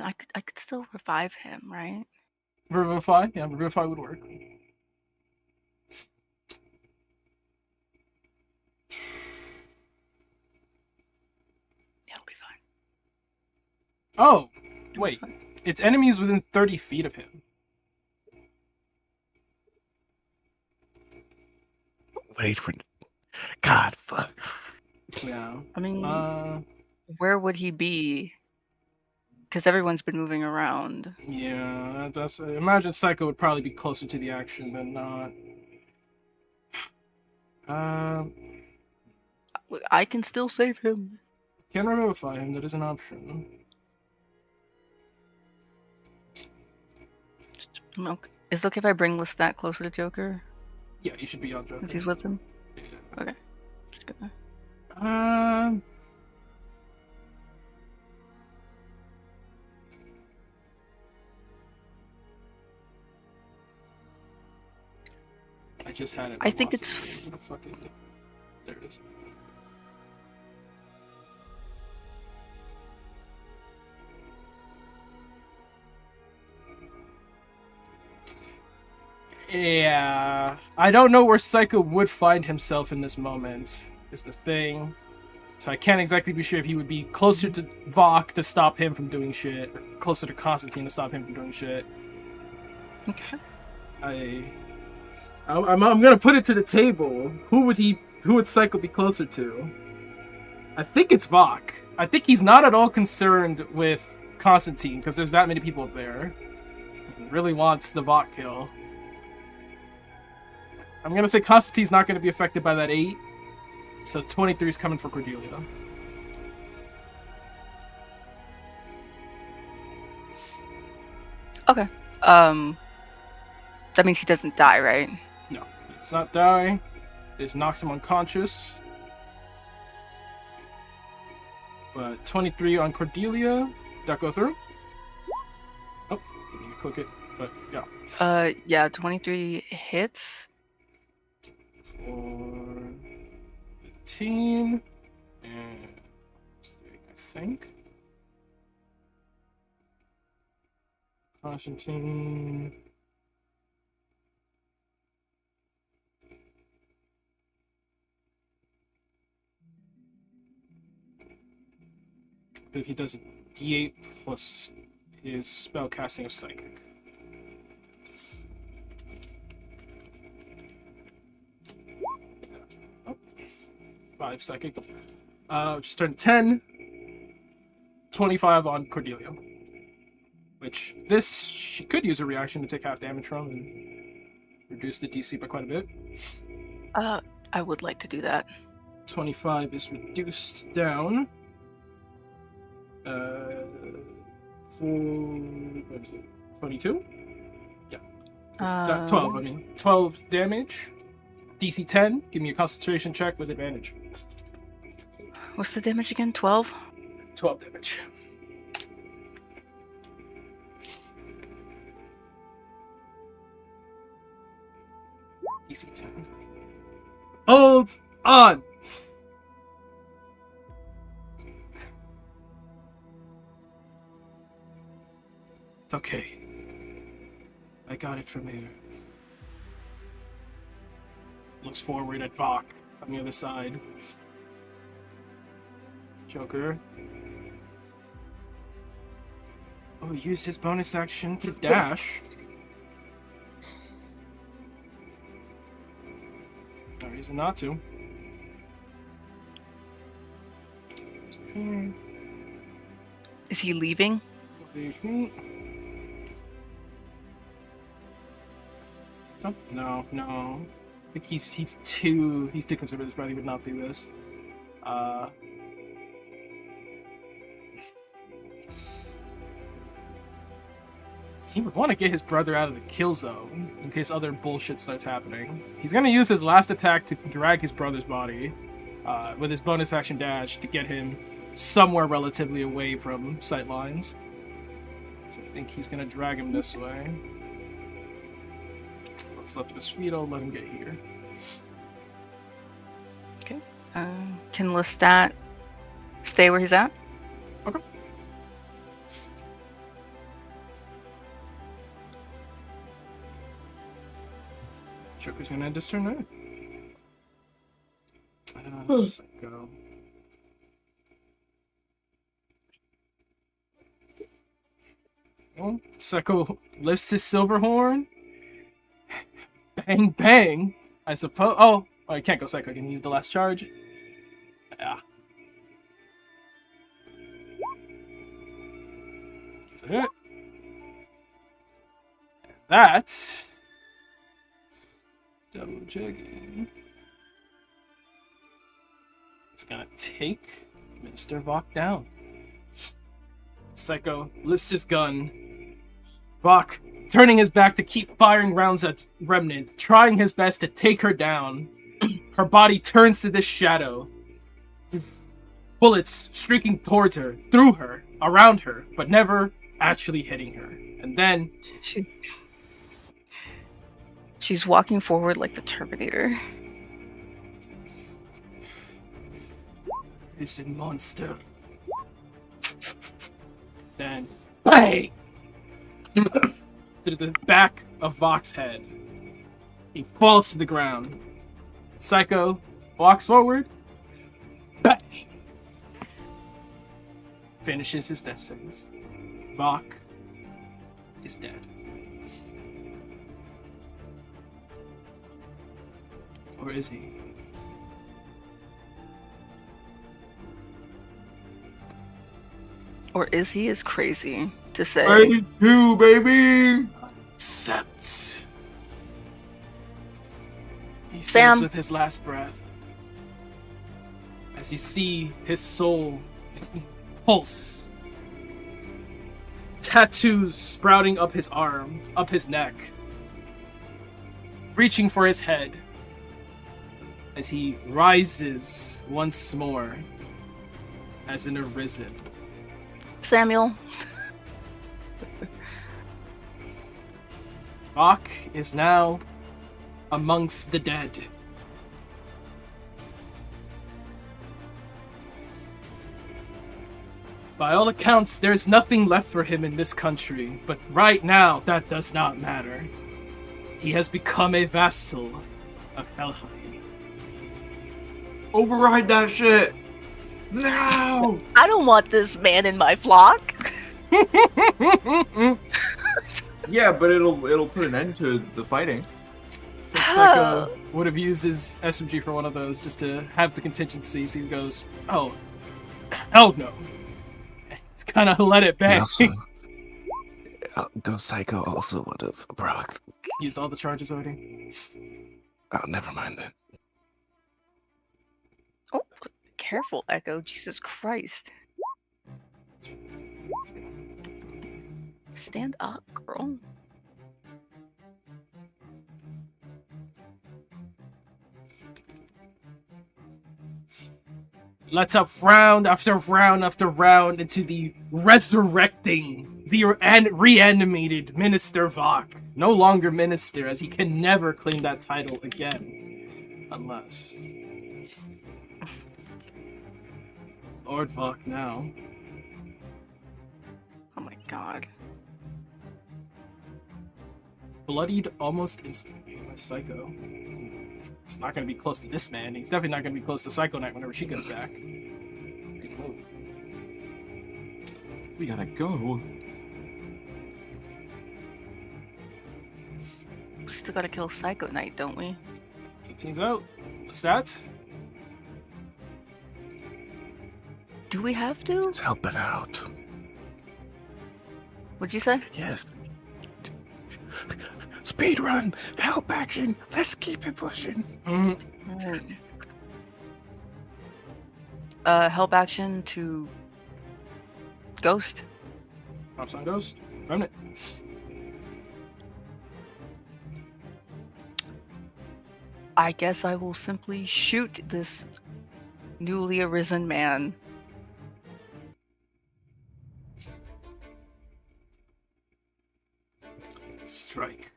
I could still revive him, right? Revivify? Yeah, Revivify would work. Yeah, it'll be fine. Oh, It'll be wait. fine. It's enemies within 30 feet of him. Wait for. God, fuck. Yeah. I mean, Uh, where would he be? Because everyone's been moving around. yeah. That's. I imagine Psycho would probably be closer to the action than not. I can still save him. Can revivify him. That is an option. Okay. Is it okay if I bring Lestat closer to Joker Yeah, you should be on Joker. since he's with him? Yeah. Okay. Just gonna... I just had it. I think lost it's- it. Where the fuck is it? There it is. Yeah, I don't know where Psycho would find himself in this moment, is the thing. So I can't exactly be sure if he would be closer to Vok to stop him from doing shit, or closer to Constantine to stop him from doing shit. Okay. I'm gonna put it to the table. Who would Psycho be closer to? I think it's Vok. I think he's not at all concerned with Constantine, because there's that many people up there. He really wants the Vok kill. I'm gonna say Constantine's not gonna be affected by that 8. So 23 is coming for Cordelia. Okay. That means he doesn't die, right? No, he does not die. This knocks him unconscious. But 23 on Cordelia. That go through? Oh, didn't mean to click it, but yeah. Yeah, 23 hits. For 15. And I think. Constantine. If he does a D8 plus his spell casting of Psychic. Oh, 5 Psychic. Just turned 10. 25 on Cordelia. Which, she could use a reaction to take half damage from and reduce the DC by quite a bit. I would like to do that. 25 is reduced down. What is it? 22? Yeah. 12, I mean. 12 damage. DC 10. Give me a concentration check with advantage. What's the damage again? 12? 12 damage. DC 10. Hold on! It's okay. I got it from here. Looks forward at Vok on the other side. Joker. Oh, use his bonus action to dash. No reason not to. Is he leaving? No. I think he's too conservative. His brother would not do this. He would want to get his brother out of the kill zone in case other bullshit starts happening. He's gonna use his last attack to drag his brother's body with his bonus action dash to get him somewhere relatively away from sight lines. So I think he's gonna drag him this way. What's left of his feet, I'll let him get here. Okay. Can Lestat stay where he's at? Okay. Joker's gonna end his turn there. Psycho. Well, Psycho lifts his silver horn. Bang, bang. I suppose. Oh, I can't go Psycho. I can use the last charge. Yeah. That's it. That. Double checking. It's gonna take Minister Vok down. Psycho lifts his gun. Vok, turning his back to keep firing rounds at Remnant, trying his best to take her down. her body turns to this shadow. Bullets streaking towards her, through her, around her, but never actually hitting her. And then She's walking forward like the Terminator. is a monster. Then bang! Through the back of Vox's head. He falls to the ground. Psycho walks forward. Bang! Finishes his death sentence. Vox is dead. Or is he? Or is he as crazy to say? 32, baby! Except he Sam. says with his last breath, as you see his soul pulse, tattoos sprouting up his arm, up his neck, reaching for his head, as he rises once more as an arisen. Samuel. Vox is now amongst the dead. By all accounts, there's nothing left for him in this country, but right now, that does not matter. He has become a vassal of Helheim. Override that shit! No! I don't want this man in my flock. Yeah, but it'll put an end to the fighting. So Psycho would have used his SMG for one of those just to have the contingency. So he goes, "Oh, hell no!" It's kind of let it He bang. also, Ghost Psycho also would have procced. Used all the charges already. Oh, never mind then. Oh, careful, Echo. Jesus Christ. Stand up, girl. Let's up round after round after round into the resurrecting, the reanimated Minister Vox. No longer Minister, as he can never claim that title again. Unless... Lord Vox now. Oh my god. Bloodied almost instantly by Psycho. It's not going to be close to this man. He's definitely not going to be close to Psycho Knight whenever she comes back. Good move. We gotta go. We still gotta kill Psycho Knight, don't we? So team's out. What's that? Do we have to? Let's help it out. What'd you say? Yes. Speed run, help action. Let's keep it pushing. Mm, Help action to Ghost. Pops on Ghost. Remnant. I guess I will simply shoot this newly arisen man. Strike.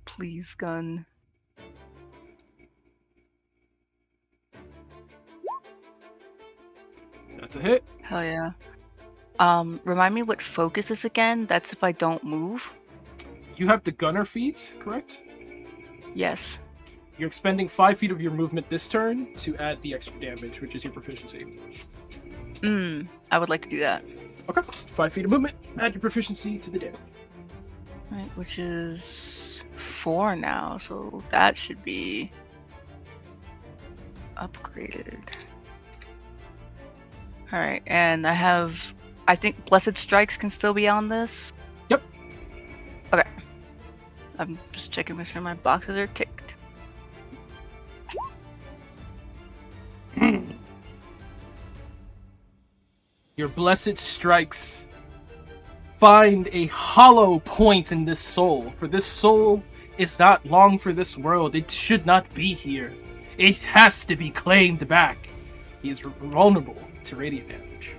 Please, gun. That's a hit. Hell yeah. Remind me what focus is again? That's if I don't move. You have the gunner feat, correct? Yes. You're expending 5 feet of your movement this turn to add the extra damage, which is your proficiency. I would like to do that. Okay. 5 feet of movement, add your proficiency to the damage. Right, which is 4 now, so that should be upgraded. Alright, and I think Blessed Strikes can still be on this. Yep. Okay. I'm just checking make sure my boxes are ticked. Your blessed strikes find a hollow point in this soul, for this soul is not long for this world. It should not be here. It has to be claimed back. He is vulnerable to radiant damage.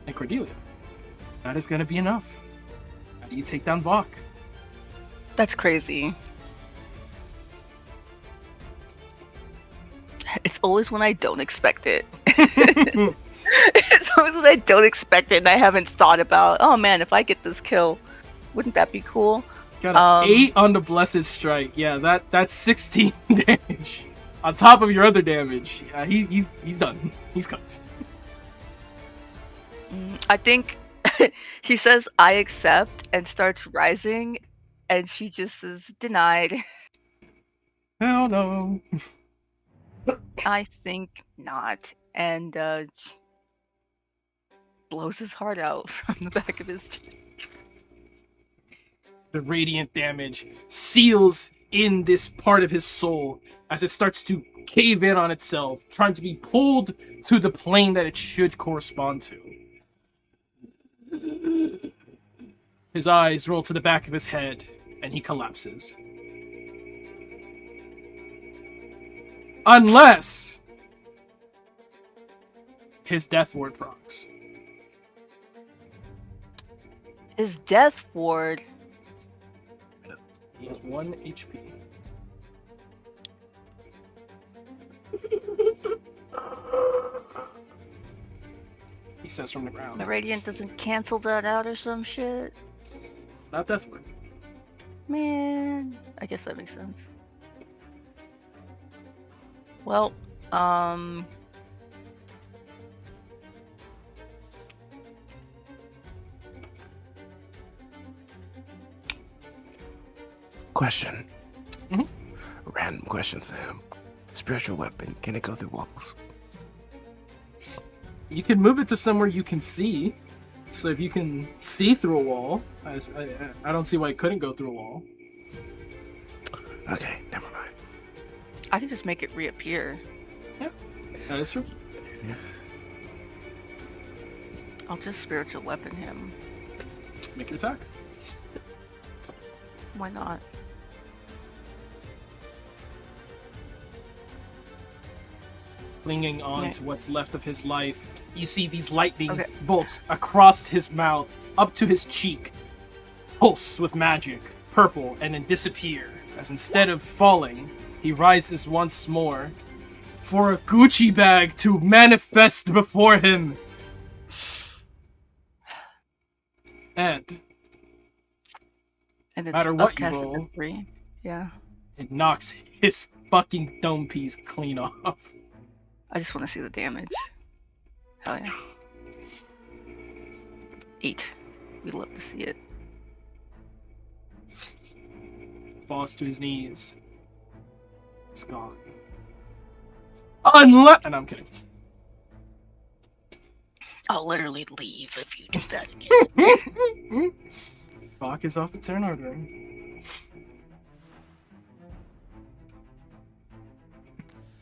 And Cordelia, that is going to be enough. How do you take down Vok? That's crazy. It's always when I don't expect it. It's always when I don't expect it and I haven't thought about, oh man, if I get this kill, wouldn't that be cool? Got an 8 on the Blessed Strike. Yeah, that's 16 damage. On top of your other damage. Yeah, he's done. He's cut. I think he says, I accept, and starts rising, and she just says, denied. Hell no. I think not. And blows his heart out from the back of his chest. The radiant damage seals in this part of his soul as it starts to cave in on itself, trying to be pulled to the plane that it should correspond to. His eyes roll to the back of his head, and he collapses. Unless his death ward procs. His death ward. He has 1 HP. He says from the ground. The radiant doesn't cancel that out or some shit. Not death ward. Man, I guess that makes sense. Well, Question. Mhm. Random question, Sam. Spiritual weapon, can it go through walls? You can move it to somewhere you can see. So if you can see through a wall, I don't see why it couldn't go through a wall. Okay, never mind. I could just make it reappear. That is true. I'll just spiritual weapon him. Make your attack. Why not? Clinging on Okay. to what's left of his life, you see these lightning Okay. bolts across his mouth, up to his cheek, pulse with magic, purple, and then disappear, as instead of falling, he rises once more, for a Gucci bag to manifest before him. And And it's Matter what you upcast at roll. 3. Yeah. it knocks his fucking dome piece clean off. I just want to see the damage. Hell yeah. 8. We'd love to see it. Falls to his knees. It's gone. Unless... And I'm kidding. I'll literally leave if you do that again. Vok is off the turn order.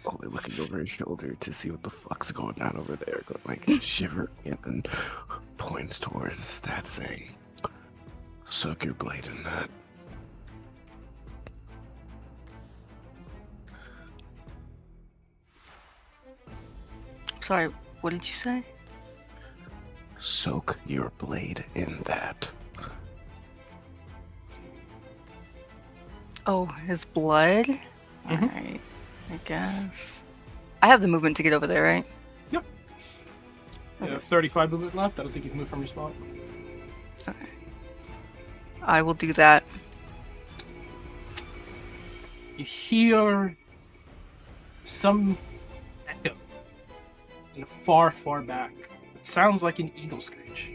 Only looking over his shoulder to see what the fuck's going on over there. Going like shiver and then points towards that saying, soak your blade in that. Sorry, what did you say? Soak your blade in that. Oh, his blood? Mhm. Alright, I guess. I have the movement to get over there, right? You have 35 movement left. I don't think you can move from your spot. Okay. I will do that. You hear some echo in the far, far back. It sounds like an eagle screech.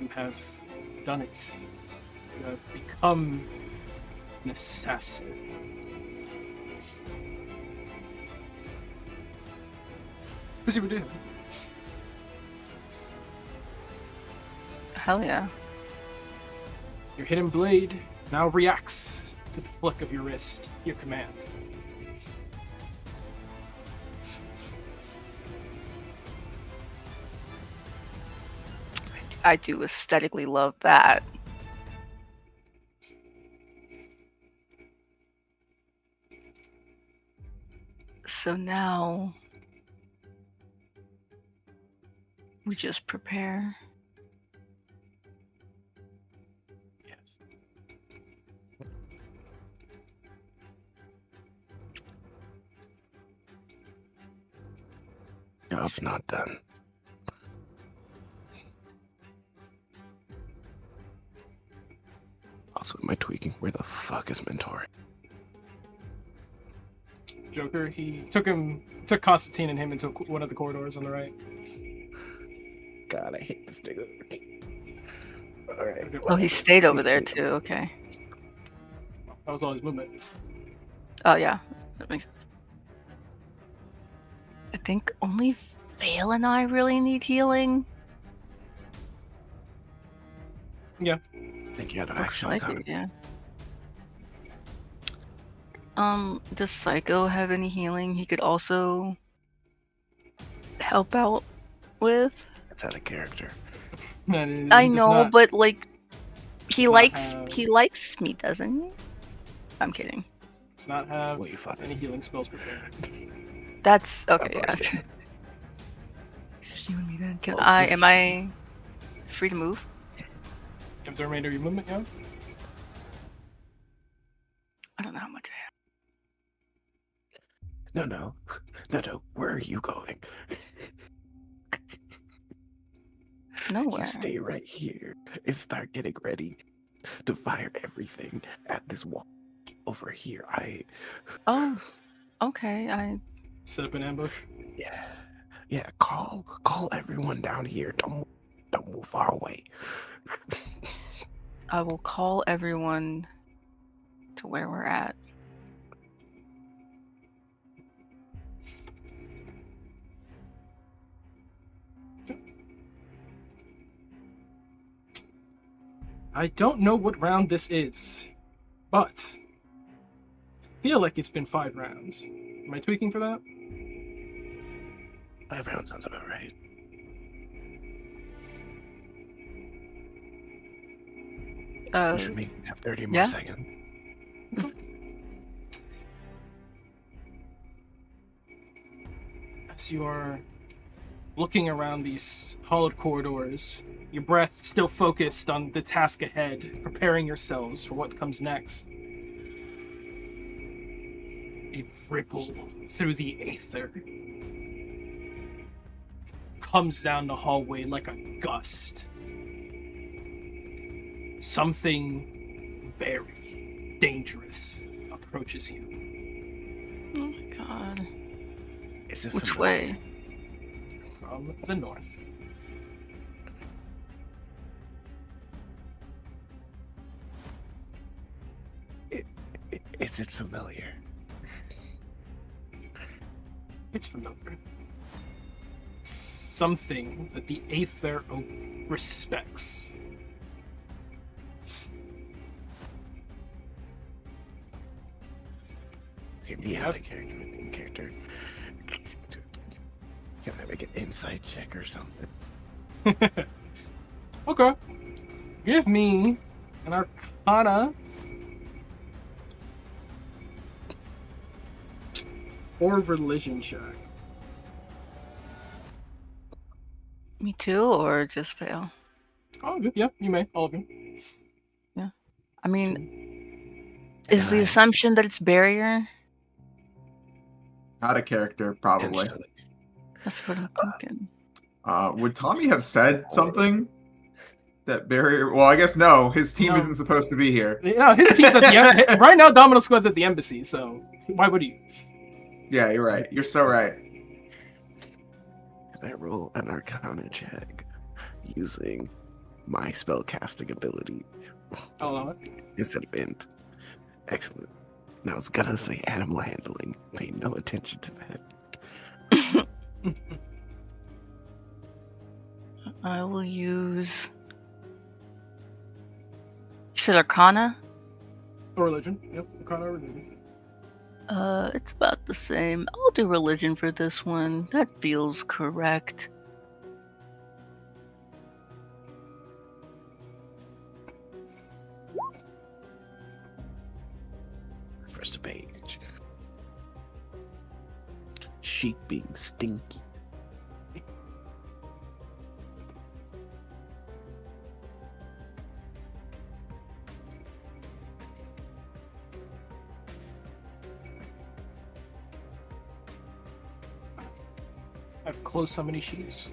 You have done it. You have become an assassin. What's he doing? Hell yeah. Your hidden blade now reacts to the flick of your wrist, your command. I do aesthetically love that. So now we just prepare. Yes. Job's not done. Also, am I tweaking? Where the fuck is Mentor? Joker, he took Constantine and him into one of the corridors on the right. God, I hate this nigga. Alright. Oh, he stayed over there too. Okay. That was all his movement. Oh yeah, that makes sense. I think only Vale and I really need healing. I think you had an Looks action like coming. it, yeah. Does Psycho have any healing he could also help out with? It's out of character. I know, but like he does not likes have- he likes me, doesn't he? I'm kidding. does not have Well, you fucking- any healing spells prepared. That's okay. Of Yeah. course. It's just you and me then. Can Well, am I free to move? You have the remainder of your movement, yeah? I don't know how much I have. No. Where are you going? Nowhere. You stay right here and start getting ready to fire everything at this wall over here. Oh, okay. I Set up an ambush. Yeah. Call everyone down here. Don't move far away. I will call everyone to where we're at. I don't know what round this is, but I feel like it's been 5 rounds. Am I tweaking for that? 5 rounds sounds about right. We should maybe have 30 more yeah. seconds. As you are looking around these hollowed corridors, your breath still focused on the task ahead, preparing yourselves for what comes next. A ripple through the aether comes down the hallway like a gust. Something very dangerous approaches you. Oh my god. Is it Which familiar? way? From the north. Is it familiar? It's familiar. It's something that the Aether respects. Get me out of character within character. Can I make an insight check or something? Okay. Give me an Arcana or Religion check. Me too, or just fail? Oh, yeah, you may. All of you. I mean, is the assumption that it's barrier? Out of character, probably. Actually, That's what I'm thinking. Would Tommy have said something? That barrier. Well, I guess no. His team No. isn't supposed to be here. You know, his team's at the right now. Domino Squad's at the embassy, so why would he? Yeah, you're right. You're so right. can I roll an Arcana check using my spellcasting ability I'll allow it. instead of int? Excellent. Now I was gonna say animal handling. Pay no attention to that. I will use. You said Arcana? Or religion. Yep, Arcana or religion. It's about the same. I'll do religion for this one. That feels correct. first page. Sheep being stinky. I've closed so many sheets.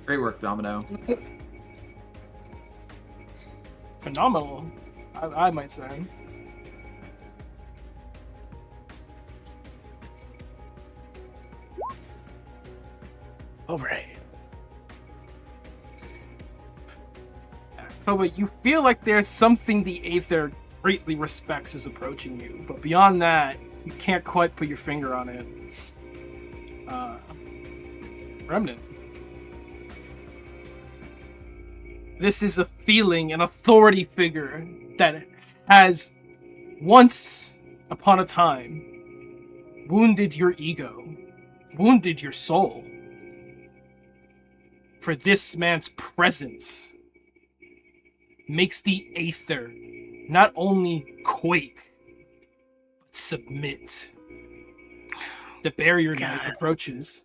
Great work, Domino. Phenomenal, I might say. All right. Koba, you feel like there's something the Aether greatly respects is approaching you, but beyond that, you can't quite put your finger on it. Remnant. This is a feeling, an authority figure that has, once upon a time, wounded your ego, wounded your soul. For this man's presence makes the Aether not only quake, but submit. The barrier knight approaches.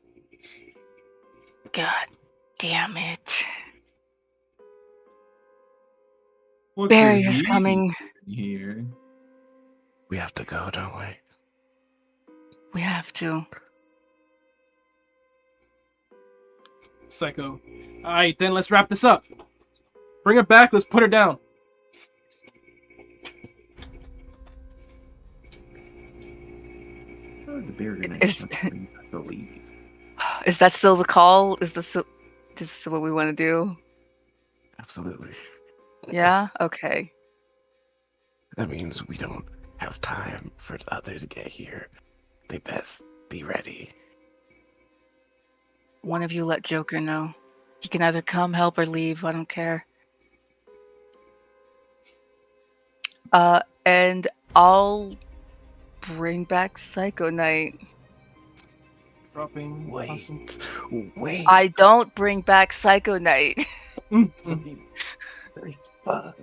God damn it. What Barrier's could he coming. here? We have to go, don't we? We have to. Psycho. Alright, then let's wrap this up. Bring her back, let's put her down. Oh, the barrier Is- knight, I believe. Is that still the call? Is this what we want to do? Absolutely. Yeah? Okay. That means we don't have time for the others to get here. They best be ready. One of you let Joker know. He can either come, help, or leave. I don't care. And I'll bring back Psycho Knight. Dropping. Wait. Awesome. Wait. I don't bring back Psycho Knight. Fuck.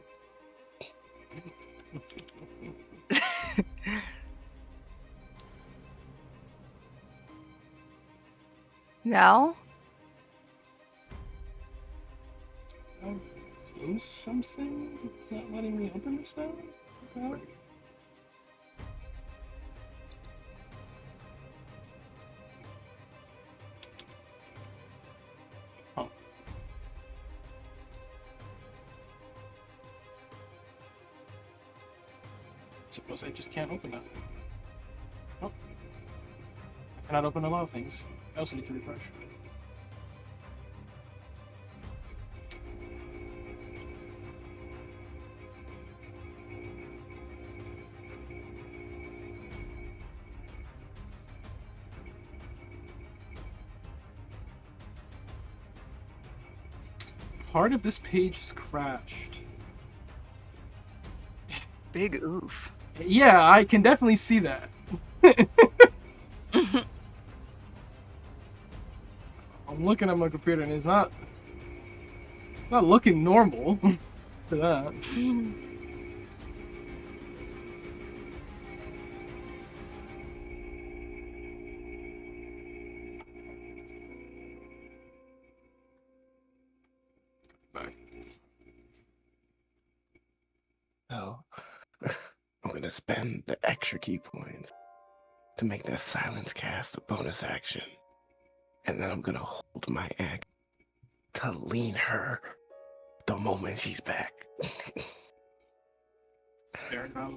Now? Close something? It's not letting me open this now? Okay. Oh. Suppose I just can't open that. Oh. I cannot open a lot of things. I also need to refresh. Part of this page is crashed. Big oof. Yeah, I can definitely see that. I'm looking at my computer and it's not looking normal for that. Back. So, I'm gonna spend the extra key points to make that silence cast a bonus action. And then I'm gonna hold my act to lean her the moment she's back. Fair enough.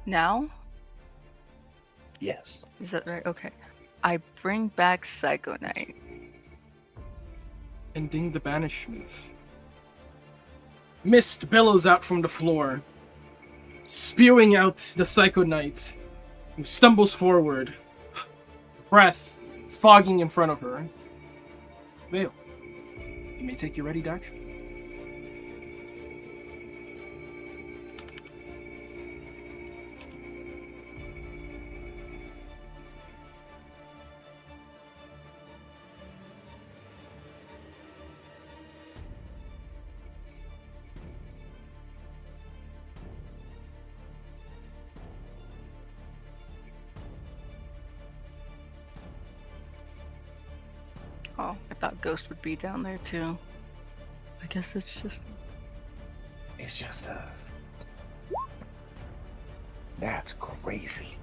Now? Yes. Is that right? Okay. I bring back Psycho Knight. Ending the banishment. Mist billows out from the floor, spewing out the Psycho Knight, who stumbles forward, breath fogging in front of her. Vale, you may take your ready to action. Oh, I thought Ghost would be down there too. I guess it's just. It's just us. That's crazy.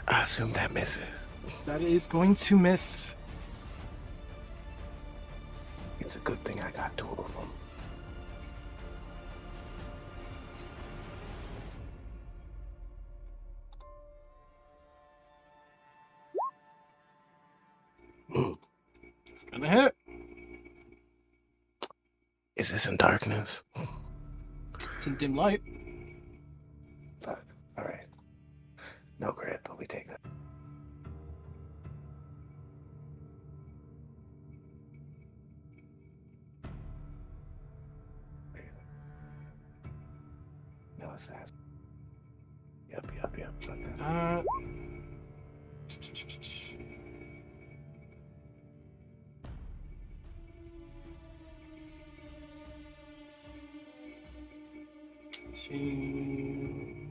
I assume that misses. That is going to miss. It's a good thing I got 2 of them. It's gonna hit. Is this in darkness? It's in dim light. Fuck. Alright. No crit, but we take that. No assassin. Yep. Okay. She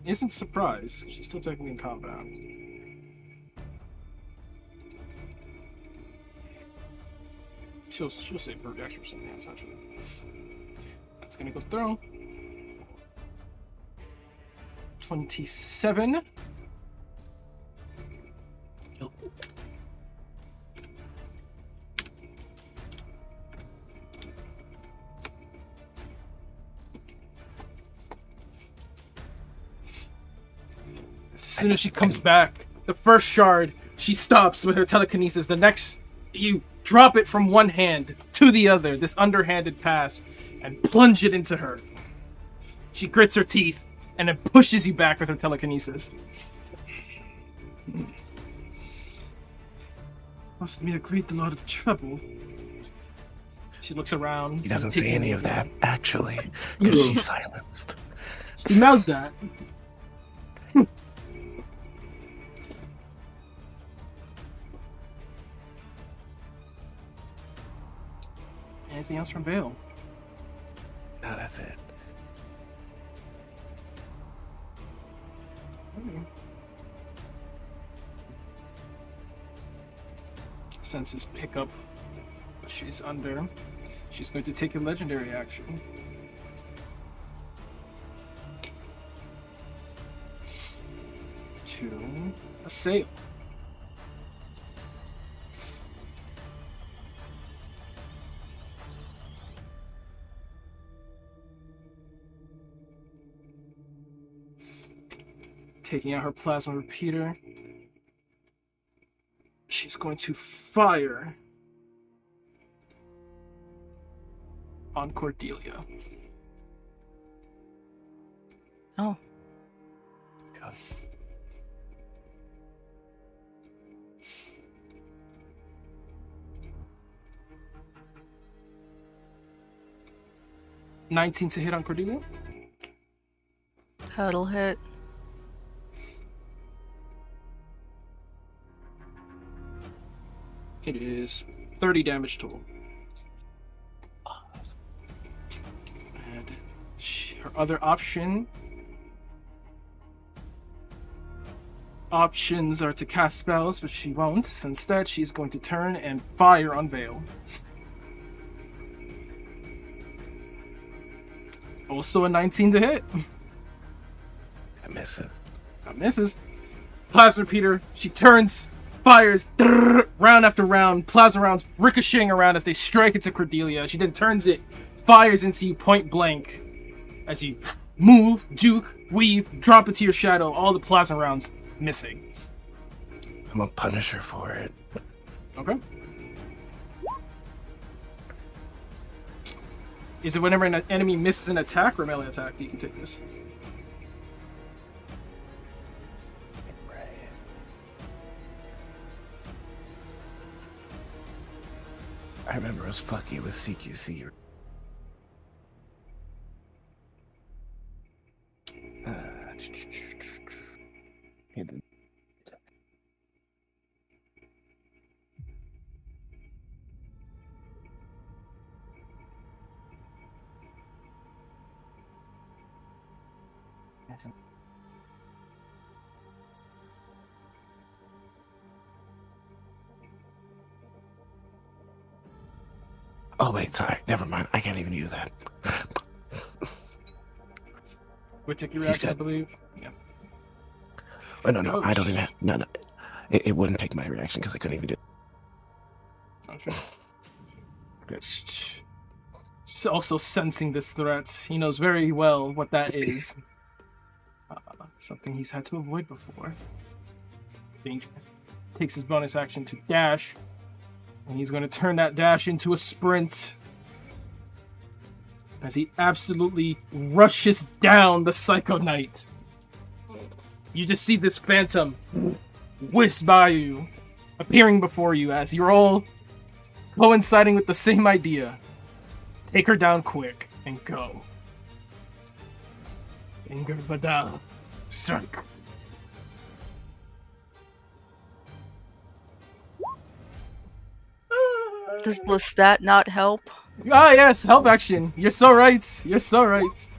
isn't surprised. She's still technically in combat. She'll save her dex or something, essentially. That's gonna go through. 27. As soon as she comes back, the first shard, she stops with her telekinesis. The next, you drop it from one hand to the other, this underhanded pass, and plunge it into her. She grits her teeth and then pushes you back with her telekinesis. Cost me a great lot of trouble. She looks around. He doesn't say any of that, actually, because she's silenced. He mouths that. Anything else from Vale? No, that's it. Senses pick up what she's under. She's going to take a legendary action. To assail. Taking out her plasma repeater. She's going to fire on Cordelia. Oh. God. $19 to hit on Cordelia. That'll hit. It is 30 damage total. And her other options are to cast spells, but she won't. So instead, she's going to turn and fire on Vale. Also a 19 to hit. That misses. That misses. Plasma repeater. She turns, fires, round after round. Plasma rounds ricocheting around as they strike into Cordelia. She then turns it, fires into you point blank. As you move, juke, weave, drop into your shadow, all the plasma rounds missing. I'm gonna punish her for it. Okay. Is it whenever an enemy misses an attack or melee attack that you can take this? I remember us fucking with CQC. Oh wait, sorry. Never mind. I can't even use that. Would take your He's reaction, I good. believe. Yeah. Oh, no, I don't Ouch. even. No. It wouldn't take my reaction because I couldn't even do. Oh, sure. Just also sensing this threat, he knows very well what that is. Something he's had to avoid before. Danger. Takes his bonus action to dash, and he's going to turn that dash into a sprint as he absolutely rushes down the Psycho Knight. You just see this phantom whisk by you, appearing before you as you're all coinciding with the same idea. Take her down quick and go. Ingrid Vidal, strike. Does Lestat not help? Ah, yes, help action. You're so right. You're so right.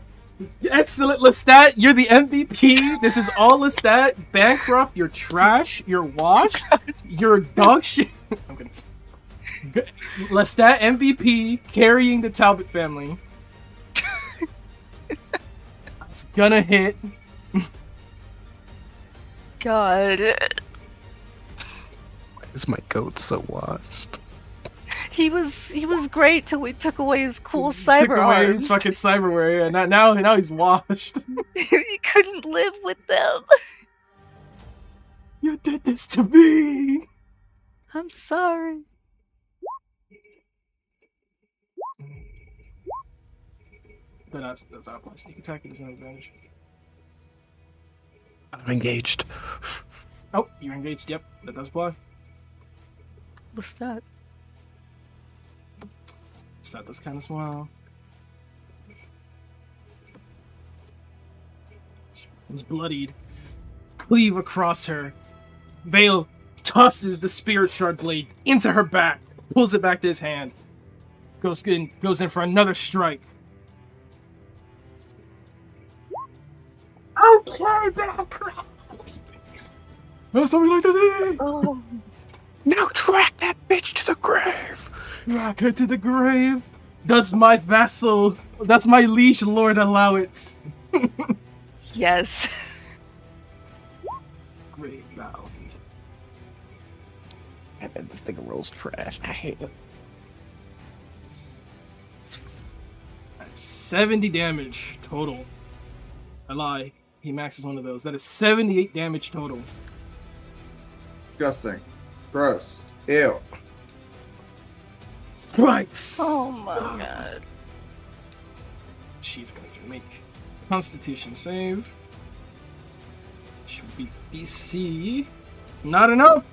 Excellent, Lestat. You're the MVP. This is all Lestat. Bancroft, you're trash. You're washed. You're dog shit. I'm kidding. Lestat MVP carrying the Talbot family. It's gonna hit. God. Why is my goat so washed? He was great till we took away his cool Took cyber away arms. his fucking cyberware, and now he's washed. He couldn't live with them. You did this to me. I'm sorry. But that's not apply sneak attack. It doesn't have advantage. I'm engaged. Oh, you're engaged. Yep, that does apply. What's that? So that does kind of swell. Was bloodied. Cleave across her. Vale tosses the spirit shard blade into her back, pulls it back to his hand. Goes in for another strike. Okay, Bancroft. That's what we like to see. Oh, Now track that bitch to the grave. Rock her to the grave. Does my vassal, does my liege lord allow it? Yes. Grave bound. I bet this thing rolls trash. I hate it. 70 damage total. I lie. He maxes one of those. That is 78 damage total. Disgusting. Gross. Ew. Strikes! Oh my god. She's going to make a Constitution save. Should be DC. Not enough!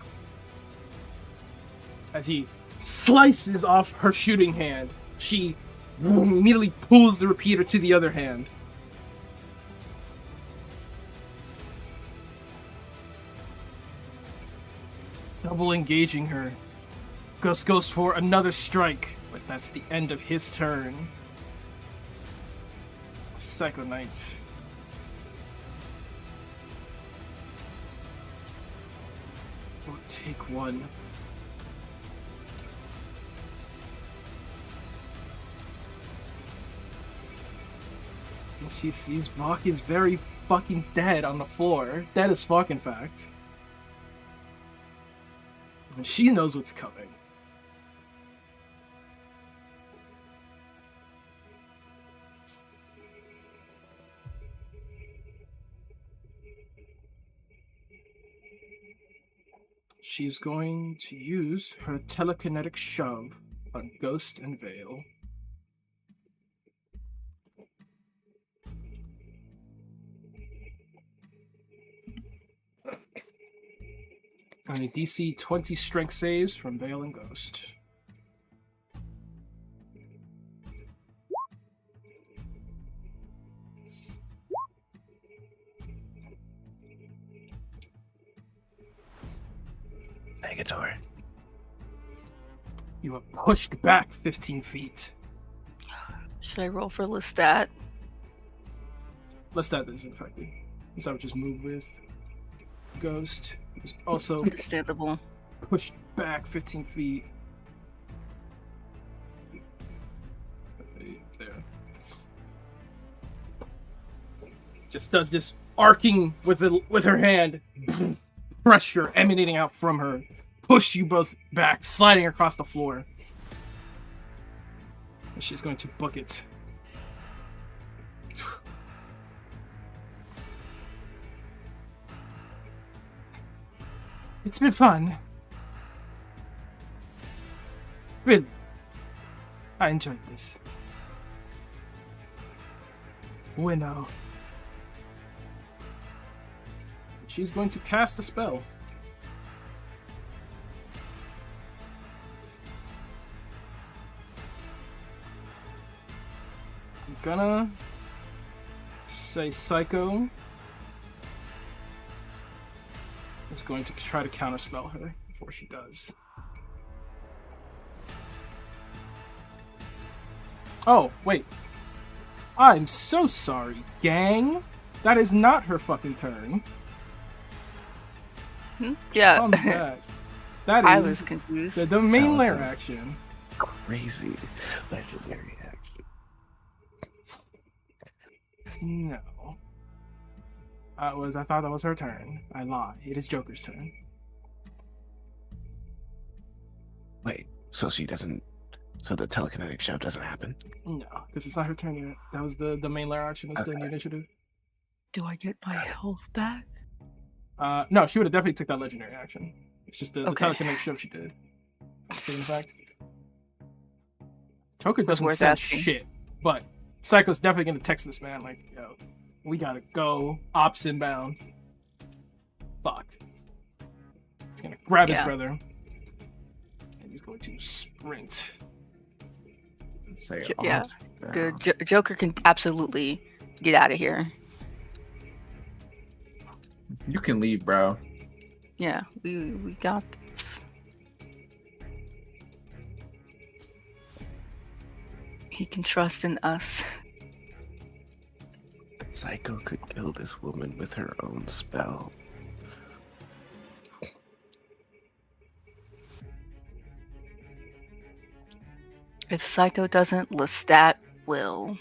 As he slices off her shooting hand, she immediately pulls the repeater to the other hand. Double engaging her. Ghost goes for another strike, but that's the end of his turn. Psycho Knight. Will take one. And she sees Rock is very fucking dead on the floor. Dead as fuck, in fact. And she knows what's coming. She's going to use her telekinetic shove on Ghost and Vale. On a DC 20 strength saves from Vale and Ghost. Negatory. You are pushed back 15 feet. Should I roll for Lestat? let's stat this infected. Since I would just move with Ghost. He's also Understandable. pushed back 15 feet. There. Just does this arcing with her hand, pressure emanating out from her, push you both back, sliding across the floor. And she's going to book it. It's been fun. Really. I enjoyed this. Winnow. She's going to cast a spell. I'm gonna say Psycho is going to try to counterspell her before she does. Oh, wait. I'm so sorry, gang. That is not her fucking turn. Yeah. Come back. That I was is confused. the domain That layer was a- action. Crazy legendary action. No. I thought that was her turn. I lied. It is Joker's turn. Wait, so she doesn't. So the telekinetic shove doesn't happen? No, because it's not her turn yet. That was the main layer action. That's the Okay. initiative. Do I get my health back? No, she would have definitely took that legendary action. It's just the Okay. telekinetic shove she did. In fact, Joker Was doesn't worth say asking. shit, but Psycho's definitely gonna text this man like, "Yo, we gotta go. Ops inbound." Fuck. He's gonna grab his Yeah. brother, and he's going to sprint. Let's say Yeah, ops down. Good. Joker can absolutely get out of here. You can leave, bro. Yeah, we got this. He can trust in us. Psycho could kill this woman with her own spell. If Psycho doesn't, Lestat will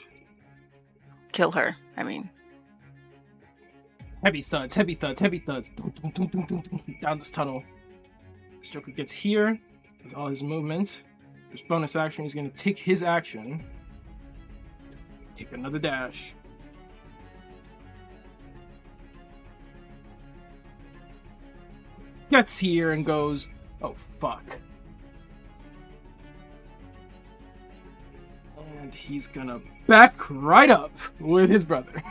kill her. I mean, Heavy thuds, heavy thuds, heavy thuds. Dum, dum, dum, dum, dum, dum, down this tunnel. This Joker gets here, does all his movement. His bonus action, he's going to take his action. Take another dash. Gets here and goes, oh fuck. And he's gonna back right up with his brother.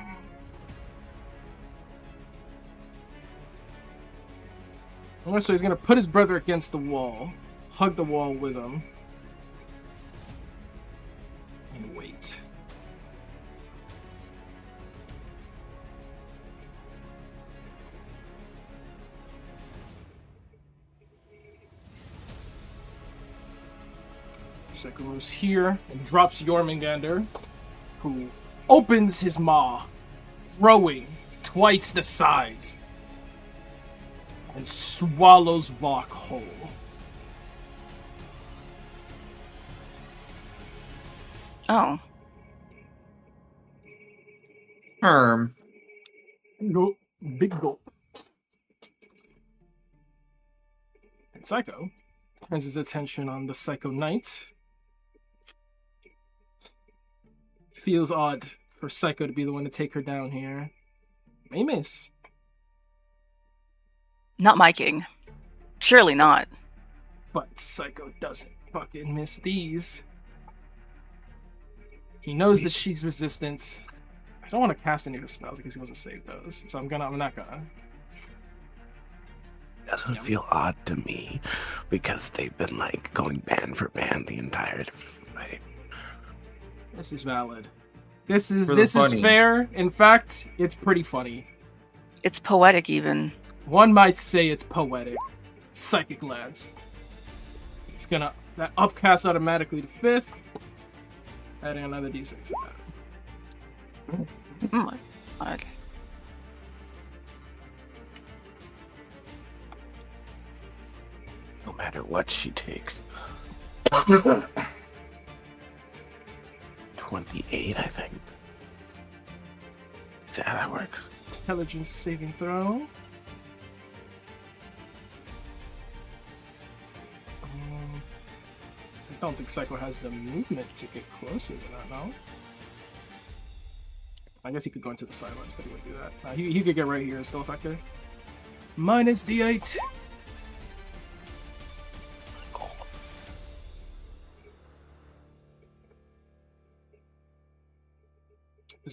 So he's gonna put his brother against the wall, hug the wall with him, and wait. Psycho moves here and drops Jormungandr, who opens his maw, growing twice the size, and swallows Vok whole. oh, Go big gulp. And Psycho turns his attention on the Psycho Knight. Feels odd for Psycho to be the one to take her down here. May miss. not my king. Surely not. But Psycho doesn't fucking miss these. He knows that she's resistant. I don't want to cast any of his spells because he wasn't save those. So I'm not gonna. Doesn't feel odd to me because they've been like going band for band the entire fight. This is valid. This is For the this is funny. fair. In fact, it's pretty funny. It's poetic, even. One might say it's poetic. Psychic Lance. He's gonna that upcast automatically to 5th. Adding another d6 to that. Mm, Okay. No matter what she takes. 28, I think. Yeah, that works. Intelligence saving throw. I don't think Psycho has the movement to get closer to that, no? I guess he could go into the silence, but he wouldn't do that. He could get right here and still effective. Minus D8.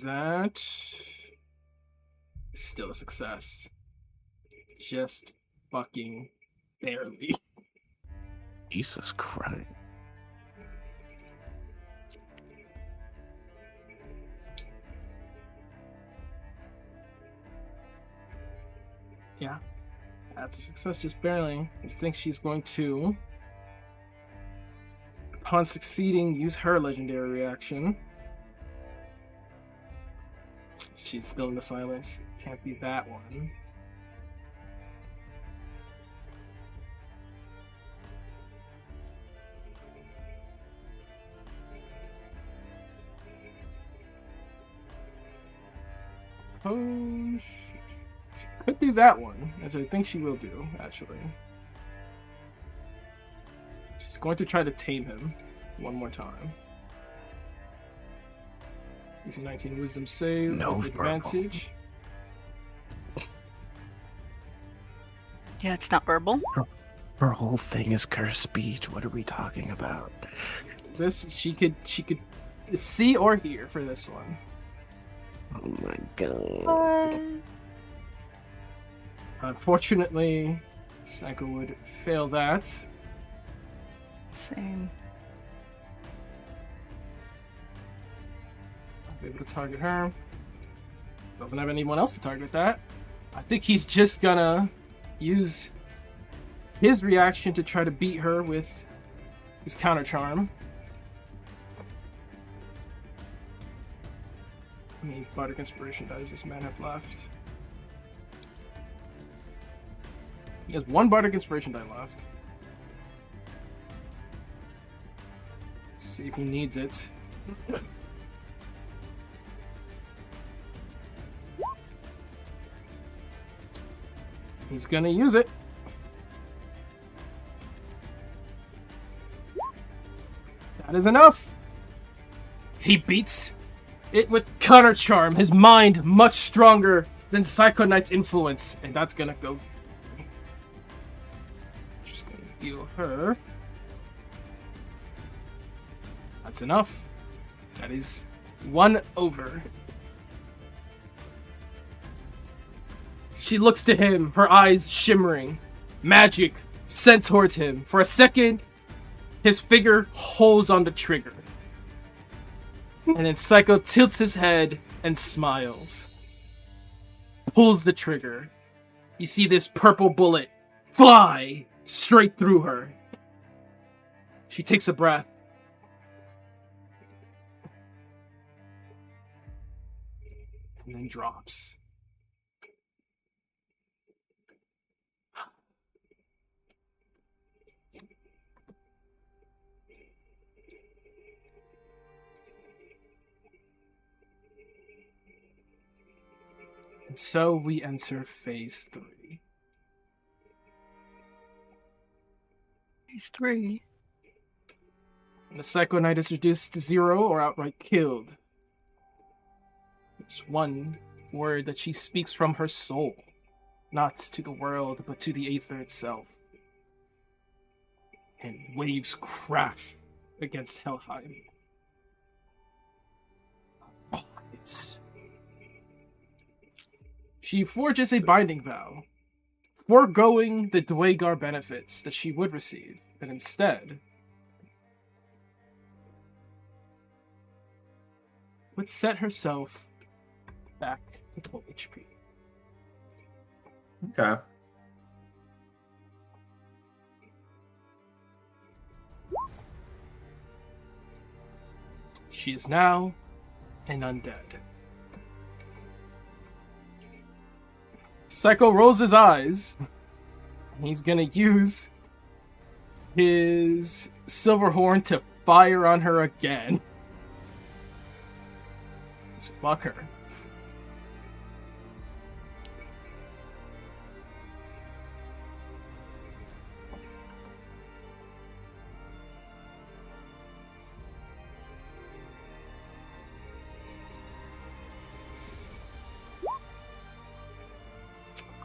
That is still a success. Just fucking barely. Jesus Christ. Yeah. That's a success, just barely. I think she's going to, upon succeeding, use her legendary reaction. She's still in the silence. Can't be that one. Oh, could do that one, as I think she will do, actually. She's going to try to tame him one more time. DC 19 Wisdom save No with advantage. Yeah, it's not verbal. Her whole thing is cursed speech. What are we talking about? This she could see or hear for this one. Oh my god. Unfortunately, Psycho would fail that. Same. I'll be able to target her. Doesn't have anyone else to target that. I think he's just gonna use his reaction to try to beat her with his counter charm. How many Bardic Inspiration die does this man have left? He has one Bardic Inspiration die left. Let's see if he needs it. He's gonna use it. That is enough. He beats it with counter charm. His mind much stronger than Psycho Knight's influence, and that's gonna go. Just gonna deal her. That's enough. That is 1 over. She looks to him, her eyes shimmering. Magic sent towards him. For a second, his figure holds on the trigger. And then Psycho tilts his head and smiles. Pulls the trigger. You see this purple bullet fly straight through her. She takes a breath. And then drops. And so we enter phase 3. Phase 3. And the Psycho Knight is reduced to 0 or outright killed. There's one word that she speaks from her soul, not to the world, but to the Aether itself. And waves crash against Helheim. She forges a binding vow, foregoing the Dwagar benefits that she would receive, and instead would set herself back to full HP. Okay. She is now an undead. Psycho rolls his eyes. He's gonna use his silver horn to fire on her again. Just fuck her.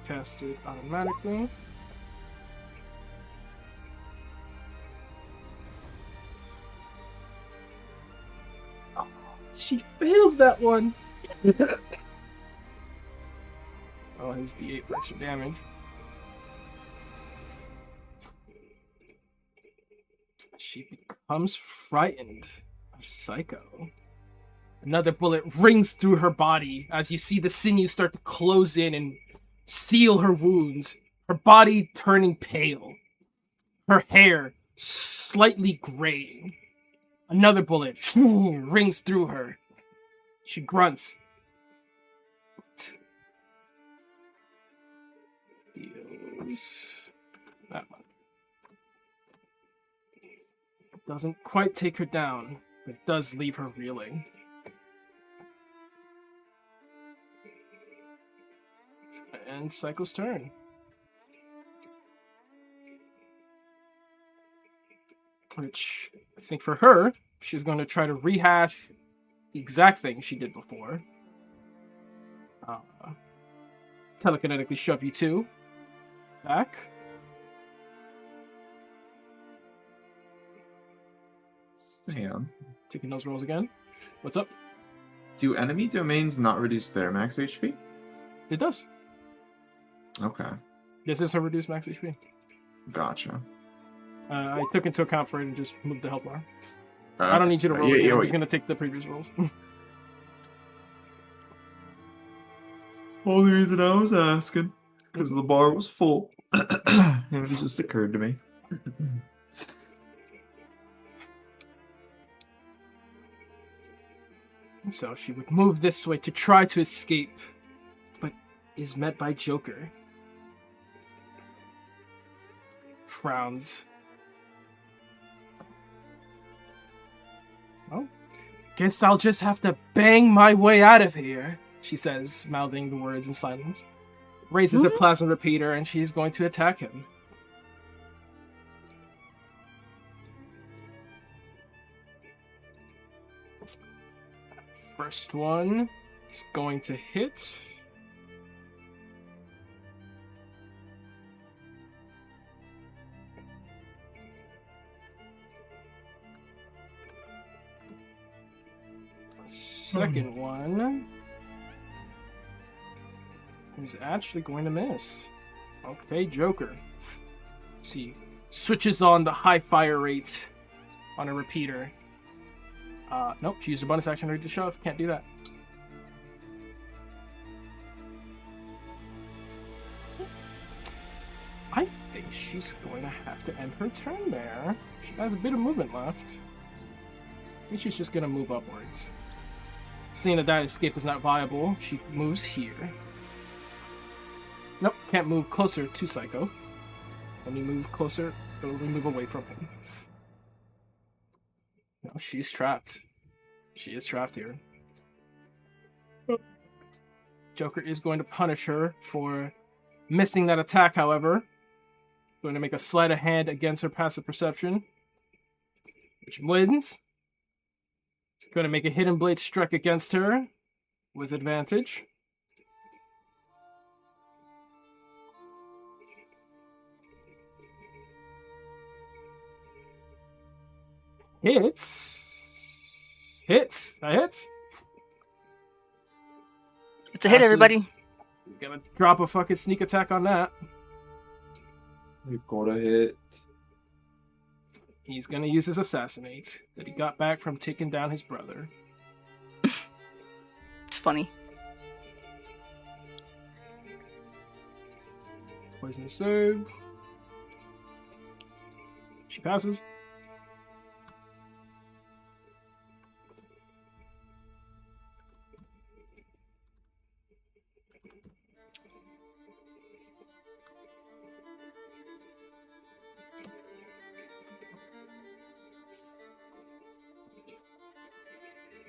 Cast it automatically. Oh, she fails that one. Oh, his D8 for extra damage. She becomes frightened of Psycho. Another bullet rings through her body as you see the sinews start to close in and seal her wounds, her body turning pale, her hair slightly graying. Another bullet rings through her. She grunts. Deals that one. Doesn't quite take her down, but it does leave her reeling. And Psycho's turn. Which, I think for her, she's going to try to rehash the exact thing she did before. Telekinetically shove you two back. Sam, Taking those rolls again. What's up? do enemy domains not reduce their max HP? It does. Okay, This is her reduced max HP. gotcha. I took into account for it and just moved the health bar. I don't need you to roll again. I'm just going to take the previous rolls. Only reason I was asking, because the bar was full. And it just occurred to me. So she would move this way to try to escape, but is met by Joker. Frowns. Well, guess I'll just have to bang my way out of here, she says, mouthing the words in silence. Raises her plasma repeater and she's going to attack him. First one is going to hit. Second one is actually going to miss. Okay, Joker. See, switches on the high fire rate on a repeater. Nope, she used a bonus action ready to shove. Can't do that. I think she's going to have to end her turn there. She has a bit of movement left. I think she's just going to move upwards. Seeing that escape is not viable, she moves here. Nope, can't move closer to Psycho. When you move closer, it'll move away from him. No, she's trapped. She is trapped here. Joker is going to punish her for missing that attack, however. Going to make a sleight of hand against her passive perception, which wins. He's going to make a hidden blade strike against her with advantage. Hits. Hits. That hits. It's a hit, everybody. He's going to drop a fucking sneak attack on that. We've got a hit. He's going to use his assassinate that he got back from taking down his brother. It's funny. Poison save. She passes.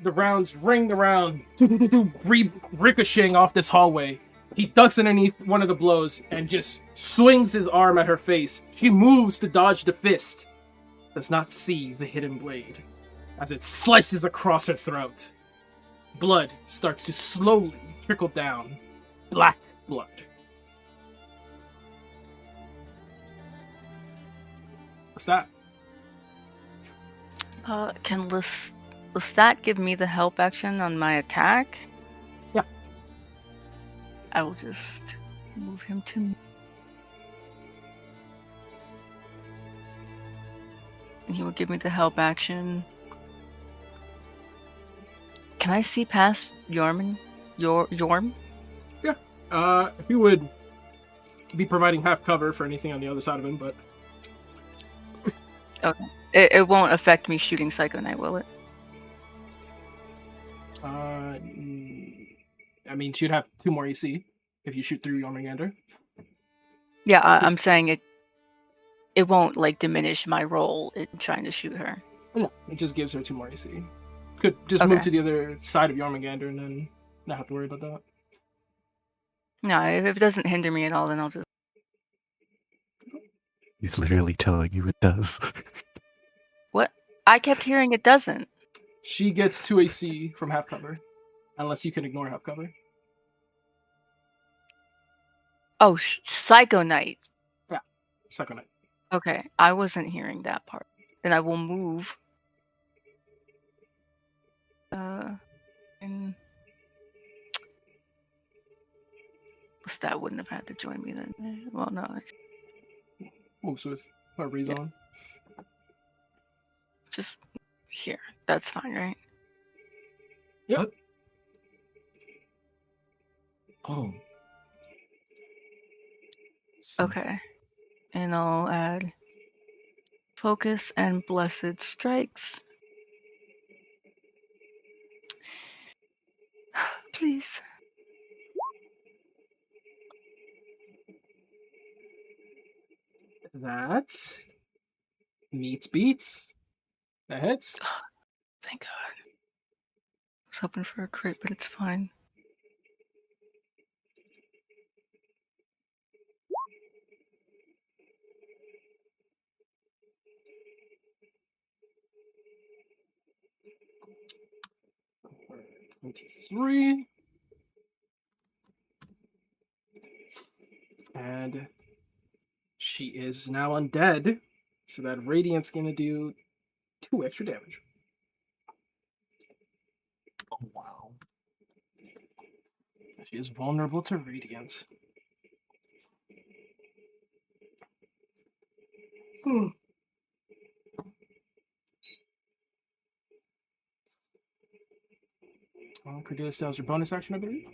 the rounds ring around, ricocheting off this hallway. He ducks underneath one of the blows and just swings his arm at her face. She moves to dodge the fist, does not see the hidden blade as it slices across her throat. Blood starts to slowly trickle down. Black blood. What's that? Can Lestat give me the help action on my attack? Yeah. I will just move him to me. And he will give me the help action. Can I see past Yorm? He would be providing half cover for anything on the other side of him, but Okay. It won't affect me shooting Psycho Knight, will it? I mean, she'd have 2 more AC if you shoot through Jormungandr. Yeah, I'm saying it won't like diminish my role in trying to shoot her. No, it just gives her 2 more AC. Could just move Okay. to the other side of Jormungandr and then not have to worry about that. No, if it doesn't hinder me at all, then I'll just. He's literally telling you it does. What? I kept hearing it doesn't. She gets 2 AC from half cover, unless you can ignore half cover. Oh, Psycho Knight. Second night. Okay, I wasn't hearing that part. Then I will move. And that wouldn't have had to join me then. Well, no, it's Moves with whoever's on. just here. That's fine, right? Yep. Oh. Okay. And I'll add focus and blessed strikes. Please. That meets beats. That hits. Thank God. I was hoping for a crit, but it's fine. $23. And she is now undead, so that Radiant's gonna do 2 extra damage. Oh, wow. She is vulnerable to Radiant. Cordelia still has her bonus action, I believe.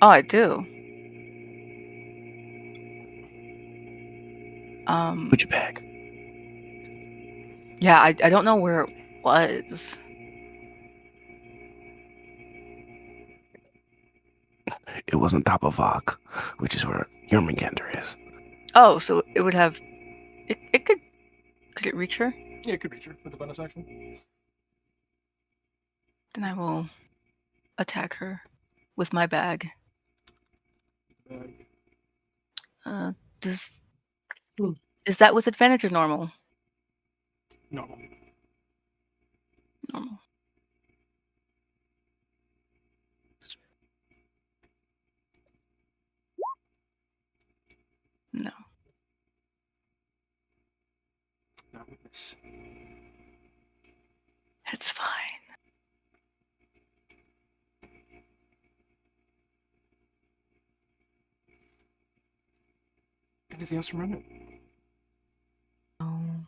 Oh, I do. Put your bag. Yeah, I don't know where it was. It was on top of Vok, which is where Jormungandr is. Oh, so it would have. It could. Could it reach her? Yeah, it could reach her with the bonus action. Then I will attack her with my bag. Is that with advantage or normal? Normal. Normal. No. Not with this. It's fine. Anything else from Remnant? Oh.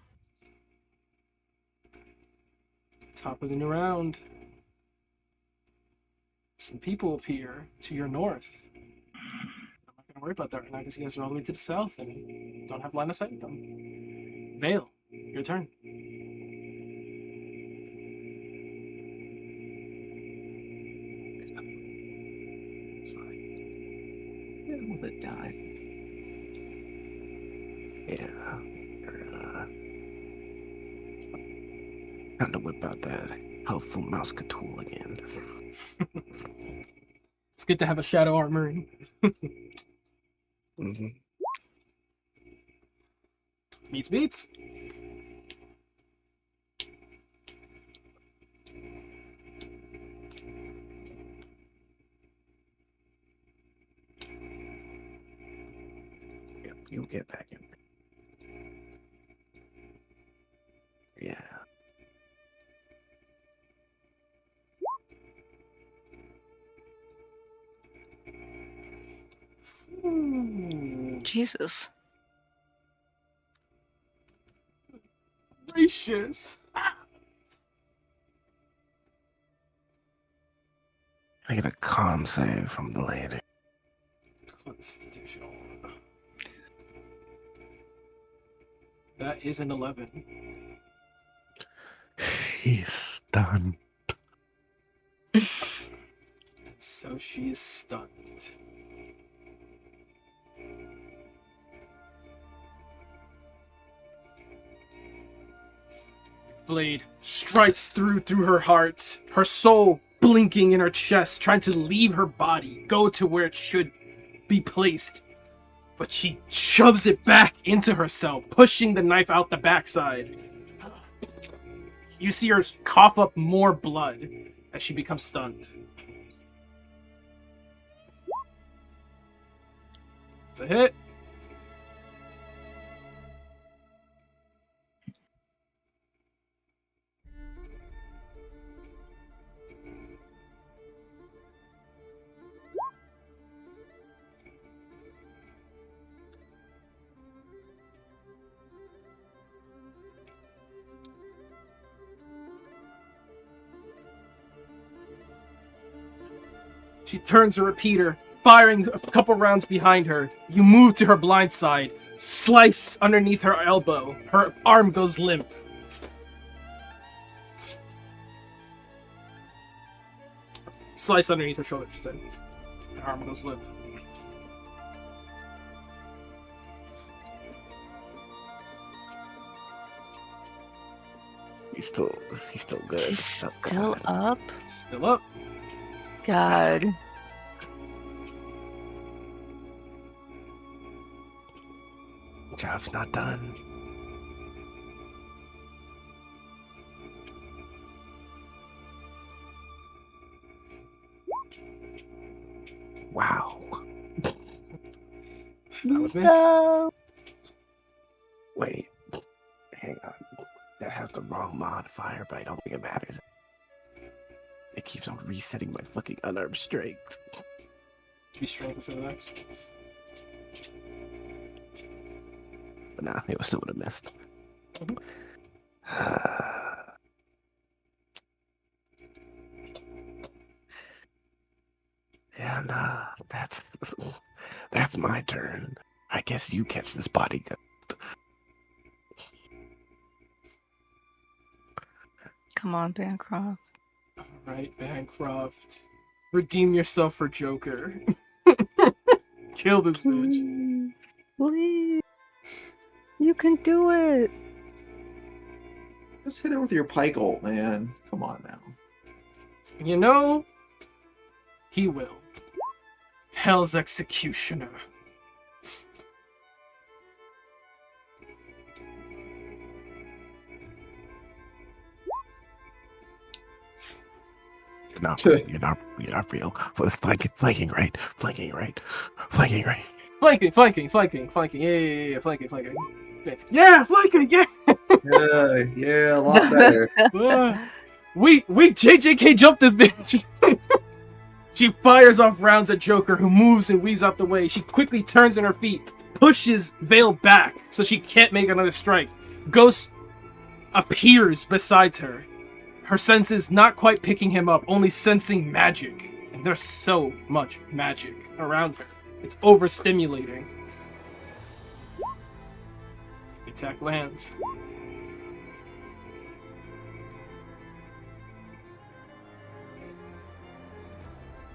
Top of the new round. Some people appear to your north. I'm not going to worry about that right now because you guys are all the way to the south and don't have line of sight with them. Vale, your turn. It's fine. Yeah, will it die? Yeah. Time to whip out that helpful mouse tool again. It's good to have a shadow armory. Mm-hmm. Beats. Yep, you'll get back in there. Yeah. Jesus. Gracious. I get a con save from the lady. Constitution. That is an 11. He's stunned. So she is stunned. Blade strikes through her heart, her soul blinking in her chest, trying to leave her body, go to where it should be placed. But she shoves it back into herself, pushing the knife out the backside. You see her cough up more blood as she becomes stunned. It's a hit. She turns her repeater, firing a couple rounds behind her. You move to her blind side, slice underneath her elbow. Her arm goes limp. Slice underneath her shoulder, she said. Her arm goes limp. He's still good. She's Oh, still God. up? Still up. God. Job's not done. Wow. That would miss. No. Wait. Hang on. That has the wrong modifier, but I don't think it matters. It keeps on resetting my fucking unarmed strength. Be strength instead of X. But nah, it still would have missed. Yeah, nah, that's my turn. I guess you catch this bodyguard. Come on, Bancroft. Alright, Bancroft. Redeem yourself for Joker. Kill this bitch. Please. You can do it. Just hit her with your pike ult, man. Come on now. You know, he will. Hell's Executioner. You're not real. Flanking right. Flanking right. Flanking. Yeah, flanking. Yeah, flanking, yeah! Yeah, a lot better. We JJK jumped this bitch! She fires off rounds at Joker, who moves and weaves out the way. She quickly turns on her feet, pushes Vale back so she can't make another strike. Ghost appears beside her. Her senses not quite picking him up, only sensing magic. And there's so much magic around her. It's overstimulating. Attack lands.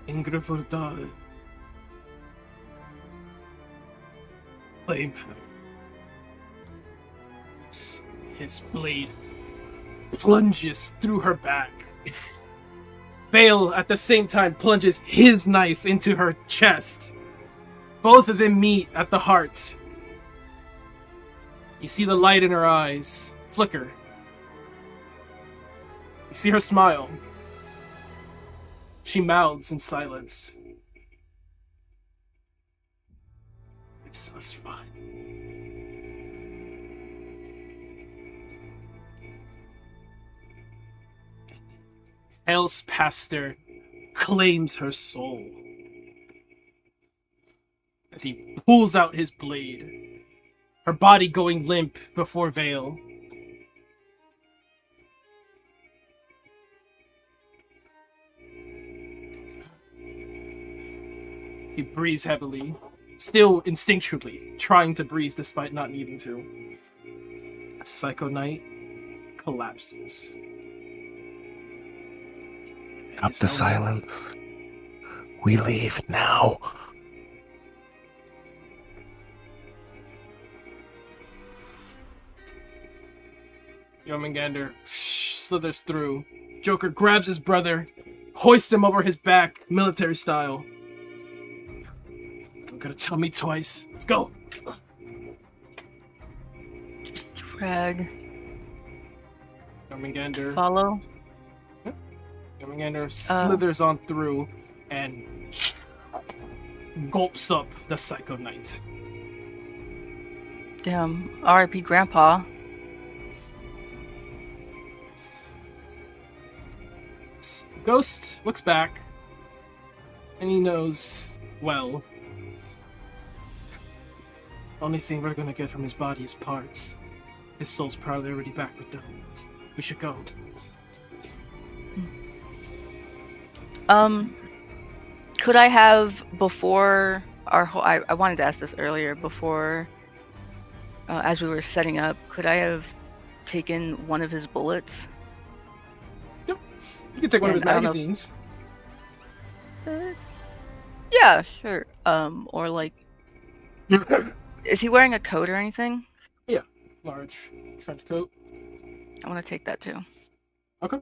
Ingravurdal. Flame. His blade plunges through her back. Vale, at the same time, plunges his knife into her chest. Both of them meet at the heart. You see the light in her eyes flicker. You see her smile. She mouths in silence. This was fun. Hell's pastor claims her soul as he pulls out his blade, her body going limp before Vale. He breathes heavily, still instinctually trying to breathe despite not needing to. Psycho Knight collapses. Up the silence. We leave now. Jormungandr slithers through. Joker grabs his brother, hoists him over his back, military style. You're gonna tell me twice. Let's go. Drag. Jormungandr. Follow. Jormungandr slithers on through and gulps up the Psycho Knight. Damn. R.I.P. Grandpa. Ghost looks back, and he knows, well, only thing we're gonna get from his body is parts. His soul's probably already back with them. We should go. Could I have, before our whole, I wanted to ask this earlier, before, as we were setting up, could I have taken one of his bullets? You can take one of his And I don't know- magazines. Yeah, sure. Or like, is he wearing a coat or anything? Large trench coat. I want to take that too. Okay.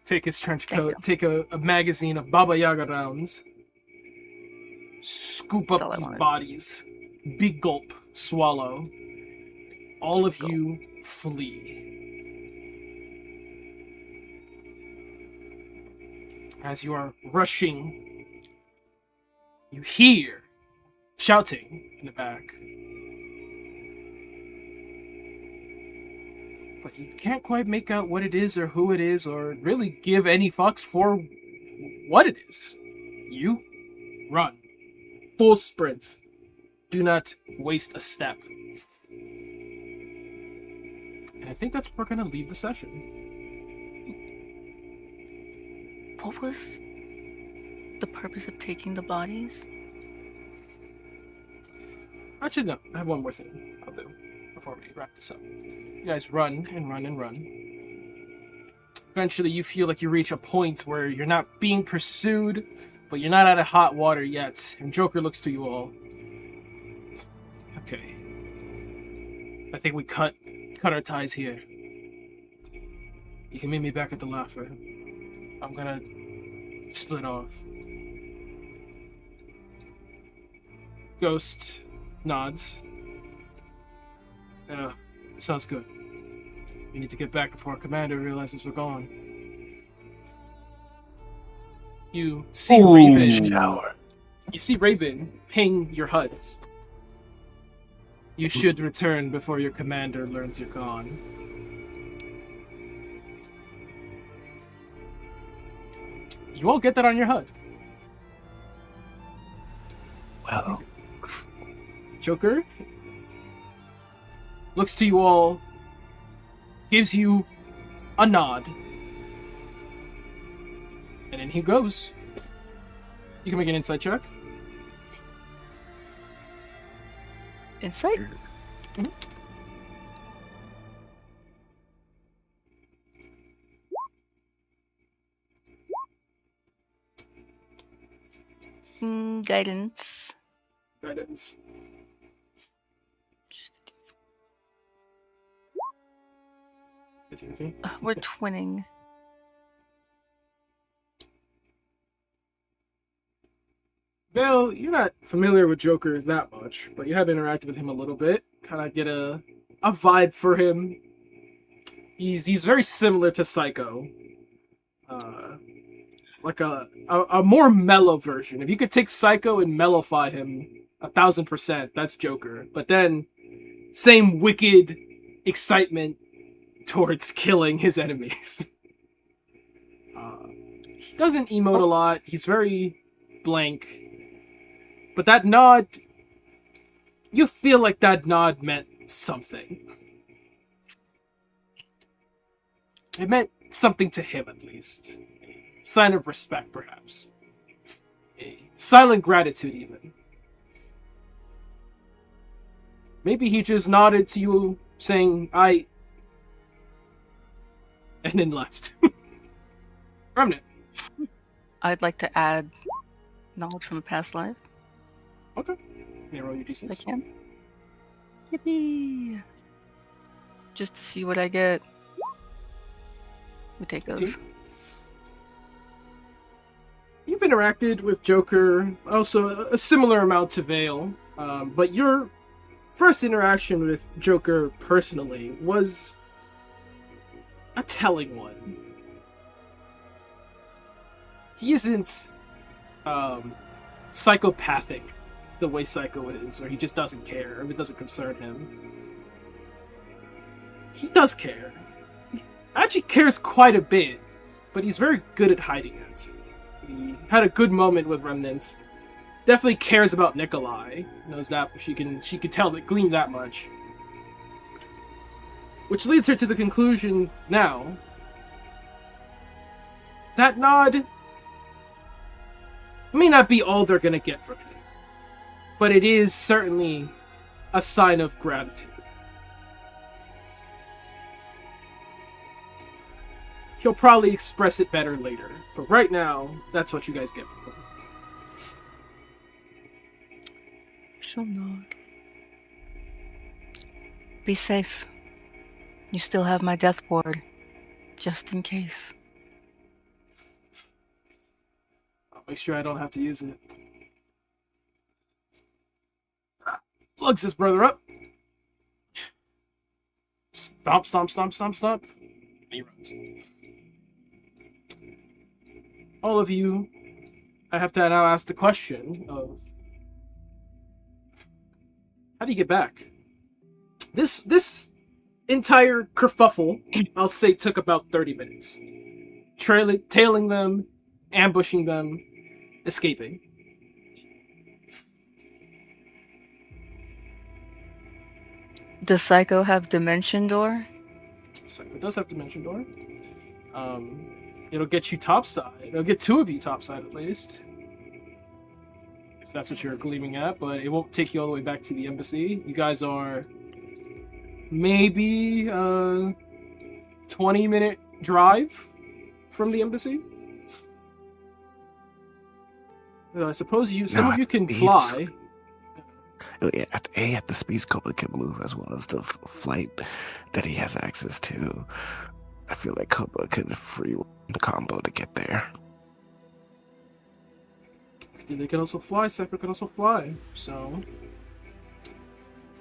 Take his trench Thank coat, you. take a magazine of Baba Yaga rounds, scoop That's all up I these wanted. bodies, big gulp, swallow. All of Gulp. you flee. As you are rushing, you hear shouting in the back. But you can't quite make out what it is or who it is or really give any fucks for what it is. You run. Full sprint. Do not waste a step. And I think that's where we're going to leave the session. What was the purpose of taking the bodies? Actually, no. I have one more thing I'll do before we wrap this up. You guys run and run and run. Eventually, you feel like you reach a point where you're not being pursued, but you're not out of hot water yet. And Joker looks to you all. Okay. I think we cut our ties here. You can meet me back at the Laugher. I'm gonna split off. Ghost nods. Yeah, sounds good. We need to get back before our commander realizes we're gone. You see Raven. Shower. You see Raven ping your HUDs. You should return before your commander learns you're gone. You all get that on your HUD. Well, Joker looks to you all, gives you a nod, and then he goes. You can make an insight check. Insight? Guidance. Guidance. 50-50. We're twinning. Vale, you're not familiar with Joker that much, but you have interacted with him a little bit. Kind of get a vibe for him. He's very similar to Psycho. Like a more mellow version. If you could take Psycho and mellowify him 1000%, that's Joker. But then, same wicked excitement towards killing his enemies. He doesn't emote a lot. He's very blank. But that nod, you feel like that nod meant something. It meant something to him, at least. A sign of respect, perhaps. A silent gratitude, even. Maybe he just nodded to you, saying, and then left. Remnant. I'd like to add knowledge from a past life. Okay. Can you roll your If I d6? can. Yippee! Just to see what I get. We take those. 15. You've interacted with Joker, also a similar amount to Vale, but your first interaction with Joker personally was a telling one. He isn't psychopathic the way Psycho is, or he just doesn't care, or it doesn't concern him. He does care. He actually cares quite a bit, but he's very good at hiding it. He had a good moment with Remnant. Definitely cares about Nikolai. Knows that she can tell that gleam that much. Which leads her to the conclusion now. That nod may not be all they're gonna get from him, but it is certainly a sign of gratitude. He'll probably express it better later, but right now, that's what you guys get from him. She'll nod. Be safe. You still have my death ward, just in case. I'll make sure I don't have to use it. Lugs his brother up. Stomp, stomp, stomp, stomp, stomp. And he runs. All of you, I have to now ask the question of how do you get back? This entire kerfuffle, I'll say, took about 30 minutes. Tailing them, ambushing them, escaping. Does Psycho have Dimension Door? Psycho does have Dimension Door. It'll get you topside. It'll get two of you topside at least. If that's what you're gleaming at, but it won't take you all the way back to the embassy. You guys are maybe 20-minute drive from the embassy. I suppose some of you can fly. At the space cobra can move as well as the flight that he has access to. I feel like Cobra could free the combo to get there. They can also fly. Psycho can also fly. So,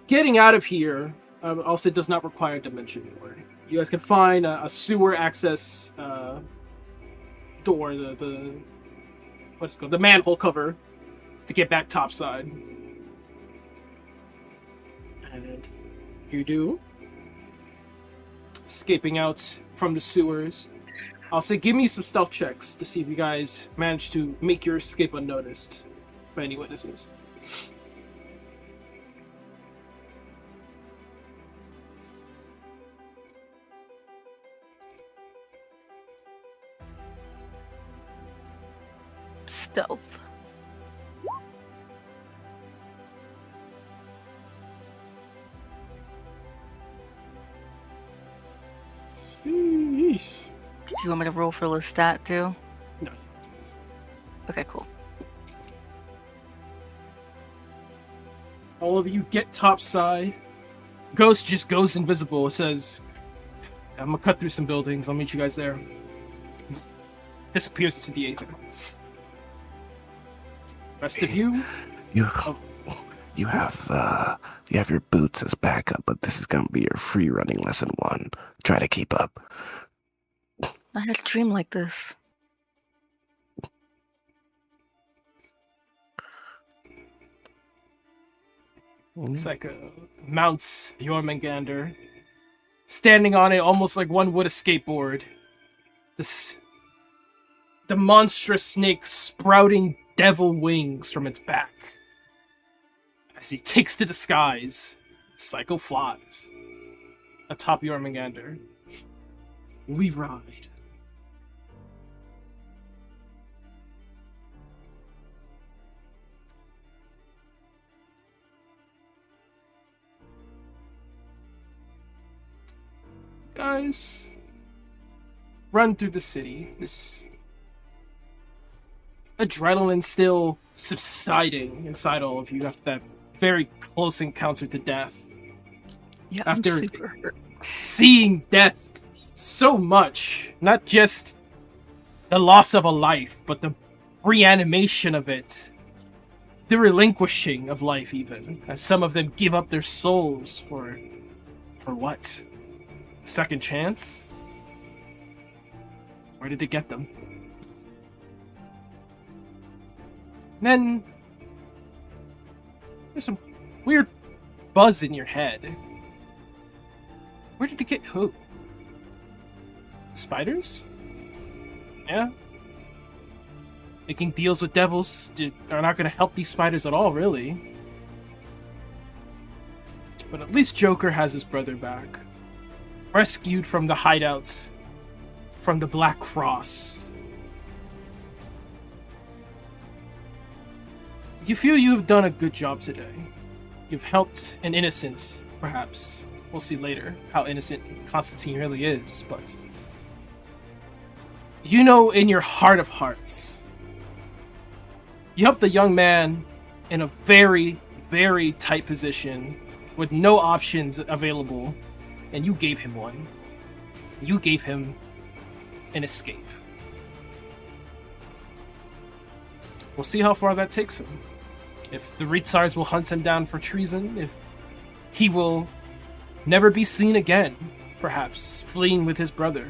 getting out of here, I'll say, does not require Dimension Door. You guys can find a sewer access door, the what's it called, the manhole cover, to get back topside. And if you do, escaping out from the sewers, I'll say give me some stealth checks to see if you guys manage to make your escape unnoticed by any witnesses. Stealth. Sheesh. Do you want me to roll for Lestat too? No. Okay, cool. All of you get topside. Ghost just goes invisible. It says, I'm gonna cut through some buildings. I'll meet you guys there. Disappears into the aether. Rest of you, You have your boots as backup, but this is gonna be your free running lesson 1. Try to keep up. I had a dream like this. Psycho mounts Jormungandr, standing on it almost like one would a skateboard. The monstrous snake sprouting devil wings from its back. As he takes to the skies, Psycho flies atop Jormungandr. We ride. Guys, run through the city. This adrenaline still subsiding inside all of you after that very close encounter to death. Yeah, After I'm super hurt. seeing death so much, not just the loss of a life, but the reanimation of it, the relinquishing of life even, as some of them give up their souls for what? Second chance? Where did it get them? And then there's some weird buzz in your head. Where did it get who? Spiders? Yeah. Making deals with devils are not going to help these spiders at all, really. But at least Joker has his brother back. Rescued from the hideouts, from the Black Cross. You feel you have done a good job today. You've helped an innocent, perhaps. We'll see later how innocent Constantine really is, but you know in your heart of hearts, you helped a young man in a very, very tight position with no options available, and you gave him one. You gave him an escape. We'll see how far that takes him. If the Ritsars will hunt him down for treason, if he will never be seen again, perhaps, fleeing with his brother.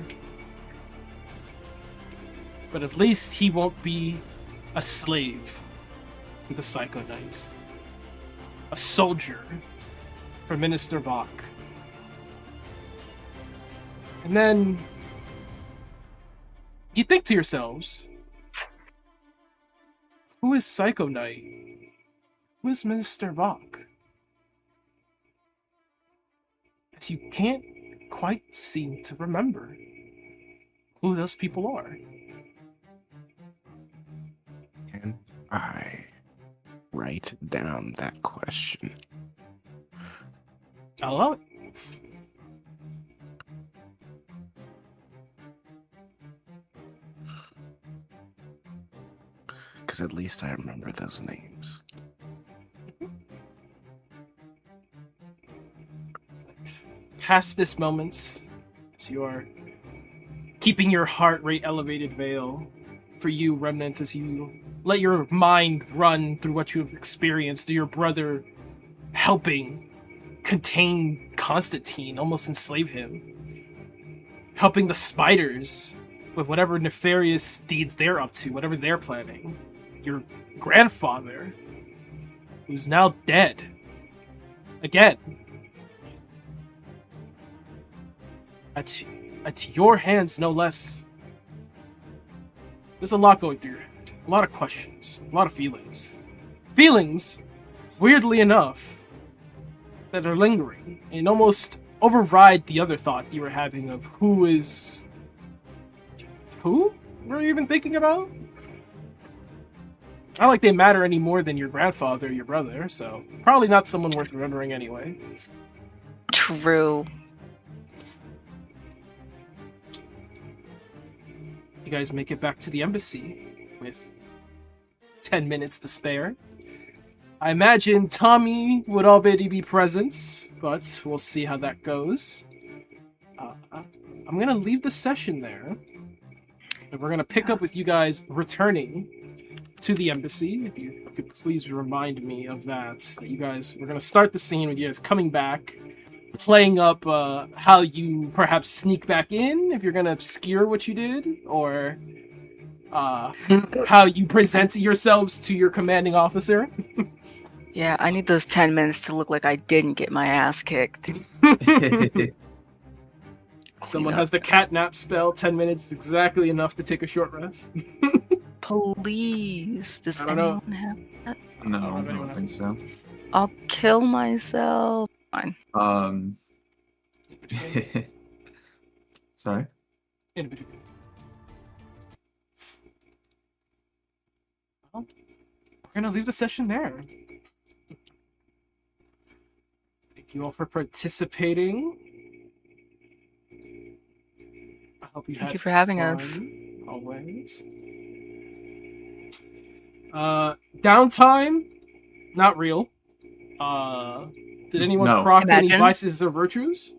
But at least he won't be a slave to the Psycho Knight. A soldier for Minister Vok. And then you think to yourselves, who is Psycho Knight? Who is Minister Vok? As you can't quite seem to remember who those people are. Can I write down that question? I love it. Because at least I remember those names. Past this moment, as you are keeping your heart rate elevated veil for you, Remnants, as you let your mind run through what you have experienced, through your brother helping contain Constantine, almost enslave him, helping the spiders with whatever nefarious deeds they're up to, whatever they're planning. Your grandfather, who's now dead, again. At your hands, no less. There's a lot going through your head. A lot of questions. A lot of feelings. Feelings, weirdly enough, that are lingering and almost override the other thought you were having of who is... Who were you even thinking about? Not like they matter any more than your grandfather or your brother, so probably not someone worth remembering anyway. True. You guys make it back to the embassy with 10 minutes to spare. I imagine Tommy would already be present, but we'll see how that goes. I'm gonna leave the session there, and we're gonna pick up with you guys returning to the embassy. If you could please remind me of that. That you guys, we're gonna start the scene with you guys coming back, playing up how you perhaps sneak back in if you're gonna obscure what you did, or how you present yourselves to your commanding officer. Yeah, I need those 10 minutes to look like I didn't get my ass kicked. Someone has the catnap spell. 10 minutes is exactly enough to take a short rest. Please. Does I don't know. anyone have that? No, I don't think so. I'll kill myself. Fine. Sorry. Individual. Well, we're gonna leave the session there. Thank you all for participating. I hope you Thank had you for having us. fun, always. Downtime, not real. Did anyone No. proc any Imagine. vices or virtues?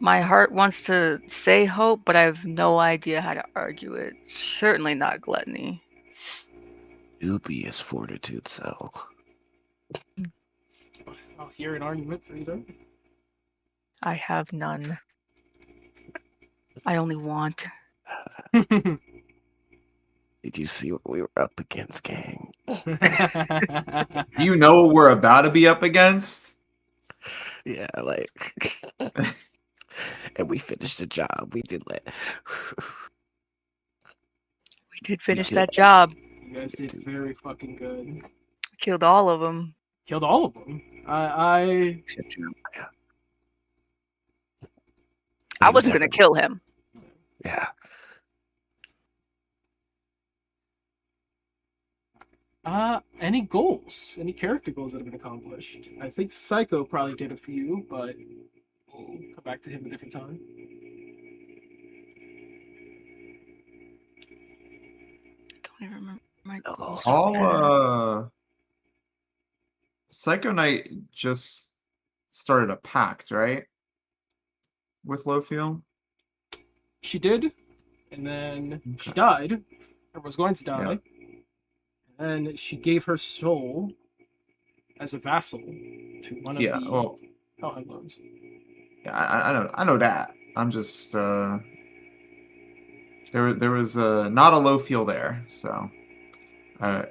My heart wants to say hope, but I have no idea how to argue it. Certainly not gluttony. Dubious fortitude cell. I'll hear an argument for either. I have none. I only want. Did you see what we were up against, gang? Do you know what we're about to be up against? Yeah, like, and we finished the job. We did let. We did finish did. that job. You guys did very fucking good. We killed all of them. Killed all of them. I Except Jeremiah. I wasn't going to kill him. Yeah. Any goals? Any character goals that have been accomplished? I think Psycho probably did a few, but we'll come back to him a different time. Don't even remember my Oh, goals. All Psycho Knight just started a pact, right? With Lofiel? She did, and then she died, or was going to die. And then she gave her soul as a vassal to one of the Hellhound Lords. Yeah, I know that. I'm just there was not a Lofiel there, so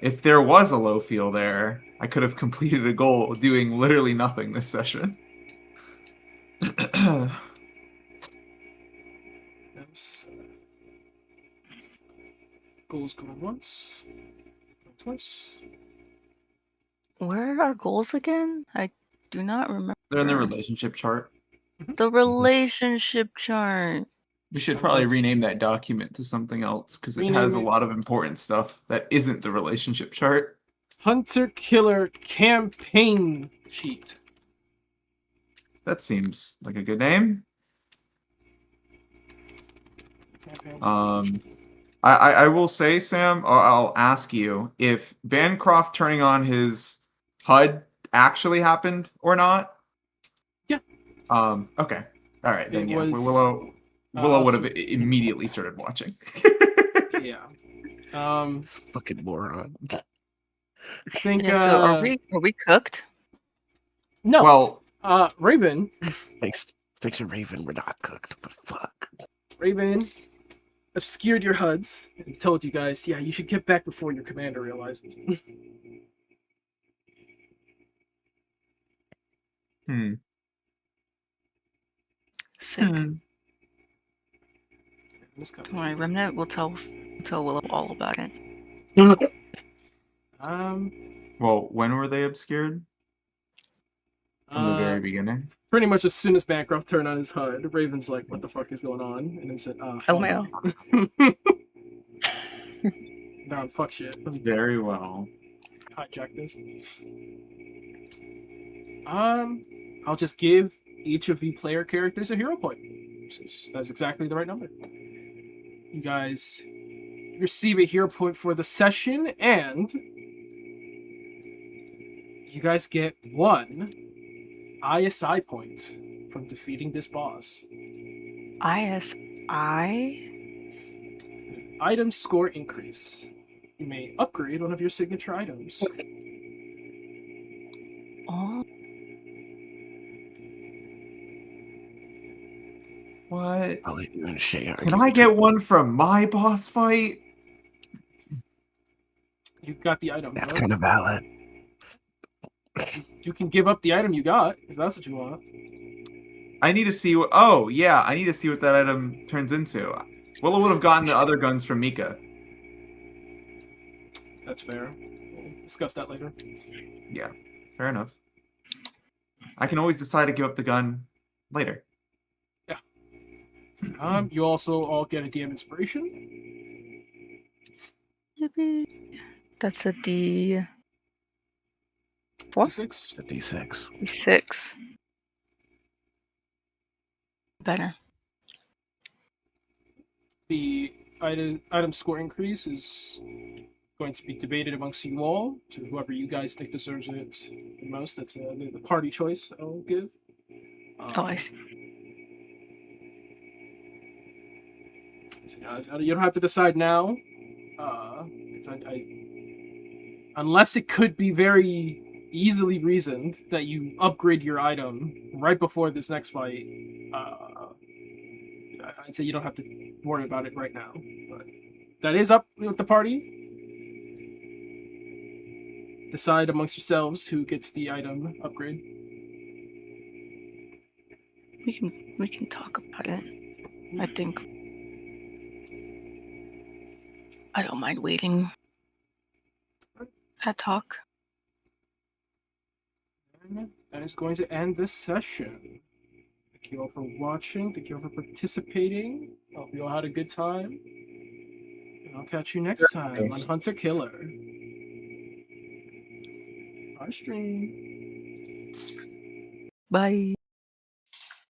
if there was a Lofiel there, I could have completed a goal doing literally nothing this session. Goals going once, going twice. Where are our goals again? I do not remember. They're in the relationship chart. The relationship chart. We should probably rename that document to something else because it has a lot of important stuff that isn't the relationship chart. Hunter Killer Campaign Sheet. That seems like a good name. I will say, Sam, I'll ask you if Bancroft turning on his HUD actually happened or not. Yeah. Okay. All right. Then It was, Willow would have immediately started watching. Yeah. This fucking moron. I think. Yeah, so are we cooked? No. Well, Raven. Thanks to Raven, we're not cooked, but fuck. Raven obscured your HUDs and told you guys, yeah, you should get back before your commander realizes. Sick. This coming. Don't worry, Remnant will tell Willow all about it. Well, when were they obscured? From the very beginning? Pretty much as soon as Bancroft turned on his HUD, Raven's like, what the fuck is going on? And then said, LMAO. No, fuck shit. Very well. Hijack this. I'll just give each of you player characters a hero point. That's exactly the right number. You guys receive a hero point for the session, and you guys get 1 ISI point from defeating this boss. ISI? Item score increase. You may upgrade one of your signature items. Oh, What? I'll let you and Shay Can I get one from my boss fight? You got the item. That's bud. kind of valid. You can give up the item you got if that's what you want. I need to see what. Oh, yeah, I need to see what that item turns into. Willow would have gotten the other guns from Mika. That's fair. We'll discuss that later. Yeah, fair enough. I can always decide to give up the gun later. You also all get a DM inspiration. yippee. That's a D4? D6. A D6. D6. Better. The item score increase is going to be debated amongst you all to whoever you guys think deserves it the most. That's the party choice I'll give. Oh, I see. You don't have to decide now. 'Cause unless it could be very easily reasoned that you upgrade your item right before this next fight, I'd say you don't have to worry about it right now. But that is up with the party. Decide amongst yourselves who gets the item upgrade. We can talk about it. I think I don't mind waiting. That talk. And that is going to end this session. Thank you all for watching. Thank you all for participating. Hope you all had a good time. And I'll catch you next time on Hunter Killer. Our stream. Bye.